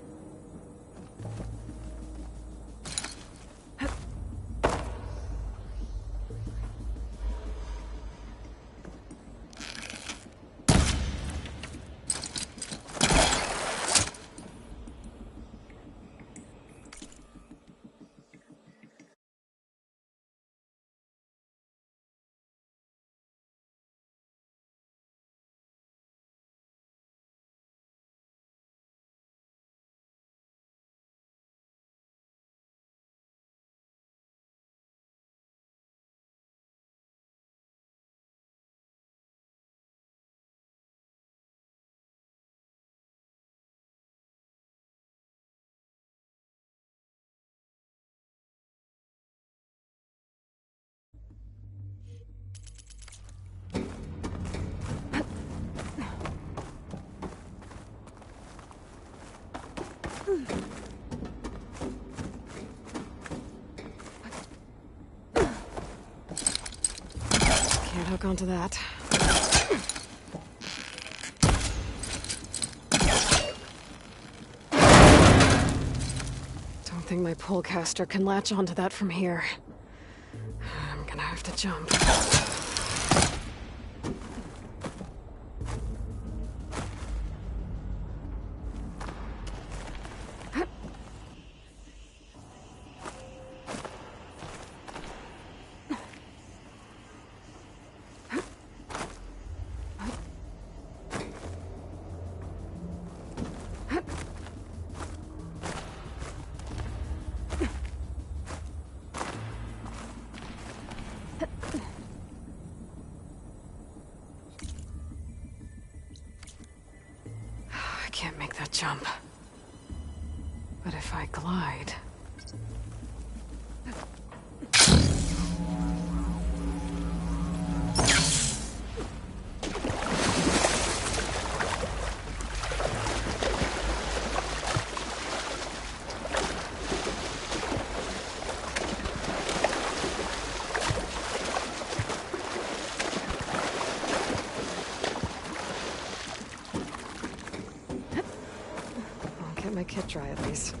Can't hook onto that. Don't think my polecaster can latch onto that from here. I'm gonna have to jump. I can't make that jump. But if I glide... Get my kit dry at least.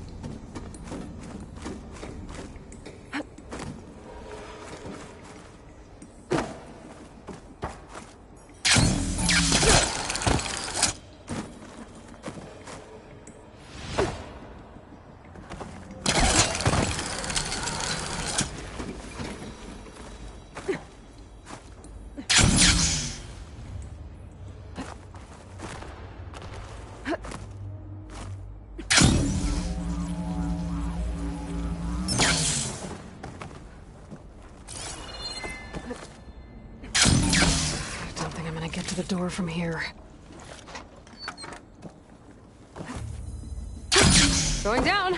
Get to the door from here. Going down!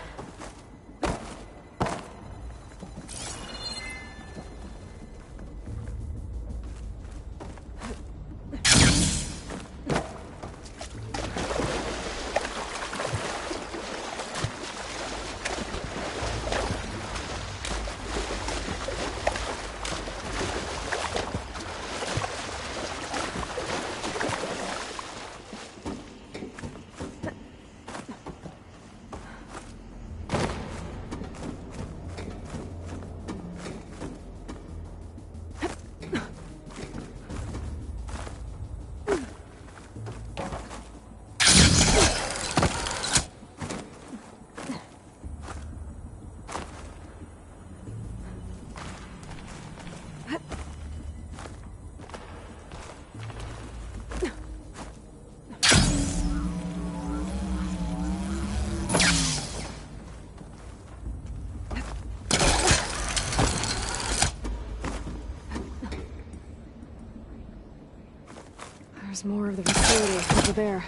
There's more of the facility over there.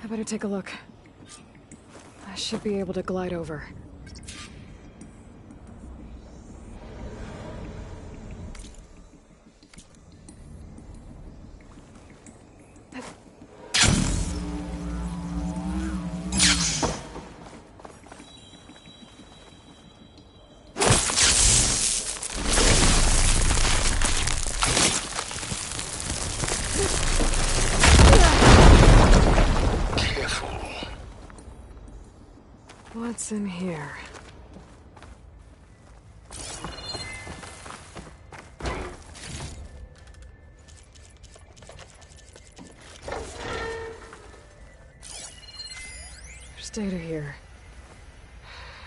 I better take a look. I should be able to glide over. What's in here? There's data here.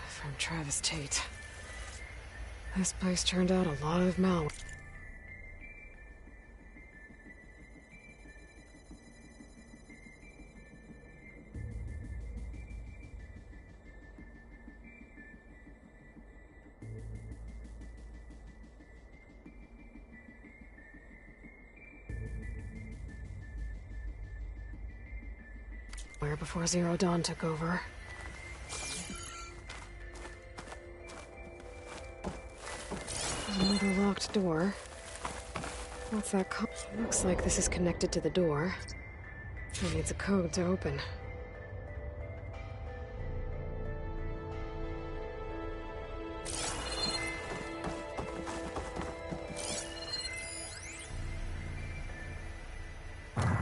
From Travis Tate. This place turned out a lot of malware. Before Zero Dawn took over. There's another locked door. What's that code? Looks like this is connected to the door. It needs a code to open.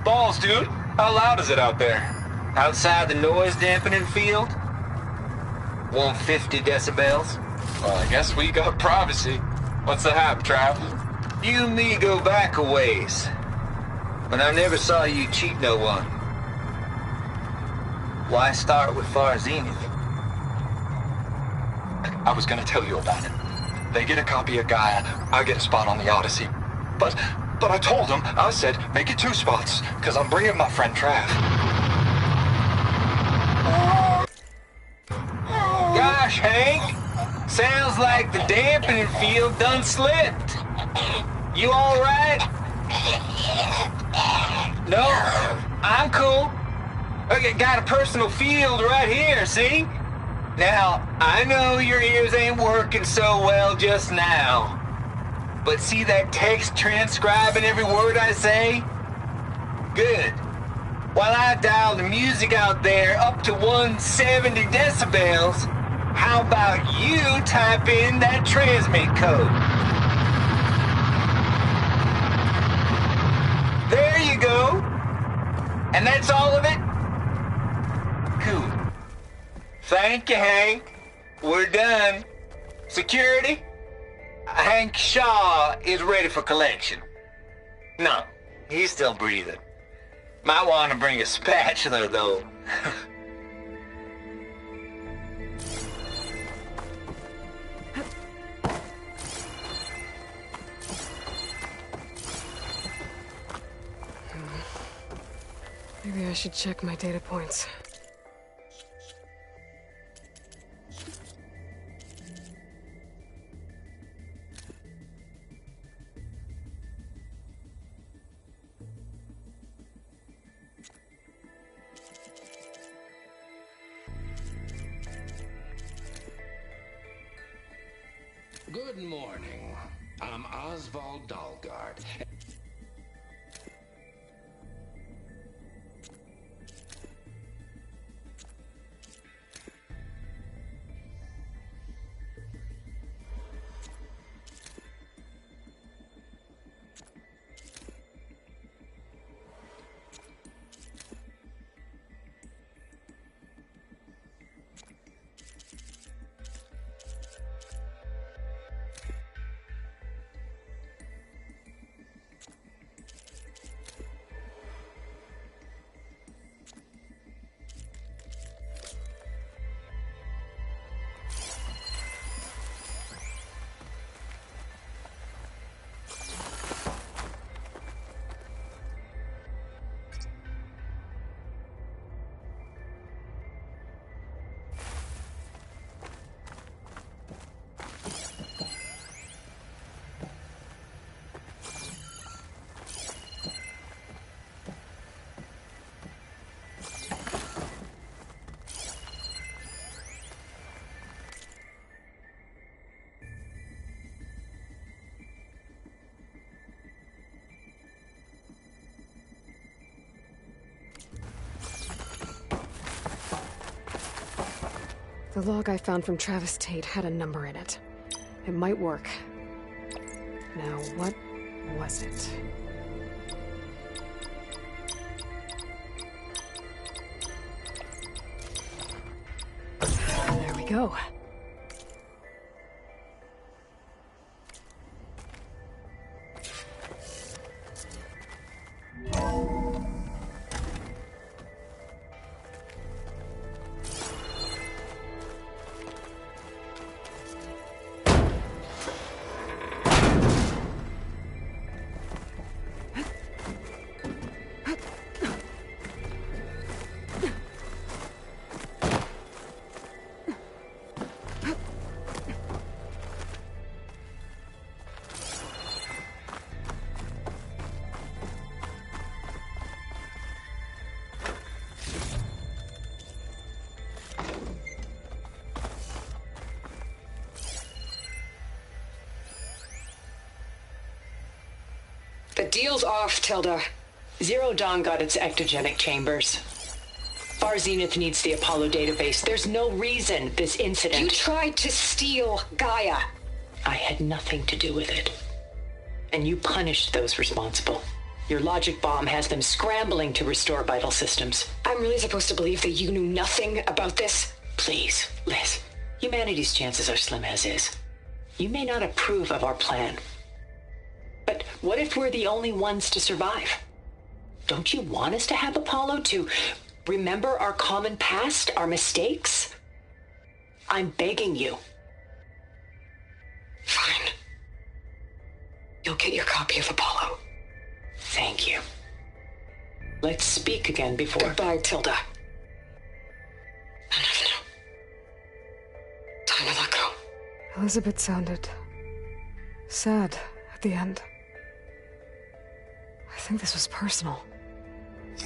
Balls, dude. How loud is it out there? Outside the noise dampening field? 150 decibels? Well, I guess we got privacy. What's the hap, Trav? You and me go back a ways. But I never saw you cheat no one. Why start with Far Zenith? I was gonna tell you about it. They get a copy of Gaia, I get a spot on the Odyssey. But I told them, I said, make it 2 spots, because I'm bringing my friend Trav. Gosh, Hank. Sounds like the dampening field done slipped. You alright? No? I'm cool. Okay, got a personal field right here, see? Now, I know your ears ain't working so well just now. But see that text transcribing every word I say? Good. While I dial the music out there up to 170 decibels, how about you type in that transmit code? There you go. And that's all of it? Cool. Thank you, Hank. We're done. Security? Hank Shaw is ready for collection. No, he's still breathing. Might want to bring a spatula, though. Maybe I should check my data points. Good morning. I'm Oswald Dalgard. The log I found from Travis Tate had a number in it. It might work. Now, what was it? There go. The deal's off, Tilda. Zero Dawn got its ectogenic chambers. Far Zenith needs the Apollo database. There's no reason this incident... You tried to steal Gaia. I had nothing to do with it. And you punished those responsible. Your logic bomb has them scrambling to restore vital systems. I'm really supposed to believe that you knew nothing about this? Please, Liz. Humanity's chances are slim as is. You may not approve of our plan. But what if we're the only ones to survive? Don't you want us to have Apollo to remember our common past, our mistakes? I'm begging you. Fine. You'll get your copy of Apollo. Thank you. Let's speak again before... Goodbye, Tilda. Enough now. Time to let go. Elizabeth sounded sad at the end. I think this was personal.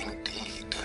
Indeed.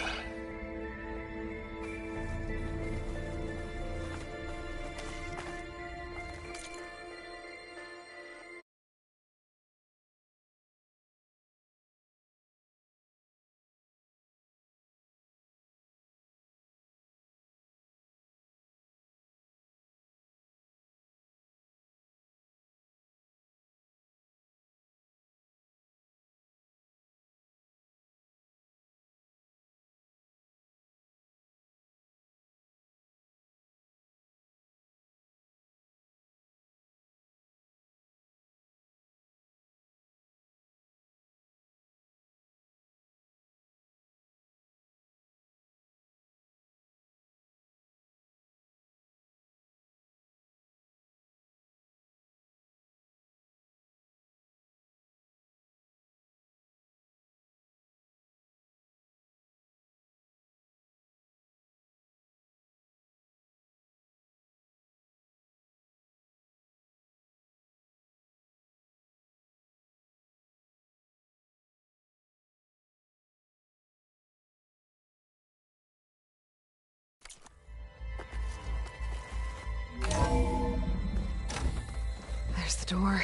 There's the door.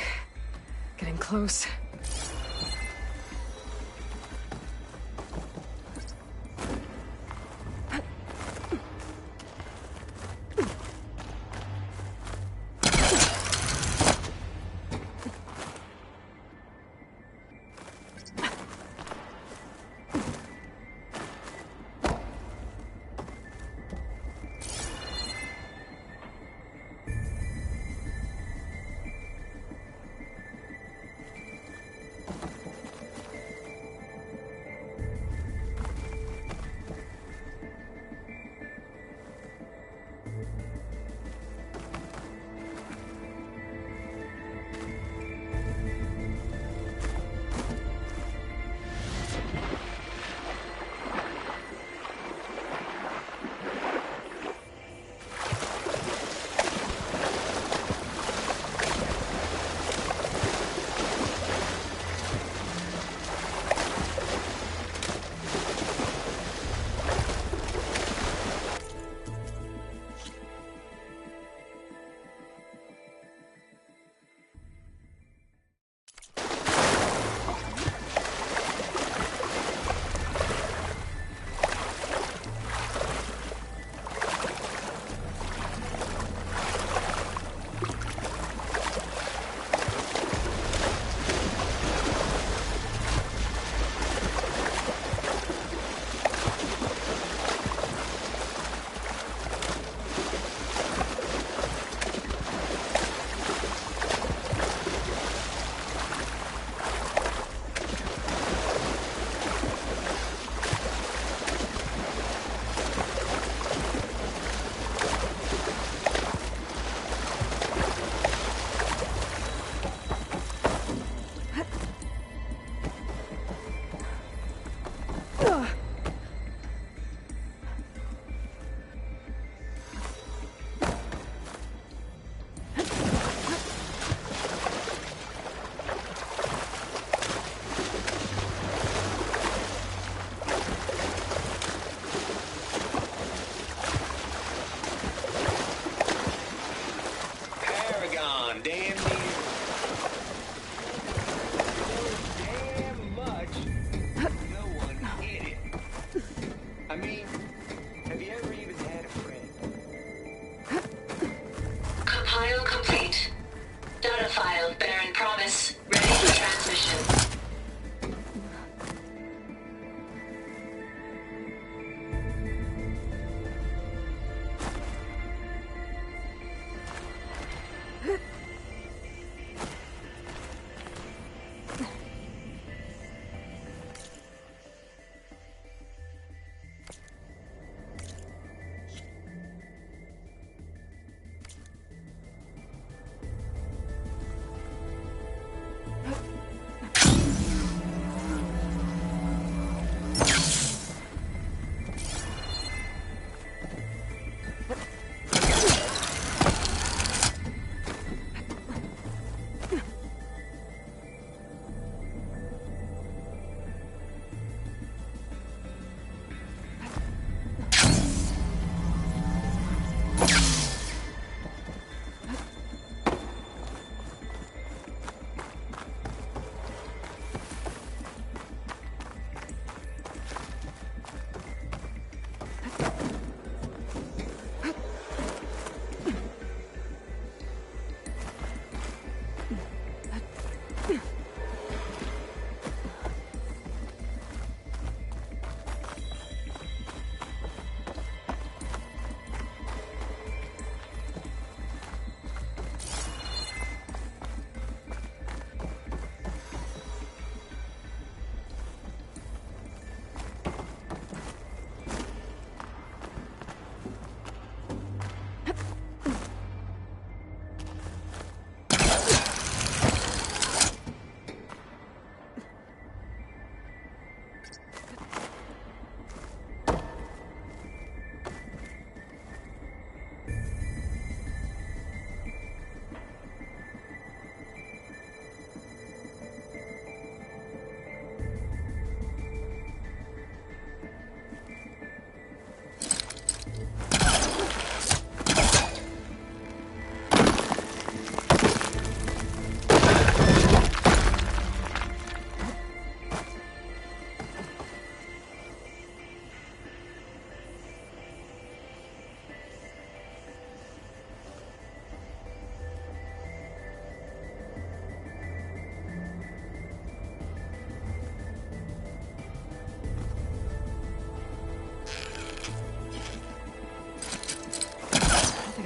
Getting close.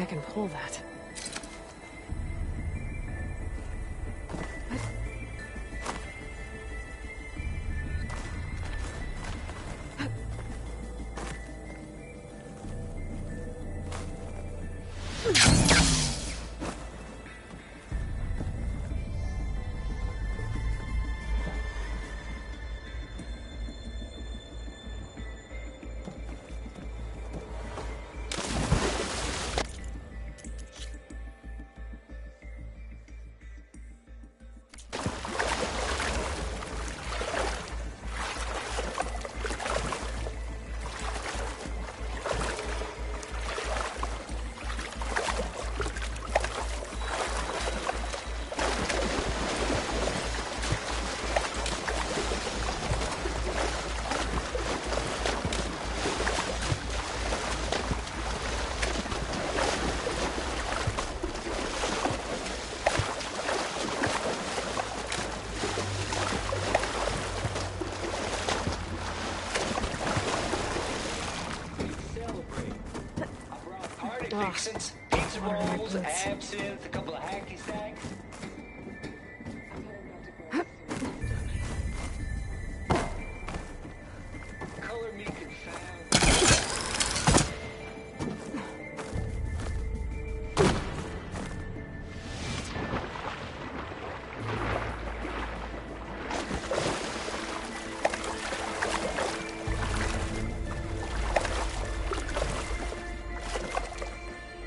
I can pull that. Fixins, pizza rolls, absinthe, a couple of hacky sacks. Color me confounded.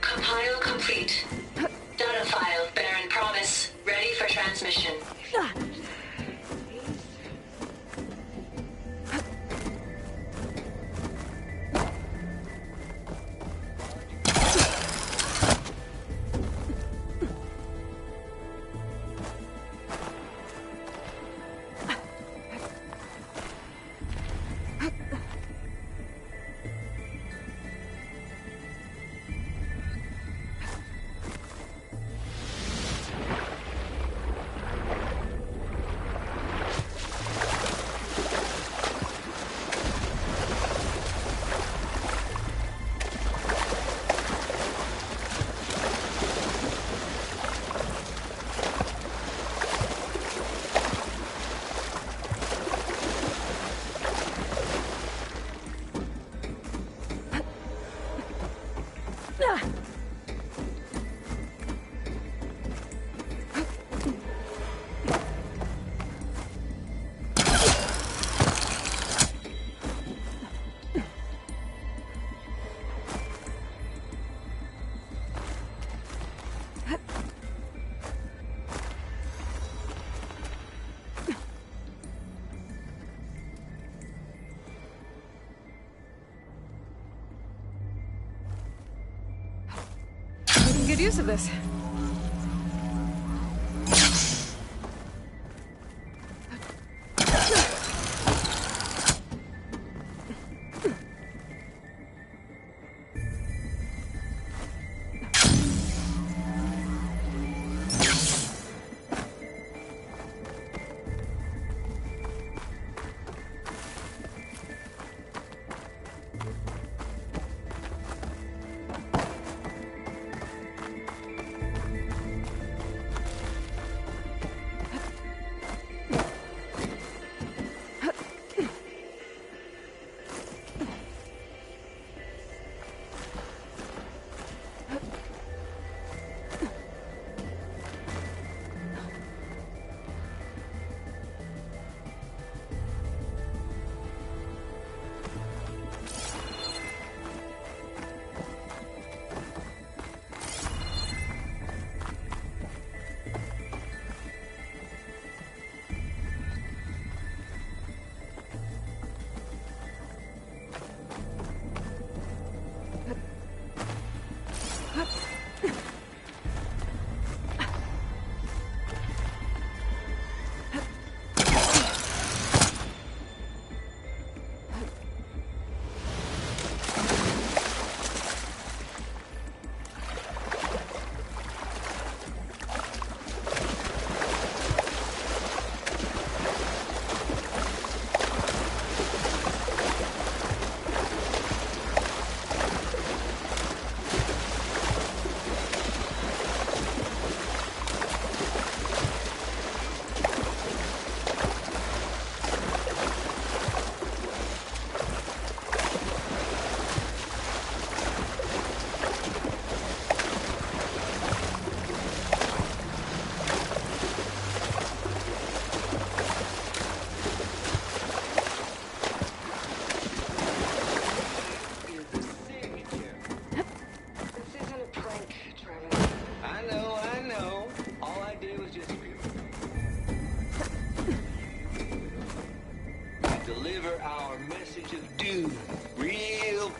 Compile complete. Data file, Baron Promise, ready for transmission. Good use of this.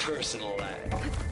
personal life.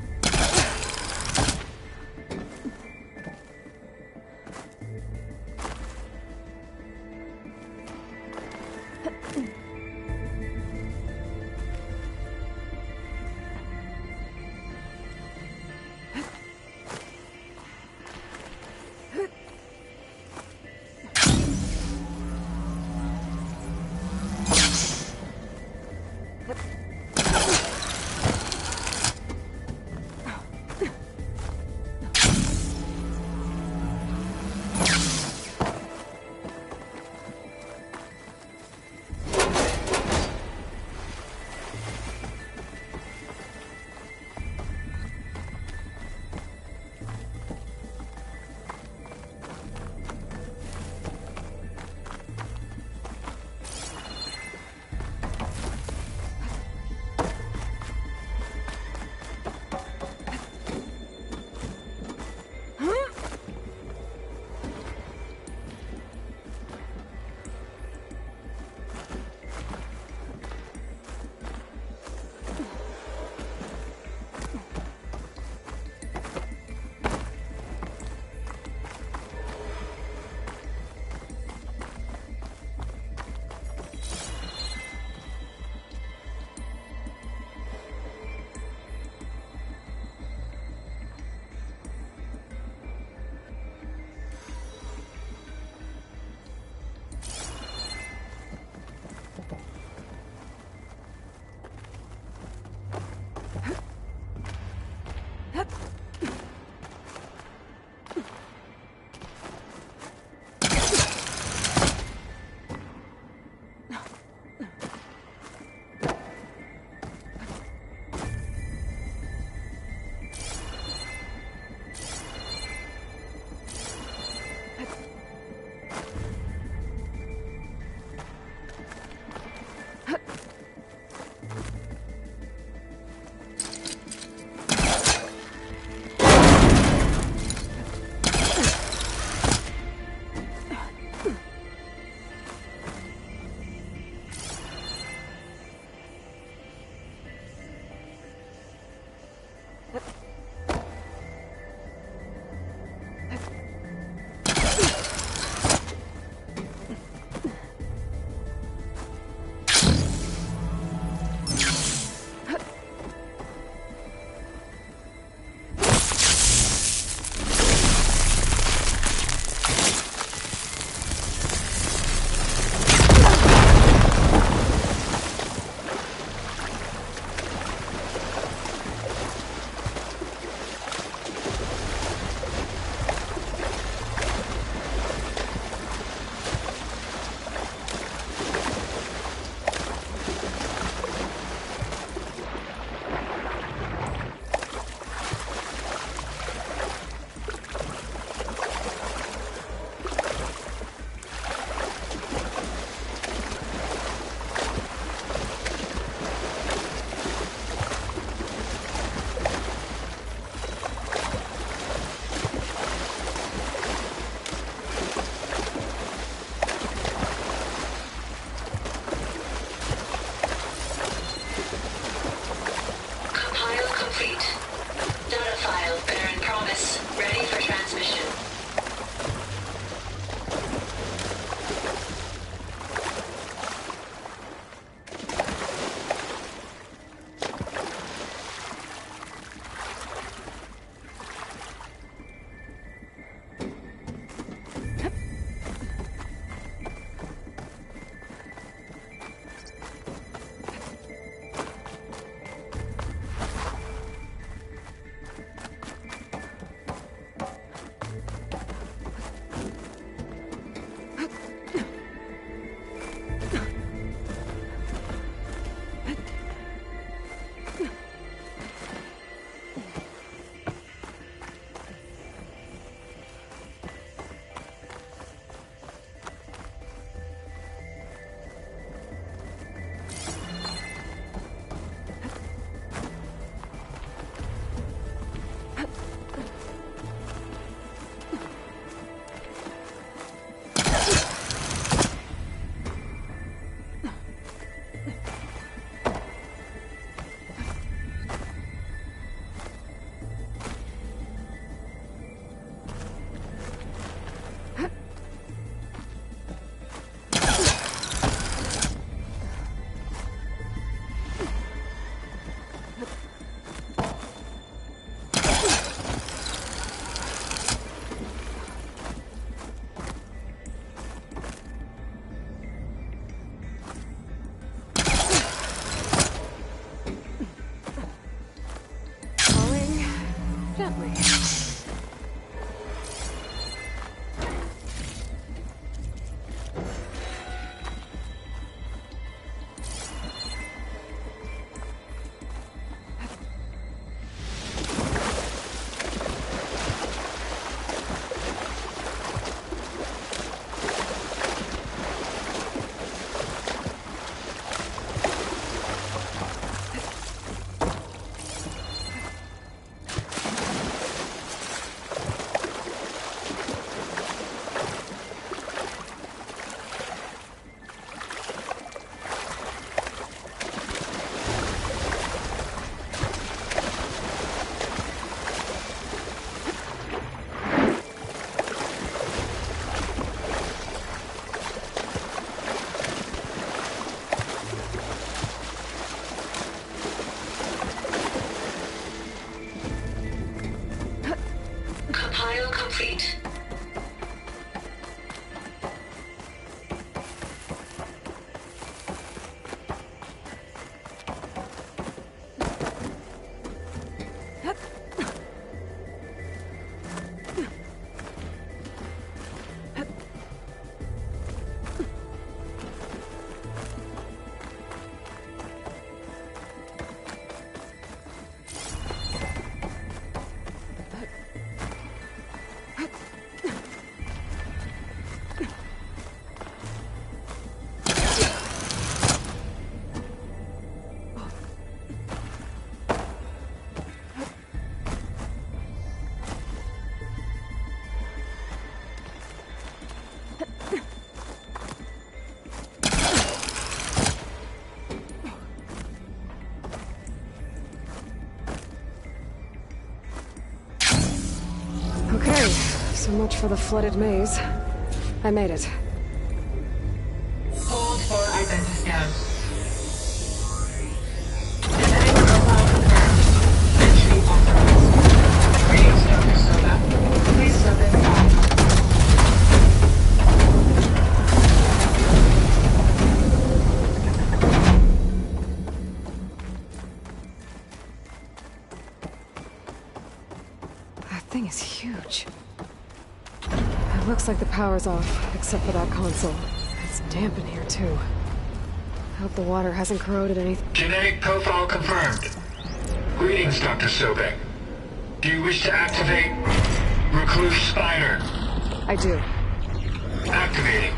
Bentley. Compile complete. Okay, so much for the flooded maze. I made it. Hold for identiscan. Genetic profile confirmed. Entry authorized. Greetings, Dr. Soda. Please step inside. That thing is huge. It looks like the power's off, except for that console. It's damp in here, too. I hope the water hasn't corroded anything. Genetic profile confirmed. Greetings, Dr. Sobek. Do you wish to activate Recluse Spider? I do. Activating.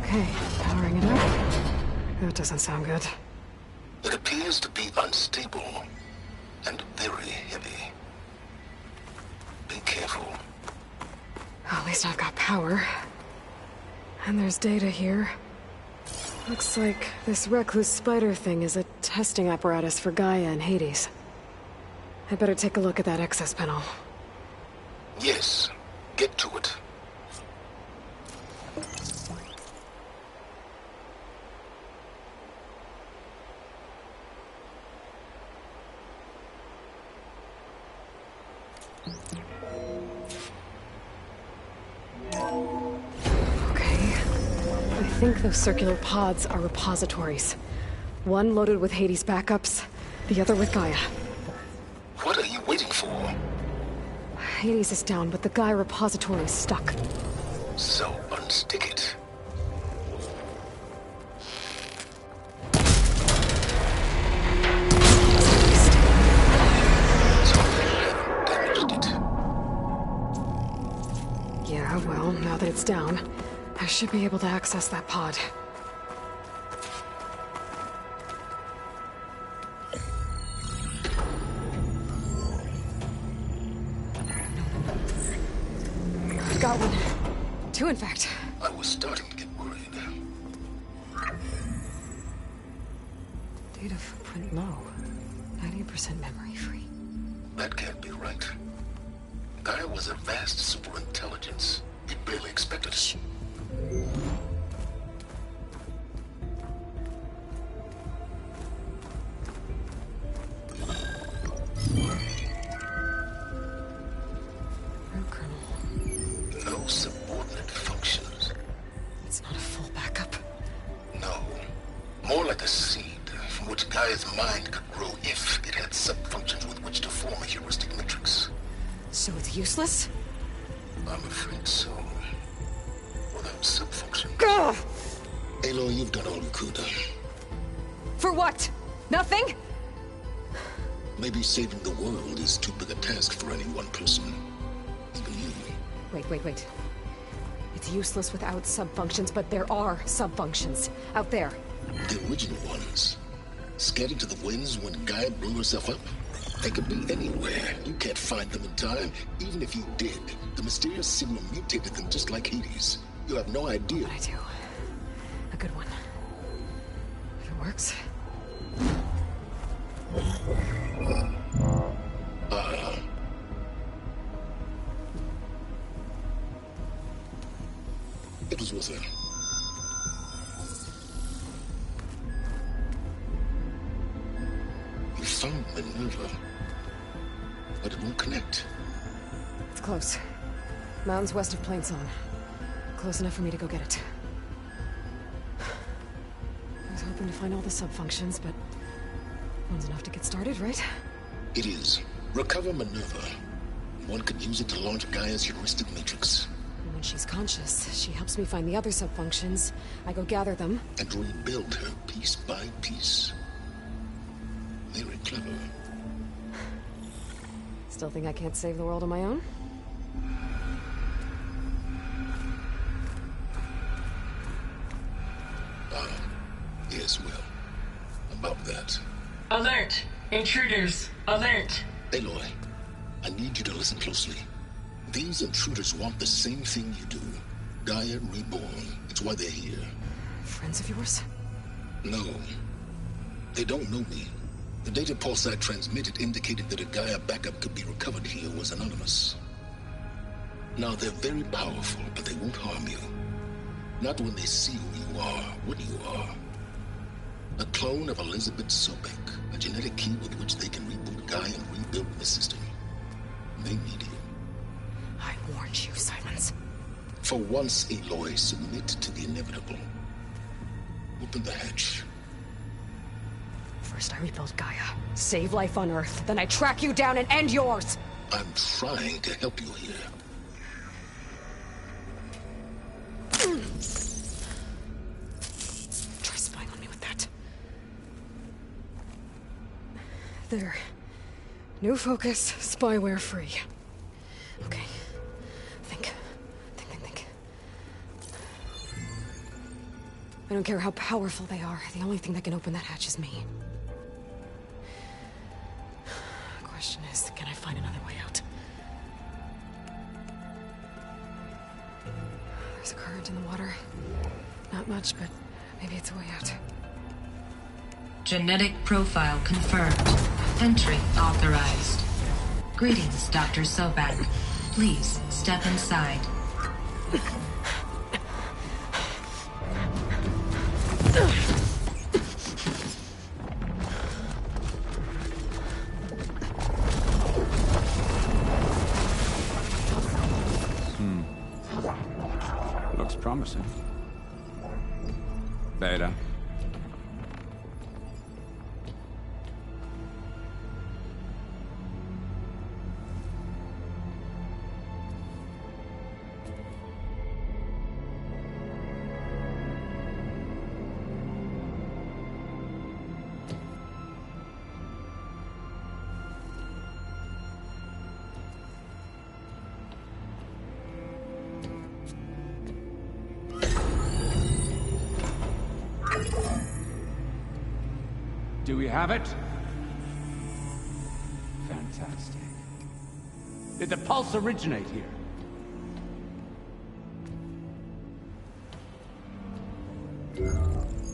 Okay, powering it up. That doesn't sound good. It appears to be unstable and very heavy. Be careful. At least I've got power. And there's data here. Looks like this Recluse Spider thing is a testing apparatus for Gaia and Hades. I better take a look at that access panel. Yes, get to it. Okay. I think those circular pods are repositories. One loaded with Hades backups, the other with Gaia. What are you waiting for? Hades is down, but the Gaia repository is stuck. So unstick it. Yeah, well, now that it's down, I should be able to access that pod. I've got one. Two, in fact. I was starting to get worried. Data footprint low. 90% memory free. That can't be right. Gaia was a vast superintelligence. We barely expected it. No subordinate functions. It's not a full backup. No. More like a seed from which Gaia's mind could grow if it had sub-functions with which to form a heuristic matrix. It's useless? I'm afraid so. Without sub-function. Ugh! Aloy, you've done all you could. For what? Nothing? Maybe saving the world is too big a task for any one person. Even you. Wait. It's useless without sub-functions, but there are sub-functions. Out there. The original ones. Scattered to the winds when Gaia blew herself up? They could be anywhere. You can't find them in time. Even if you did, the mysterious signal mutated them just like Hades. You have no idea. What I do. A good one. If it works. It was worth it. You found Minerva, but it won't connect. It's close. Mountains west of Plainsong. Close enough for me to go get it. I was hoping to find all the sub-functions, but one's enough to get started, right? It is. Recover Minerva. One could use it to launch Gaia's heuristic matrix. And when she's conscious, she helps me find the other sub-functions. I go gather them. And rebuild her piece by piece. Very clever. Still think I can't save the world on my own? Yes, well, about that. Alert! Intruders! Alert! Aloy, I need you to listen closely. These intruders want the same thing you do. Gaia reborn. It's why they're here. Friends of yours? No. They don't know me. The data pulse I transmitted indicated that a Gaia backup could be recovered here was anonymous. Now, they're very powerful, but they won't harm you. Not when they see who you are, what you are. A clone of Elizabeth Sobek, a genetic key with which they can reboot Gaia and rebuild the system. They need you. I warned you, Simons. For once, Aloy, submit to the inevitable. Open the hatch. First I rebuild Gaia, save life on Earth, then I track you down and end yours! I'm trying to help you here. Try spying on me with that. There. New focus, spyware free. Okay. Think. I don't care how powerful they are. The only thing that can open that hatch is me. Question is, can I find another way out? There's a current in the water. Not much, but maybe it's a way out. Genetic profile confirmed. Entry authorized. Greetings, Dr. Sobak. Please step inside. Looks promising. Beta. Do we have it? Fantastic. Did the pulse originate here?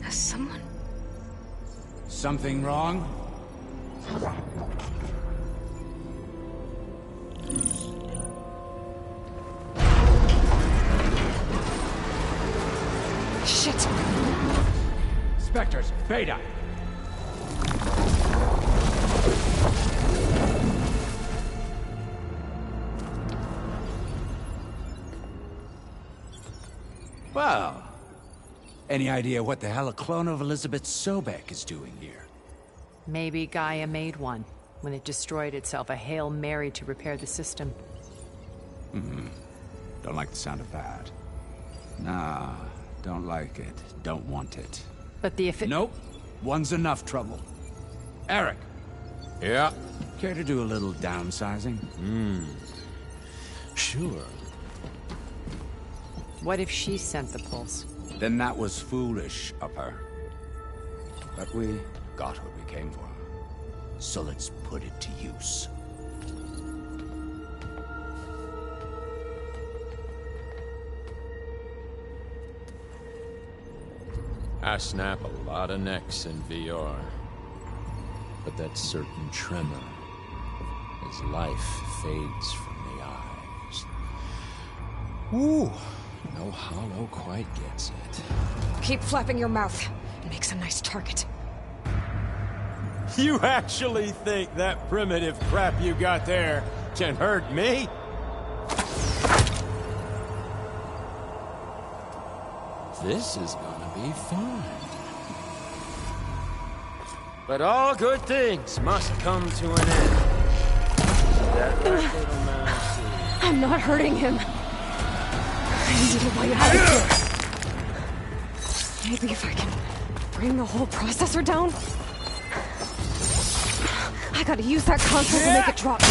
Has someone... Something wrong? Shit! Spectres, Beta! Well, any idea what the hell a clone of Elizabeth Sobek is doing here? Maybe Gaia made one when it destroyed itself, a Hail Mary to repair the system. Don't like the sound of that. Nah, don't like it. Don't want it. But Nope. One's enough trouble. Eric. Yeah? Care to do a little downsizing? Sure. What if she sent the pulse? Then that was foolish of her. But we got what we came for. So let's put it to use. I snap a lot of necks in VR. But that certain tremor as life fades from the eyes. Ooh, no hollow quite gets it. Keep flapping your mouth. It makes a nice target. You actually think that primitive crap you got there can hurt me? This is gonna be fun. But all good things must come to an end. That right, little mouse? I'm not hurting him. I need to while you have it here. Maybe if I can bring the whole processor down. I gotta use that console to make it drop.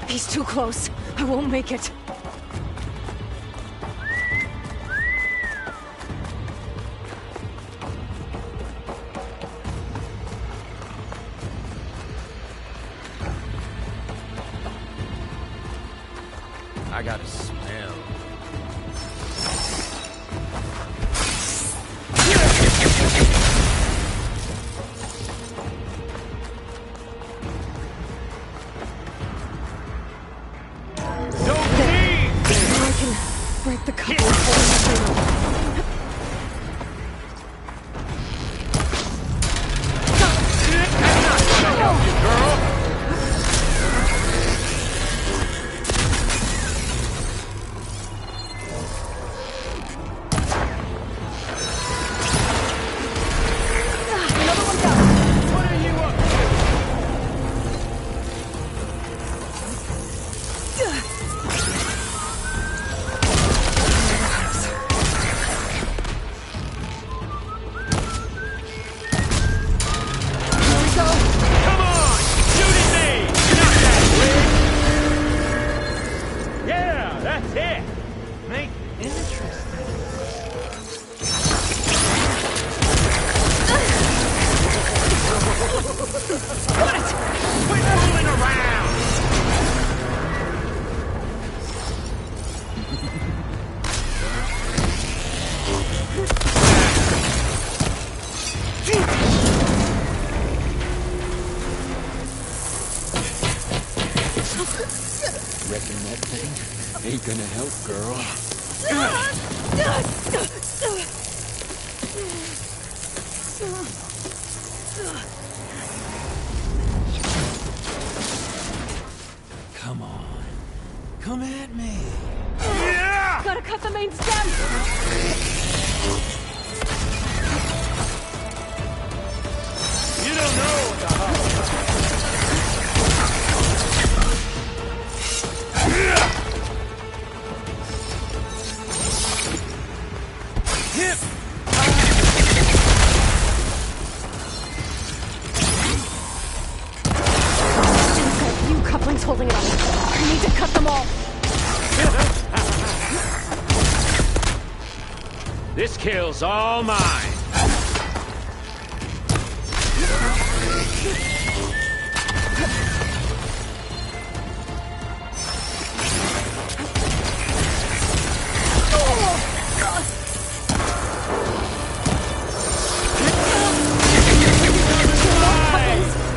He's too close. I won't make it. I got a smell. Break the cover and hold him. Reckon that thing ain't gonna help, girl. Come on. Come at me. Yeah! Gotta cut the main stem! You don't know what the hollow. Holding it up. I need to cut them all. This kill's all mine.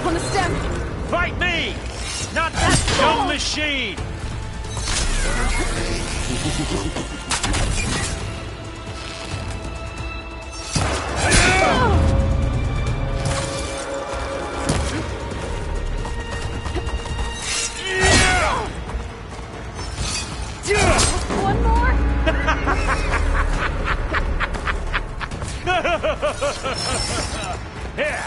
On the stem. Fight me! Not that dumb machine! One more? Here!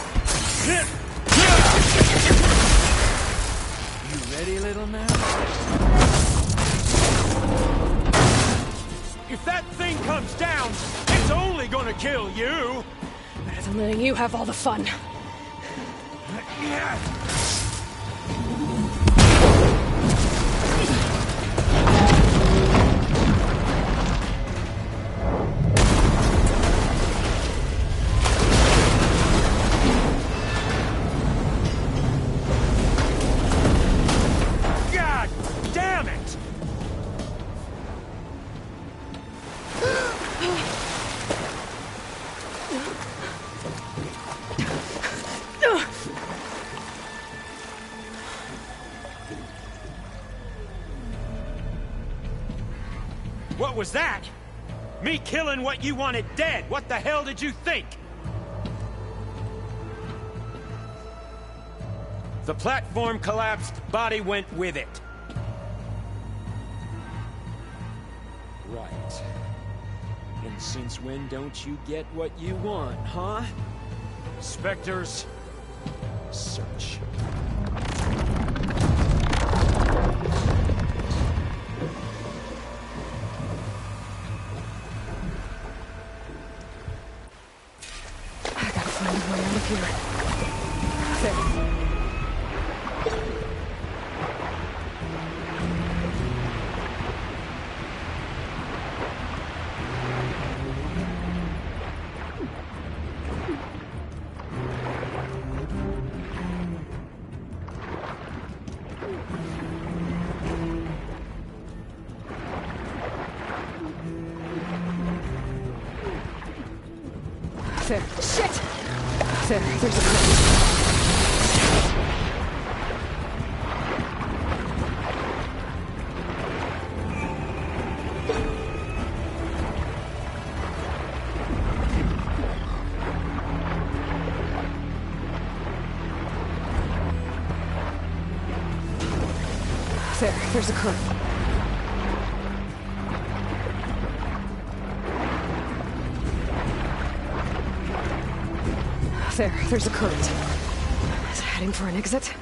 You ready, little man? If that thing comes down, it's only gonna kill you! Better than letting you have all the fun. God damn it! What was that? Me killing what you wanted dead. What the hell did you think? The platform collapsed, body went with it. Right. And since when don't you get what you want, huh? Spectres, search. I gotta find a way out of here. There. There. Shit! There, there's a curtain. There's a curtain. There's a current. Is it heading for an exit?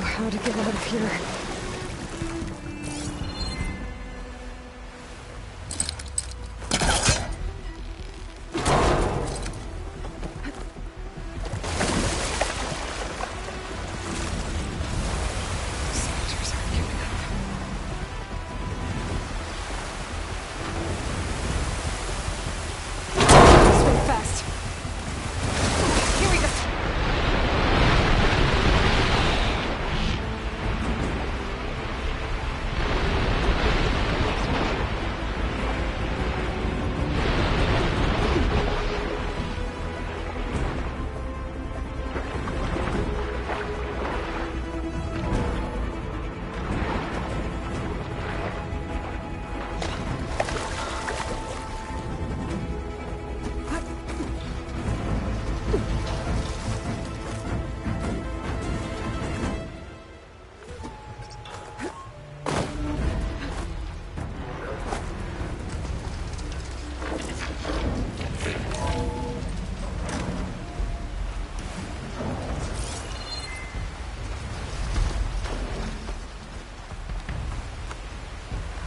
How to get out of here? Soldiers aren't giving up. Spin fast. Here we go.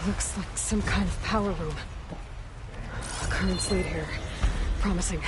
Looks like some kind of power room. A current's lead here. Promising.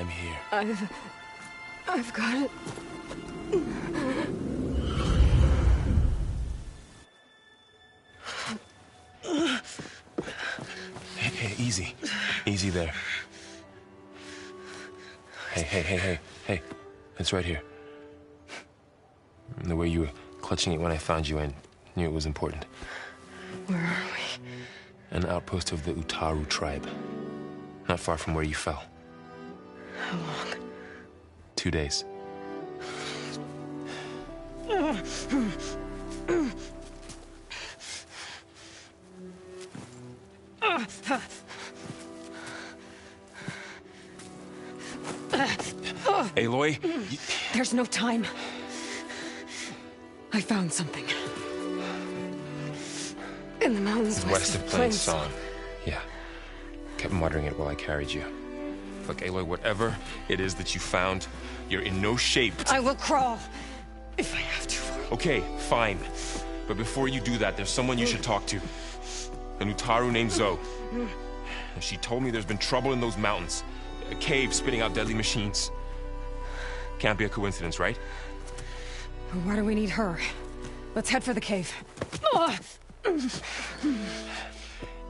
I'm here. I've got it. Hey, easy. Easy there. Hey. It's right here. The way you were clutching it when I found you, I knew it was important. Where are we? An outpost of the Utaru tribe. Not far from where you fell. How long? 2 days. Aloy, There's no time. I found something. In the mountains west of Plain Song. Yeah. Kept muttering it while I carried you. Look, Aloy, whatever it is that you found, you're in no shape. I will crawl. If I have to. Okay, fine. But before you do that, there's someone you should talk to. An Utaru named Zoe. She told me there's been trouble in those mountains. A cave spitting out deadly machines. Can't be a coincidence, right? Why do we need her? Let's head for the cave.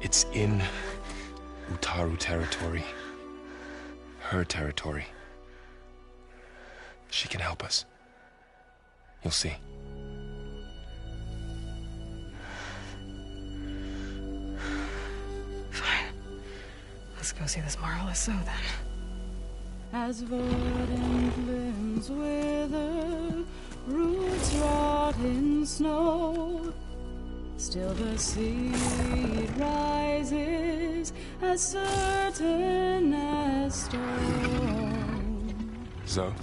It's in Utaru territory. Her territory. She can help us. You'll see. Fine. Let's go see this marvelous Zoe then. As verdant limbs wither, roots rot in snow, still the seed rises as certain as stone. Zoe?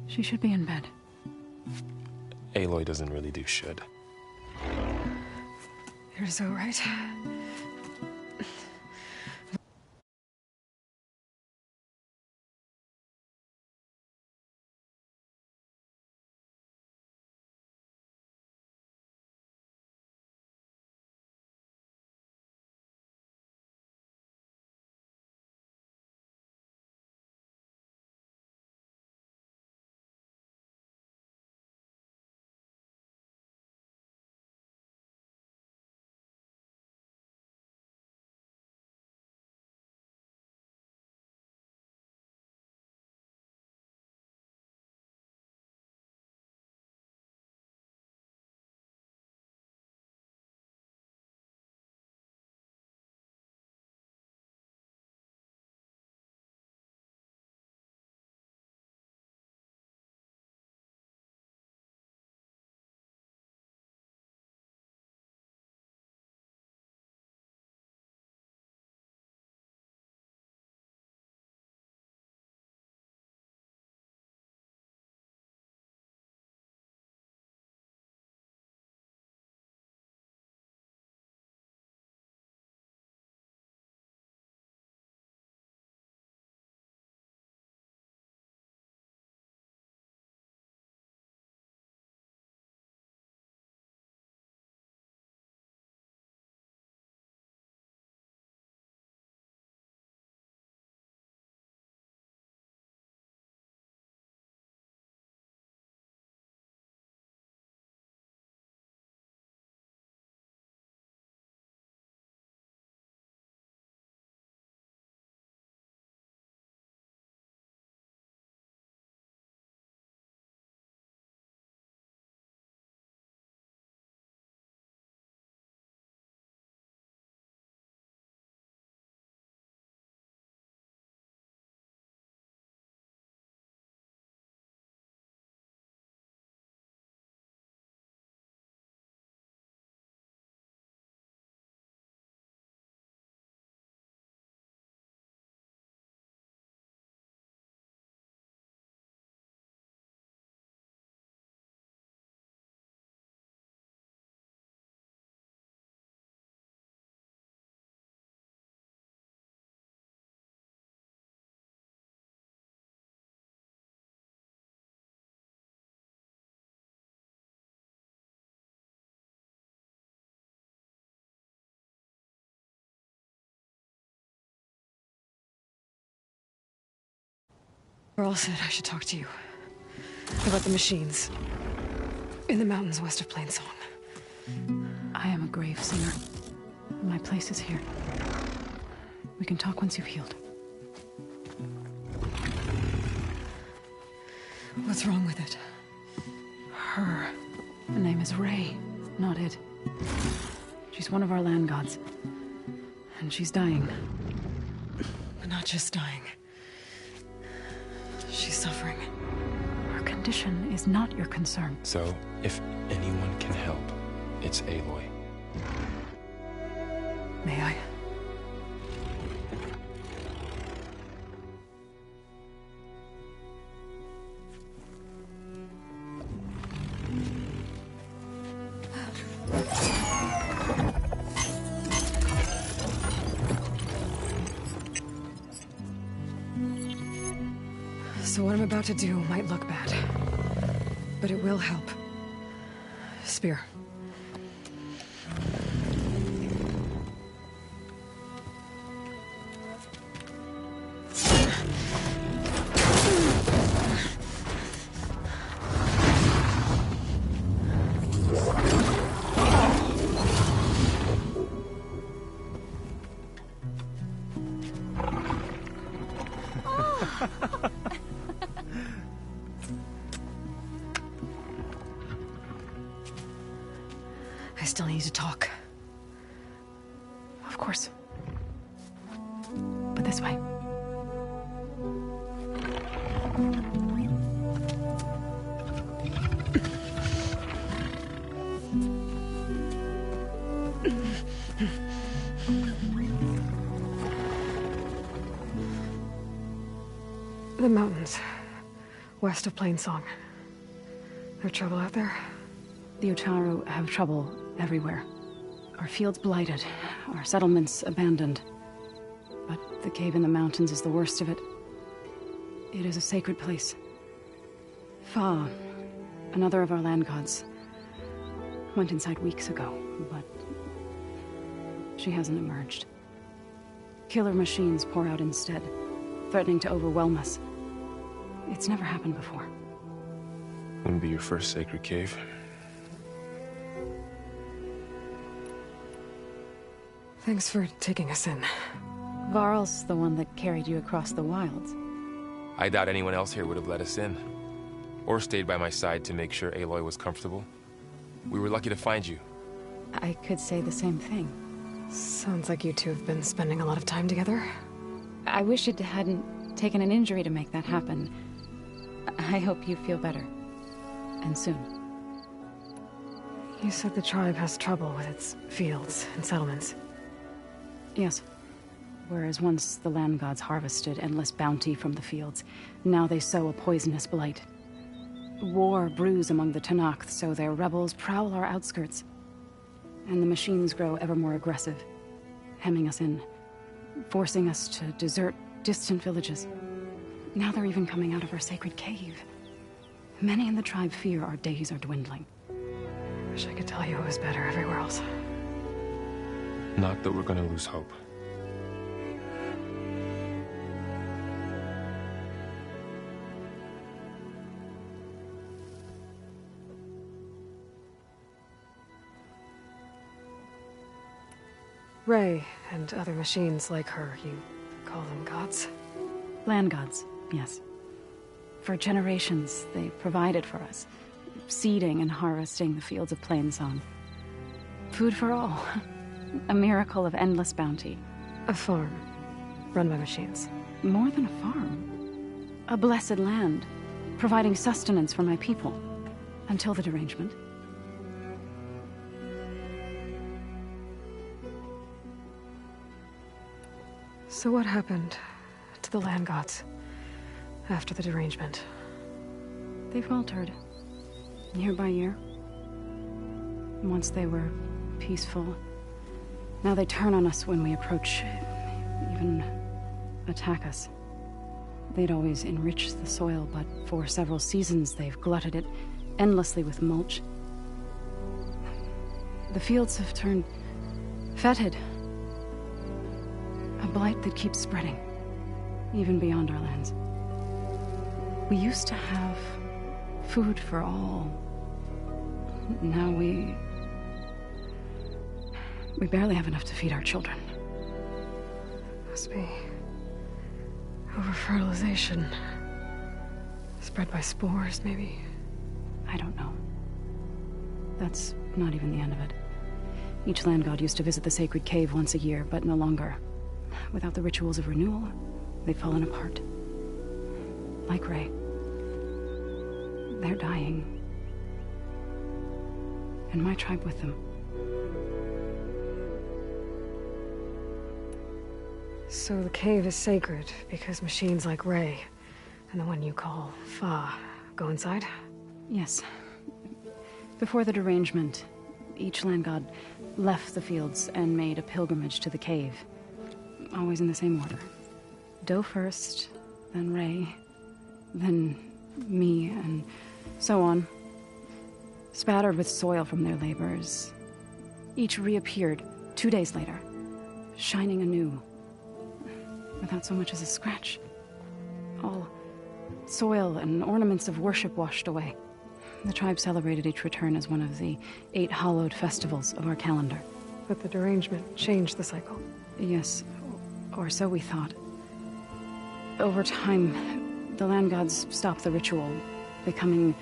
She should be in bed. Aloy doesn't really do should. You're so right. Earl said I should talk to you about the machines in the mountains west of Plainsong. I am a grave singer. My place is here. We can talk once you've healed. What's wrong with it? Her. The name is Ray, not it. She's one of our land gods. And she's dying. Not just dying. She's suffering. Her condition is not your concern. So, if anyone can help, it's Aloy. May I? So what I'm about to do might look bad, but it will help. Spear. I still need to talk. Of course. But this way. The mountains west of Plainsong. There trouble out there? The Utaru have trouble everywhere. Our fields blighted, our settlements abandoned. But the cave in the mountains is the worst of it. It is a sacred place. Fa, another of our land gods, went inside weeks ago, but she hasn't emerged. Killer machines pour out instead, threatening to overwhelm us. It's never happened before. Wouldn't be your first sacred cave. Thanks for taking us in. Varl's the one that carried you across the wilds. I doubt anyone else here would have let us in. Or stayed by my side to make sure Aloy was comfortable. We were lucky to find you. I could say the same thing. Sounds like you two have been spending a lot of time together. I wish it hadn't taken an injury to make that happen. I hope you feel better. And soon. You said the tribe has trouble with its fields and settlements. Yes. Whereas once the land gods harvested endless bounty from the fields, now they sow a poisonous blight. War brews among the Tenakth, so their rebels prowl our outskirts. And the machines grow ever more aggressive, hemming us in, forcing us to desert distant villages. Now they're even coming out of our sacred cave. Many in the tribe fear our days are dwindling. Wish I could tell you it was better everywhere else. Not that we're gonna lose hope. Ray and other machines like her, you call them gods? Land gods, yes. For generations, they provided for us, seeding and harvesting the fields of Plainsong. Food for all. A miracle of endless bounty. A farm, run by machines. More than a farm. A blessed land, providing sustenance for my people. Until the derangement. So what happened to the land gods after the derangement? They faltered, year by year. Once they were peaceful. Now they turn on us when we approach, even attack us. They'd always enriched the soil, but for several seasons they've glutted it endlessly with mulch. The fields have turned fetid. A blight that keeps spreading, even beyond our lands. We used to have food for all. Now we barely have enough to feed our children. Must be over-fertilization. Spread by spores, maybe? I don't know. That's not even the end of it. Each land god used to visit the sacred cave once a year, but no longer. Without the rituals of renewal, they've fallen apart. Like Ray. They're dying. And my tribe with them. So the cave is sacred because machines like Ray, and the one you call Fa, go inside? Yes. Before the derangement, each land god left the fields and made a pilgrimage to the cave. Always in the same order. Do first, then Ray, then me, and so on. Spattered with soil from their labors. Each reappeared 2 days later, shining anew. Without so much as a scratch. All soil and ornaments of worship washed away. The tribe celebrated each return as one of the 8 hallowed festivals of our calendar. But the derangement changed the cycle. Yes, or so we thought. Over time, the land gods stopped the ritual, becoming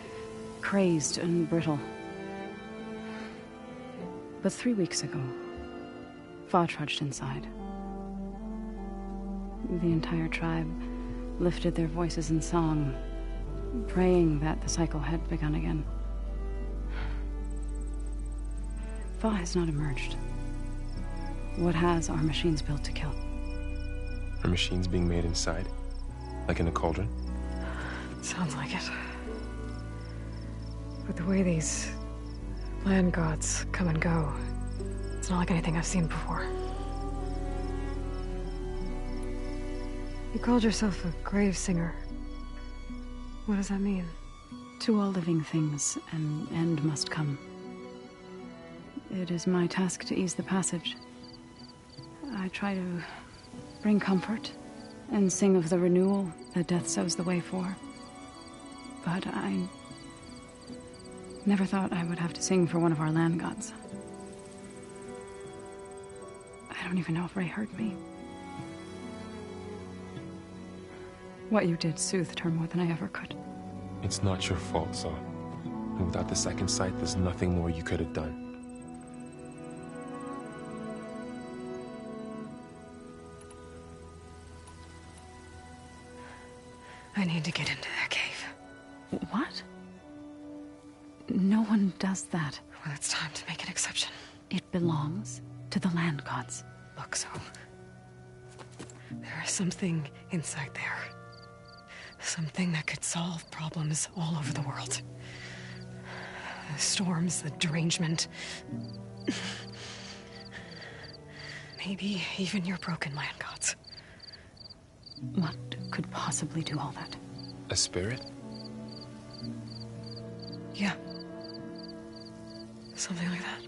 crazed and brittle. But 3 weeks ago, Fa trudged inside. The entire tribe lifted their voices in song, praying that the cycle had begun again. Fa has not emerged. What has are machines built to kill. Are machines being made inside? Like in a cauldron? Sounds like it. But the way these land gods come and go, it's not like anything I've seen before. You called yourself a grave singer. What does that mean? To all living things, an end must come. It is my task to ease the passage. I try to bring comfort and sing of the renewal that death sows the way for. But I never thought I would have to sing for one of our land gods. I don't even know if Ray heard me. What you did soothed her more than I ever could. It's not your fault, Saul. And without the second sight, there's nothing more you could have done. I need to get into that cave. What? No one does that. Well, it's time to make an exception. It belongs to the land gods. Look, so there is something inside there. Something that could solve problems all over the world. The storms, the derangement. Maybe even your broken land gods. What could possibly do all that? A spirit? Yeah. Something like that.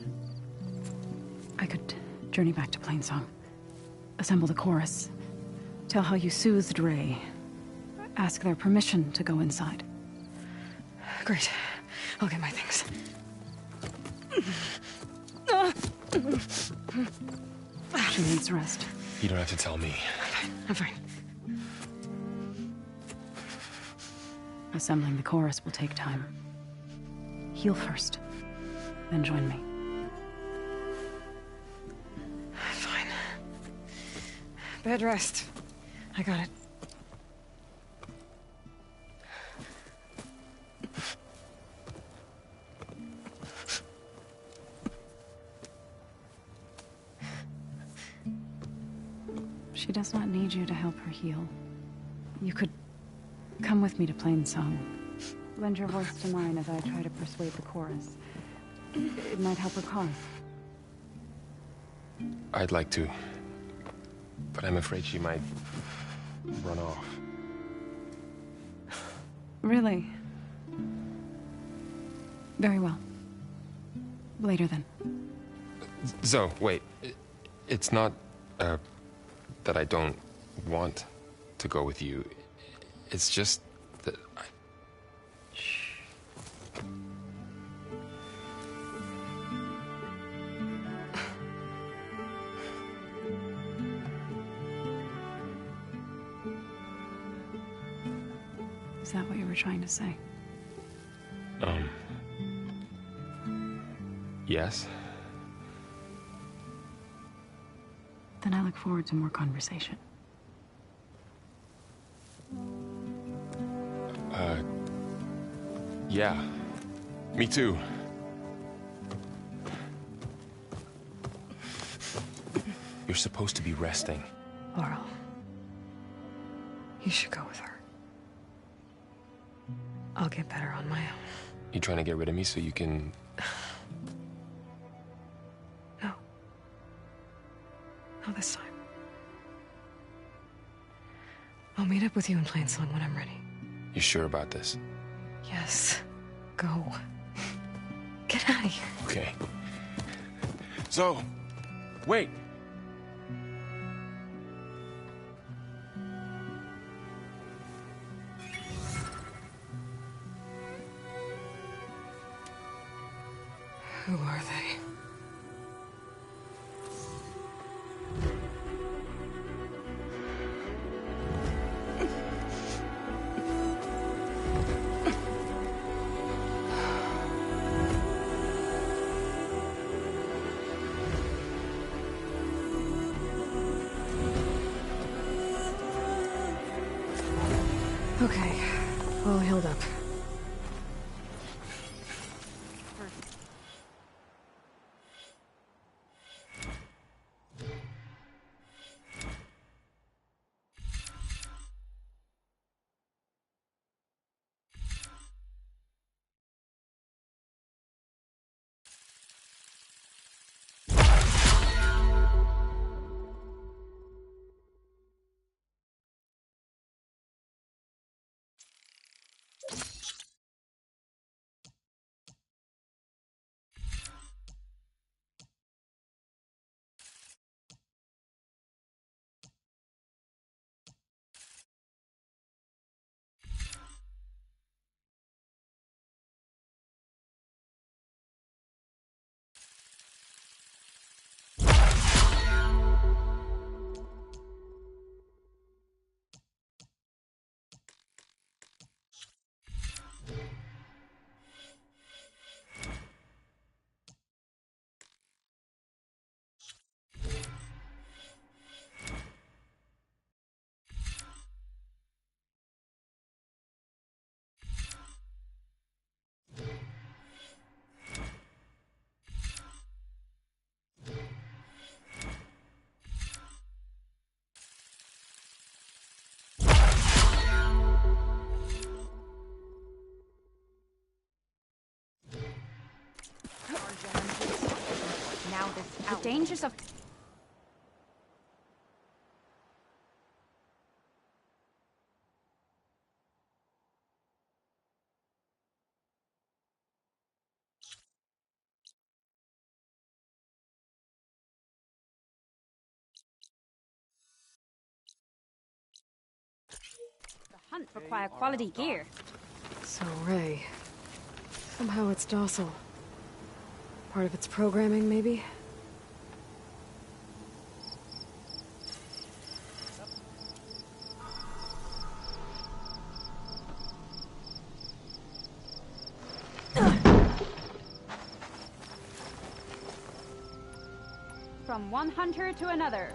I could journey back to Plainsong, assemble the chorus, tell how you soothed Ray, ask their permission to go inside. Great. I'll get my things. She needs rest. You don't have to tell me. I'm fine. Assembling the chorus will take time. Heal first, then join me. Fine. Bed rest. I got it. She does not need you to help her heal. You could come with me to Plainsong. Lend your voice to mine as I try to persuade the chorus. It might help her cause. I'd like to, but I'm afraid she might run off. Really? Very well. Later then. Zoe, wait. It's not, that I don't want to go with you. It's just that I... Shh. Is that what you were trying to say? Yes? Then I look forward to more conversation. Yeah. Me too. You're supposed to be resting. Laurel, you should go with her. I'll get better on my own. You trying to get rid of me so you can... No. Not this time. I'll meet up with you in Plainsong when I'm ready. You sure about this? Yes. Go. Get out of here. Okay. So, wait. Who are they? Okay, all healed up. around this the dangers of... The hunt require quality gear. So, Ray. Somehow it's docile. Part of its programming, maybe? From one hunter to another.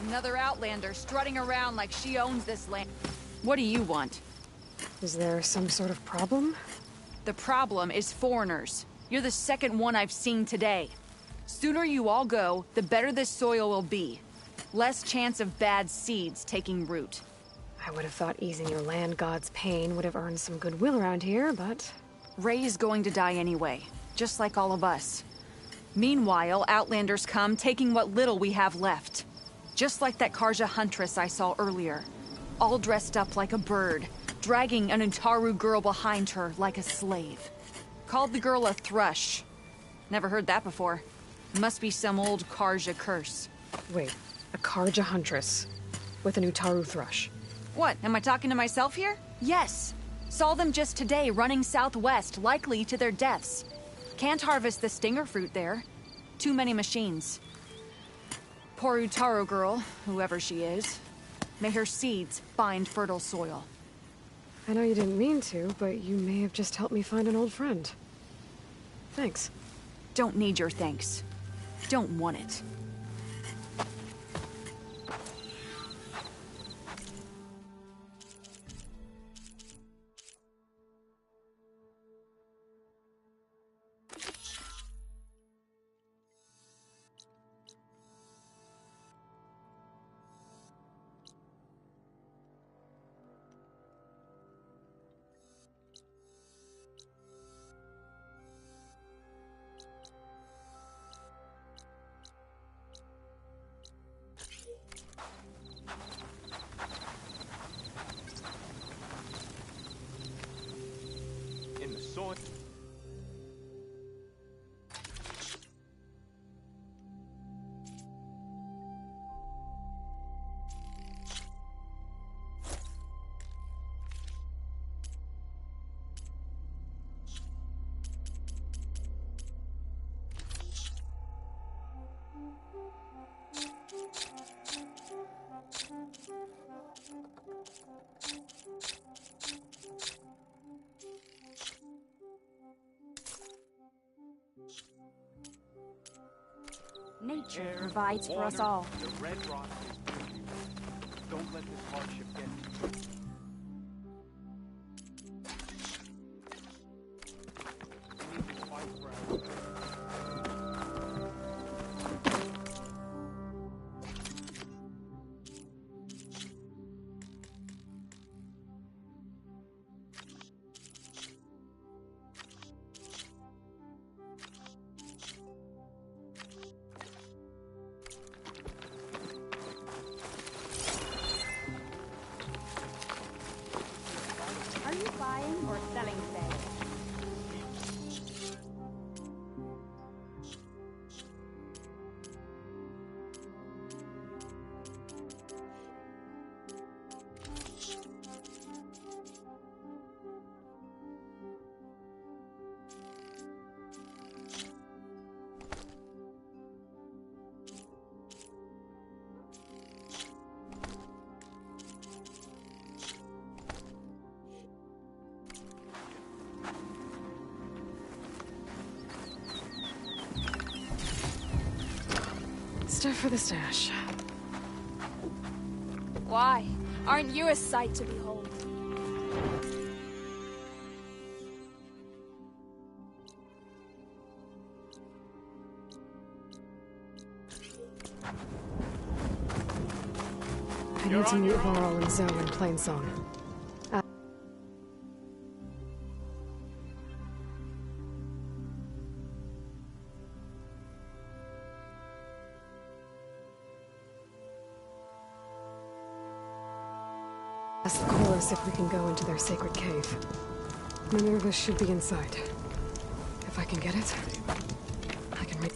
Another Outlander strutting around like she owns this land. What do you want? Is there some sort of problem? The problem is foreigners. You're the second one I've seen today. Sooner you all go, the better this soil will be. Less chance of bad seeds taking root. I would have thought easing your land god's pain would have earned some goodwill around here, but... Ray is going to die anyway, just like all of us. Meanwhile, Outlanders come, taking what little we have left. Just like that Karja huntress I saw earlier. All dressed up like a bird, dragging an Utaru girl behind her like a slave. Called the girl a thrush. Never heard that before. Must be some old Karja curse. Wait, a Karja huntress with an Utaru thrush. What, am I talking to myself here? Yes. Saw them just today running southwest, likely to their deaths. Can't harvest the stinger fruit there. Too many machines. Poor Utaru girl, whoever she is. May her seeds find fertile soil. I know you didn't mean to, but you may have just helped me find an old friend. Thanks. Don't need your thanks. Don't want it. In the soil. Nature provides for us all. The red rock is with you. Don't let this hardship get you. We need to fight for our Are you buying or selling today? Stuff for the stash. Why? Aren't you a sight to behold? I need to meet Varl and Zoe in Plainsong. Ask the chorus if we can go into their sacred cave. Minerva should be inside. If I can get it, I can make...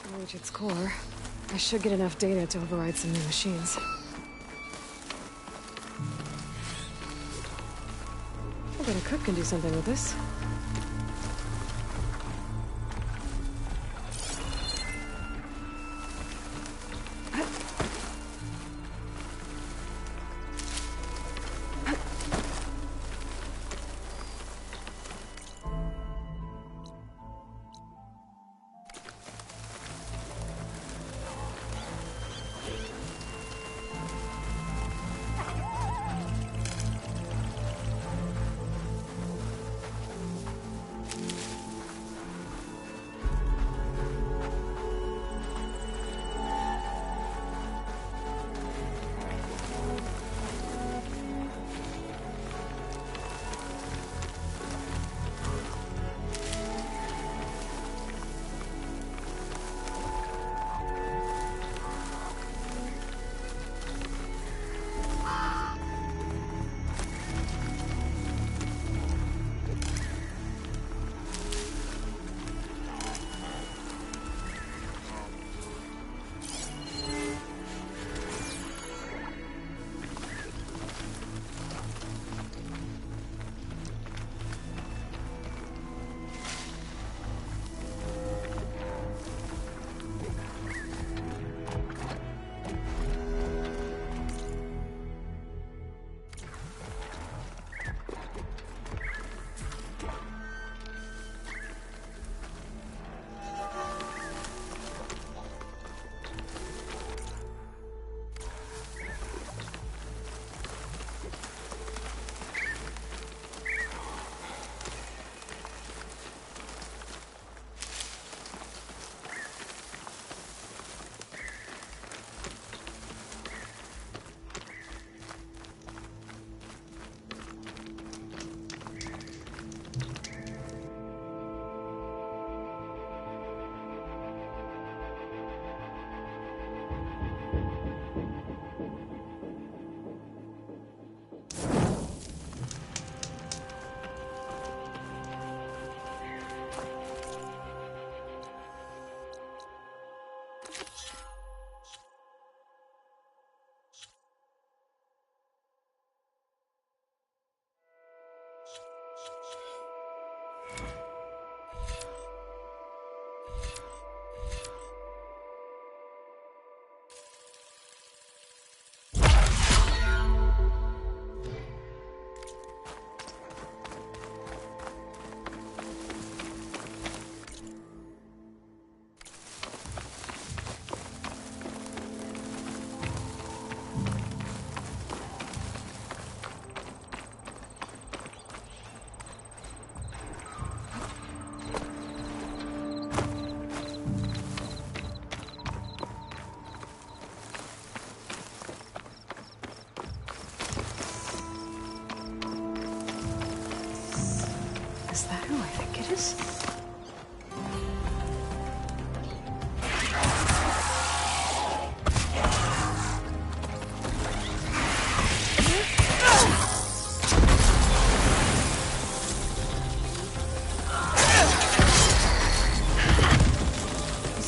To reach its core, I should get enough data to override some new machines. I bet a cook can do something with this.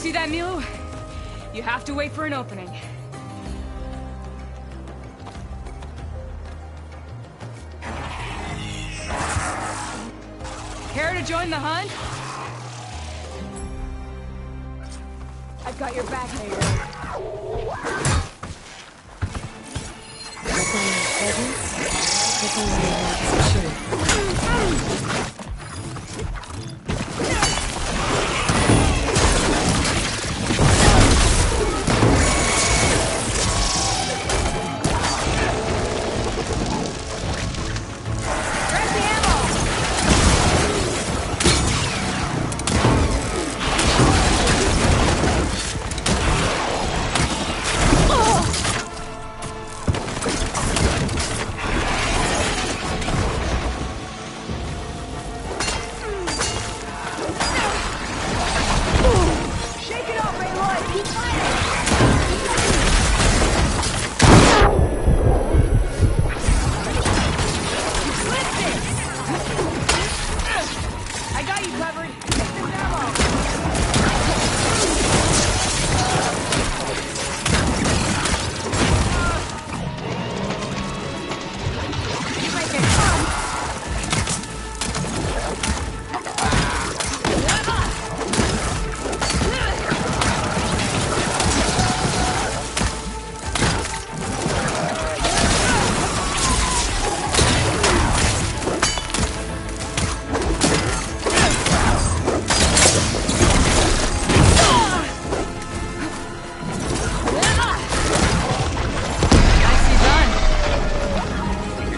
See that, Milu? You have to wait for an opening. Care to join the hunt? I've got your back, Mayor. Look on your presents. Look on your hearts, sure.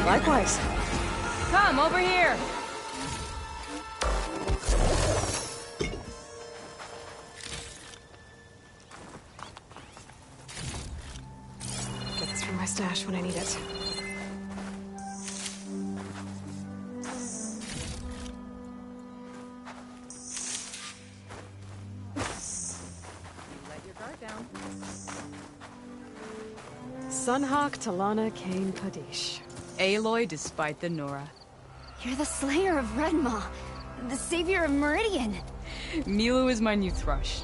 Likewise. Come, over here! Get this from my stash when I need it. Let your guard down. Sunhawk Talana Kane Kadish. Aloy despite the Nora. You're the slayer of Redmaw, the savior of Meridian. Milu is my new thrush.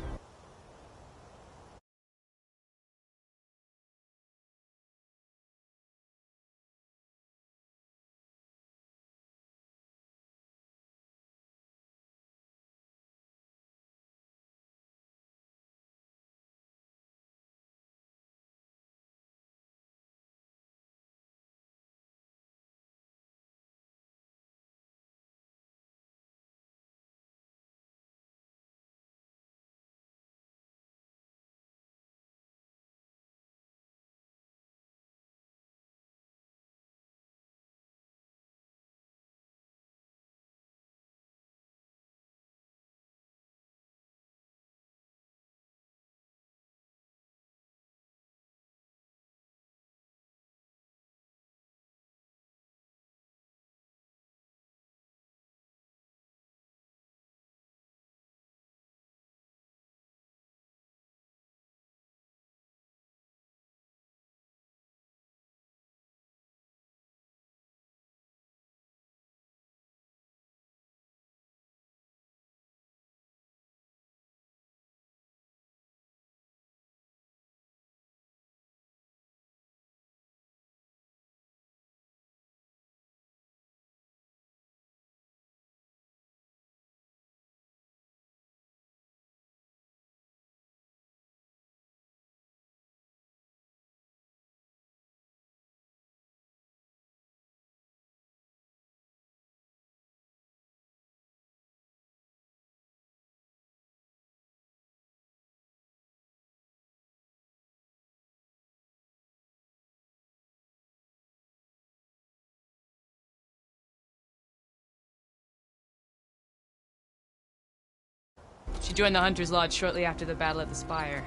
She joined the Hunter's Lodge shortly after the Battle of the Spire.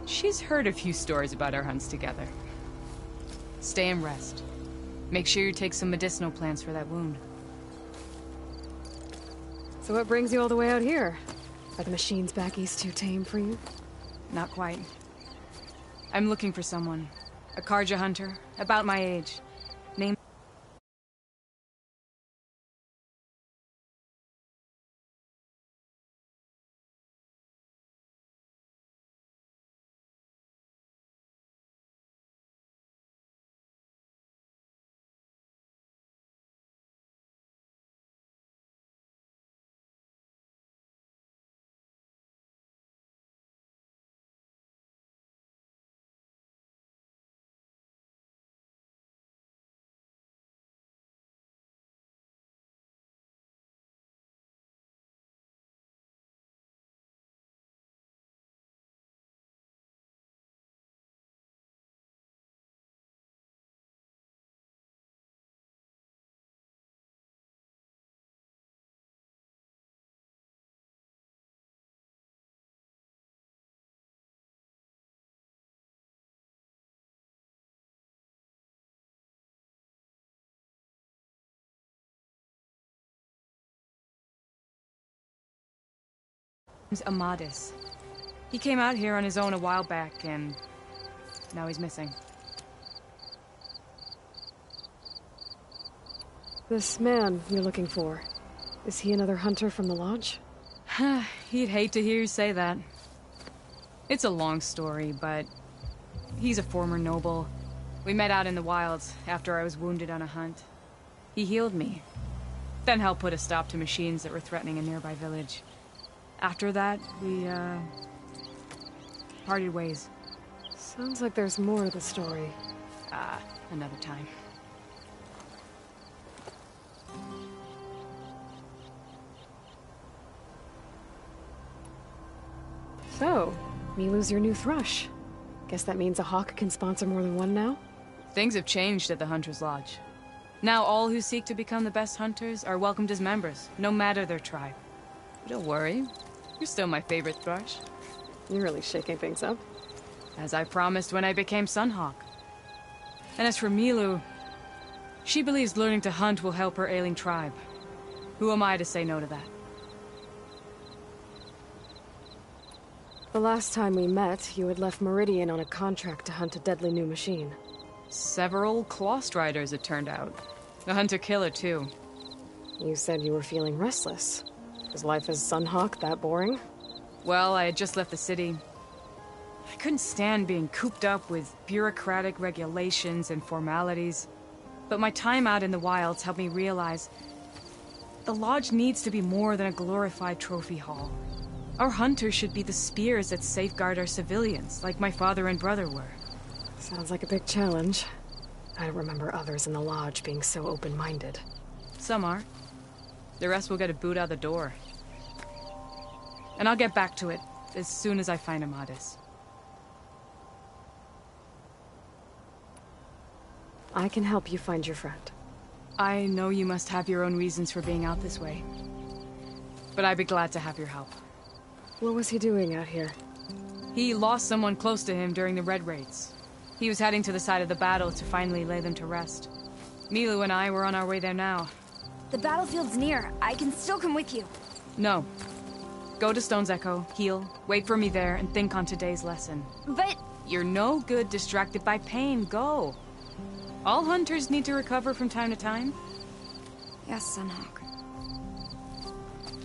She's heard a few stories about our hunts together. Stay and rest. Make sure you take some medicinal plants for that wound. So what brings you all the way out here? Are the machines back east too tame for you? Not quite. I'm looking for someone. A Karja hunter, about my age. Named Amadis. He came out here on his own a while back, and now he's missing. This man you're looking for, is he another hunter from the lodge? He'd hate to hear you say that. It's a long story, but he's a former noble. We met out in the wilds after I was wounded on a hunt. He healed me, then helped put a stop to machines that were threatening a nearby village. After that, we, parted ways. Sounds like there's more to the story. Another time. So, Milu's your new thrush. Guess that means a hawk can sponsor more than one now? Things have changed at the Hunter's Lodge. Now all who seek to become the best hunters are welcomed as members, no matter their tribe. Don't worry, you're still my favorite thrush. You're really shaking things up. As I promised when I became Sunhawk. And as for Milu, she believes learning to hunt will help her ailing tribe. Who am I to say no to that? The last time we met, you had left Meridian on a contract to hunt a deadly new machine. Several Clawstriders, it turned out. A hunter-killer, too. You said you were feeling restless. Was life as Sunhawk that boring? Well, I had just left the city. I couldn't stand being cooped up with bureaucratic regulations and formalities. But my time out in the wilds helped me realize the lodge needs to be more than a glorified trophy hall. Our hunters should be the spears that safeguard our civilians, like my father and brother were. Sounds like a big challenge. I don't remember others in the lodge being so open-minded. Some are. The rest will get a boot out the door. And I'll get back to it as soon as I find Amadis. I can help you find your friend. I know you must have your own reasons for being out this way. But I'd be glad to have your help. What was he doing out here? He lost someone close to him during the Red Raids. He was heading to the side of the battle to finally lay them to rest. Milu and I were on our way there now. The battlefield's near. I can still come with you. No. Go to Stone's Echo, heal, wait for me there, and think on today's lesson. But... You're no good distracted by pain. Go. All hunters need to recover from time to time. Yes, Sunhawk.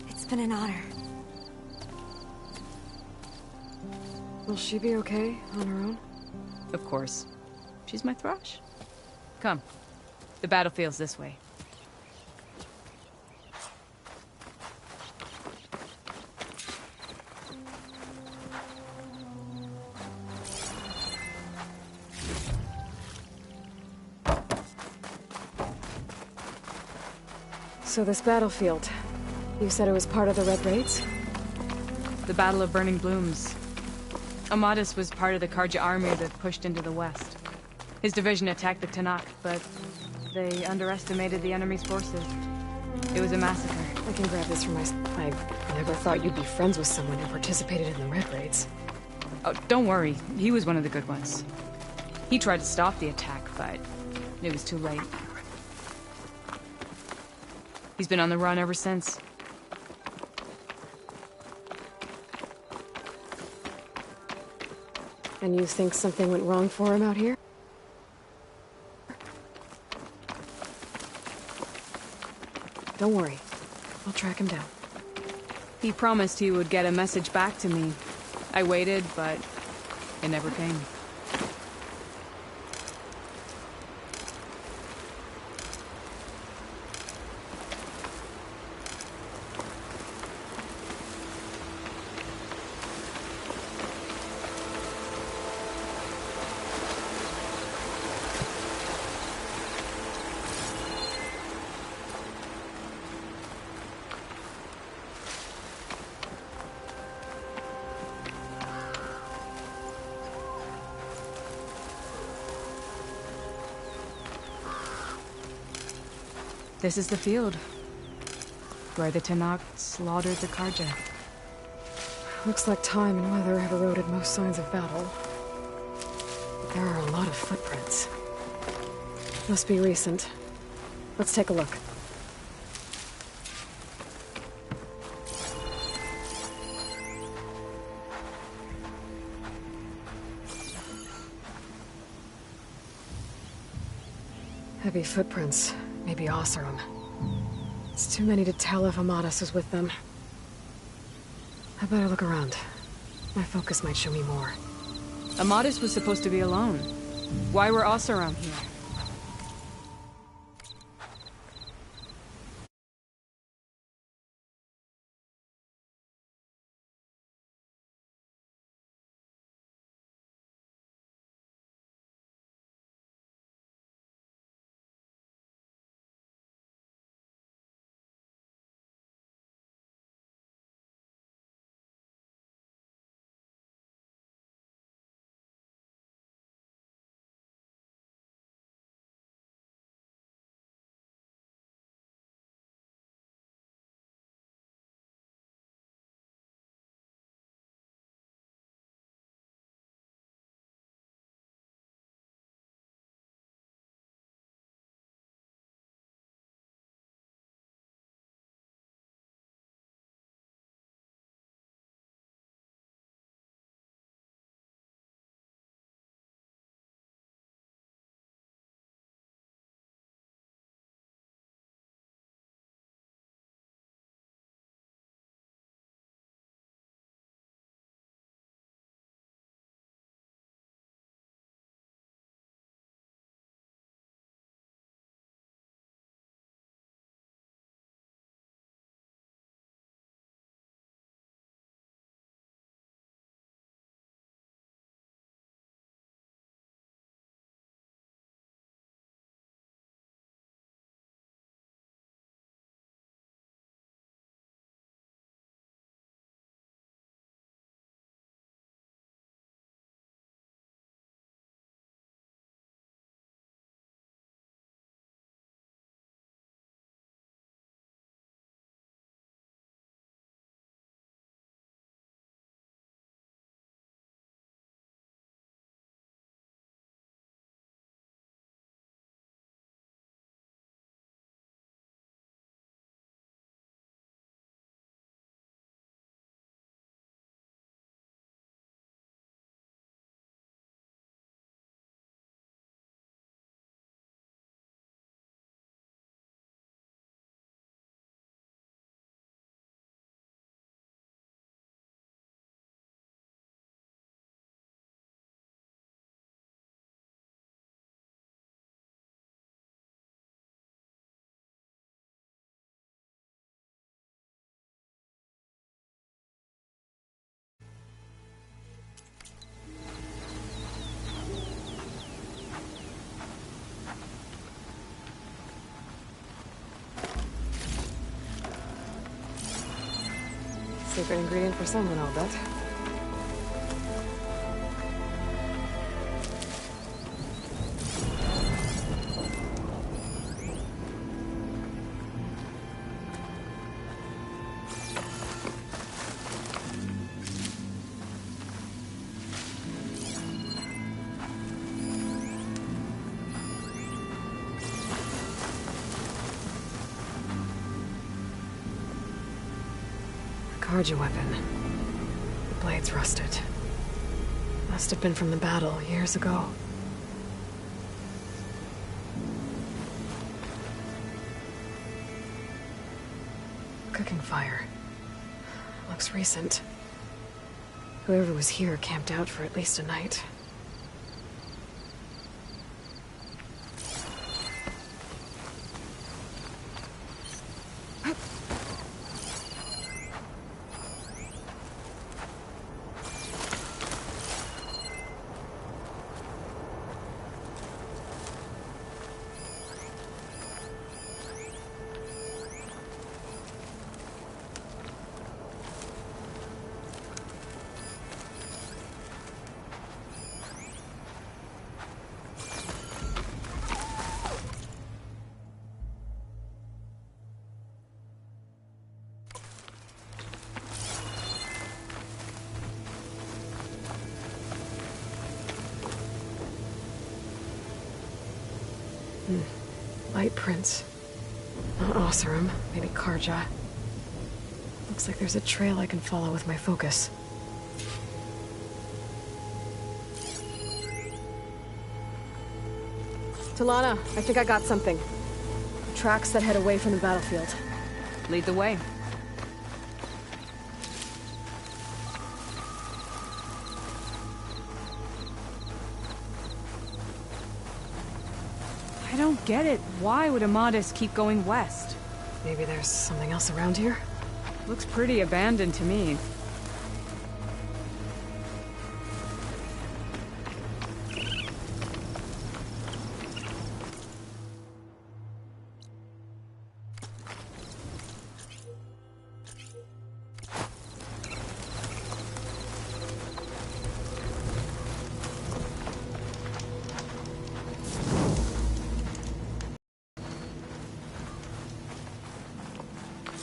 It's been an honor. Will she be okay on her own? Of course. She's my thrush. Come. The battlefield's this way. So this battlefield, you said it was part of the Red Raids? The Battle of Burning Blooms. Amadis was part of the Karja army that pushed into the west. His division attacked the Tanakh, but they underestimated the enemy's forces. It was a massacre. I can grab this for my... I never thought you'd be friends with someone who participated in the Red Raids. Oh, don't worry. He was one of the good ones. He tried to stop the attack, but it was too late. He's been on the run ever since. And you think something went wrong for him out here? Don't worry. I'll track him down. He promised he would get a message back to me. I waited, but it never came. This is the field, where the Tanakh slaughtered the Karja. Looks like time and weather have eroded most signs of battle. But there are a lot of footprints. Must be recent. Let's take a look. Heavy footprints. Maybe Osseram. It's too many to tell if Amadas is with them. I better look around. My focus might show me more. Amadas was supposed to be alone. Why were Osseram here? Secret ingredient for someone, I'll bet. Karja weapon. The blade's rusted. Must have been from the battle years ago. Cooking fire. Looks recent. Whoever was here camped out for at least a night. Light prints. Not Osseram, maybe Karja. Looks like there's a trail I can follow with my focus. Talana, I think I got something. Tracks that head away from the battlefield. Lead the way. I don't get it. Why would Amadis keep going west? Maybe there's something else around here? Looks pretty abandoned to me.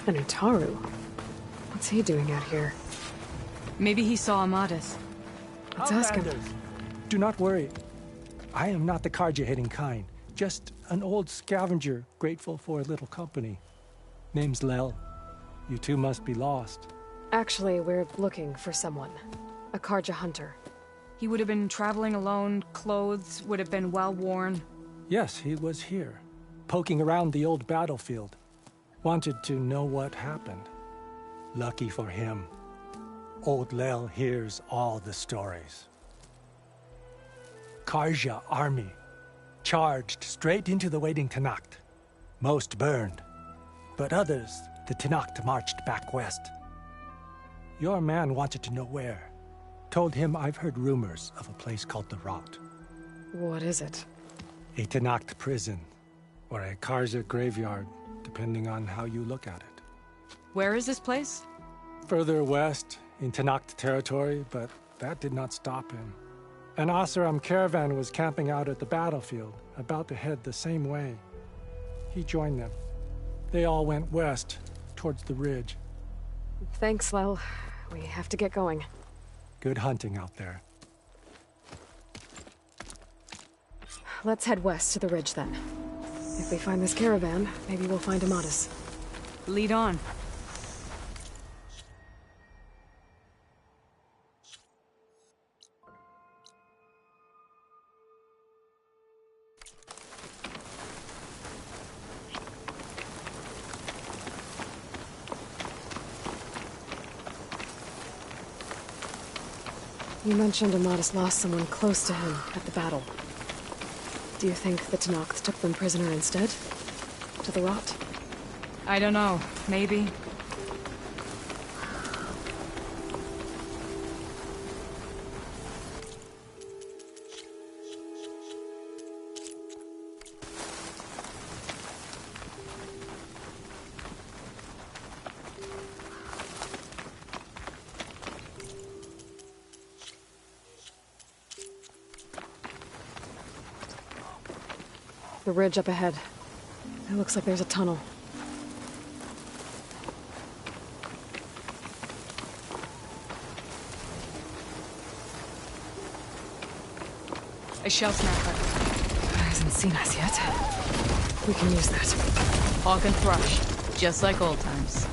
And Utaru. What's he doing out here? Maybe he saw Amadis. Let's ask him. Outlanders, do not worry. I am not the Karja-hating kind. Just an old scavenger grateful for a little company. Name's Lel. You two must be lost. Actually, we're looking for someone. A Karja hunter. He would have been traveling alone, clothes would have been well worn. Yes, he was here, poking around the old battlefield. Wanted to know what happened. Lucky for him, old Lel hears all the stories. Karja army charged straight into the waiting Tenakth. Most burned, but others, the Tenakth marched back west. Your man wanted to know where. Told him I've heard rumors of a place called the Rot. What is it? A Tenakth prison, or a Karja graveyard, depending on how you look at it. Where is this place? Further west, in Tenakth territory, but that did not stop him. An Oseram caravan was camping out at the battlefield, about to head the same way. He joined them. They all went west, towards the ridge. Thanks, Lel. We have to get going. Good hunting out there. Let's head west to the ridge then. If we find this caravan, maybe we'll find Amadis. Lead on. You mentioned Amadis lost someone close to him at the battle. Do you think the Tenakth took them prisoner instead? To the Rot? I don't know. Maybe. The ridge up ahead. It looks like there's a tunnel. A shell snapper. Hasn't seen us yet. We can use that. Hawk and thrush. Just like old times.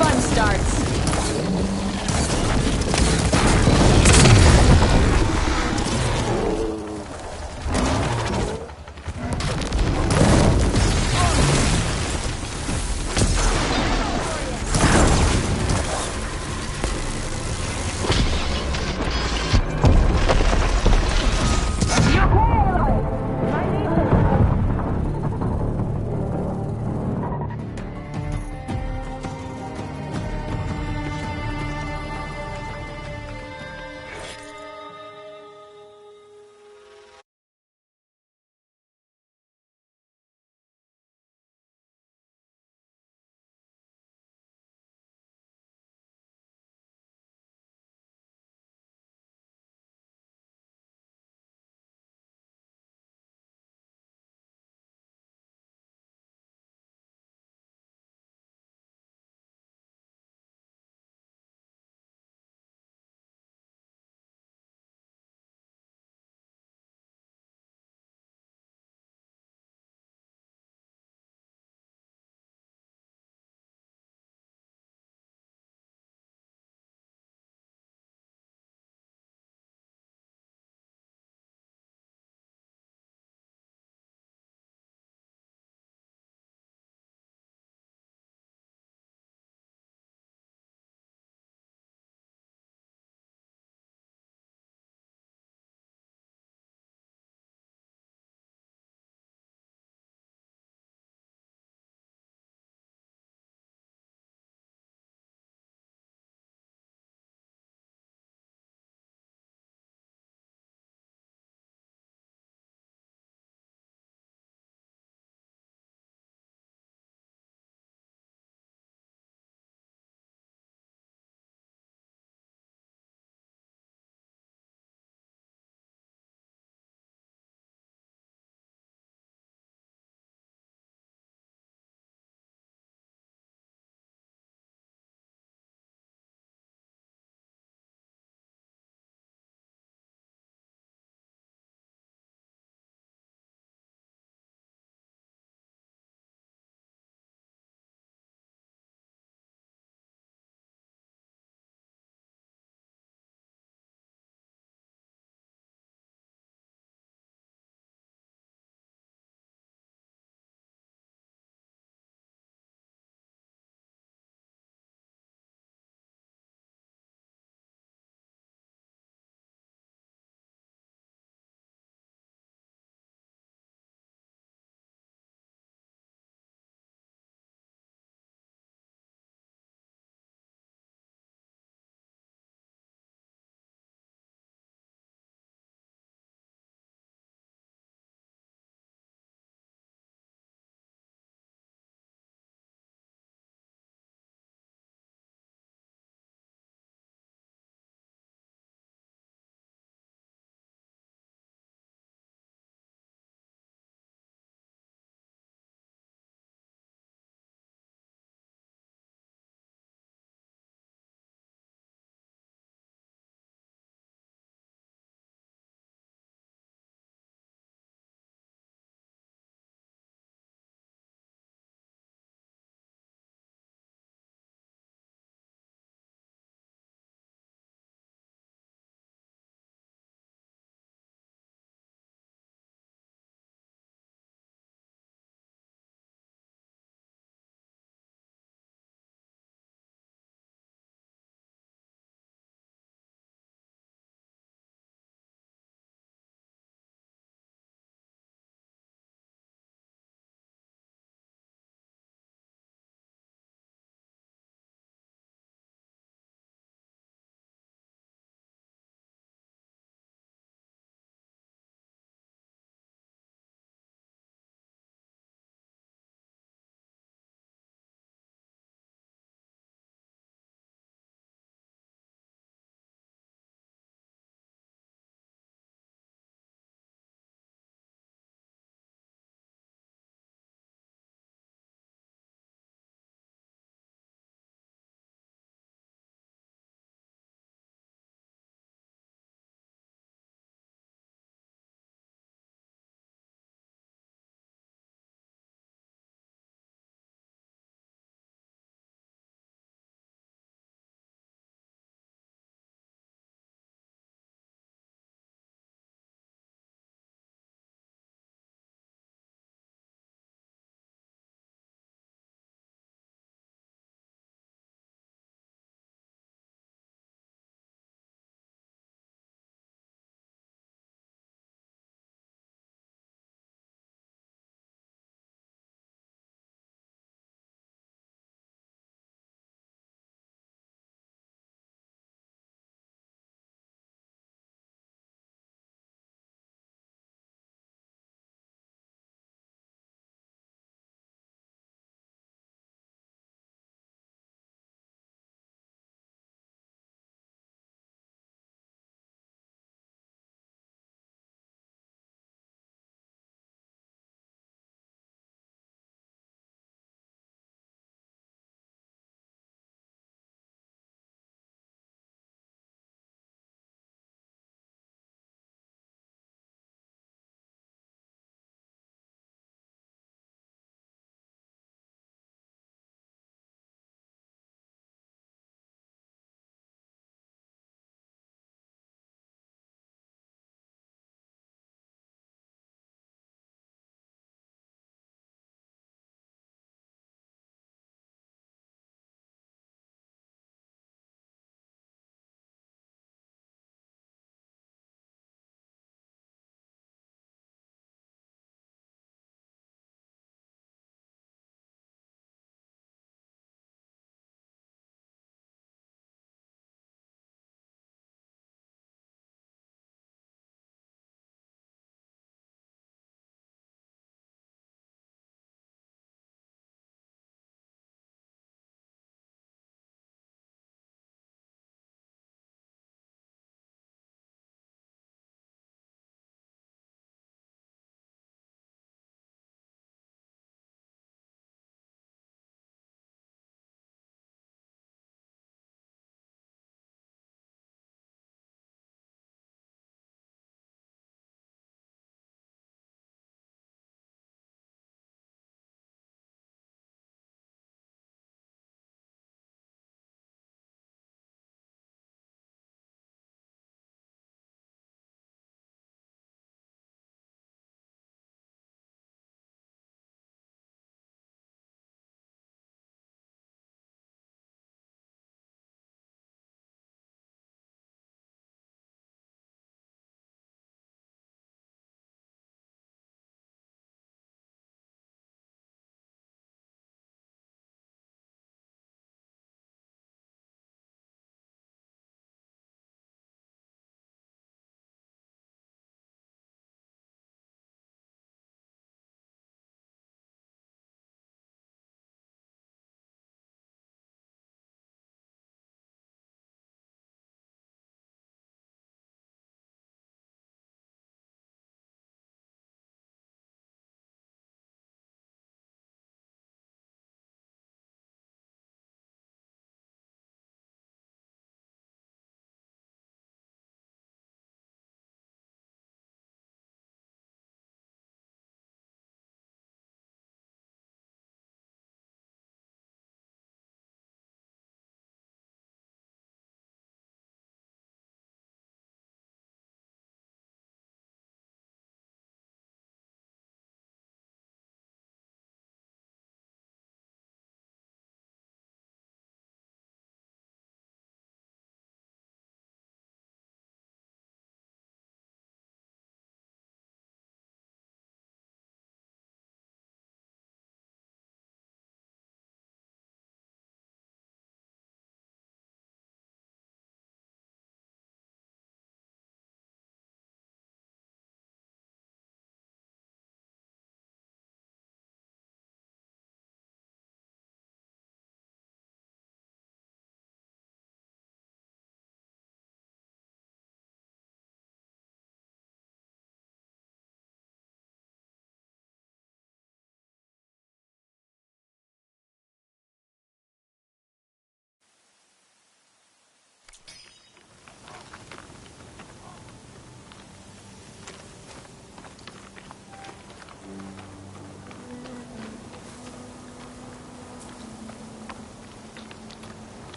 fun starts.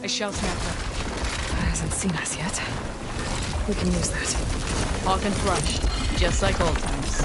A shell sniper. Hasn't seen us yet. We can use that. Hawk and Thrush, just like old times.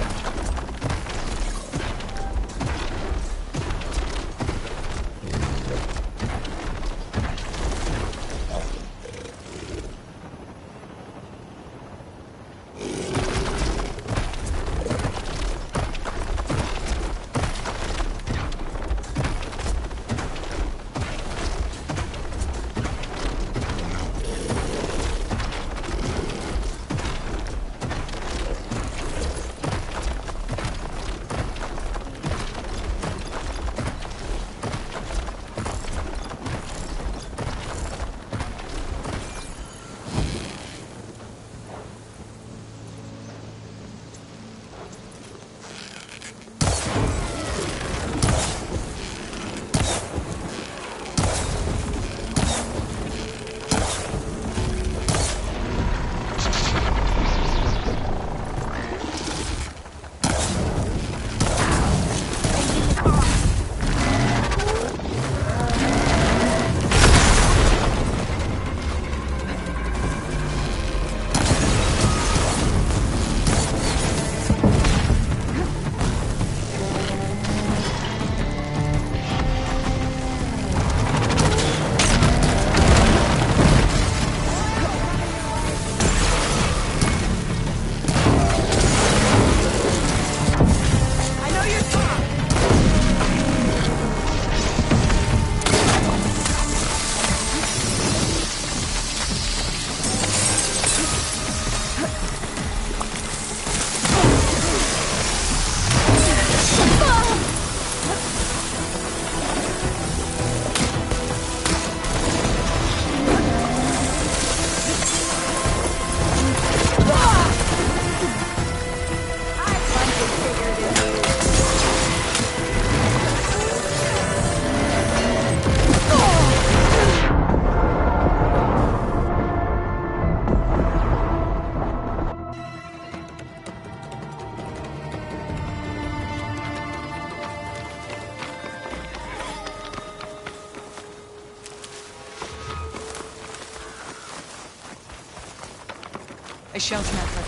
A shell sniper.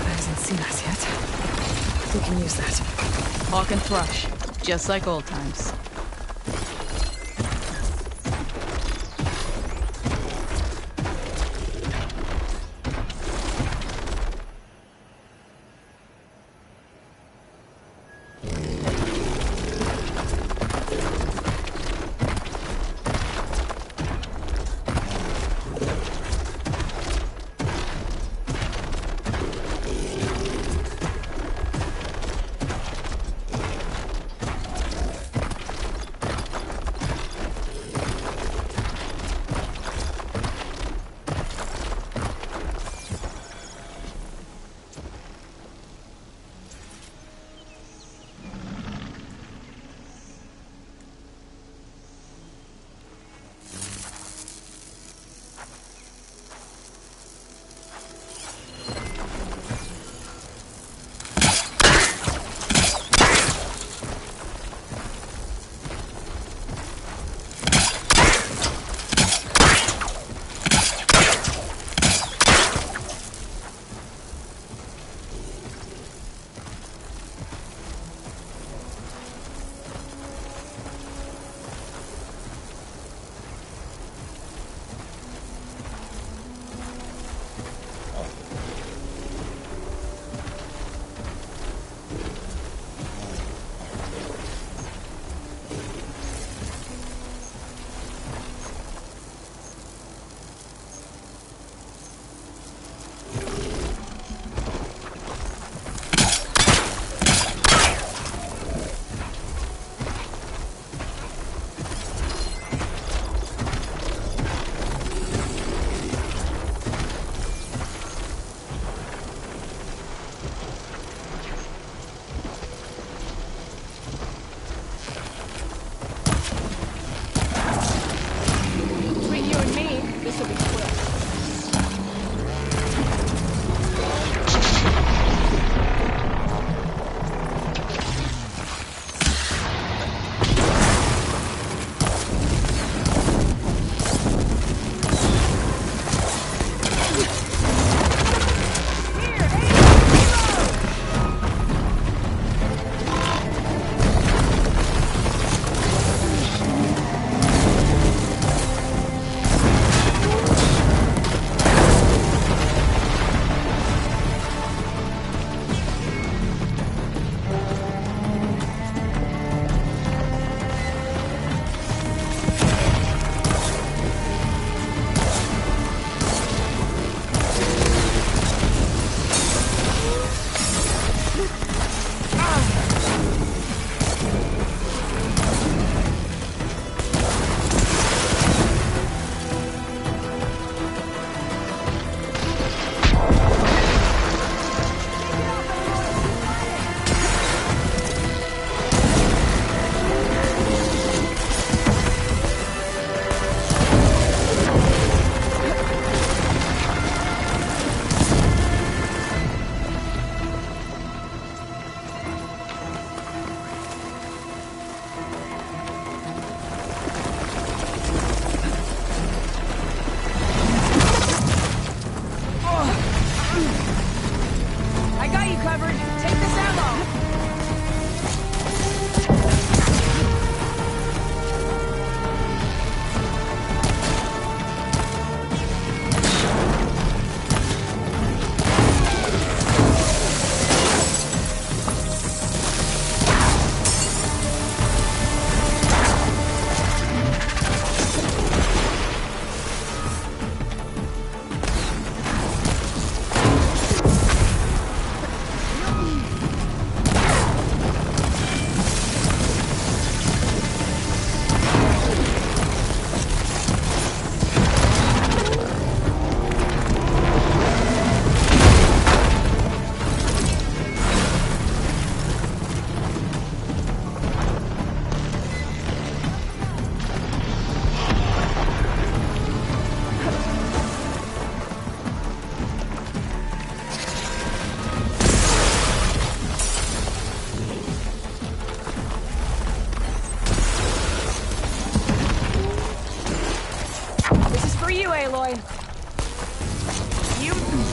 Hasn't seen us yet. We can use that. Hawk and Thrush, just like old times. you, Aloy. You...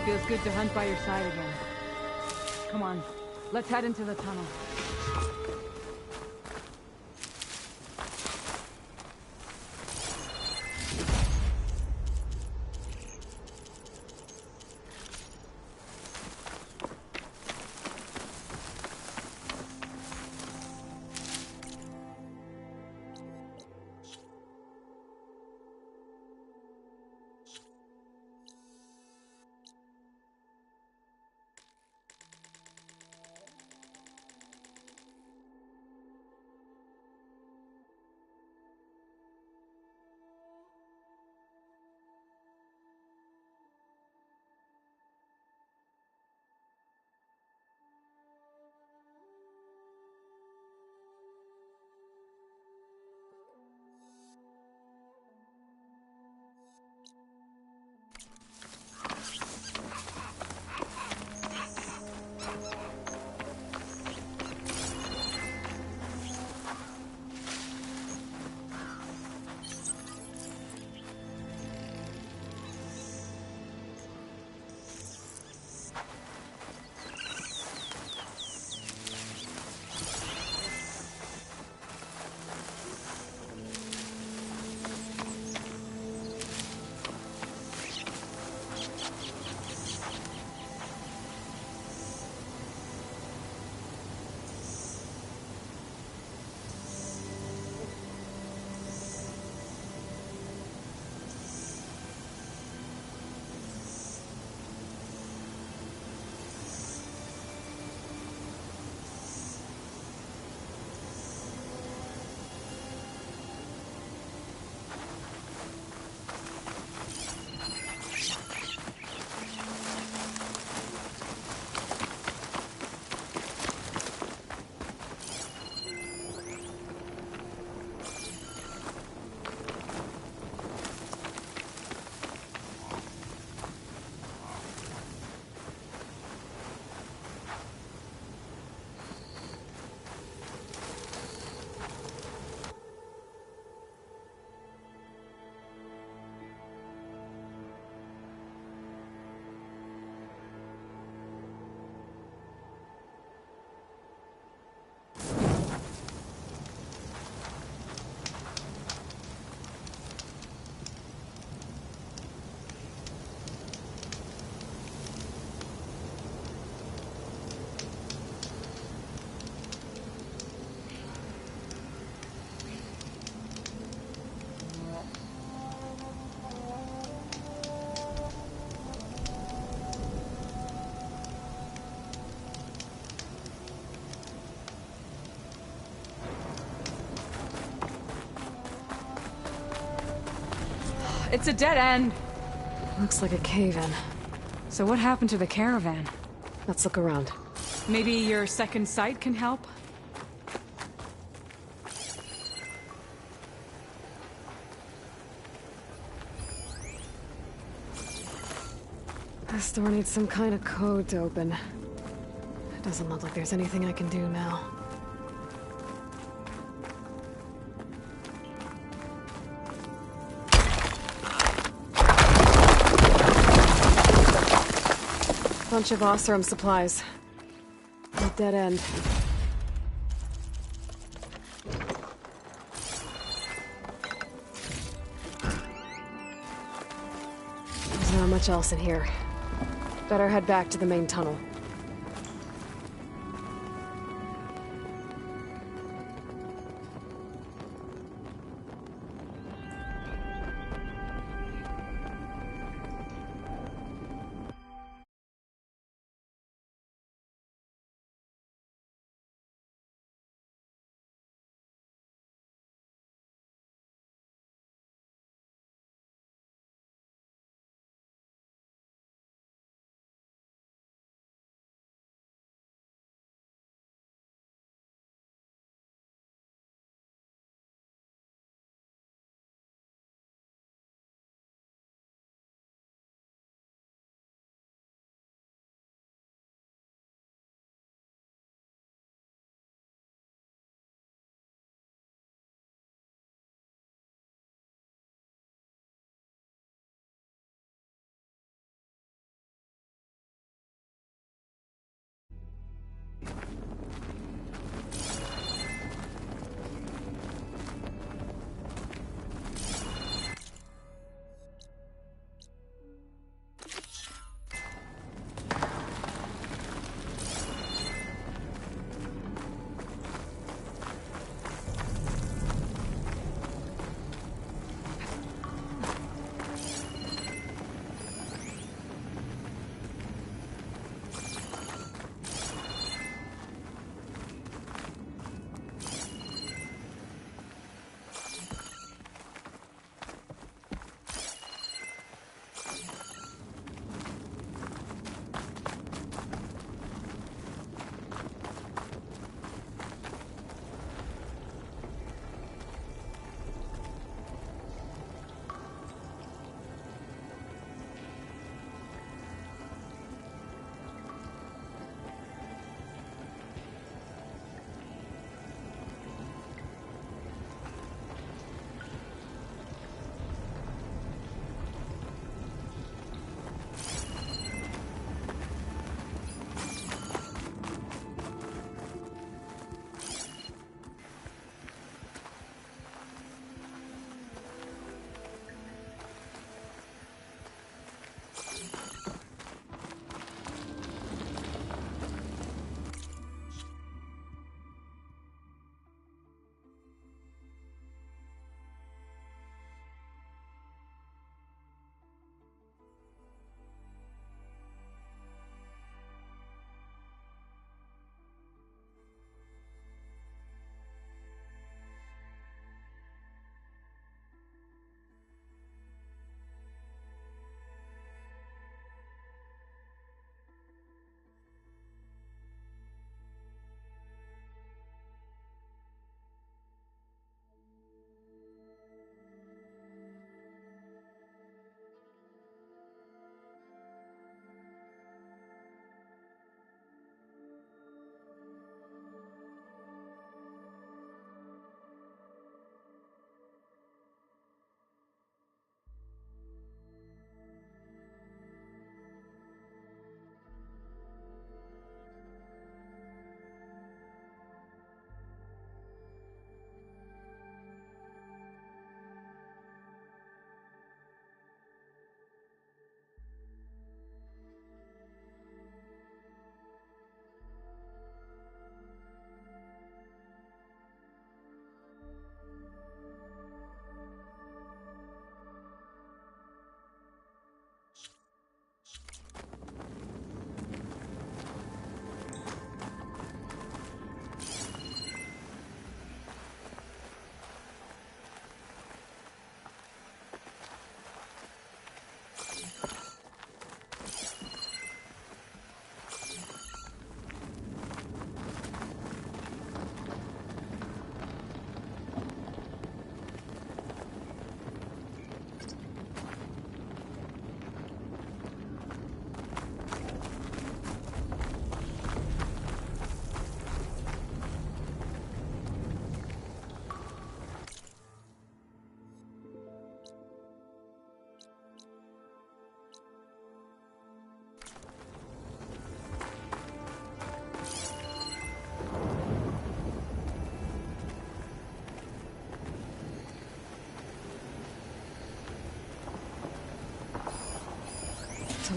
Feels good to hunt by your side again. Come on, let's head into the tunnel. It's a dead end. Looks like a cave-in. So what happened to the caravan? Let's look around. Maybe your second sight can help? This door needs some kind of code to open. It doesn't look like there's anything I can do now. Bunch of Oseram supplies. A dead end. There's not much else in here. Better head back to the main tunnel.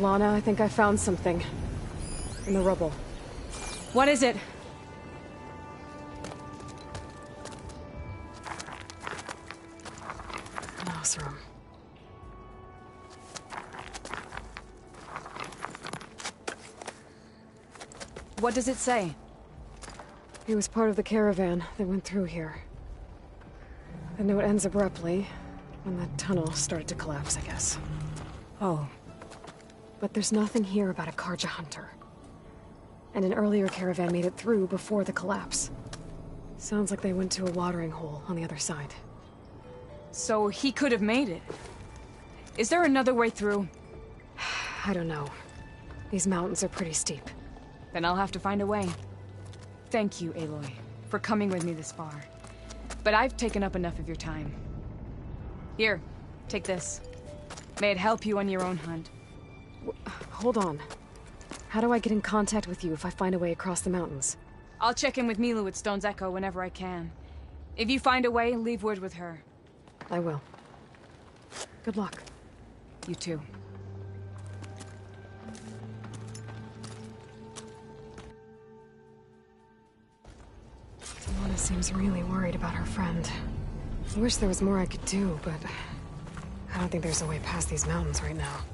Lana, I think I found something. In the rubble. What is it? An house room. What does it say? He was part of the caravan that went through here. The note ends abruptly, when the tunnel started to collapse, I guess. Oh. But there's nothing here about a Karja hunter. And an earlier caravan made it through before the collapse. Sounds like they went to a watering hole on the other side. So he could have made it. Is there another way through? I don't know. These mountains are pretty steep. Then I'll have to find a way. Thank you, Aloy, for coming with me this far. But I've taken up enough of your time. Here, take this. May it help you on your own hunt. Hold on. How do I get in contact with you if I find a way across the mountains? I'll check in with Milu at Stone's Echo whenever I can. If you find a way, leave word with her. I will. Good luck. You too. Lana seems really worried about her friend. I wish there was more I could do, but I don't think there's a way past these mountains right now.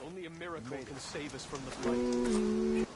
Only a miracle can save us from the fight.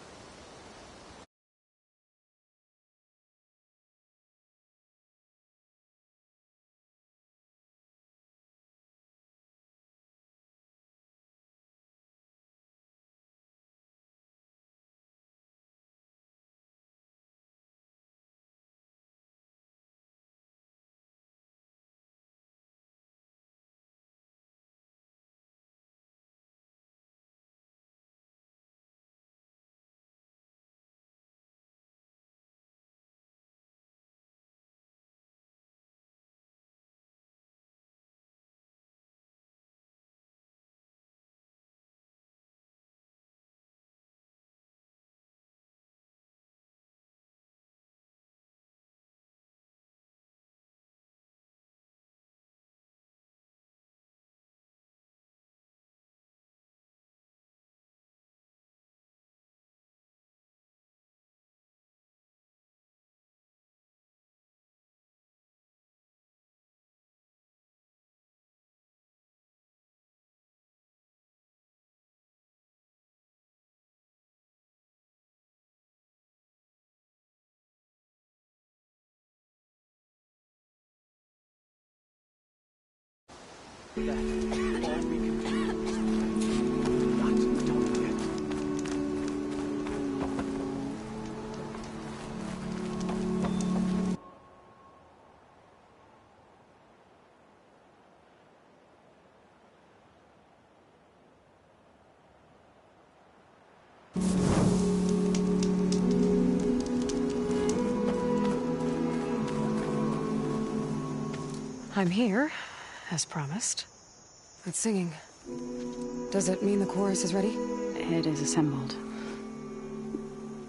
That all we can do. Not don't forget. I'm here, as promised. It's singing. Does it mean the chorus is ready? It is assembled.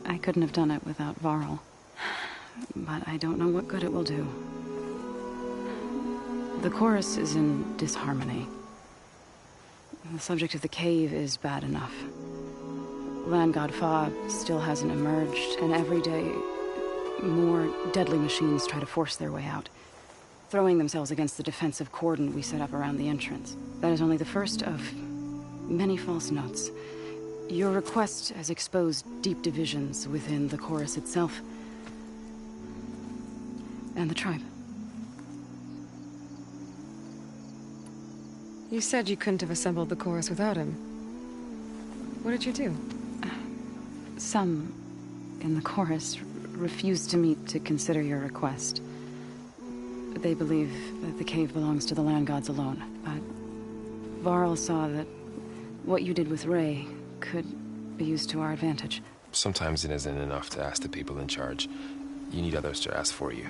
I couldn't have done it without Varl. But I don't know what good it will do. The chorus is in disharmony. The subject of the cave is bad enough. Land God Fa still hasn't emerged, and every day, more deadly machines try to force their way out, throwing themselves against the defensive cordon we set up around the entrance. That is only the first of many false notes. Your request has exposed deep divisions within the chorus itself and the tribe. You said you couldn't have assembled the chorus without him. What did you do? Some in the chorus refused to meet to consider your request. They believe that the cave belongs to the land gods alone, but Varl saw that what you did with Ray could be used to our advantage. Sometimes it isn't enough to ask the people in charge. You need others to ask for you.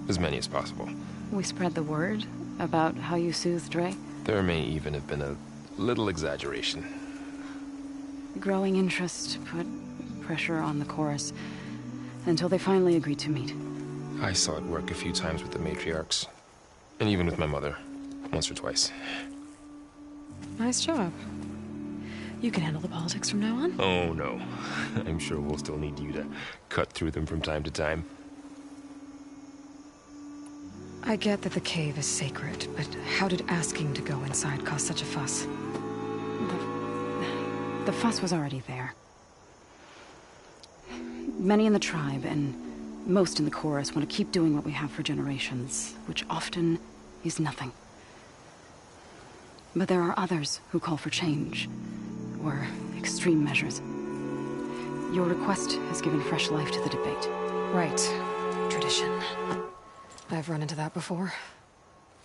As many as possible. We spread the word about how you soothed Ray. There may even have been a little exaggeration. Growing interest put pressure on the chorus until they finally agreed to meet. I saw it work a few times with the matriarchs. And even with my mother. Once or twice. Nice job. You can handle the politics from now on? Oh, no. I'm sure we'll still need you to cut through them from time to time. I get that the cave is sacred, but how did asking to go inside cause such a fuss? The fuss was already there. Many in the tribe, and most in the chorus, want to keep doing what we have for generations, which often is nothing. But there are others who call for change, or extreme measures. Your request has given fresh life to the debate. Right. Tradition. I've run into that before.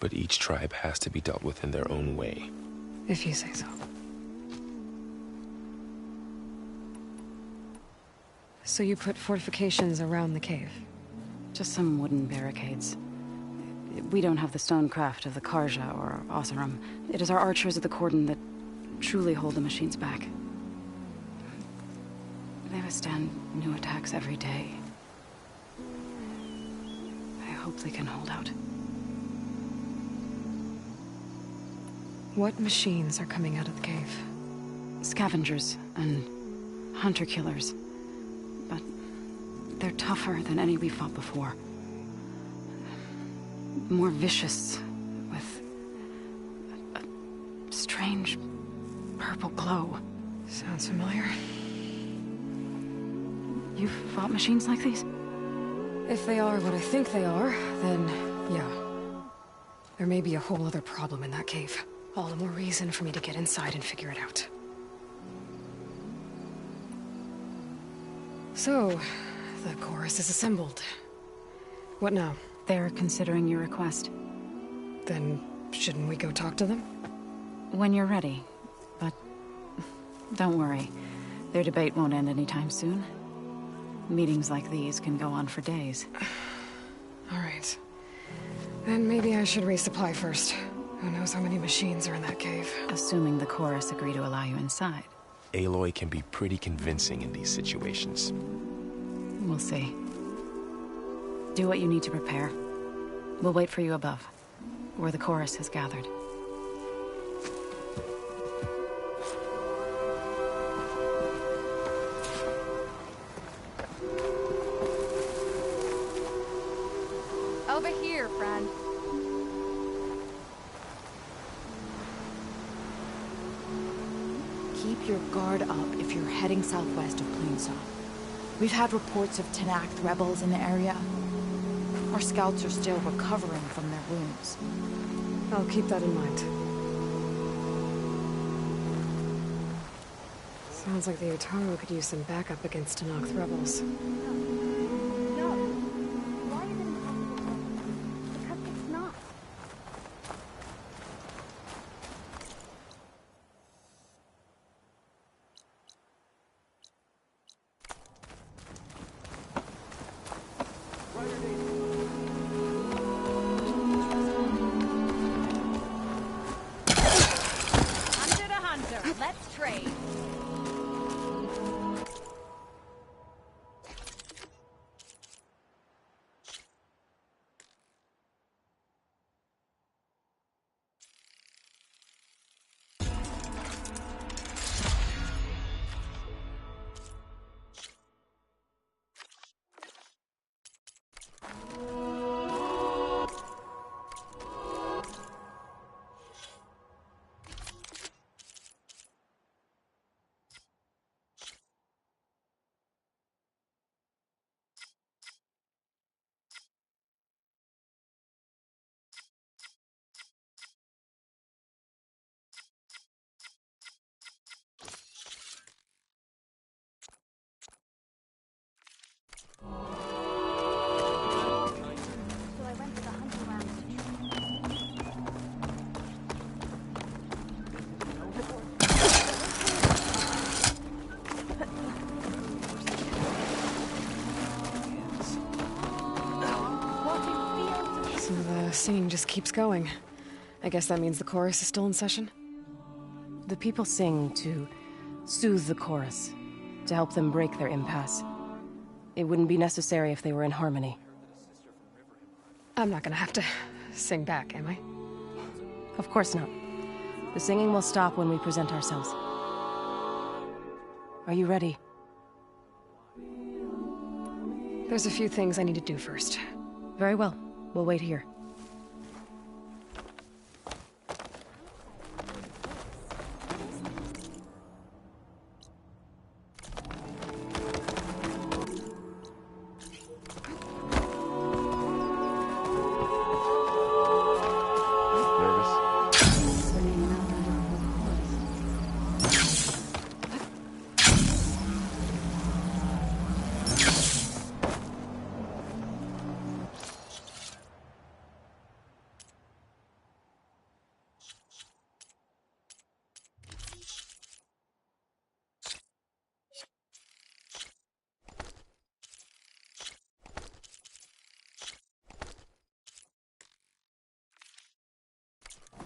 But each tribe has to be dealt with in their own way. If you say so. So you put fortifications around the cave? Just some wooden barricades. We don't have the stonecraft of the Karja or Oseram. It is our archers of the cordon that truly hold the machines back. They withstand new attacks every day. I hope they can hold out. What machines are coming out of the cave? Scavengers and hunter-killers. But they're tougher than any we fought before. More vicious, with a strange purple glow. Sounds familiar. You've fought machines like these? If they are what I think they are, then yeah. There may be a whole other problem in that cave. All the more reason for me to get inside and figure it out. So, the chorus is assembled. What now? They're considering your request. Then, shouldn't we go talk to them? When you're ready. But don't worry. Their debate won't end anytime soon. Meetings like these can go on for days. All right. Then maybe I should resupply first. Who knows how many machines are in that cave? Assuming the chorus agree to allow you inside. Aloy can be pretty convincing in these situations. We'll see. Do what you need to prepare. We'll wait for you above, where the chorus has gathered. Over here, friend. Keep your guard up if you're heading southwest of Plainsong. We've had reports of Tenakth rebels in the area. Our scouts are still recovering from their wounds. I'll keep that in mind. Sounds like the Otaru could use some backup against Tenakth rebels. The singing just keeps going. I guess that means the chorus is still in session? The people sing to soothe the chorus, to help them break their impasse. It wouldn't be necessary if they were in harmony. I'm not gonna have to sing back, am I? Of course not. The singing will stop when we present ourselves. Are you ready? There's a few things I need to do first. Very well. We'll wait here.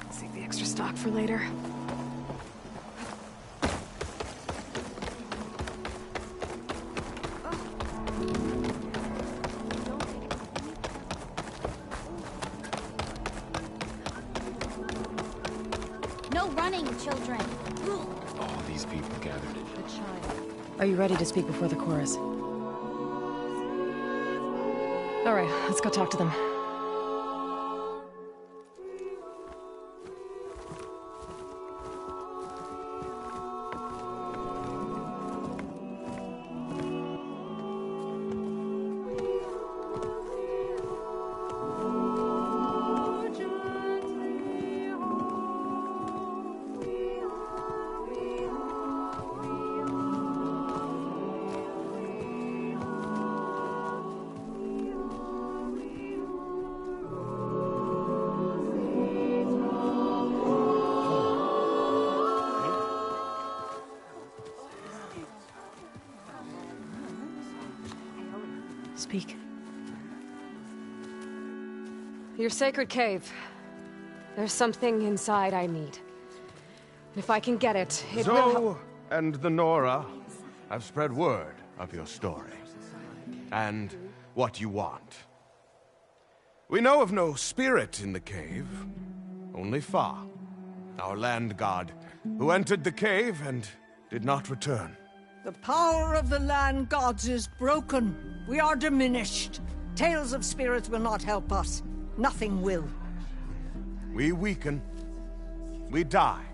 Save the extra stock for later. No running, children. All these people gathered in. Are you ready to speak before the chorus? All right, let's go talk to them. Speak. Your sacred cave. There's something inside I need. If I can get it, it will Zoe and the Nora have spread word of your story. And what you want. We know of no spirit in the cave. Only Fa, our land god, who entered the cave and did not return. The power of the land gods is broken. We are diminished. Tales of spirits will not help us. Nothing will. We weaken. We die.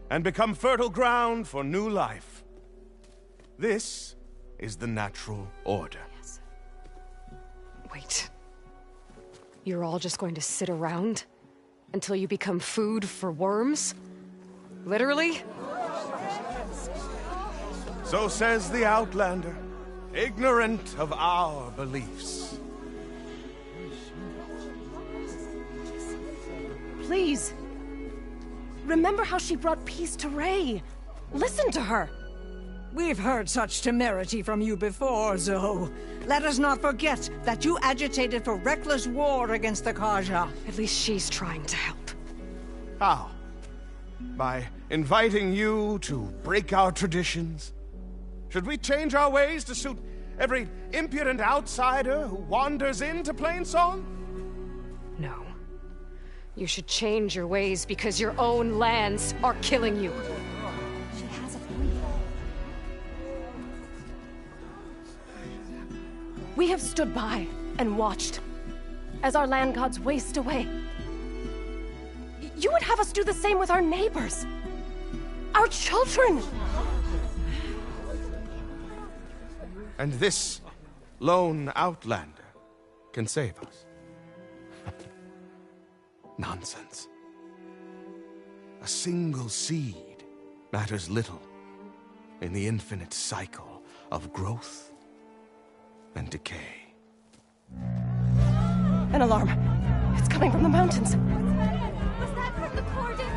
And become fertile ground for new life. This is the natural order. Yes. Wait. You're all just going to sit around until you become food for worms? Literally? So says the Outlander, ignorant of our beliefs. Please. Remember how she brought peace to Ray. Listen to her. We've heard such temerity from you before, Zoe. Let us not forget that you agitated for reckless war against the Kaja. At least she's trying to help. How? By inviting you to break our traditions? Should we change our ways to suit every impudent outsider who wanders into Plainsong? No. You should change your ways because your own lands are killing you. She has a point. We have stood by and watched as our land gods waste away. You would have us do the same with our neighbors, our children. And this lone outlander can save us. Nonsense. A single seed matters little in the infinite cycle of growth and decay. An alarm. It's coming from the mountains. Was that from the cordon?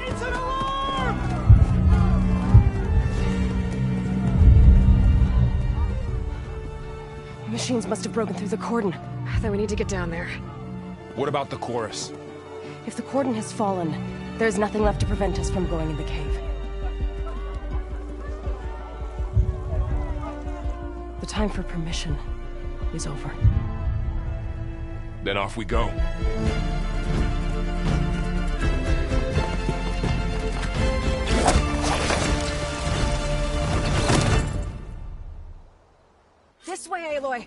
It's an alarm! Machines must have broken through the cordon. Then we need to get down there. What about the chorus? If the cordon has fallen, there's nothing left to prevent us from going in the cave. The time for permission is over. Then off we go. This way, Aloy!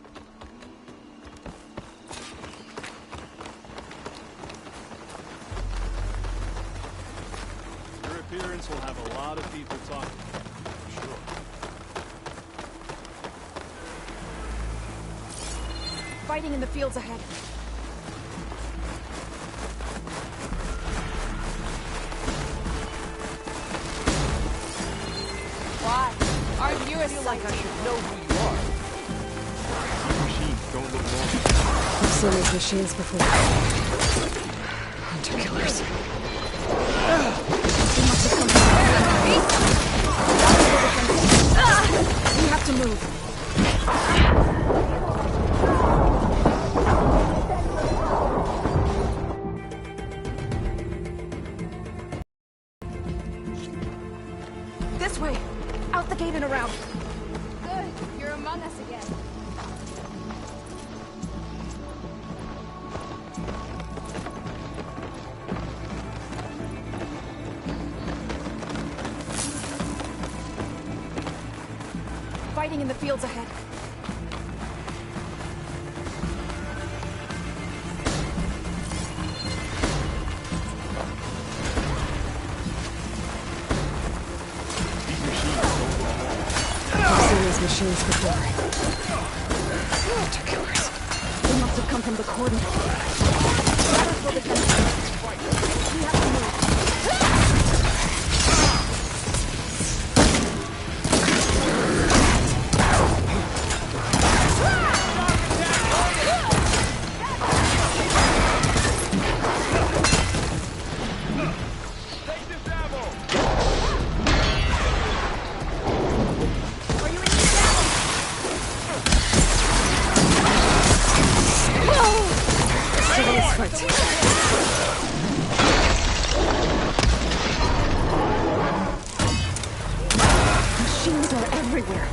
Your appearance will have a lot of people talking. I'm sure. Fighting in the fields ahead. Why? Aren't you a like I should know who you are. These machines don't look normal. I've seen these machines before. Hunter killers. We have to move. This way! Out the gate and around! Good, you're among us again. Fighting in the fields ahead. I've seen these machines before. Hunter killers. They must have come from the cordon. Ladders will defend us. We have to move. Machines are everywhere.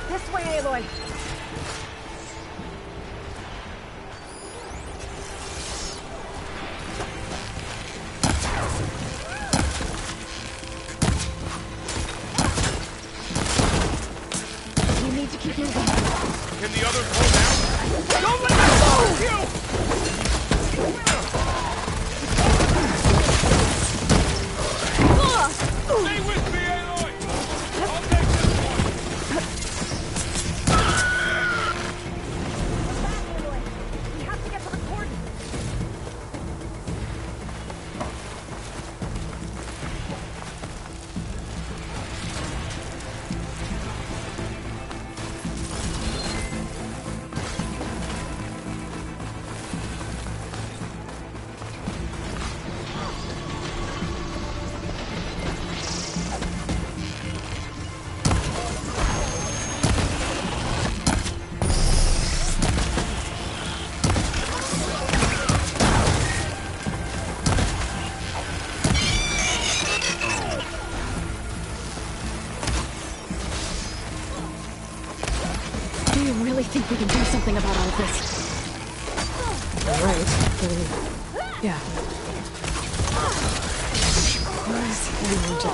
This way, Aloy. We need to keep moving. Can the others hold out? Don't let them follow you! Stay with me, Aloy! I'll take this one! We have to get to the cordon. Do you really think we can do something about all of this? Right. Yeah. Where's anyone to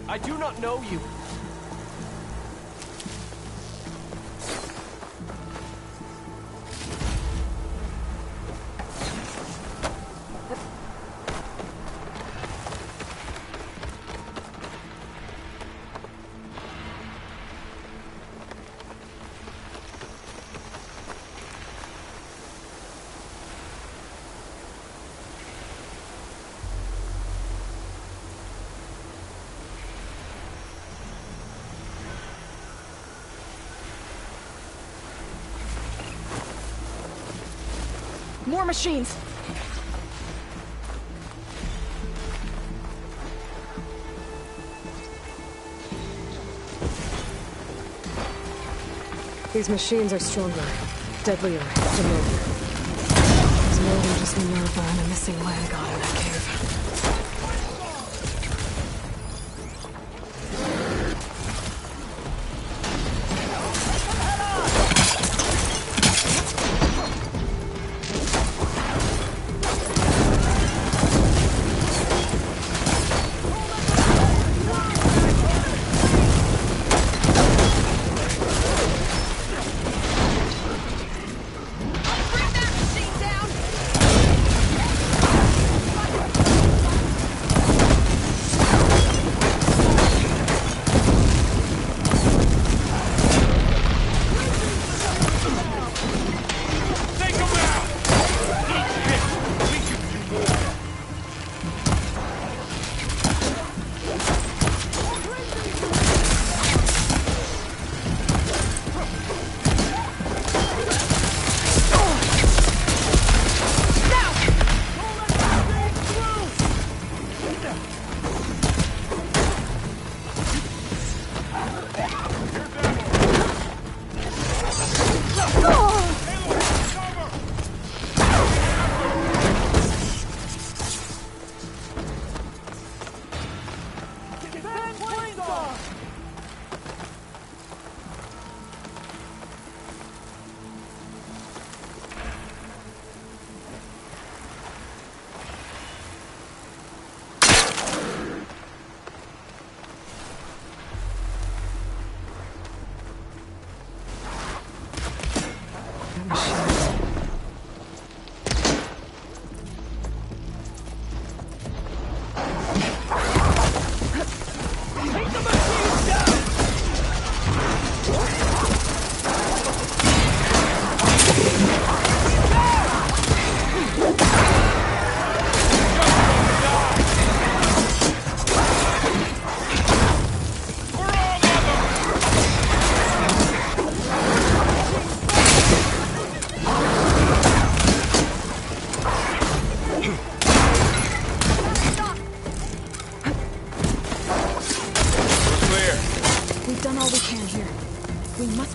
I do not know you. More machines! These machines are stronger, deadlier, demoted. There's more than just Minerva and a missing land god in that cave.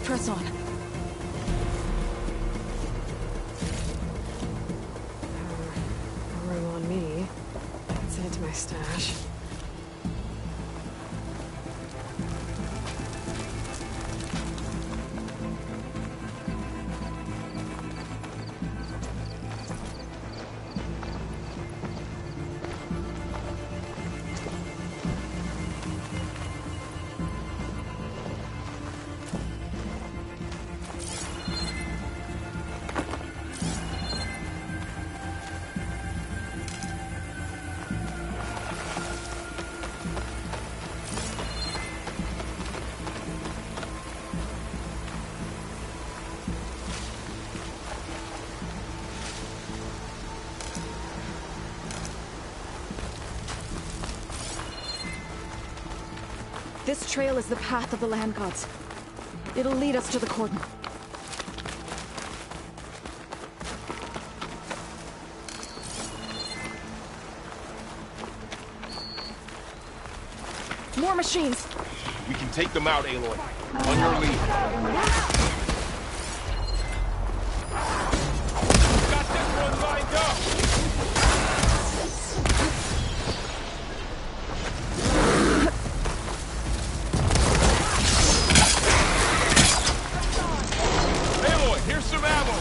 Press on. Room on me. Let's head to my stash. This trail is the path of the land gods. It'll lead us to the cordon. More machines! We can take them out, Aloy. On your lead. Got this one lined up! Aloy, here's some ammo!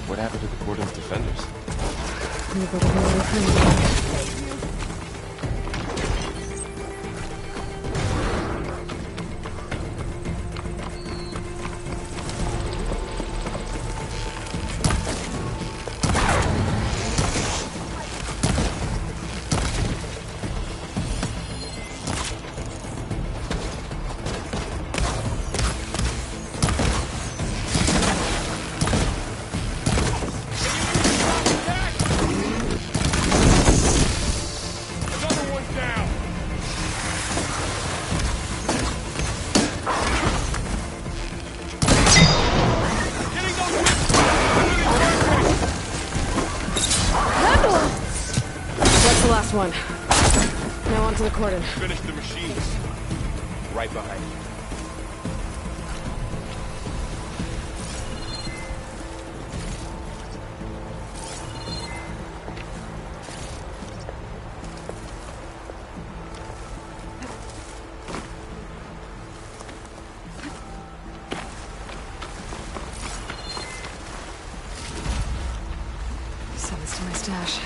What happened to the Cordon's defenders? Last one. Now onto the cordon. Finish the machines. Right behind you. Send this to my stash.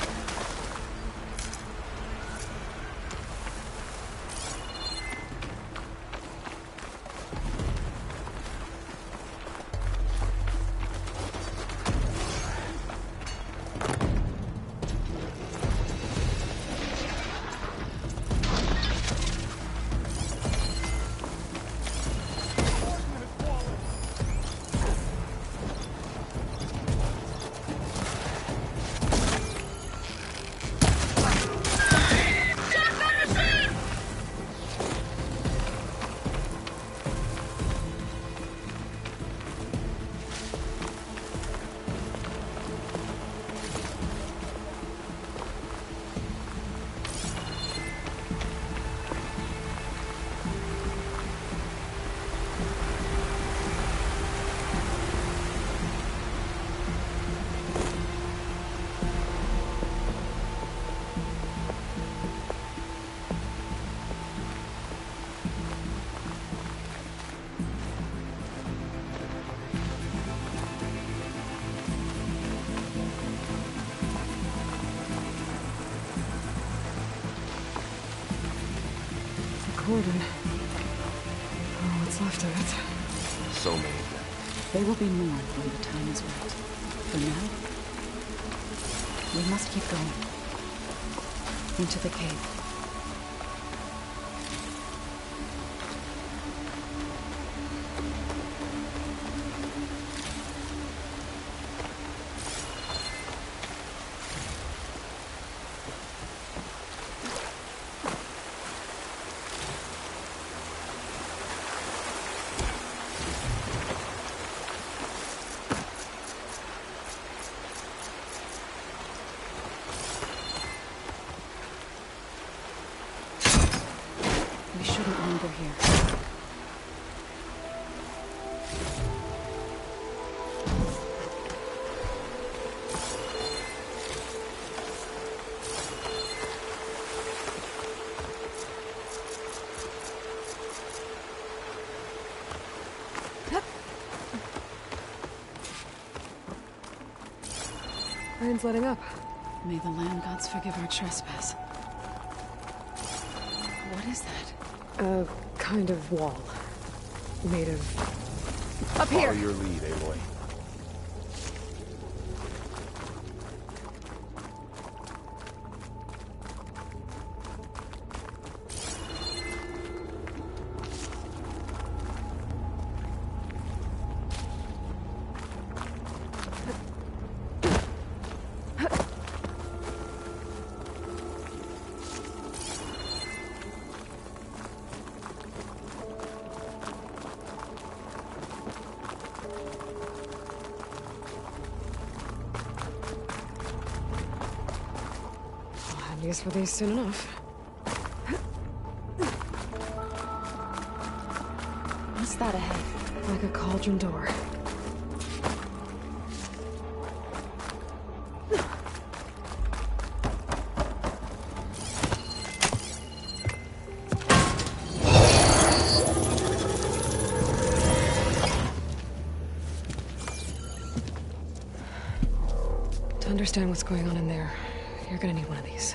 Cordon. Oh, what's left of it? So many of them. There will be more when the time is right. For now, we must keep going. Into the cave. We shouldn't linger here. Rain's letting up. May the land gods forgive our trespass. What is that? A kind of wall. Made of... Up here! Follow your lead, Aloy. Use for these soon enough. What's that ahead? Like a cauldron door. To understand what's going on in there, you're gonna need one of these.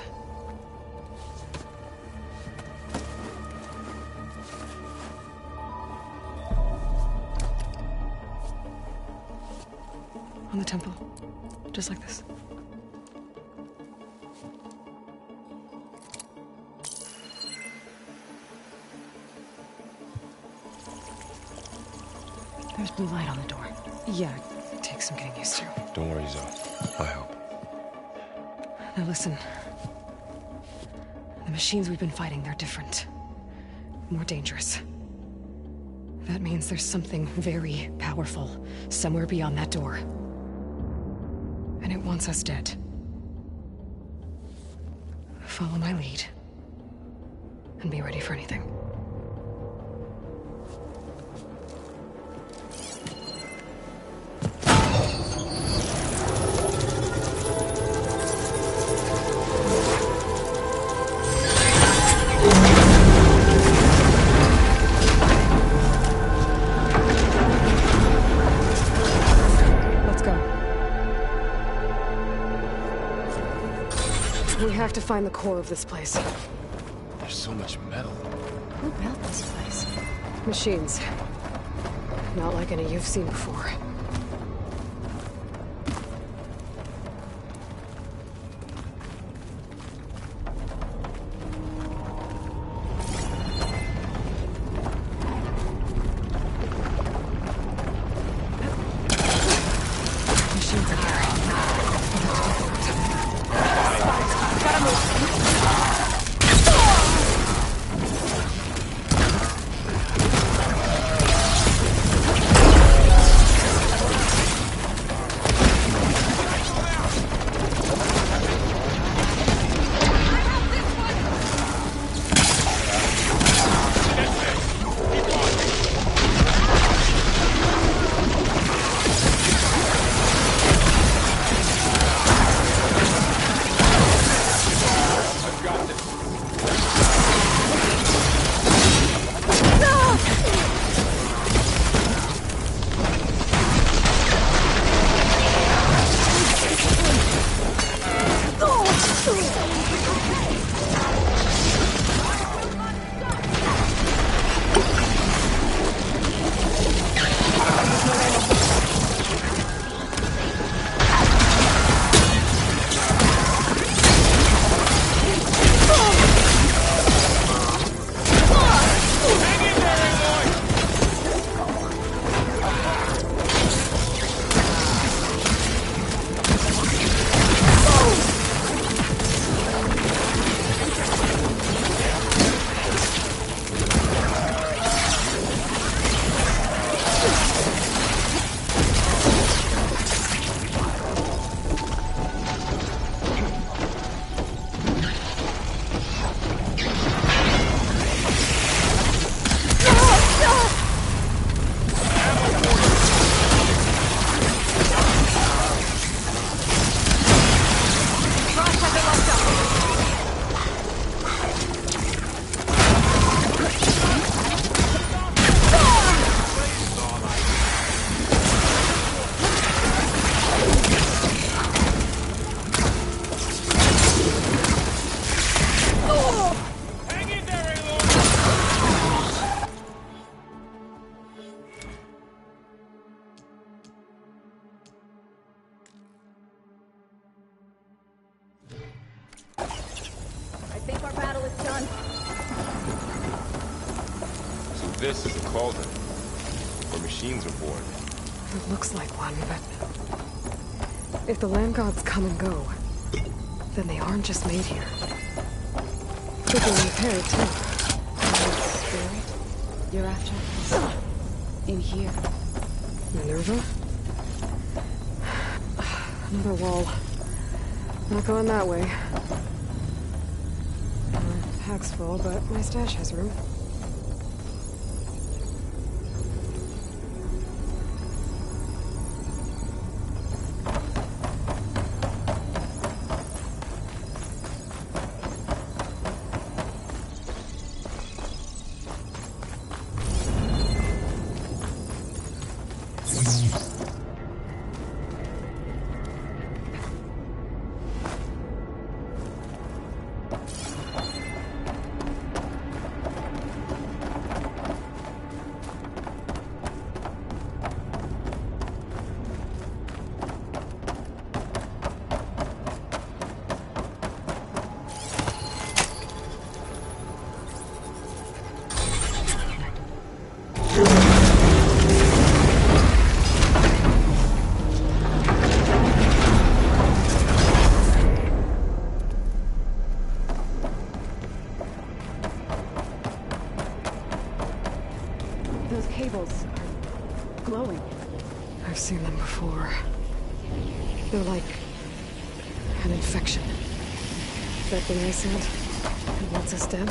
On the temple. Just like this. There's blue light on the door. Yeah, it takes some getting used to. Don't worry, Zoe. I help. Now listen. The machines we've been fighting, they're different. More dangerous. That means there's something very powerful somewhere beyond that door. And it wants us dead. Follow my lead. And be ready for anything. We have to find the core of this place. There's so much metal. Who built this place? Machines. Not like any you've seen before. Machines are here. Gotta move. done. So this is a cauldron, where machines are born. It looks like one, but if the land gods come and go, then they aren't just made here. They're being repaired, too. Spirit you're after is in here. Minerva? Another wall. Not going that way. My pack's full, but my stash has room. Those cables are glowing. I've seen them before. They're like an infection. That thing I said, it wants us dead.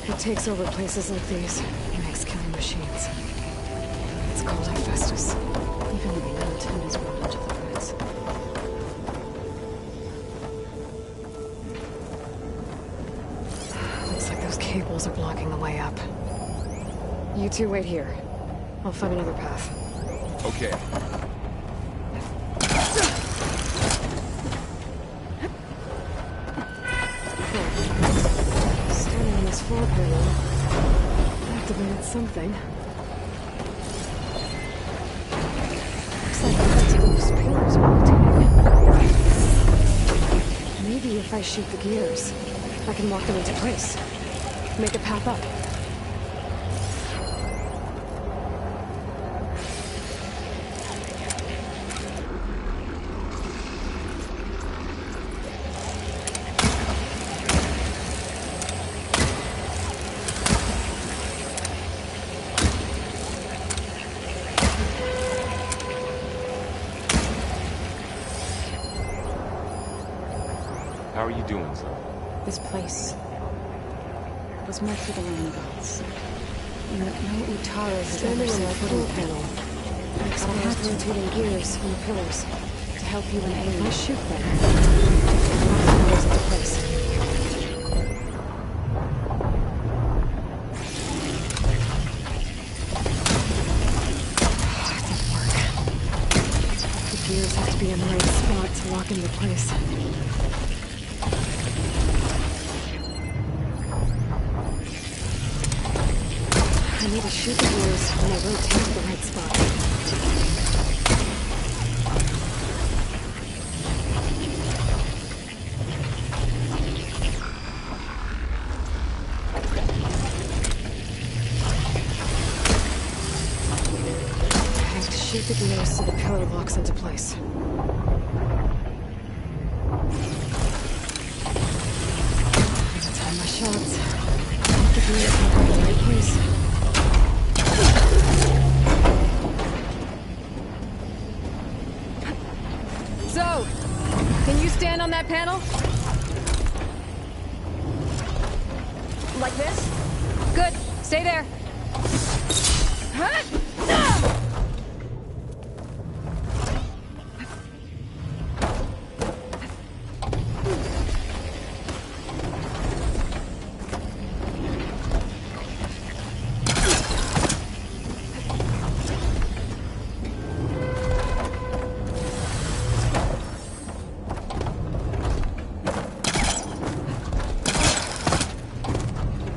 It takes over places like these and makes killing machines. It's called Hephaestus. Even the mountain is rotten to the roots. Looks like those cables are blocking the way up. You two wait here. I'll find another path. Okay. Standing on this floor panel activated something. Looks like parts of those pillars are rotating. Maybe if I shoot the gears, I can lock them into place. Make a path up. How are you doing, Zoe? This place was meant for the land gods. No Utara has Standing ever on the set foot floor in panel, I I'll exposed have to rotating gears from the pillars. to help you and Haley. I shoot them. Lock the pillars into place. That didn't work. The gears have to be in the right spot to lock into place. I need to shoot the gears when I rotate the right spot. I have to shoot the gears so the pillar locks into place. I gotta time my shots. Keep the gears in the right place. So, can you stand on that panel? Like this? Good. Stay there. Huh?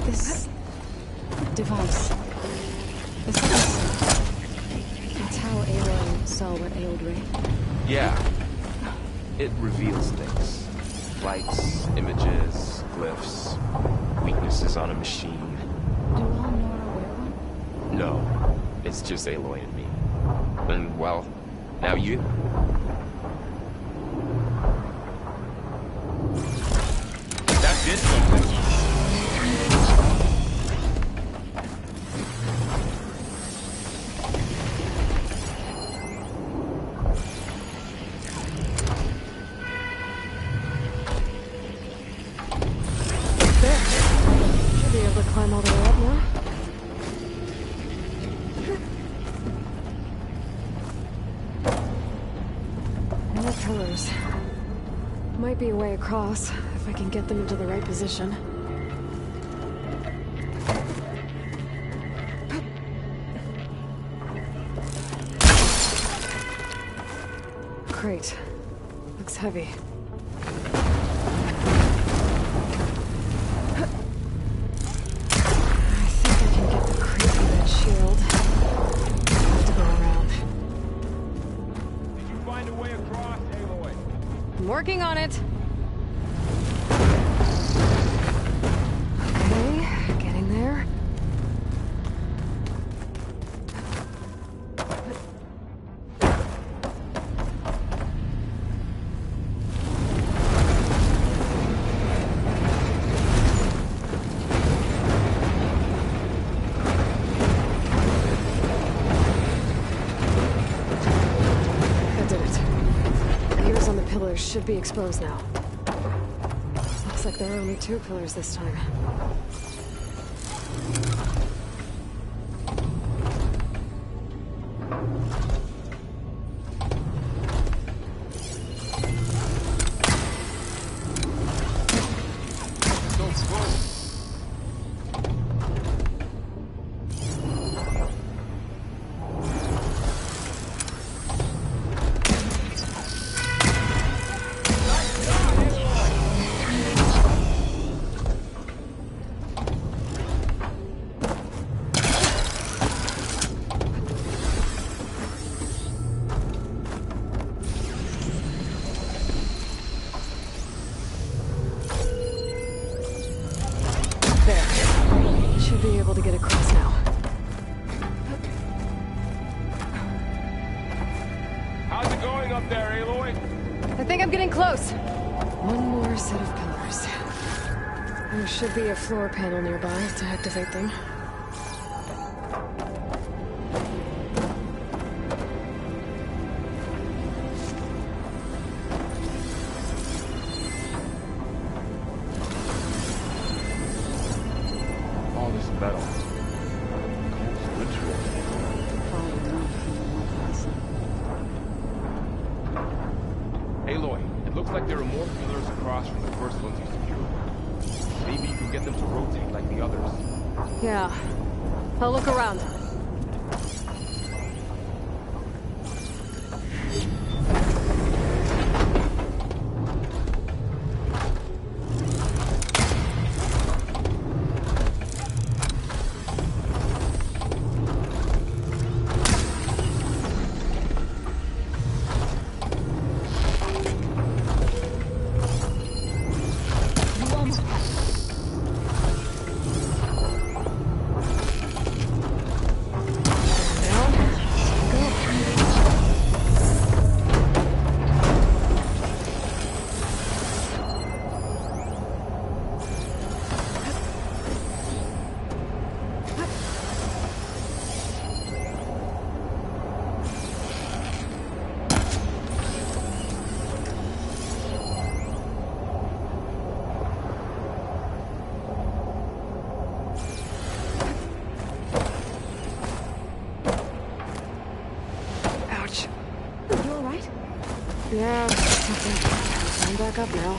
This device. The second glasses on a machine. Do all Nora wear one? No, it's just Aloy and me. And, well, now you. That did something. Climb all the way up now. More pillars. Might be a way across, if I can get them into the right position. Crate. Looks heavy. Shield. Have to go around. Did you find a way across, Aloy? I'm working on it. Okay, getting there. Should be exposed now. Looks like there are only 2 pillars this time. Should be a floor panel nearby to activate them. All this metal. Cold ritual. Aloy, it looks like there are more pillars across from the first ones you secured. Maybe you can get them to rotate like the others. Yeah. I'll look around. Yeah, I'm back up now.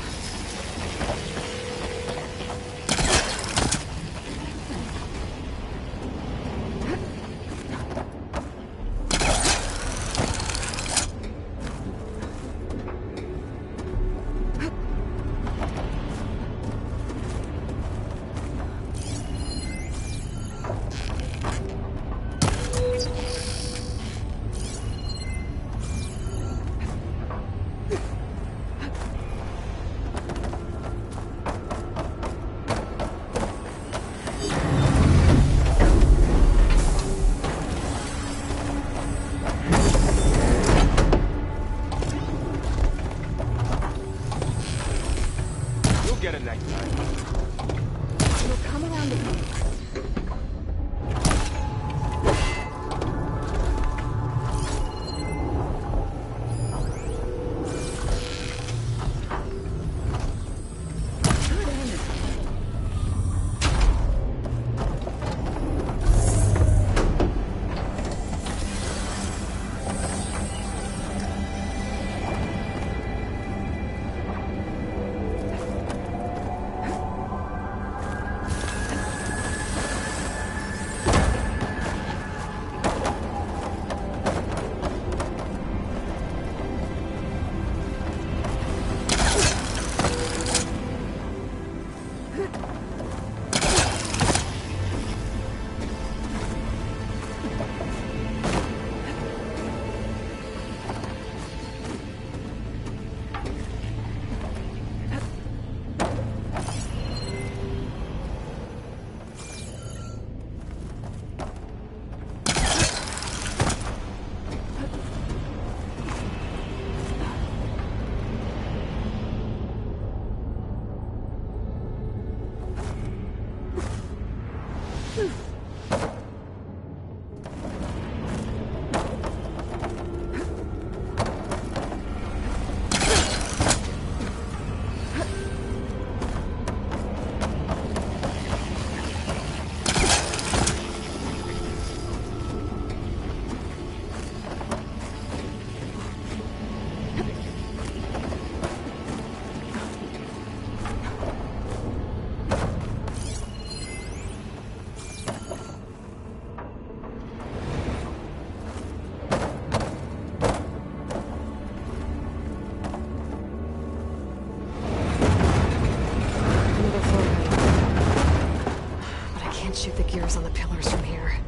Shoot the gears on the pillars from here.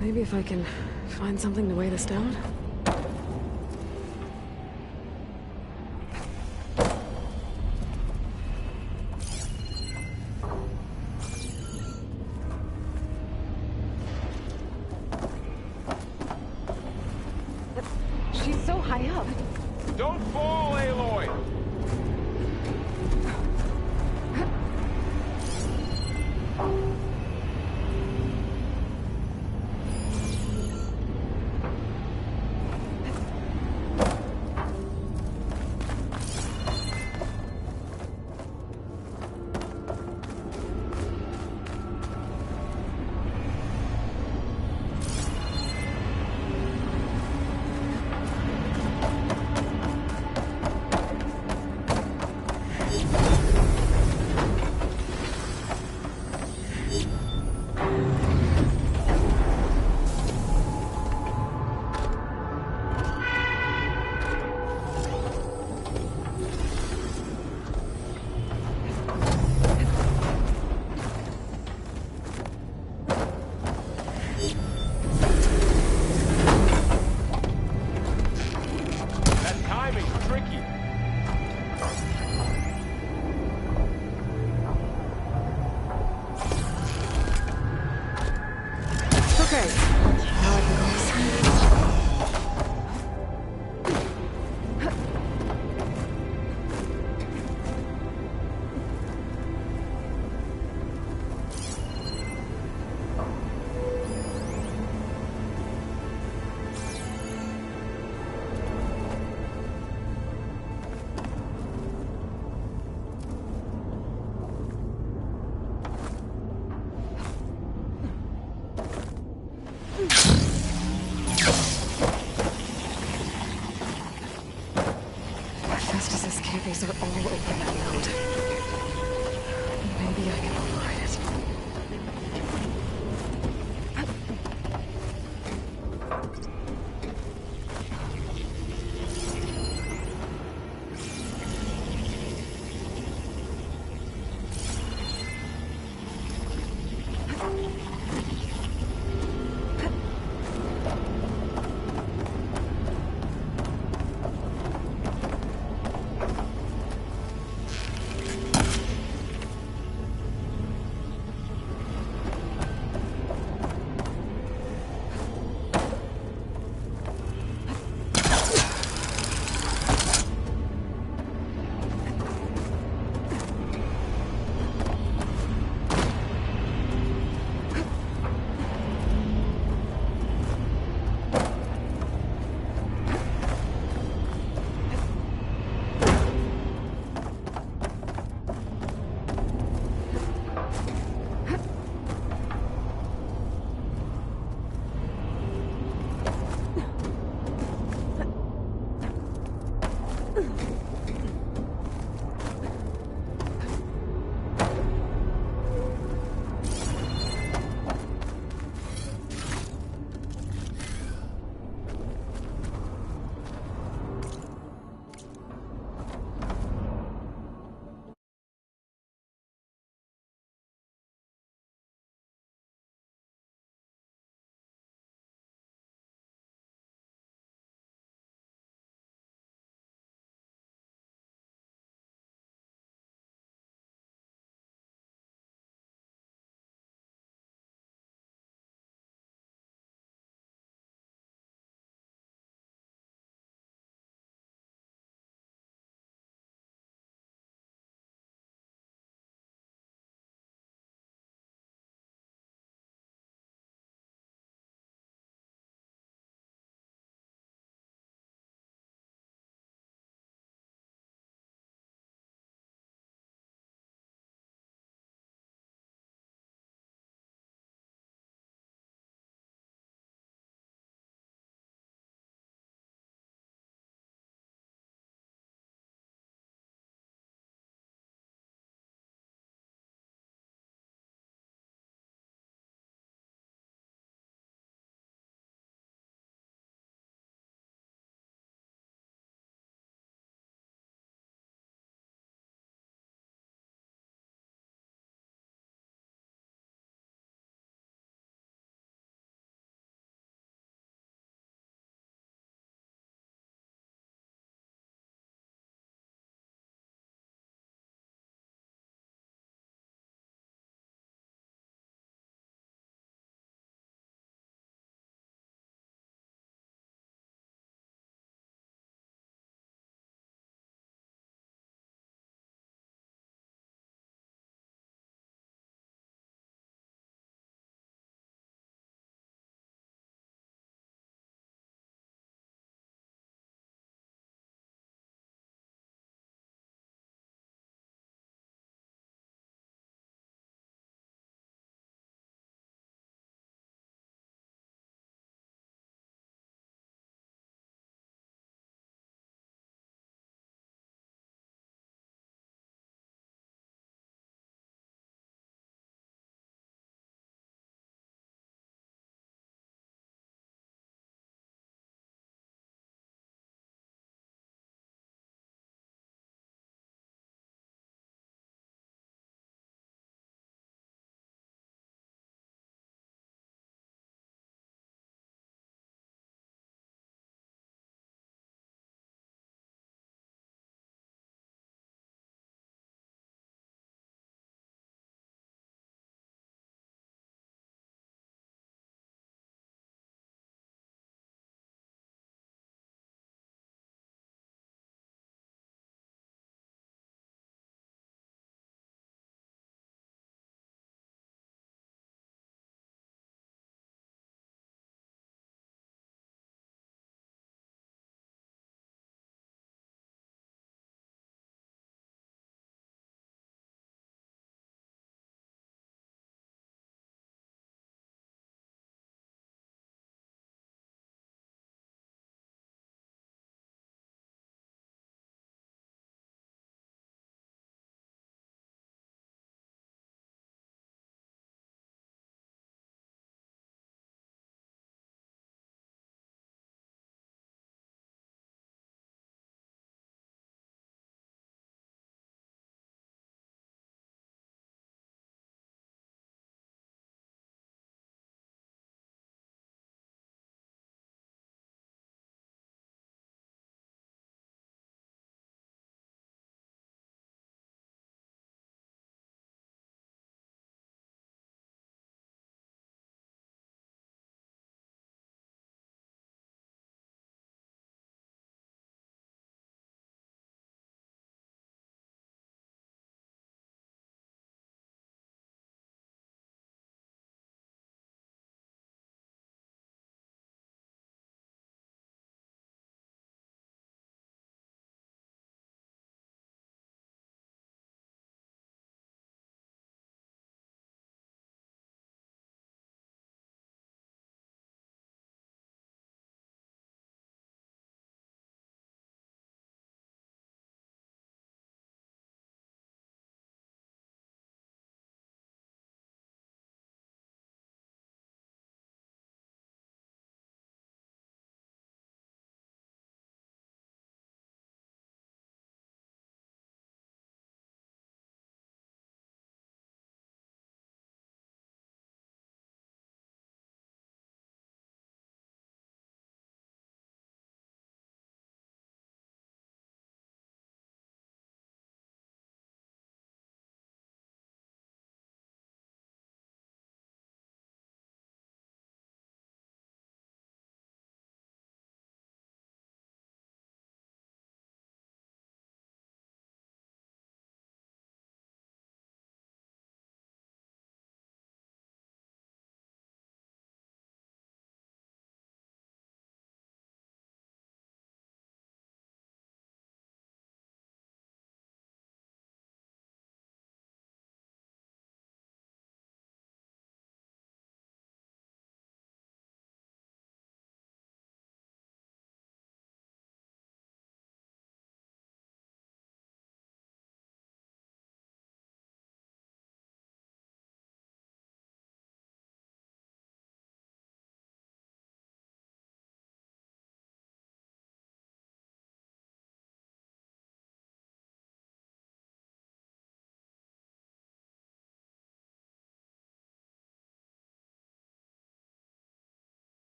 Maybe if I can find something to weigh this down? She's so high up. Don't fall, Aloy! These are all open and loud. Maybe I can override it.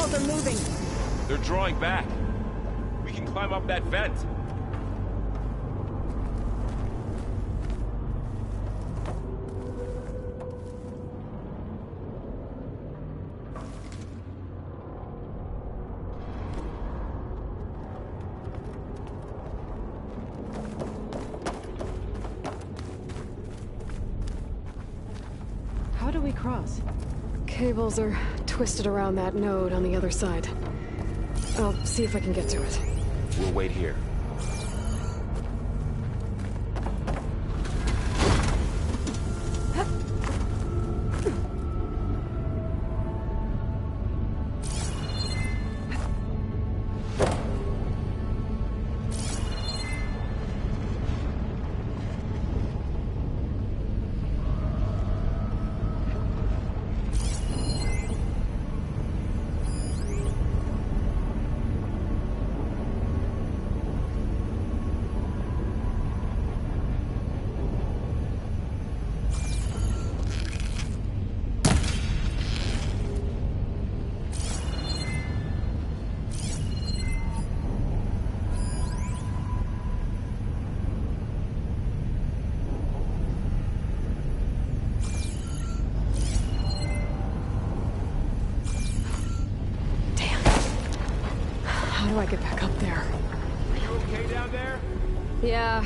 cables are moving. They're drawing back. We can climb up that vent. How do we cross? Cables are twisted around that node on the other side. I'll see if I can get to it. We'll wait here. How do I get back up there? Are you okay down there? Yeah.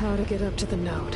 How to get up to the node.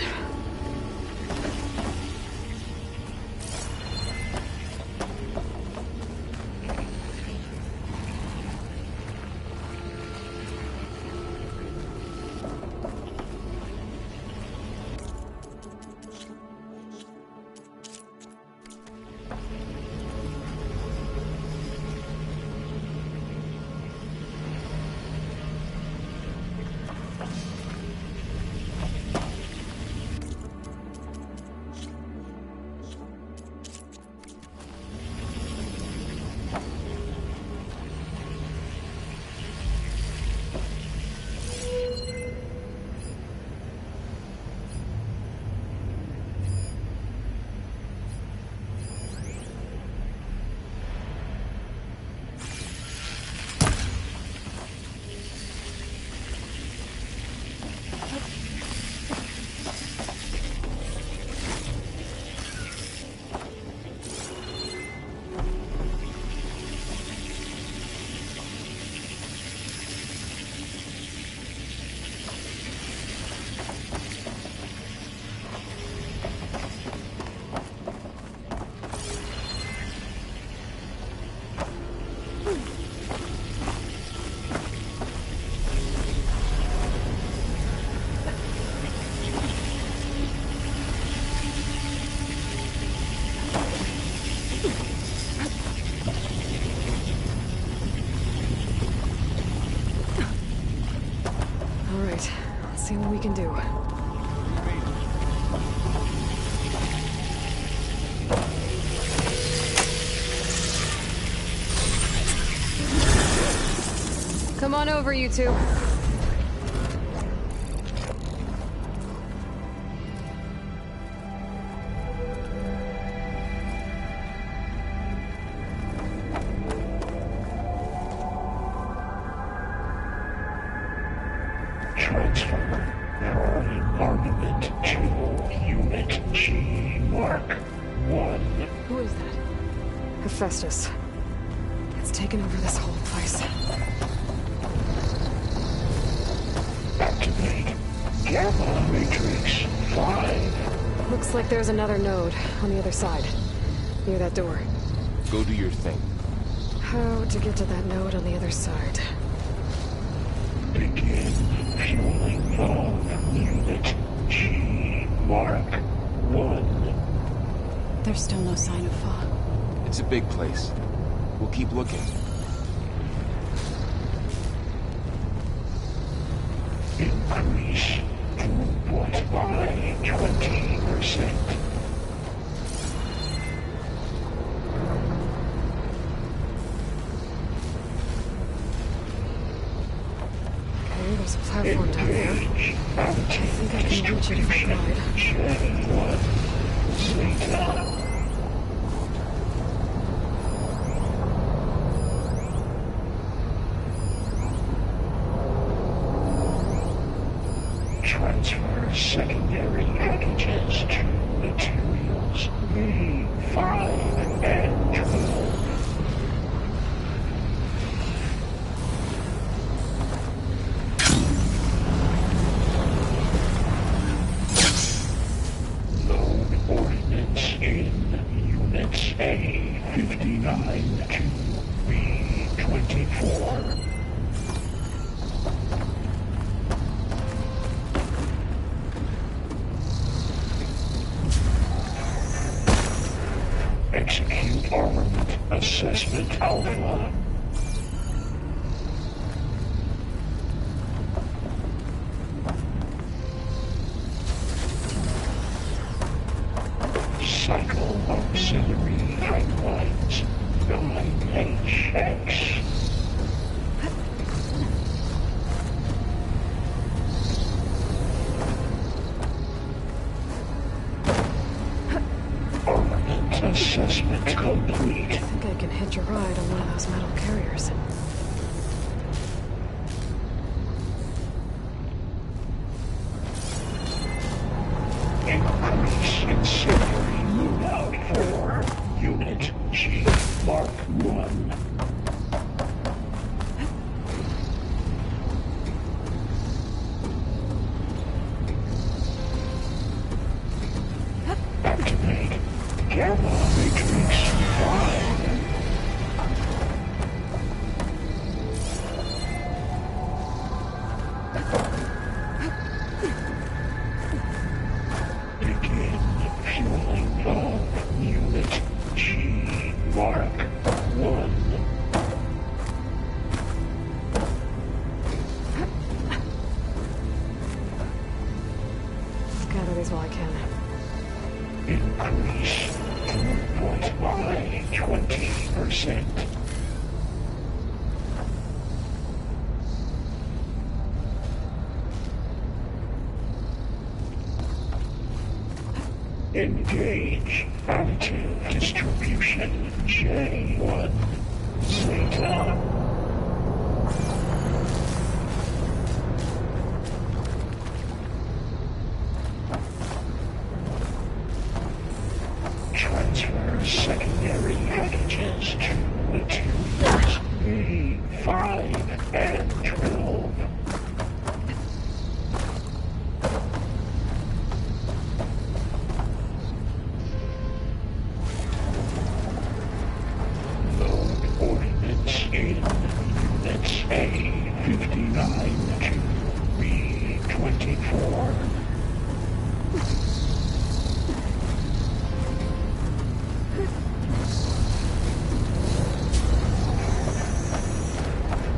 can do. Come on over, you two. Transfer your armament to Unit G Mark 1. Who is that? Hephaestus. It's taken over this whole place. Activate Gamma Matrix 5. Looks like there's another node on the other side, near that door. Go do your thing. How to get to that node on the other side? Begin fueling of Unit G Mark 1. There's still no sign of fog. It's a big place. We'll keep looking. Increase throughput by 20%. Okay, there's a platform down there. I think I can reach it if I glide. Transfer secondary packages to materials V5 and 12. Load ordnance in Units A59 to B24. Execute armament assessment alpha. Cycle auxiliary pipelines 9HX. Assessment complete. I think I can hitch a ride on one of those metal carriers. Increase incendiary loadout for Unit G Mark 1. Activate Gamma Matrix 5. Begin fueling of Unit G Mark 1. Gather these while I can. Increase throughput by 20%. Engage additive distribution J1 Zeta. Transfer secondary packages to materials V5 and 12. Load ordnance in Units A59 to B24.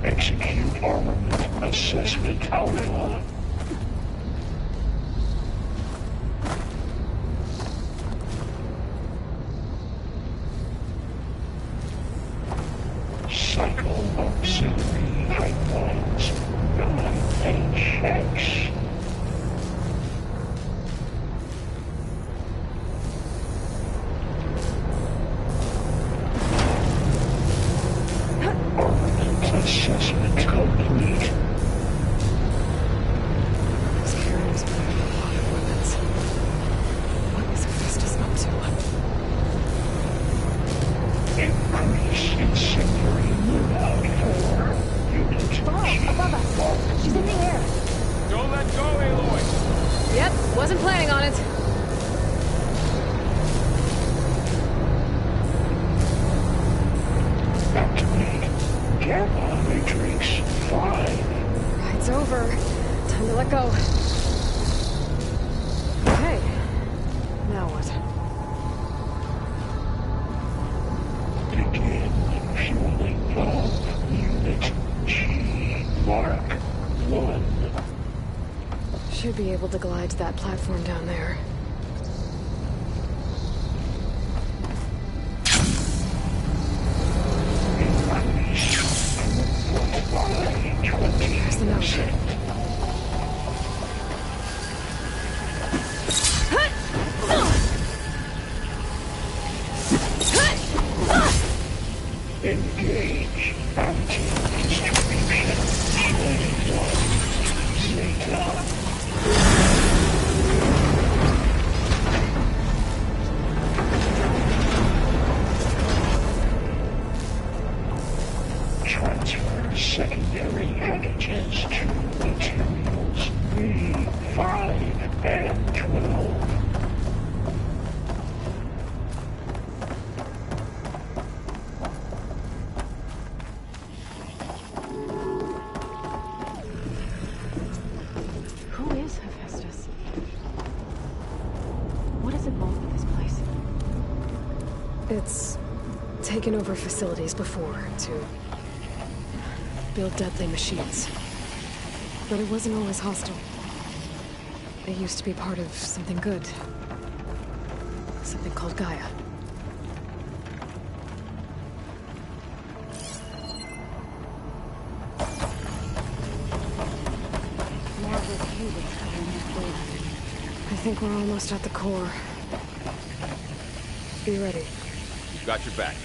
Execute armament assessment alpha. Wasn't planning on it. Activate Gamma Matrix 5. Ride's over. Time to let go. Okay. Now what? Begin fueling of Unit G. Mark 1. Should be able to glide to that platform down there. There's the note. Engage anti-distribution. Zeta. Transfer secondary packages to materials B5 and 12. Who is Hephaestus? What is involved with this place? It's taken over facilities before to build deadly machines. But it wasn't always hostile. It used to be part of something good. Something called Gaia. I think we're almost at the core. Be ready. Got your back.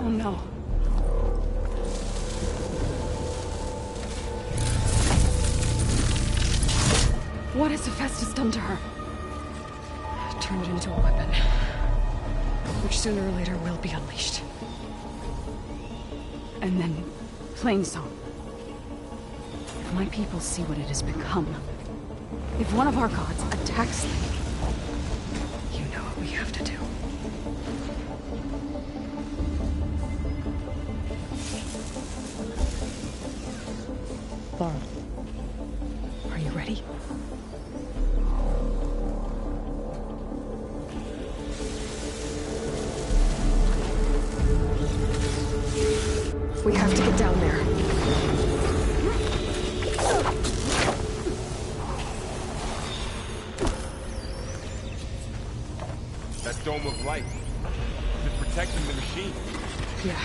Oh no. What has Hephaestus done to her? Turn it into a weapon. Which sooner or later will be unleashed. And then, Plainsong. If my people see what it has become, if one of our gods attacks them, you know what we have to do. Laura, are you ready? We have to get down there. That dome of light. It's protecting the machine. Yeah.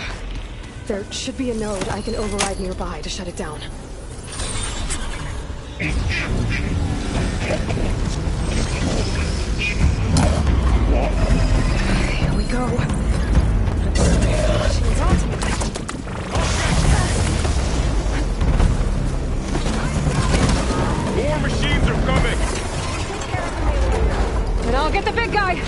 There should be a node I can override nearby to shut it down. Here we go. Machine's on to me. More machines are coming! And I'll get the big guy!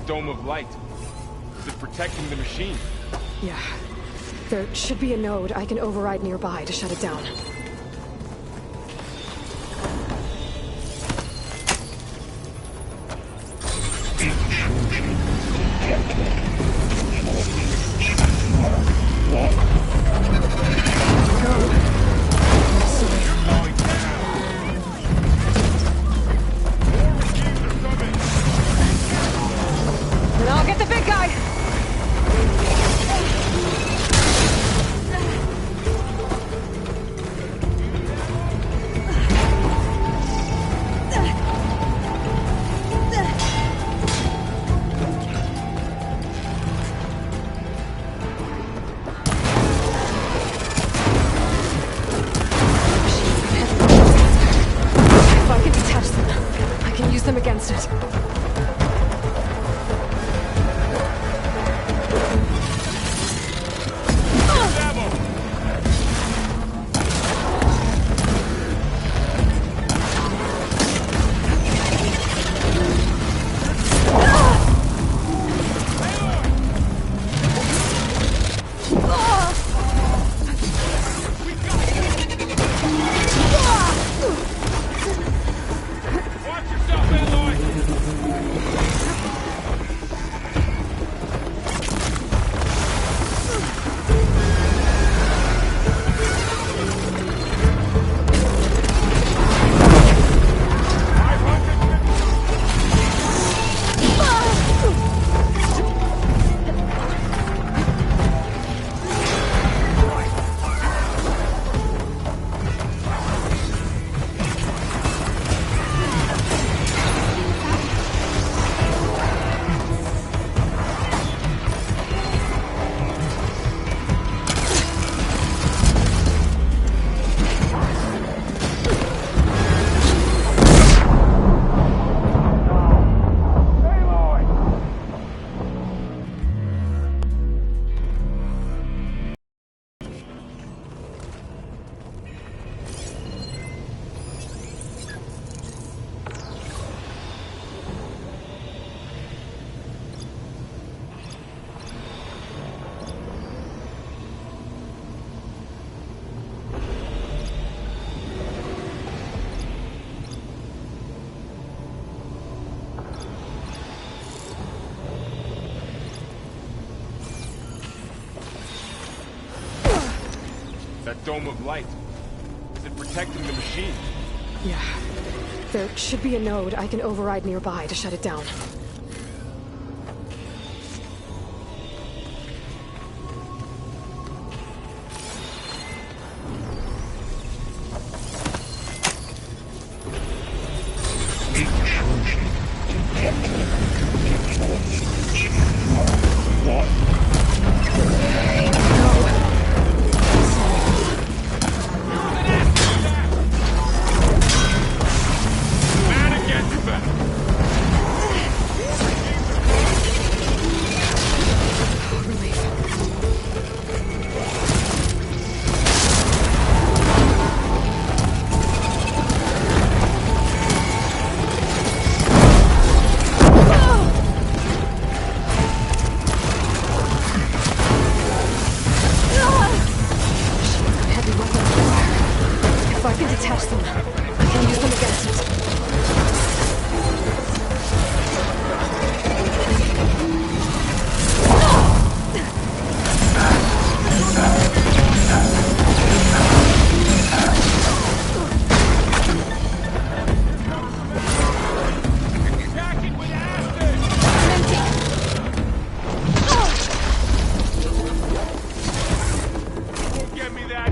that dome of light? Is it protecting the machine? Yeah. There should be a node I can override nearby to shut it down. And I'll get the big guy! If I can detach them, I can use them against it. That dome of light. Is it protecting the machine? Yeah. There should be a node I can override nearby to shut it down. If I can detach them, I can use them against it. Get me that!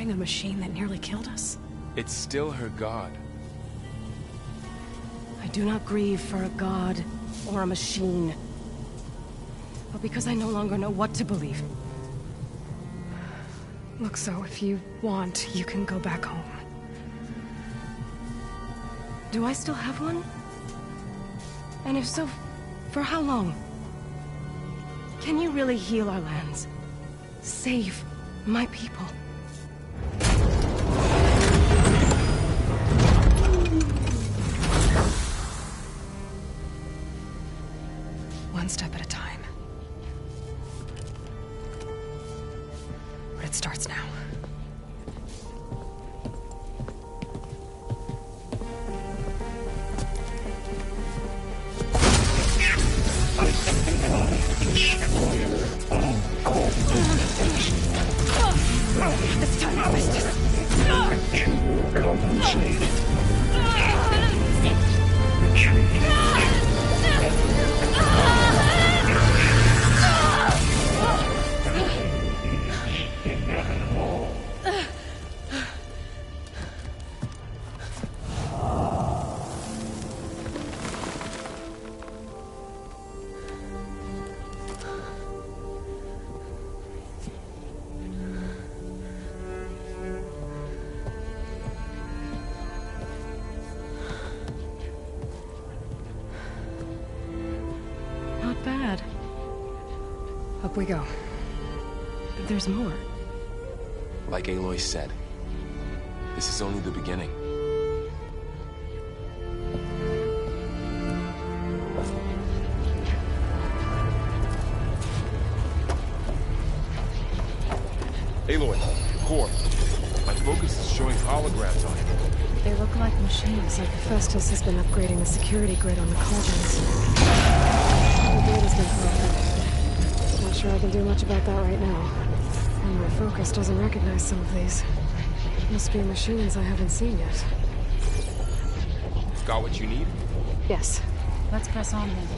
fighting a machine that nearly killed us? It's still her god. I do not grieve for a god or a machine, but because I no longer know what to believe. Look, so if you want, you can go back home. Do I still have one? And if so, for how long? Can you really heal our lands? Save my people? One step at a time. But it starts now. It's time to fist it. Compensate. Retreat. Not bad. Up we go. There's more. Like Aloy said, this is only the beginning. Aloy, core. My focus is showing holograms on it. They look like machines, like Festus has been upgrading the security grid on the cauldrons. The data's been corrupted. Not sure I can do much about that right now. And my focus doesn't recognize some of these. Must be machines I haven't seen yet. Got what you need? Yes. Let's press on then.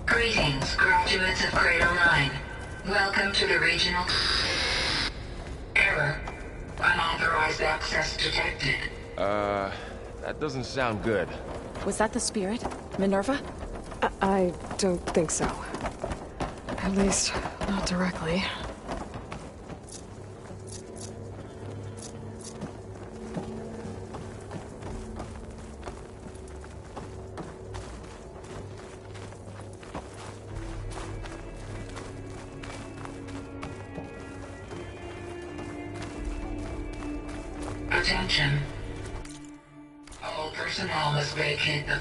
Greetings, graduates of Cradle 9. Welcome to the regional... Error. Unauthorized access detected. That doesn't sound good. Was that the spirit? Minerva? I don't think so. At least, not directly. Attention. All personnel must vacate the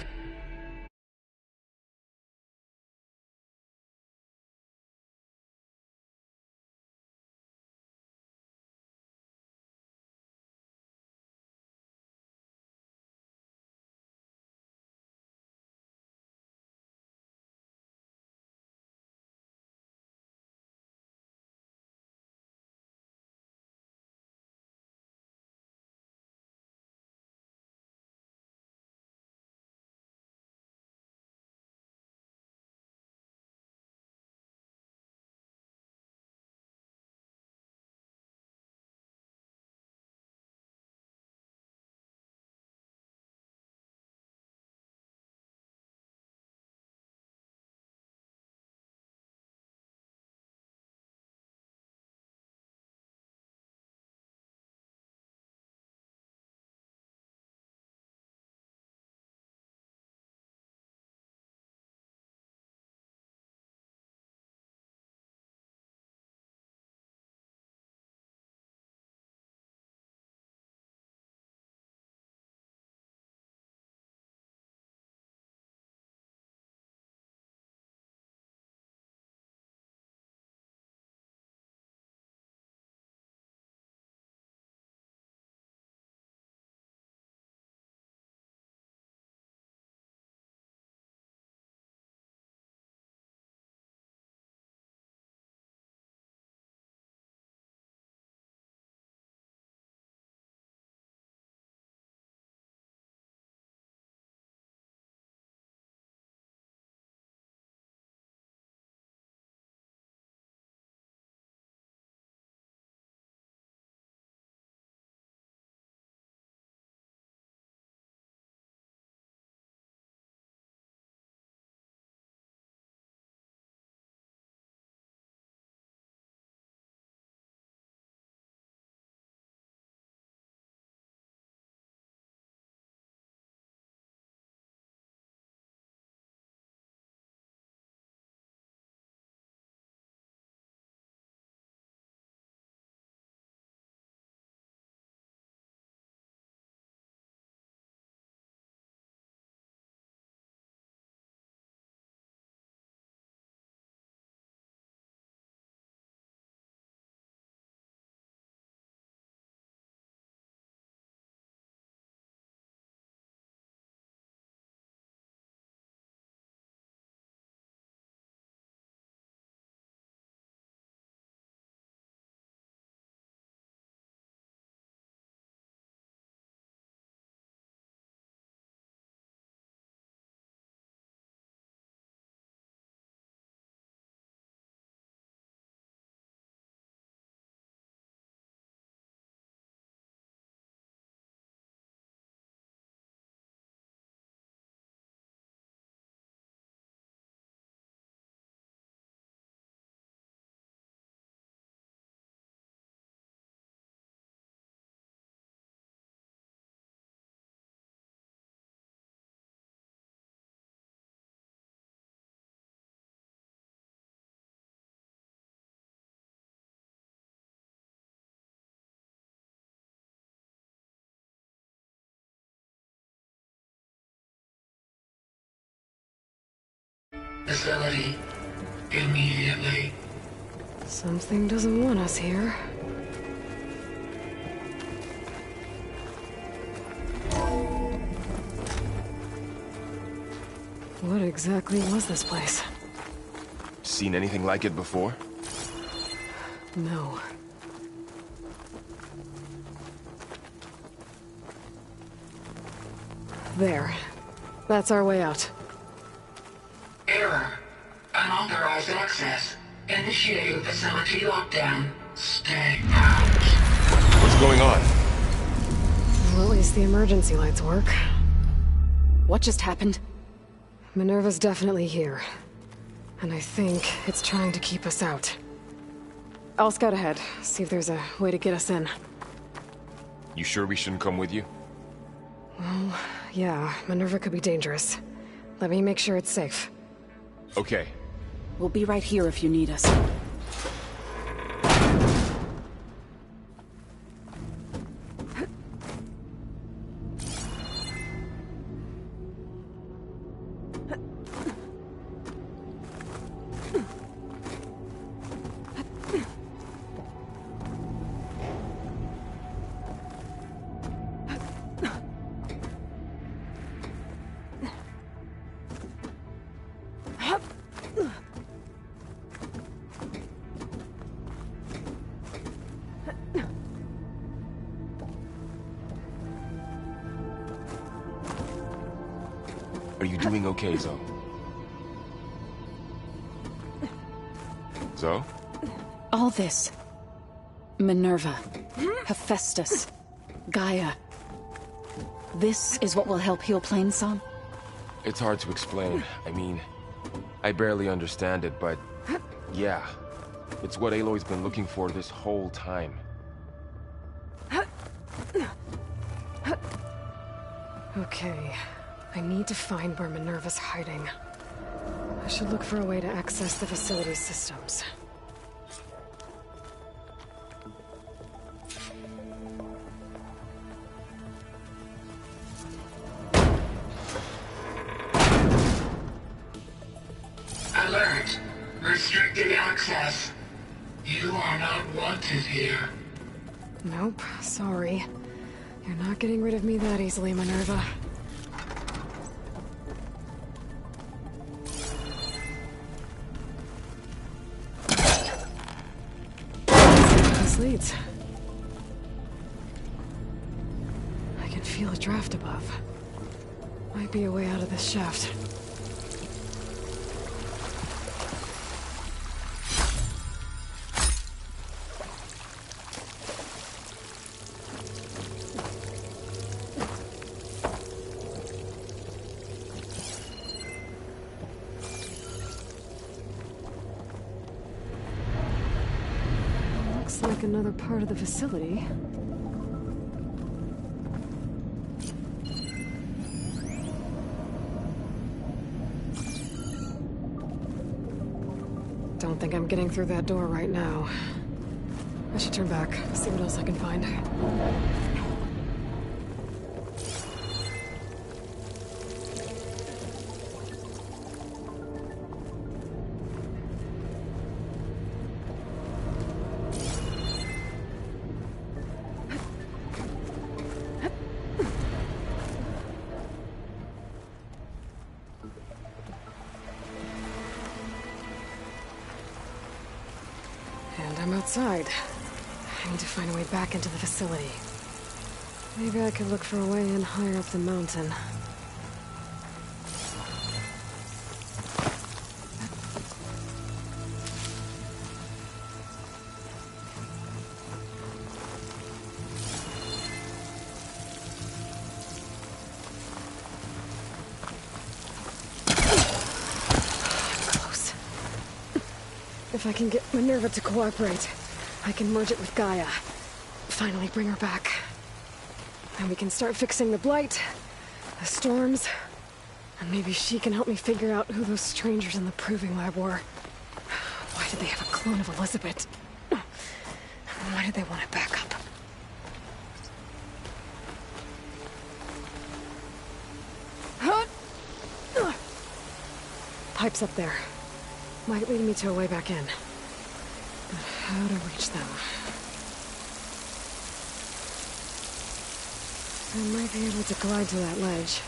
facility immediately. Something doesn't want us here. What exactly was this place? Seen anything like it before? No. There. That's our way out. Error. Unauthorized access. Initiating facility lockdown. Stay out. What's going on? Well, at least the emergency lights work. What just happened? Minerva's definitely here. And I think it's trying to keep us out. I'll scout ahead, see if there's a way to get us in. You sure we shouldn't come with you? Well, yeah, Minerva could be dangerous. Let me make sure it's safe. Okay. We'll be right here if you need us. Are you doing okay, Zoe? Zoe? All this. Minerva. Hephaestus. Gaia. This is what will help heal Plainsong? It's hard to explain. I mean, I barely understand it, but yeah. It's what Aloy's been looking for this whole time. Okay. I need to find where Minerva's hiding. I should look for a way to access the facility's systems. Alert. Restricted access. You are not wanted here. Nope, sorry. You're not getting rid of me that easily, Minerva. This leads. I can feel a draft above. Might be a way out of this shaft. Looks like another part of the facility. Don't think I'm getting through that door right now. I should turn back, see what else I can find. And I'm outside. I need to find a way back into the facility. Maybe I could look for a way in higher up the mountain. Close. If I can get Minerva to cooperate, I can merge it with Gaia. Finally bring her back. Then we can start fixing the blight, the storms, and maybe she can help me figure out who those strangers in the proving lab were. Why did they have a clone of Elizabeth? Why did they want it back up? pipes up there. Might lead me to a way back in. But how to reach them? I might be able to glide to that ledge.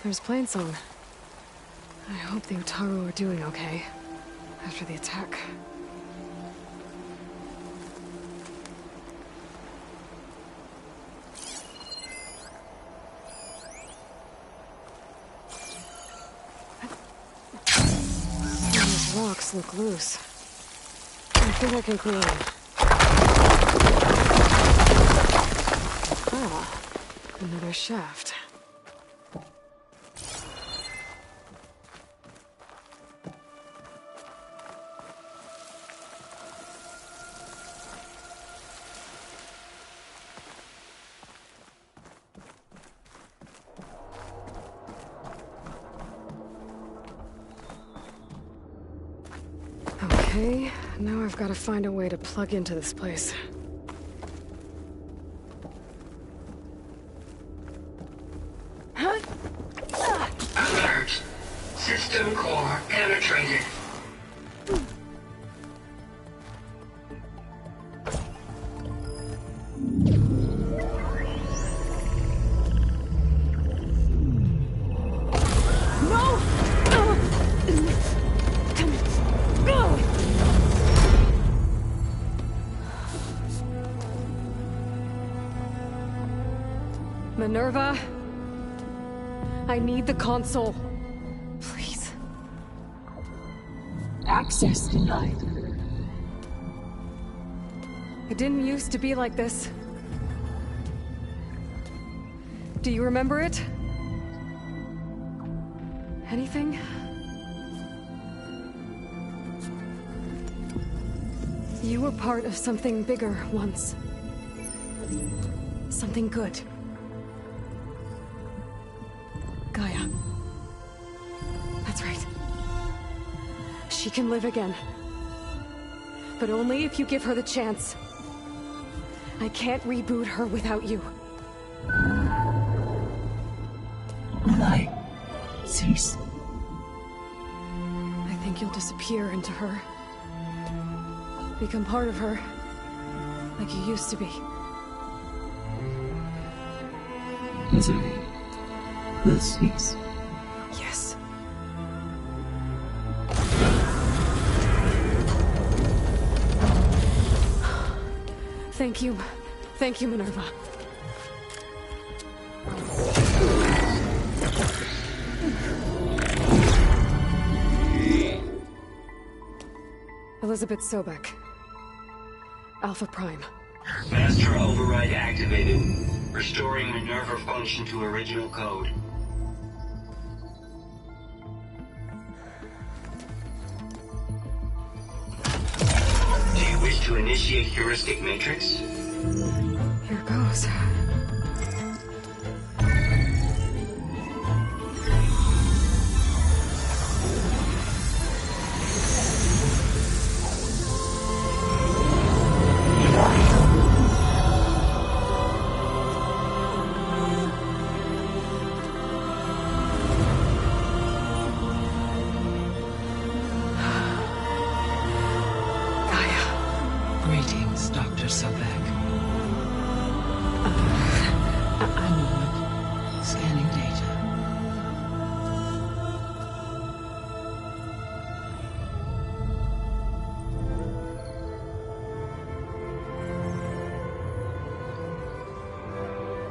There's Plainsong. I hope the Utaru are doing okay after the attack. These rocks look loose. I think I can clear them. Ah, another shaft. Okay, now I've got to find a way to plug into this place. Alert! System core penetrated. Minerva, I need the console. Please. Access denied. It didn't used to be like this. Do you remember it? Anything? You were part of something bigger once. Something good. Gaia. That's right. She can live again. But only if you give her the chance. I can't reboot her without you. Light. Cease. I think you'll disappear into her. Become part of her. Like you used to be. Misery. Will cease. Yes. Thank you. Thank you, Minerva. Elizabeth Sobek. Alpha Prime. Master override activated. Restoring Minerva function to original code. Do you wish to initiate heuristic matrix? Here goes. Greetings, Dr. Sobek. A moment. Scanning data.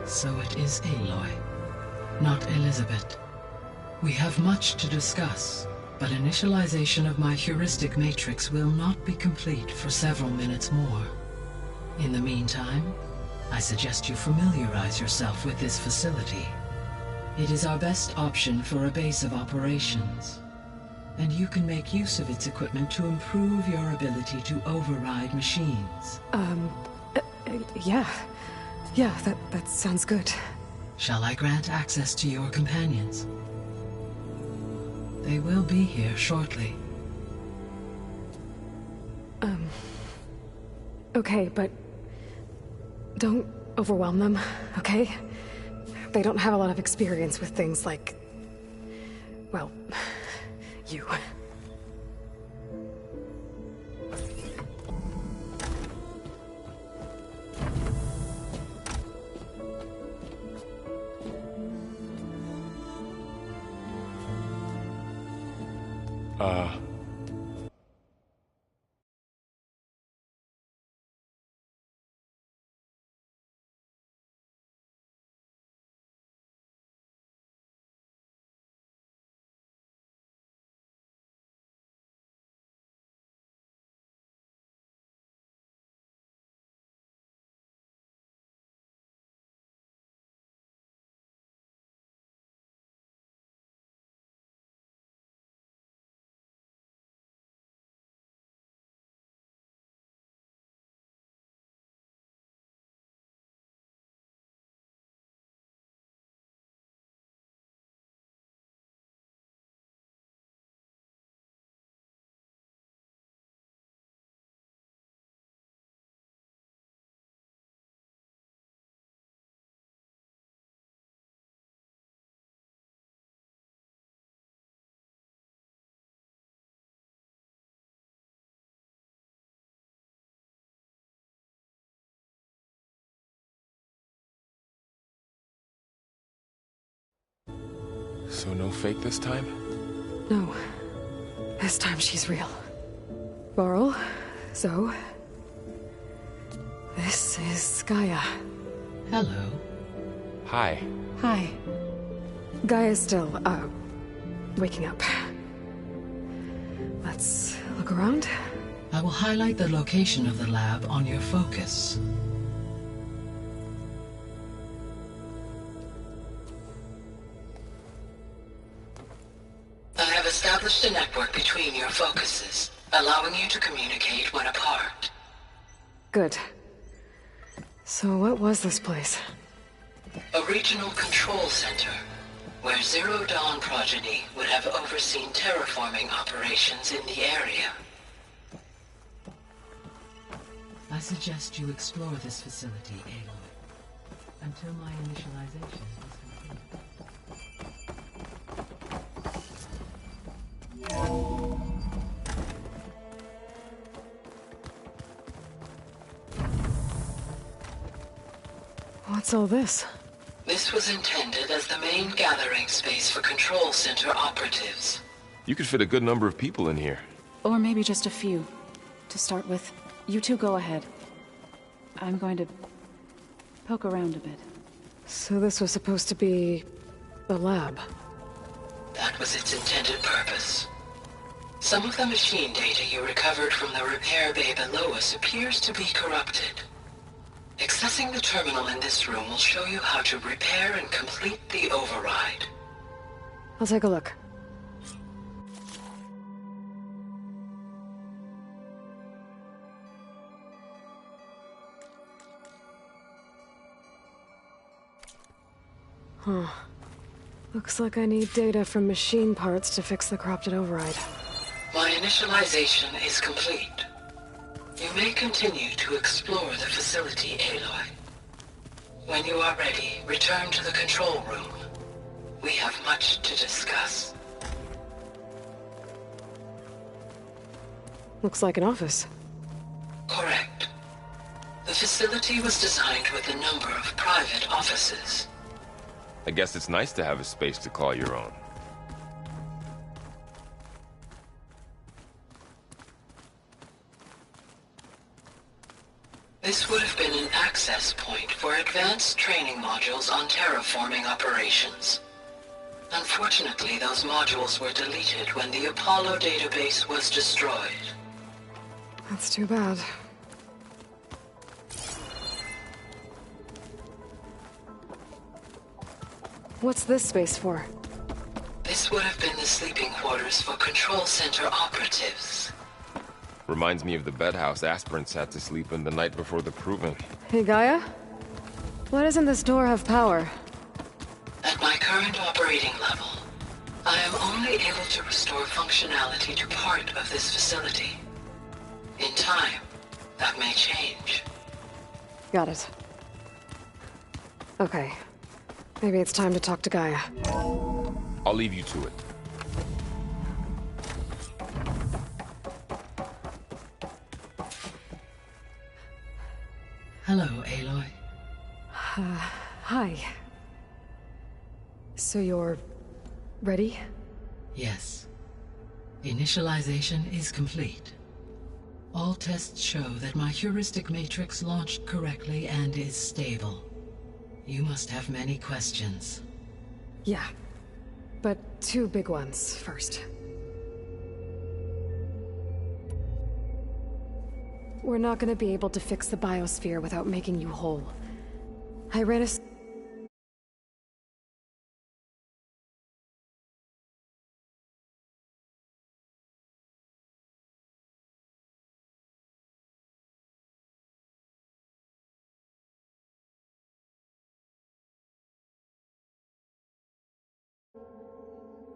So it is Aloy, not Elizabeth. We have much to discuss, but initialization of my heuristic matrix will not be complete for several minutes more. In the meantime, I suggest you familiarize yourself with this facility. It is our best option for a base of operations. and you can make use of its equipment to improve your ability to override machines. Yeah. Yeah, that sounds good. Shall I grant access to your companions? They will be here shortly. Okay, but don't overwhelm them, okay? They don't have a lot of experience with things like, well, you. So no fake this time? No. This time she's real. Varl, Zoe. This is Gaia. Hello. Hi. Hi. Gaia's still, waking up. Let's look around. I will highlight the location of the lab on your focus. I have established a network between your focuses, allowing you to communicate when apart. Good. So what was this place? A regional control center, where Zero Dawn progeny would have overseen terraforming operations in the area. I suggest you explore this facility, Aloy, until my initialization is complete. What's all this? This was intended as the main gathering space for control center operatives. You could fit a good number of people in here. Or maybe just a few. To start with, you two go ahead. I'm going to poke around a bit. So this was supposed to be the lab. That was its intended purpose. Some of the machine data you recovered from the repair bay below us appears to be corrupted. Accessing the terminal in this room will show you how to repair and complete the override. I'll take a look. Huh. Looks like I need data from machine parts to fix the corrupted override. My initialization is complete. You may continue to explore the facility, Aloy. When you are ready, return to the control room. We have much to discuss. Looks like an office. Correct. The facility was designed with a number of private offices. I guess it's nice to have a space to call your own. This would have been an access point for advanced training modules on terraforming operations. Unfortunately, those modules were deleted when the Apollo database was destroyed. That's too bad. What's this space for? This This would have been the sleeping quarters for Control Center operatives. Reminds me of the bedhouse aspirants had to sleep in the night before the proving. Hey, Gaia? Why doesn't this door have power? At my current operating level, I am only able to restore functionality to part of this facility. In time, that may change. Got it. Okay. Maybe it's time to talk to Gaia. I'll leave you to it. Hello, Aloy. Hi. So you're... ready? Yes. Initialization is complete. All tests show that my heuristic matrix launched correctly and is stable. You must have many questions. Yeah. But two big ones first. We're not gonna be able to fix the biosphere without making you whole. I ran a...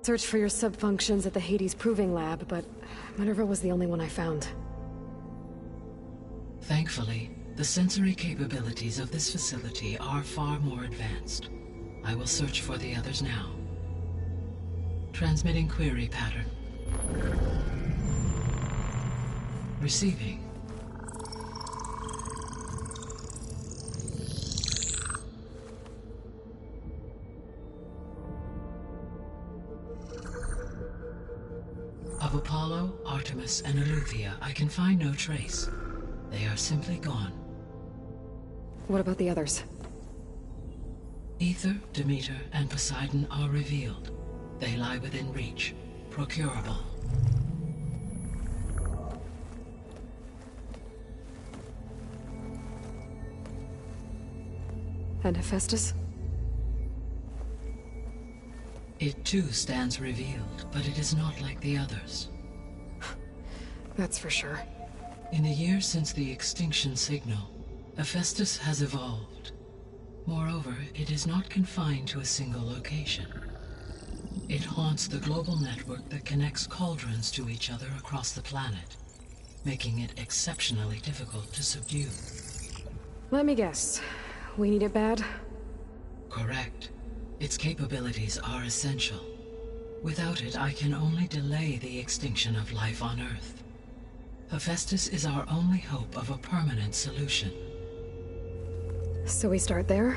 search for your subfunctions at the Hades Proving Lab, but Minerva was the only one I found. Thankfully, the sensory capabilities of this facility are far more advanced. I will search for the others now. Transmitting query pattern. Receiving. Of Apollo, Artemis, and Eleuthia, I can find no trace. They are simply gone. What about the others? Ether, Demeter, and Poseidon are revealed. They lie within reach, procurable. And Hephaestus? It too stands revealed, but it is not like the others. That's for sure. In the years since the extinction signal, Hephaestus has evolved. Moreover, it is not confined to a single location. It haunts the global network that connects cauldrons to each other across the planet, making it exceptionally difficult to subdue. Let me guess. We need it bad? Correct. Its capabilities are essential. Without it, I can only delay the extinction of life on Earth. Hephaestus is our only hope of a permanent solution. So we start there?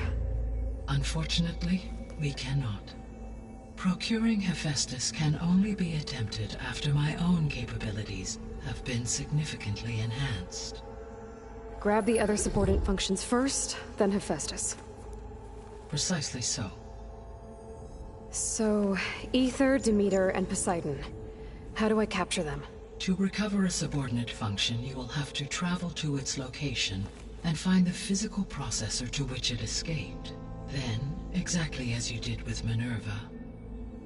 Unfortunately, we cannot. Procuring Hephaestus can only be attempted after my own capabilities have been significantly enhanced. Grab the other subordinate functions first, then Hephaestus. Precisely so. So, Ether, Demeter, and Poseidon. How do I capture them? To recover a subordinate function, you will have to travel to its location and find the physical processor to which it escaped. Then, exactly as you did with Minerva,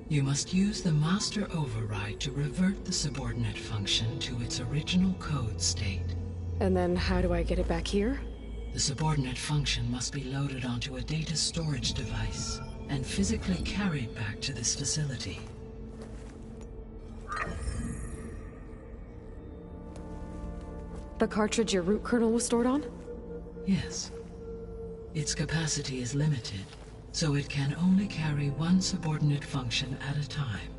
you must use the master override to revert the subordinate function to its original code state. And then how do I get it back here? The subordinate function must be loaded onto a data storage device and physically carried back to this facility. The cartridge your root kernel was stored on? Yes. Its capacity is limited, so it can only carry one subordinate function at a time.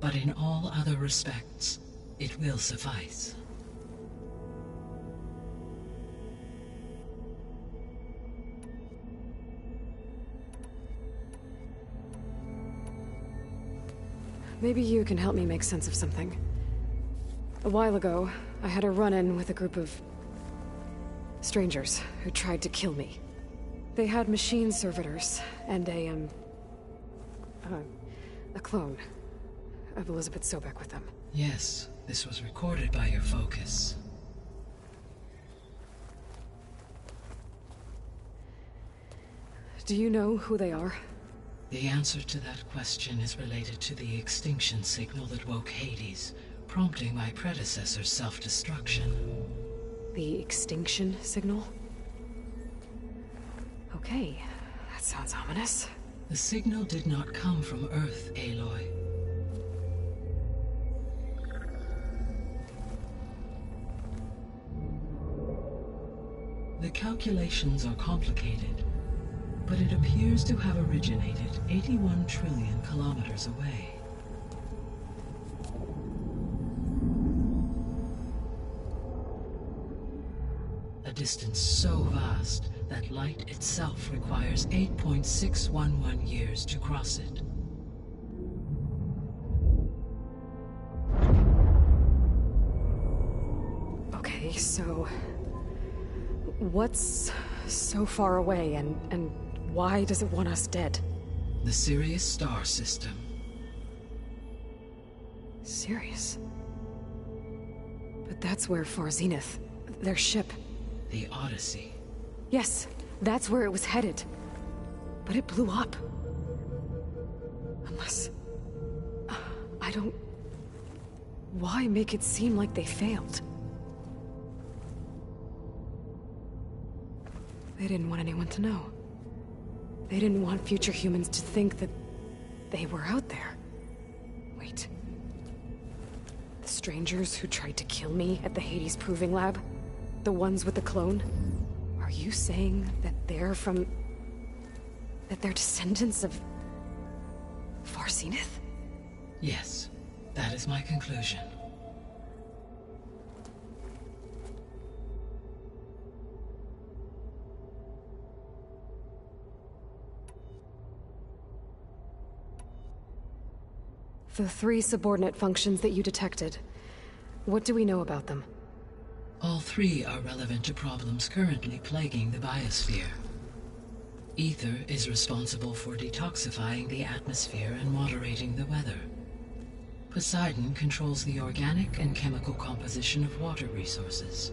But in all other respects, it will suffice. Maybe you can help me make sense of something. A while ago, I had a run-in with a group of strangers who tried to kill me. They had machine servitors and a clone of Elizabeth Sobek with them. Yes, this was recorded by your focus. Do you know who they are? The answer to that question is related to the extinction signal that woke Hades, prompting my predecessor's self-destruction. The extinction signal? Okay, that sounds ominous. The signal did not come from Earth, Aloy. The calculations are complicated, but it appears to have originated 81 trillion kilometers away. A distance so vast that light itself requires 8.611 years to cross it. Okay, so what's so far away, and why does it want us dead? The Sirius star system. Sirius? But that's where Far Zenith, their ship... The Odyssey. Yes, that's where it was headed. But it blew up. Unless... I don't... Why make it seem like they failed? They didn't want anyone to know. They didn't want future humans to think that they were out there. Wait. The strangers who tried to kill me at the Hades Proving Lab? The ones with the clone? Are you saying that they're from... that they're descendants of... Far Zenith? Yes, that is my conclusion. The 3 subordinate functions that you detected. What do we know about them? All 3 are relevant to problems currently plaguing the biosphere. Ether is responsible for detoxifying the atmosphere and moderating the weather. Poseidon controls the organic and chemical composition of water resources.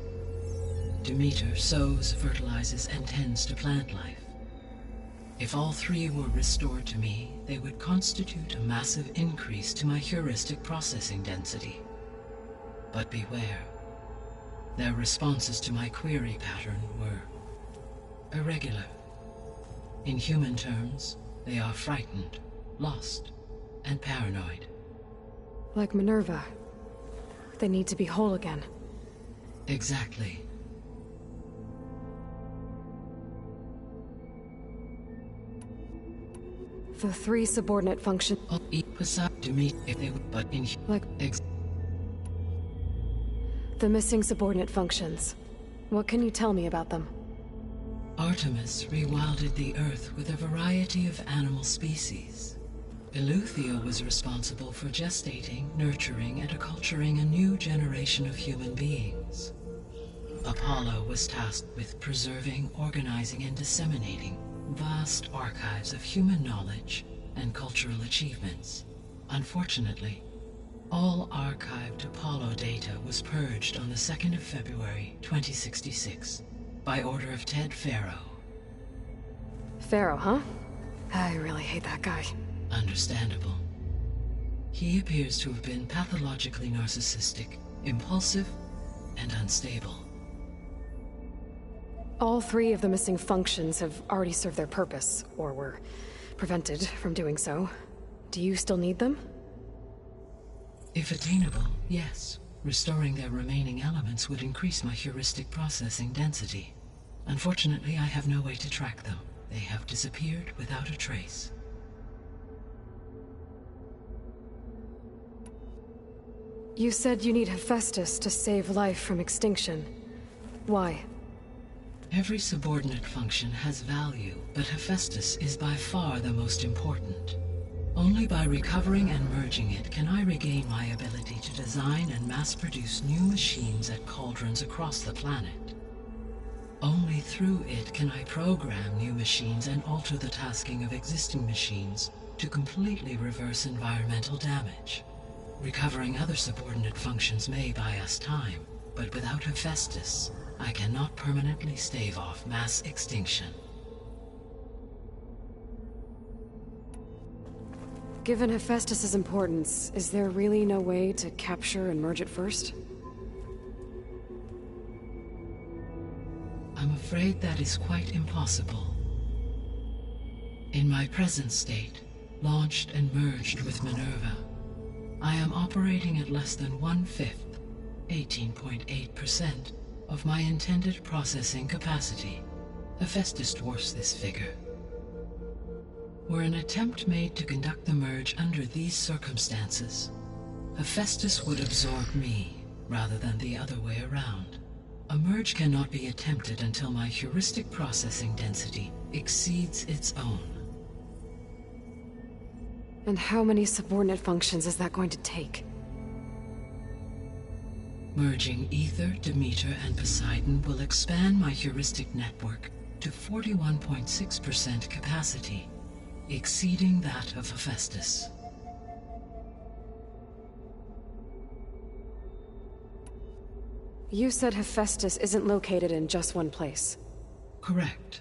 Demeter sows, fertilizes, and tends to plant life. If all 3 were restored to me, they would constitute a massive increase to my heuristic processing density. But beware. Their responses to my query pattern were irregular. In human terms, they are frightened, lost, and paranoid. Like Minerva. They need to be whole again. Exactly. The 3 subordinate functions... to me if they would, but in... Like... The missing subordinate functions. What can you tell me about them? Artemis rewilded the Earth with a variety of animal species. Eleuthia was responsible for gestating, nurturing, and acculturating a new generation of human beings. Apollo was tasked with preserving, organizing, and disseminating vast archives of human knowledge and cultural achievements. Unfortunately, all archived Apollo data was purged on the 2nd of February, 2066, by order of Ted Faro. Faro, huh? I really hate that guy. Understandable. He appears to have been pathologically narcissistic, impulsive, and unstable. All 3 of the missing functions have already served their purpose, or were prevented from doing so. Do you still need them? If attainable, yes. Restoring their remaining elements would increase my heuristic processing density. Unfortunately, I have no way to track them. They have disappeared without a trace. You said you need Hephaestus to save life from extinction. Why? Every subordinate function has value, but Hephaestus is by far the most important. Only by recovering and merging it can I regain my ability to design and mass-produce new machines at cauldrons across the planet. Only through it can I program new machines and alter the tasking of existing machines to completely reverse environmental damage. Recovering other subordinate functions may buy us time, but without Hephaestus, I cannot permanently stave off mass extinction. Given Hephaestus' importance, is there really no way to capture and merge it first? I'm afraid that is quite impossible. In my present state, launched and merged with Minerva, I am operating at less than 1/5, 18.8%, of my intended processing capacity. Hephaestus dwarfs this figure. Were an attempt made to conduct the merge under these circumstances, Hephaestus would absorb me, rather than the other way around. A merge cannot be attempted until my heuristic processing density exceeds its own. And how many subordinate functions is that going to take? Merging Ether, Demeter, and Poseidon will expand my heuristic network to 41.6% capacity, exceeding that of Hephaestus. You said Hephaestus isn't located in just one place. Correct.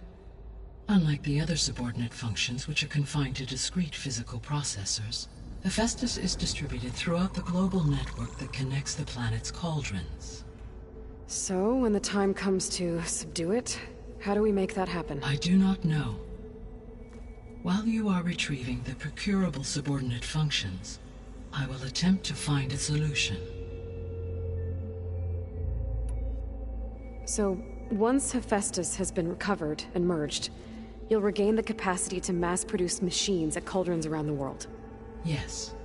Unlike the other subordinate functions, which are confined to discrete physical processors, Hephaestus is distributed throughout the global network that connects the planet's cauldrons. So, when the time comes to subdue it, how do we make that happen? I do not know. While you are retrieving the procurable subordinate functions, I will attempt to find a solution. So, once Hephaestus has been recovered and merged, you'll regain the capacity to mass-produce machines at cauldrons around the world. Yes,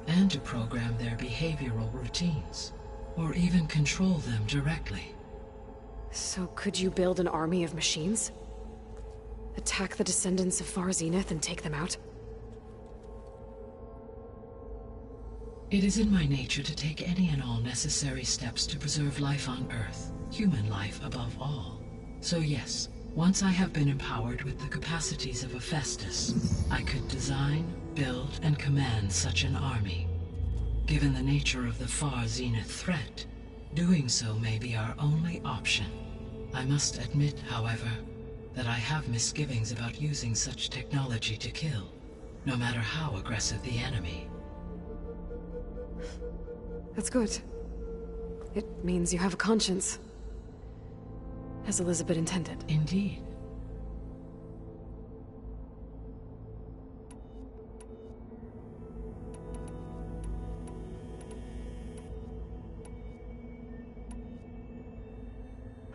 and to program their behavioral routines, or even control them directly. So could you build an army of machines? Attack the descendants of Far Zenith and take them out? It is in my nature to take any and all necessary steps to preserve life on Earth, human life above all. So yes, once I have been empowered with the capacities of Hephaestus, I could design, build, and command such an army. Given the nature of the Far Zenith threat, doing so may be our only option. I must admit, however, that I have misgivings about using such technology to kill, no matter how aggressive the enemy. That's good. It means you have a conscience. As Elizabeth intended. Indeed.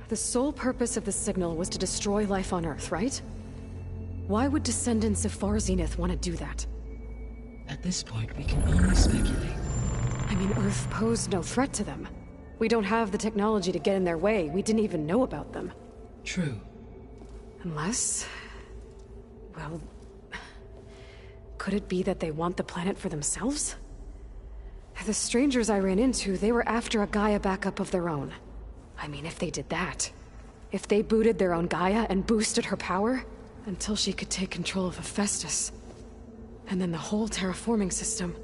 The sole purpose of the signal was to destroy life on Earth, right? Why would descendants of Far Zenith want to do that? At this point, we can only speculate. I mean, Earth posed no threat to them. We don't have the technology to get in their way. We didn't even know about them. True. Unless... well... could it be that they want the planet for themselves? The strangers I ran into, they were after a Gaia backup of their own. I mean, if they did that... if they booted their own Gaia and boosted her power... until she could take control of Hephaestus. And then the whole terraforming system...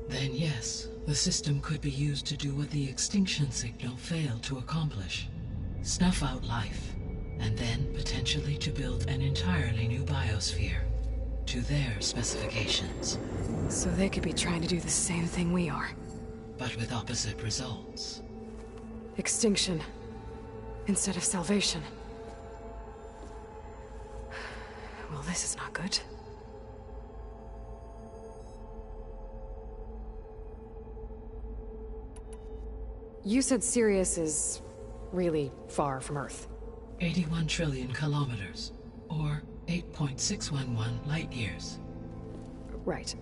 Then yes, the system could be used to do what the extinction signal failed to accomplish. Snuff out life, and then potentially to build an entirely new biosphere, to their specifications. So they could be trying to do the same thing we are. But with opposite results. Extinction, instead of salvation. Well, this is not good. You said Sirius is really far from Earth. 81 trillion kilometers, or 8.611 light years. Right.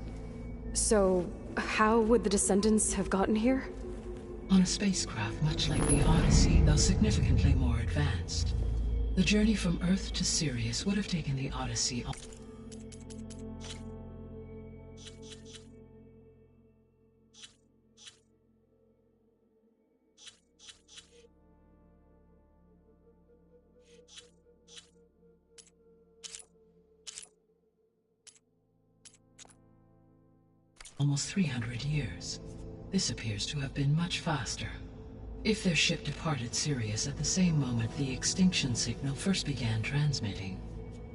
So, how would the descendants have gotten here? On a spacecraft much like the Odyssey, though significantly more advanced. The journey from Earth to Sirius would have taken the Odyssey almost 300 years. This appears to have been much faster. If their ship departed Sirius at the same moment the extinction signal first began transmitting,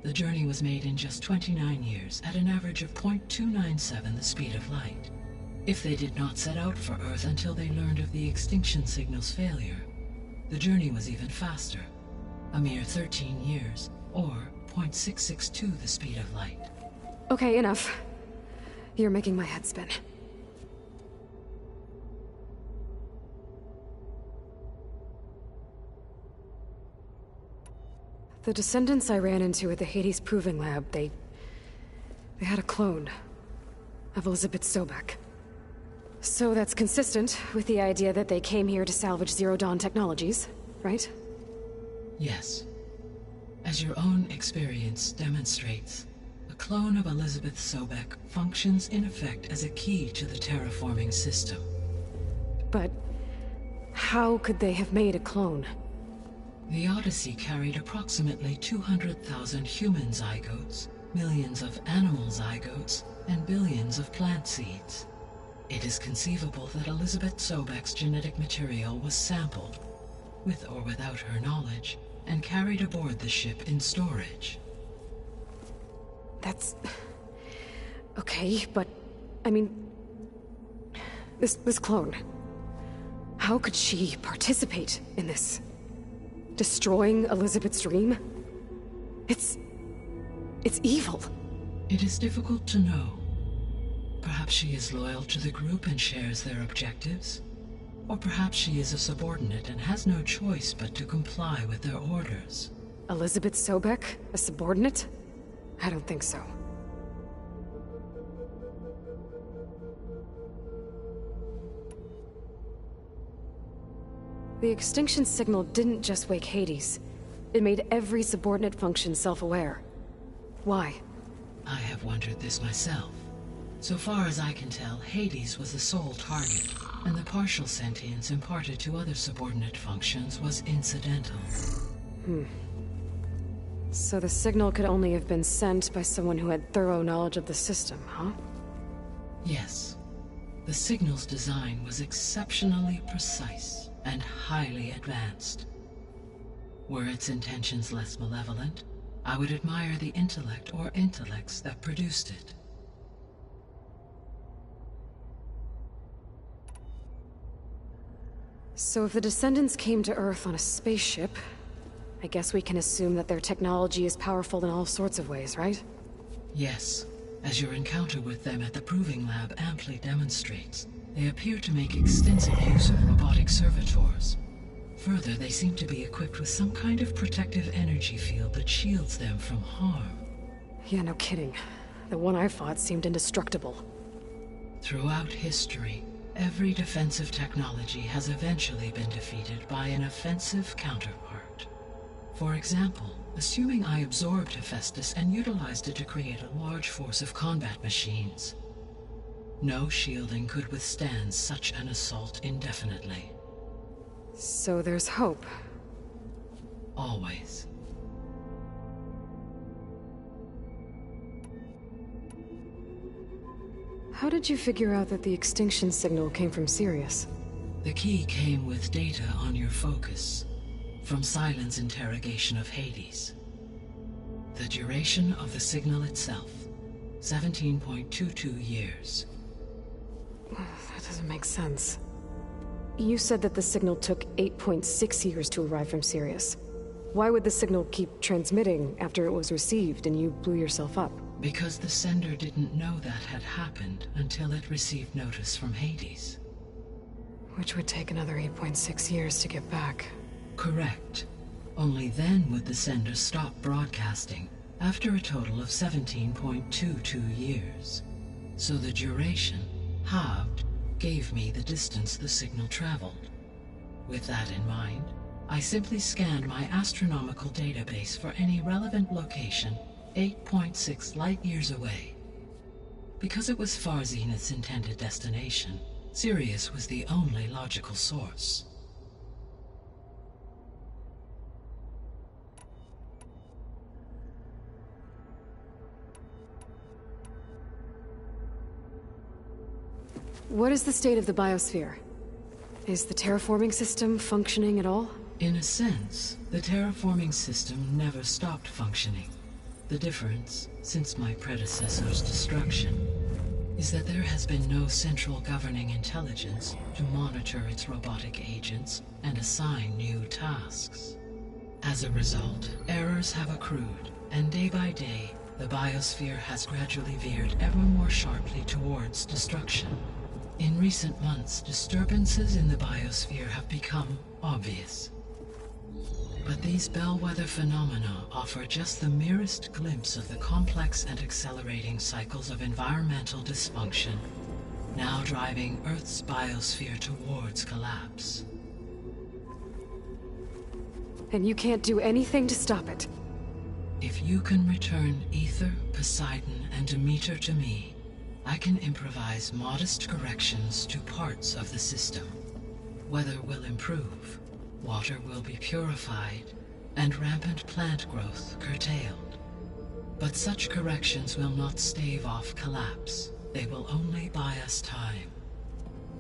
The journey was made in just 29 years at an average of 0.297 the speed of light. If they did not set out for Earth until they learned of the extinction signal's failure, the journey was even faster, a mere 13 years, or 0.662 the speed of light. Okay, enough. You're making my head spin. The descendants I ran into at the Hades Proving Lab, they had a clone of Elizabeth Sobek. So that's consistent with the idea that they came here to salvage Zero Dawn technologies, right? Yes. As your own experience demonstrates, a clone of Elizabeth Sobek functions in effect as a key to the terraforming system. But how could they have made a clone? The Odyssey carried approximately 200,000 human zygotes, millions of animal zygotes, and billions of plant seeds. It is conceivable that Elizabeth Sobek's genetic material was sampled, with or without her knowledge, and carried aboard the ship in storage. That's... okay, but... I mean... This clone... How could she participate in this? Destroying Elizabeth's dream? It's evil. It is difficult to know. Perhaps she is loyal to the group and shares their objectives. Or perhaps she is a subordinate and has no choice but to comply with their orders. Elizabeth Sobek? A subordinate? I don't think so. The extinction signal didn't just wake Hades. It made every subordinate function self-aware. Why? I have wondered this myself. So far as I can tell, Hades was the sole target, and the partial sentience imparted to other subordinate functions was incidental. So the signal could only have been sent by someone who had thorough knowledge of the system, huh? Yes. The signal's design was exceptionally precise and highly advanced. Were its intentions less malevolent, I would admire the intellect or intellects that produced it. So if the descendants came to Earth on a spaceship, I guess we can assume that their technology is powerful in all sorts of ways, right? Yes. As your encounter with them at the Proving Lab amply demonstrates, they appear to make extensive use of robotic servitors. Further, they seem to be equipped with some kind of protective energy field that shields them from harm. Yeah, no kidding. The one I fought seemed indestructible. Throughout history, every defensive technology has eventually been defeated by an offensive counterpart. For example, assuming I absorbed Hephaestus and utilized it to create a large force of combat machines. No shielding could withstand such an assault indefinitely. So there's hope. Always. How did you figure out that the extinction signal came from Sirius? The key came with data on your focus, from Silent's interrogation of Hades. The duration of the signal itself, 17.22 years. That doesn't make sense. You said that the signal took 8.6 years to arrive from Sirius. Why would the signal keep transmitting after it was received and you blew yourself up? Because the sender didn't know that had happened until it received notice from Hades. Which would take another 8.6 years to get back. Correct. Only then would the sender stop broadcasting, after a total of 17.22 years. So the duration, halved, gave me the distance the signal traveled. With that in mind, I simply scanned my astronomical database for any relevant location 8.6 light-years away. Because it was far Zenith's intended destination, Sirius was the only logical source. What is the state of the biosphere? Is the terraforming system functioning at all? In a sense, the terraforming system never stopped functioning. The difference, since my predecessor's destruction, is that there has been no central governing intelligence to monitor its robotic agents and assign new tasks. As a result, errors have accrued, and day by day, the biosphere has gradually veered ever more sharply towards destruction. In recent months, disturbances in the biosphere have become obvious. But these bellwether phenomena offer just the merest glimpse of the complex and accelerating cycles of environmental dysfunction, now driving Earth's biosphere towards collapse. And you can't do anything to stop it? If you can return Ether, Poseidon, and Demeter to me, I can improvise modest corrections to parts of the system. Weather will improve, water will be purified, and rampant plant growth curtailed. But such corrections will not stave off collapse. They will only buy us time.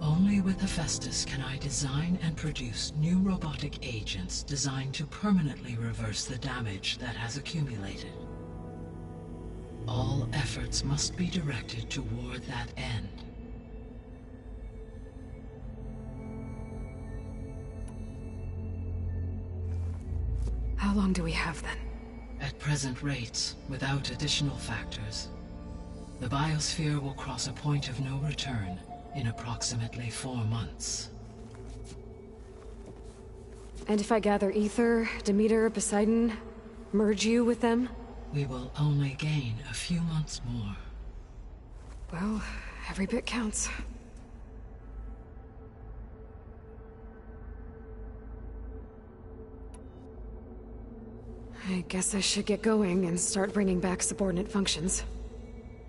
Only with Hephaestus can I design and produce new robotic agents designed to permanently reverse the damage that has accumulated. All efforts must be directed toward that end. How long do we have then? At present rates, without additional factors, the biosphere will cross a point of no return in approximately 4 months. And if I gather Ether, Demeter, Poseidon, merge you with them? We will only gain a few months more. Well, every bit counts. I guess I should get going and start bringing back subordinate functions.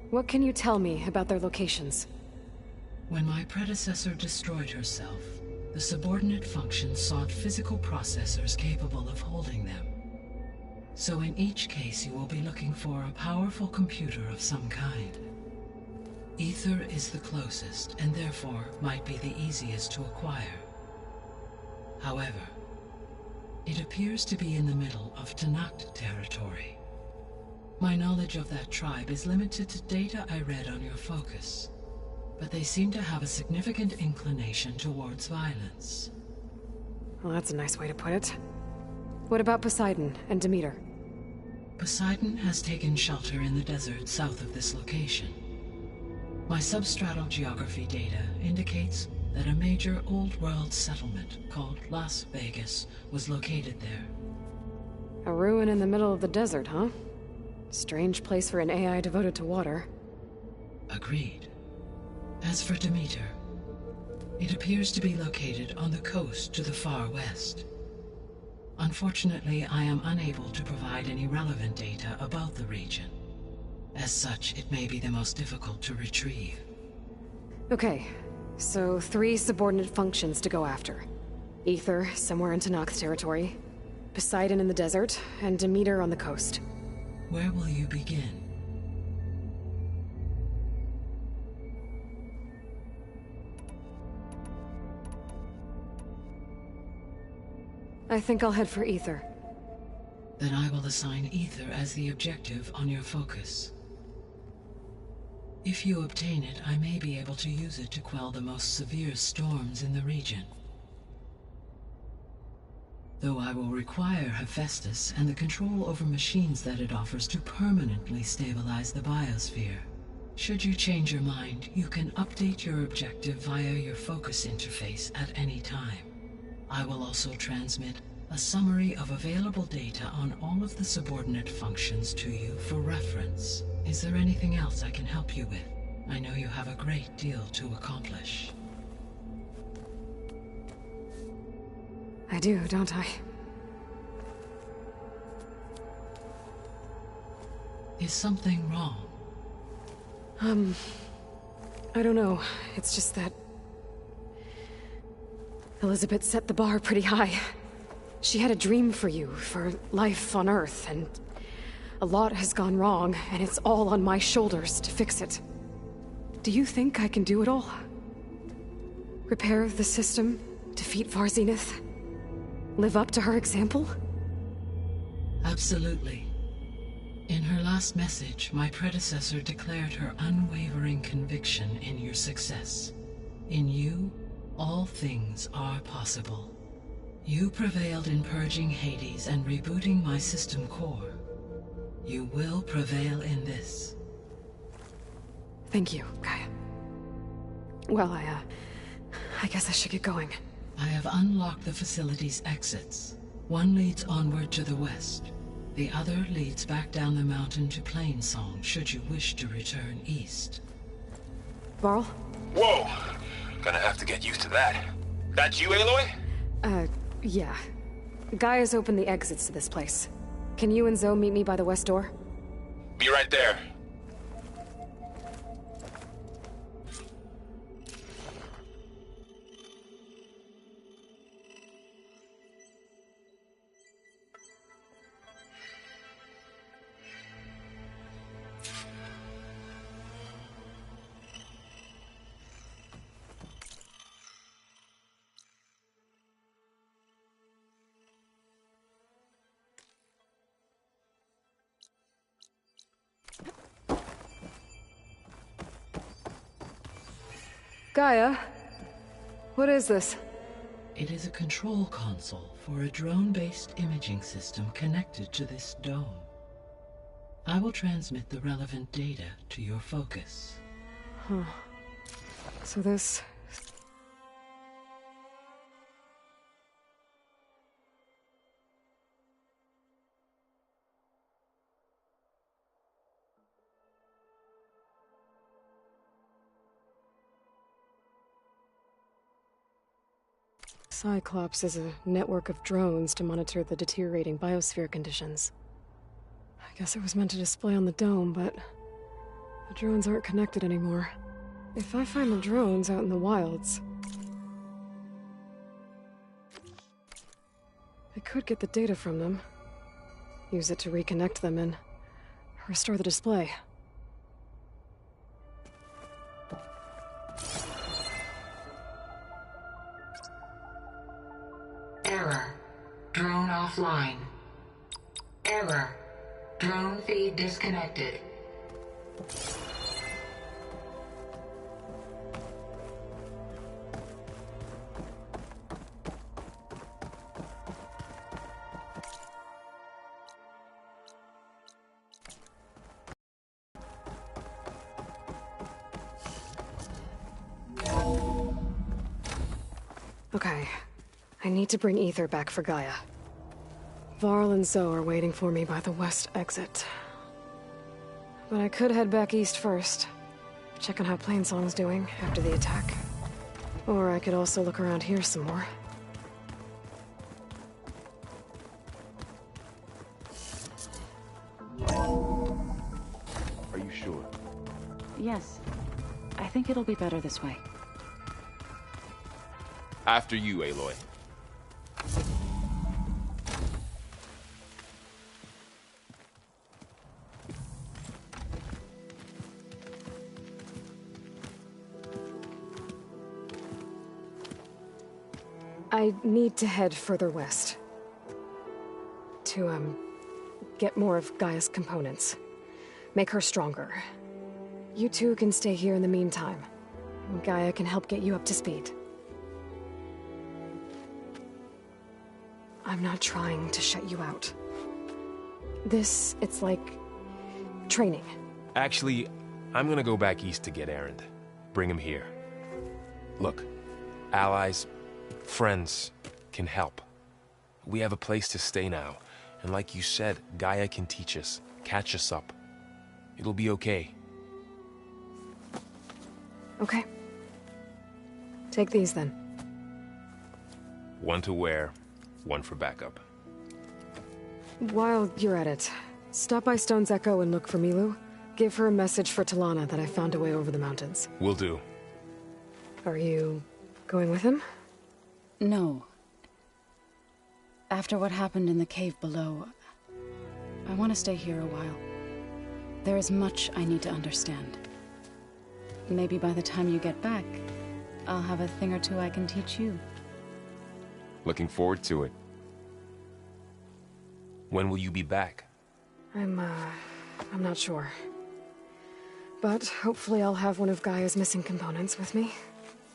What can you tell me about their locations? When my predecessor destroyed herself, the subordinate functions sought physical processors capable of holding them. So in each case you will be looking for a powerful computer of some kind. Ether is the closest, and therefore might be the easiest to acquire. However, it appears to be in the middle of Tanact territory. My knowledge of that tribe is limited to data I read on your focus, but they seem to have a significant inclination towards violence. Well, that's a nice way to put it. What about Poseidon and Demeter? Poseidon has taken shelter in the desert south of this location. My substratal geography data indicates that a major old-world settlement called Las Vegas was located there. A ruin in the middle of the desert, huh? Strange place for an AI devoted to water. Agreed. As for Demeter, it appears to be located on the coast to the far west. Unfortunately, I am unable to provide any relevant data about the region. As such, it may be the most difficult to retrieve. Okay, so 3 subordinate functions to go after. Ether, somewhere in Tanact territory, Poseidon in the desert, and Demeter on the coast. Where will you begin? I think I'll head for Ether. Then I will assign Ether as the objective on your focus. If you obtain it, I may be able to use it to quell the most severe storms in the region. Though I will require Hephaestus and the control over machines that it offers to permanently stabilize the biosphere. Should you change your mind, you can update your objective via your focus interface at any time. I will also transmit a summary of available data on all of the subordinate functions to you for reference. Is there anything else I can help you with? I know you have a great deal to accomplish. I do, don't I? Is something wrong? I don't know. It's just that Elizabeth set the bar pretty high. She had a dream for you, for life on Earth, and a lot has gone wrong, and it's all on my shoulders to fix it. Do you think I can do it all? Repair the system, defeat Varzenith, live up to her example? Absolutely. In her last message, my predecessor declared her unwavering conviction in your success. In you, all things are possible. You prevailed in purging Hades and rebooting my system core. You will prevail in this. Thank you, Gaia. Well, I guess I should get going. I have unlocked the facility's exits. One leads onward to the west. The other leads back down the mountain to Plainsong, should you wish to return east. Varl? Whoa! Gonna have to get used to that. That you, Aloy? Yeah. Gaia's opened the exits to this place. Can you and Zoe meet me by the west door? Be right there. Gaia? What is this? It is a control console for a drone-based imaging system connected to this dome. I will transmit the relevant data to your focus. Huh. So this... Cyclops is a network of drones to monitor the deteriorating biosphere conditions. I guess it was meant to display on the dome, but the drones aren't connected anymore. If I find the drones out in the wilds, I could get the data from them, use it to reconnect them and restore the display. Error. Drone offline. Error. Drone feed disconnected. Okay. I need to bring Ether back for Gaia. Varl and Zoe are waiting for me by the west exit. But I could head back east first. Check on how Plainsong's doing after the attack. Or I could also look around here some more. Are you sure? Yes. I think it'll be better this way. After you, Aloy. I need to head further west. To, get more of Gaia's components. Make her stronger. You two can stay here in the meantime. Gaia can help get you up to speed. I'm not trying to shut you out. It's like... training. Actually, I'm gonna go back east to get Erend. Bring him here. Look, allies, friends can help. We have a place to stay now, and like you said, Gaia can teach us, catch us up. It'll be okay. Okay. Take these then. One to wear, one for backup. While you're at it, stop by Stone's Echo and look for Milu. Give her a message for Talana that I found a way over the mountains. Will do. Are you going with him? No. After what happened in the cave below, I want to stay here a while. There is much I need to understand. Maybe by the time you get back, I'll have a thing or two I can teach you. Looking forward to it. When will you be back? I'm, I'm not sure. But hopefully I'll have one of Gaia's missing components with me.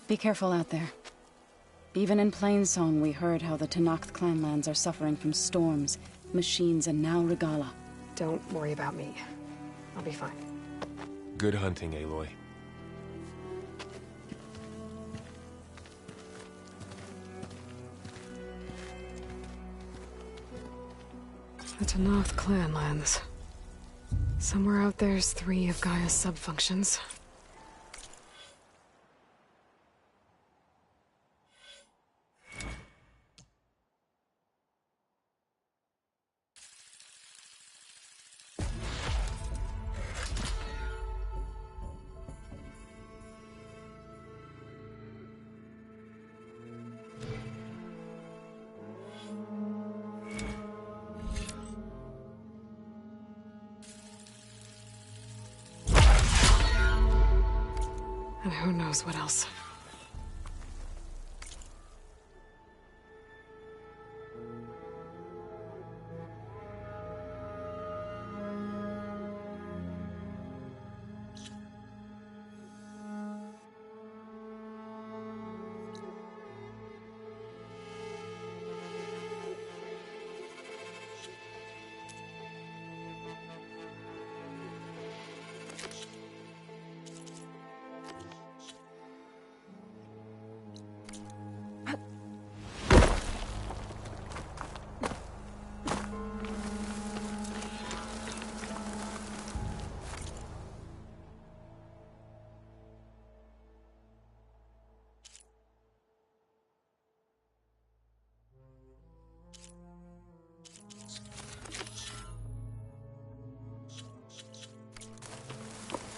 Be careful out there. Even in Plainsong, we heard how the Tenakth clanlands are suffering from storms, machines, and now Regala. Don't worry about me. I'll be fine. Good hunting, Aloy. The Tenakth clanlands. Somewhere out there's 3 of Gaia's subfunctions. And who knows what else.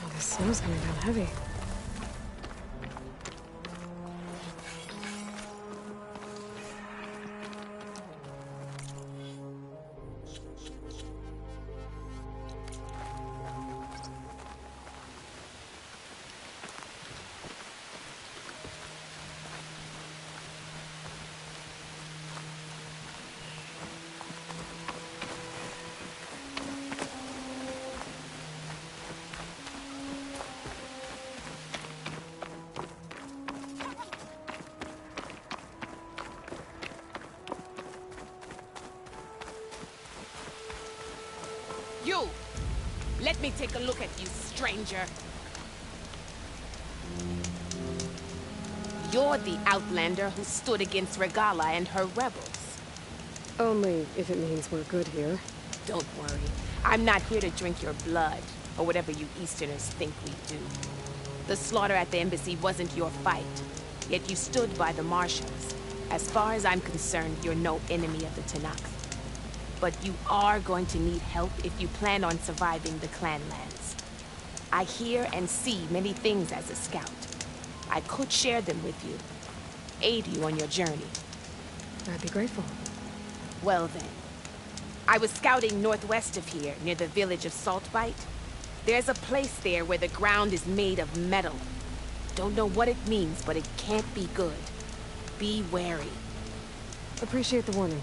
Oh, this snow's coming down heavy. You! Let me take a look at you, stranger. You're the Outlander who stood against Regala and her rebels. Only if it means we're good here. Don't worry. I'm not here to drink your blood, or whatever you Easterners think we do. The slaughter at the embassy wasn't your fight, yet you stood by the Martians. As far as I'm concerned, you're no enemy of the Tenakth. But you are going to need help if you plan on surviving the clanlands. I hear and see many things as a scout. I could share them with you, aid you on your journey. I'd be grateful. Well then, I was scouting northwest of here, near the village of Saltbite. There's a place there where the ground is made of metal. Don't know what it means, but it can't be good. Be wary. Appreciate the warning.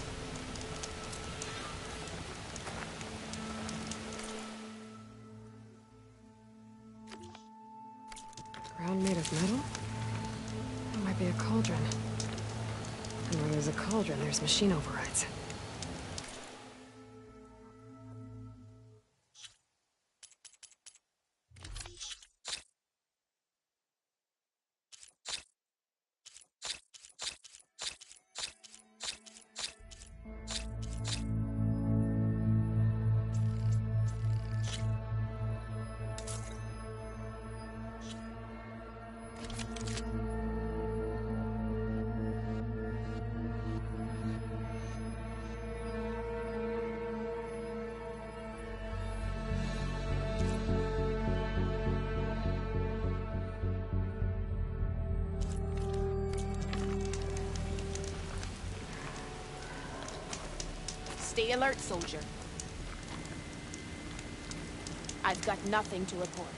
Ground made of metal? That might be a cauldron. And where there's a cauldron, there's machine overrides. Stay alert, soldier. I've got nothing to report.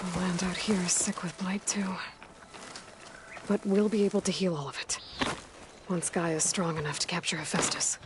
The land out here is sick with blight, too. But we'll be able to heal all of it. Once Gaia is strong enough to capture Hephaestus.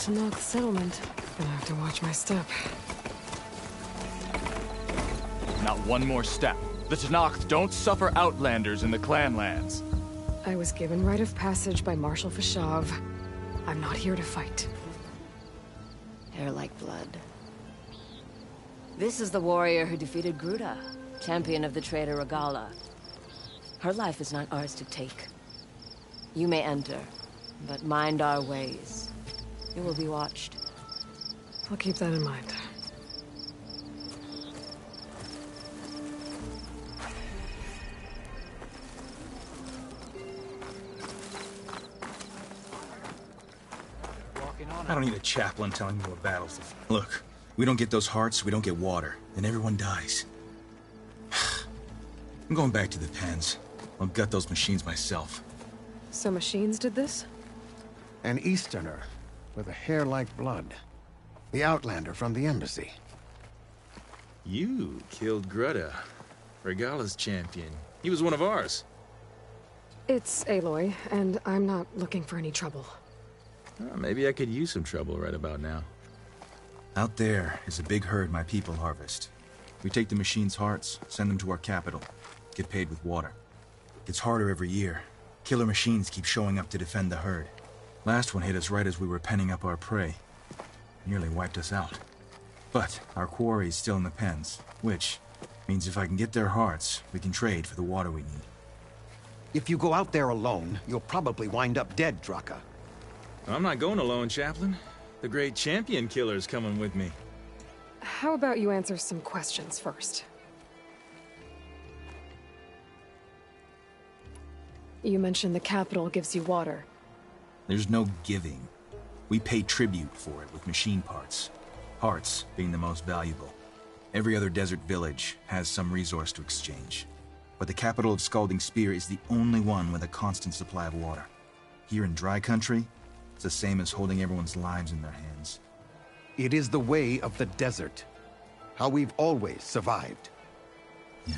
Tanakh settlement. Gonna have to watch my step. Not one more step. The Tanakh don't suffer outlanders in the Clanlands. I was given rite of passage by Marshal Fashav. I'm not here to fight. Hair like blood. This is the warrior who defeated Gruda, champion of the traitor Regala. Her life is not ours to take. You may enter, but mind our ways. You will be watched. I'll keep that in mind. I don't need a chaplain telling me what battles to fight. Look, we don't get those hearts, we don't get water, and everyone dies. I'm going back to the pens. I'll gut those machines myself. So machines did this? An Easterner with a hair like blood. The Outlander from the embassy. You killed Greta, Regala's champion. He was one of ours. It's Aloy, and I'm not looking for any trouble. Maybe I could use some trouble right about now. Out there is a big herd my people harvest. We take the machine's hearts, send them to our capital, get paid with water. It's harder every year. Killer machines keep showing up to defend the herd. Last one hit us right as we were penning up our prey. Nearly wiped us out. But our quarry is still in the pens, which means if I can get their hearts, we can trade for the water we need. If you go out there alone, you'll probably wind up dead, Draka. I'm not going alone, Chaplain. The great champion killer's coming with me. How about you answer some questions first? You mentioned the capital gives you water. There's no giving. We pay tribute for it with machine parts. Hearts being the most valuable. Every other desert village has some resource to exchange. But the capital of Scalding Spear is the only one with a constant supply of water. Here in dry country, it's the same as holding everyone's lives in their hands. It is the way of the desert. How we've always survived. Yeah.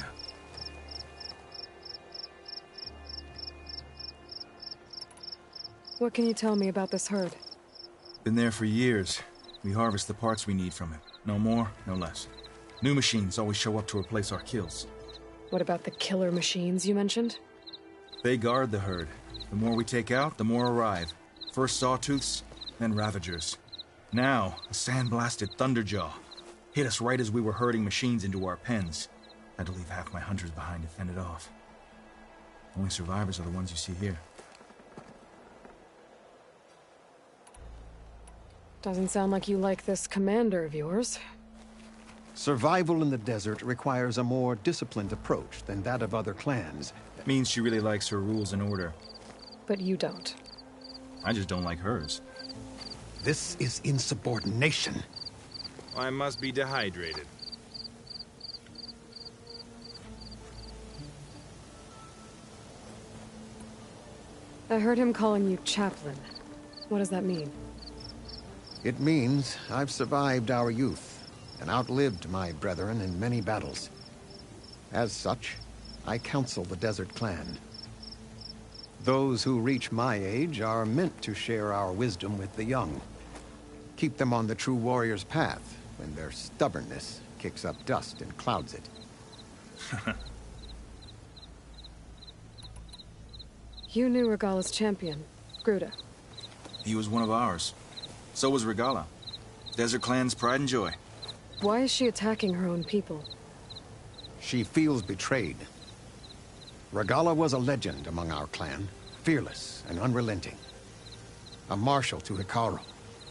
What can you tell me about this herd? Been there for years. We harvest the parts we need from it. No more, no less. New machines always show up to replace our kills. What about the killer machines you mentioned? They guard the herd. The more we take out, the more arrive. First sawtooths, then ravagers. Now, a sandblasted thunderjaw. Hit us right as we were herding machines into our pens. Had to leave half my hunters behind to fend it off. Only survivors are the ones you see here. Doesn't sound like you like this commander of yours. Survival in the desert requires a more disciplined approach than that of other clans. That means she really likes her rules and order. But you don't. I just don't like hers. This is insubordination. I must be dehydrated. I heard him calling you chaplain. What does that mean? It means I've survived our youth. and outlived my brethren in many battles. As such, I counsel the Desert Clan. Those who reach my age are meant to share our wisdom with the young. Keep them on the true warrior's path when their stubbornness kicks up dust and clouds it. You knew Regala's champion, Gruda. He was one of ours. So was Regala. Desert Clan's pride and joy. Why is she attacking her own people? She feels betrayed. Regala was a legend among our clan, fearless and unrelenting. A marshal to Hikaru,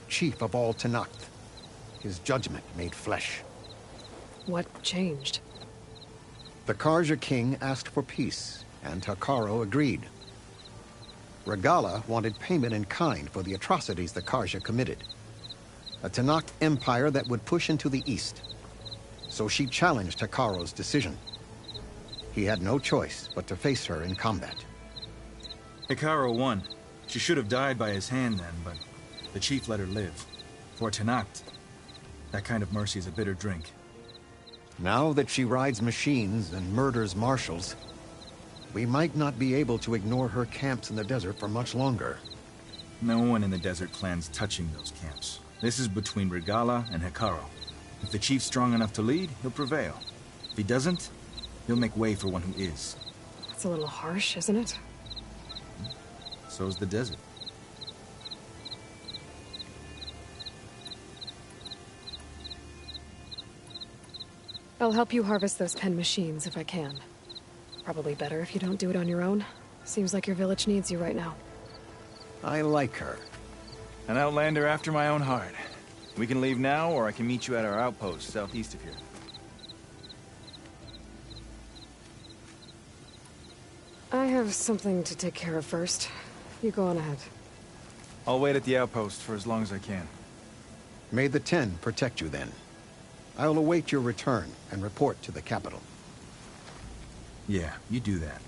chief of all Tenakth. His judgment made flesh. What changed? The Karja king asked for peace, and Hikaru agreed. Regala wanted payment in kind for the atrocities the Karja committed. A Tenakth empire that would push into the east. So she challenged Hikaru's decision. He had no choice but to face her in combat. Hikaru won. She should have died by his hand then, but the chief let her live. For Tenakth, that kind of mercy is a bitter drink. Now that she rides machines and murders marshals, we might not be able to ignore her camps in the desert for much longer. No one in the Desert Clan's touching those camps. This is between Regala and Hikaru. If the chief's strong enough to lead, he'll prevail. If he doesn't, he'll make way for one who is. That's a little harsh, isn't it? So's the desert. I'll help you harvest those pen machines if I can. Probably better if you don't do it on your own. Seems like your village needs you right now. I like her. An outlander after my own heart. We can leave now, or I can meet you at our outpost southeast of here. I have something to take care of first. You go on ahead. I'll wait at the outpost for as long as I can. May the Ten protect you then. I'll await your return and report to the capital. Yeah, you do that.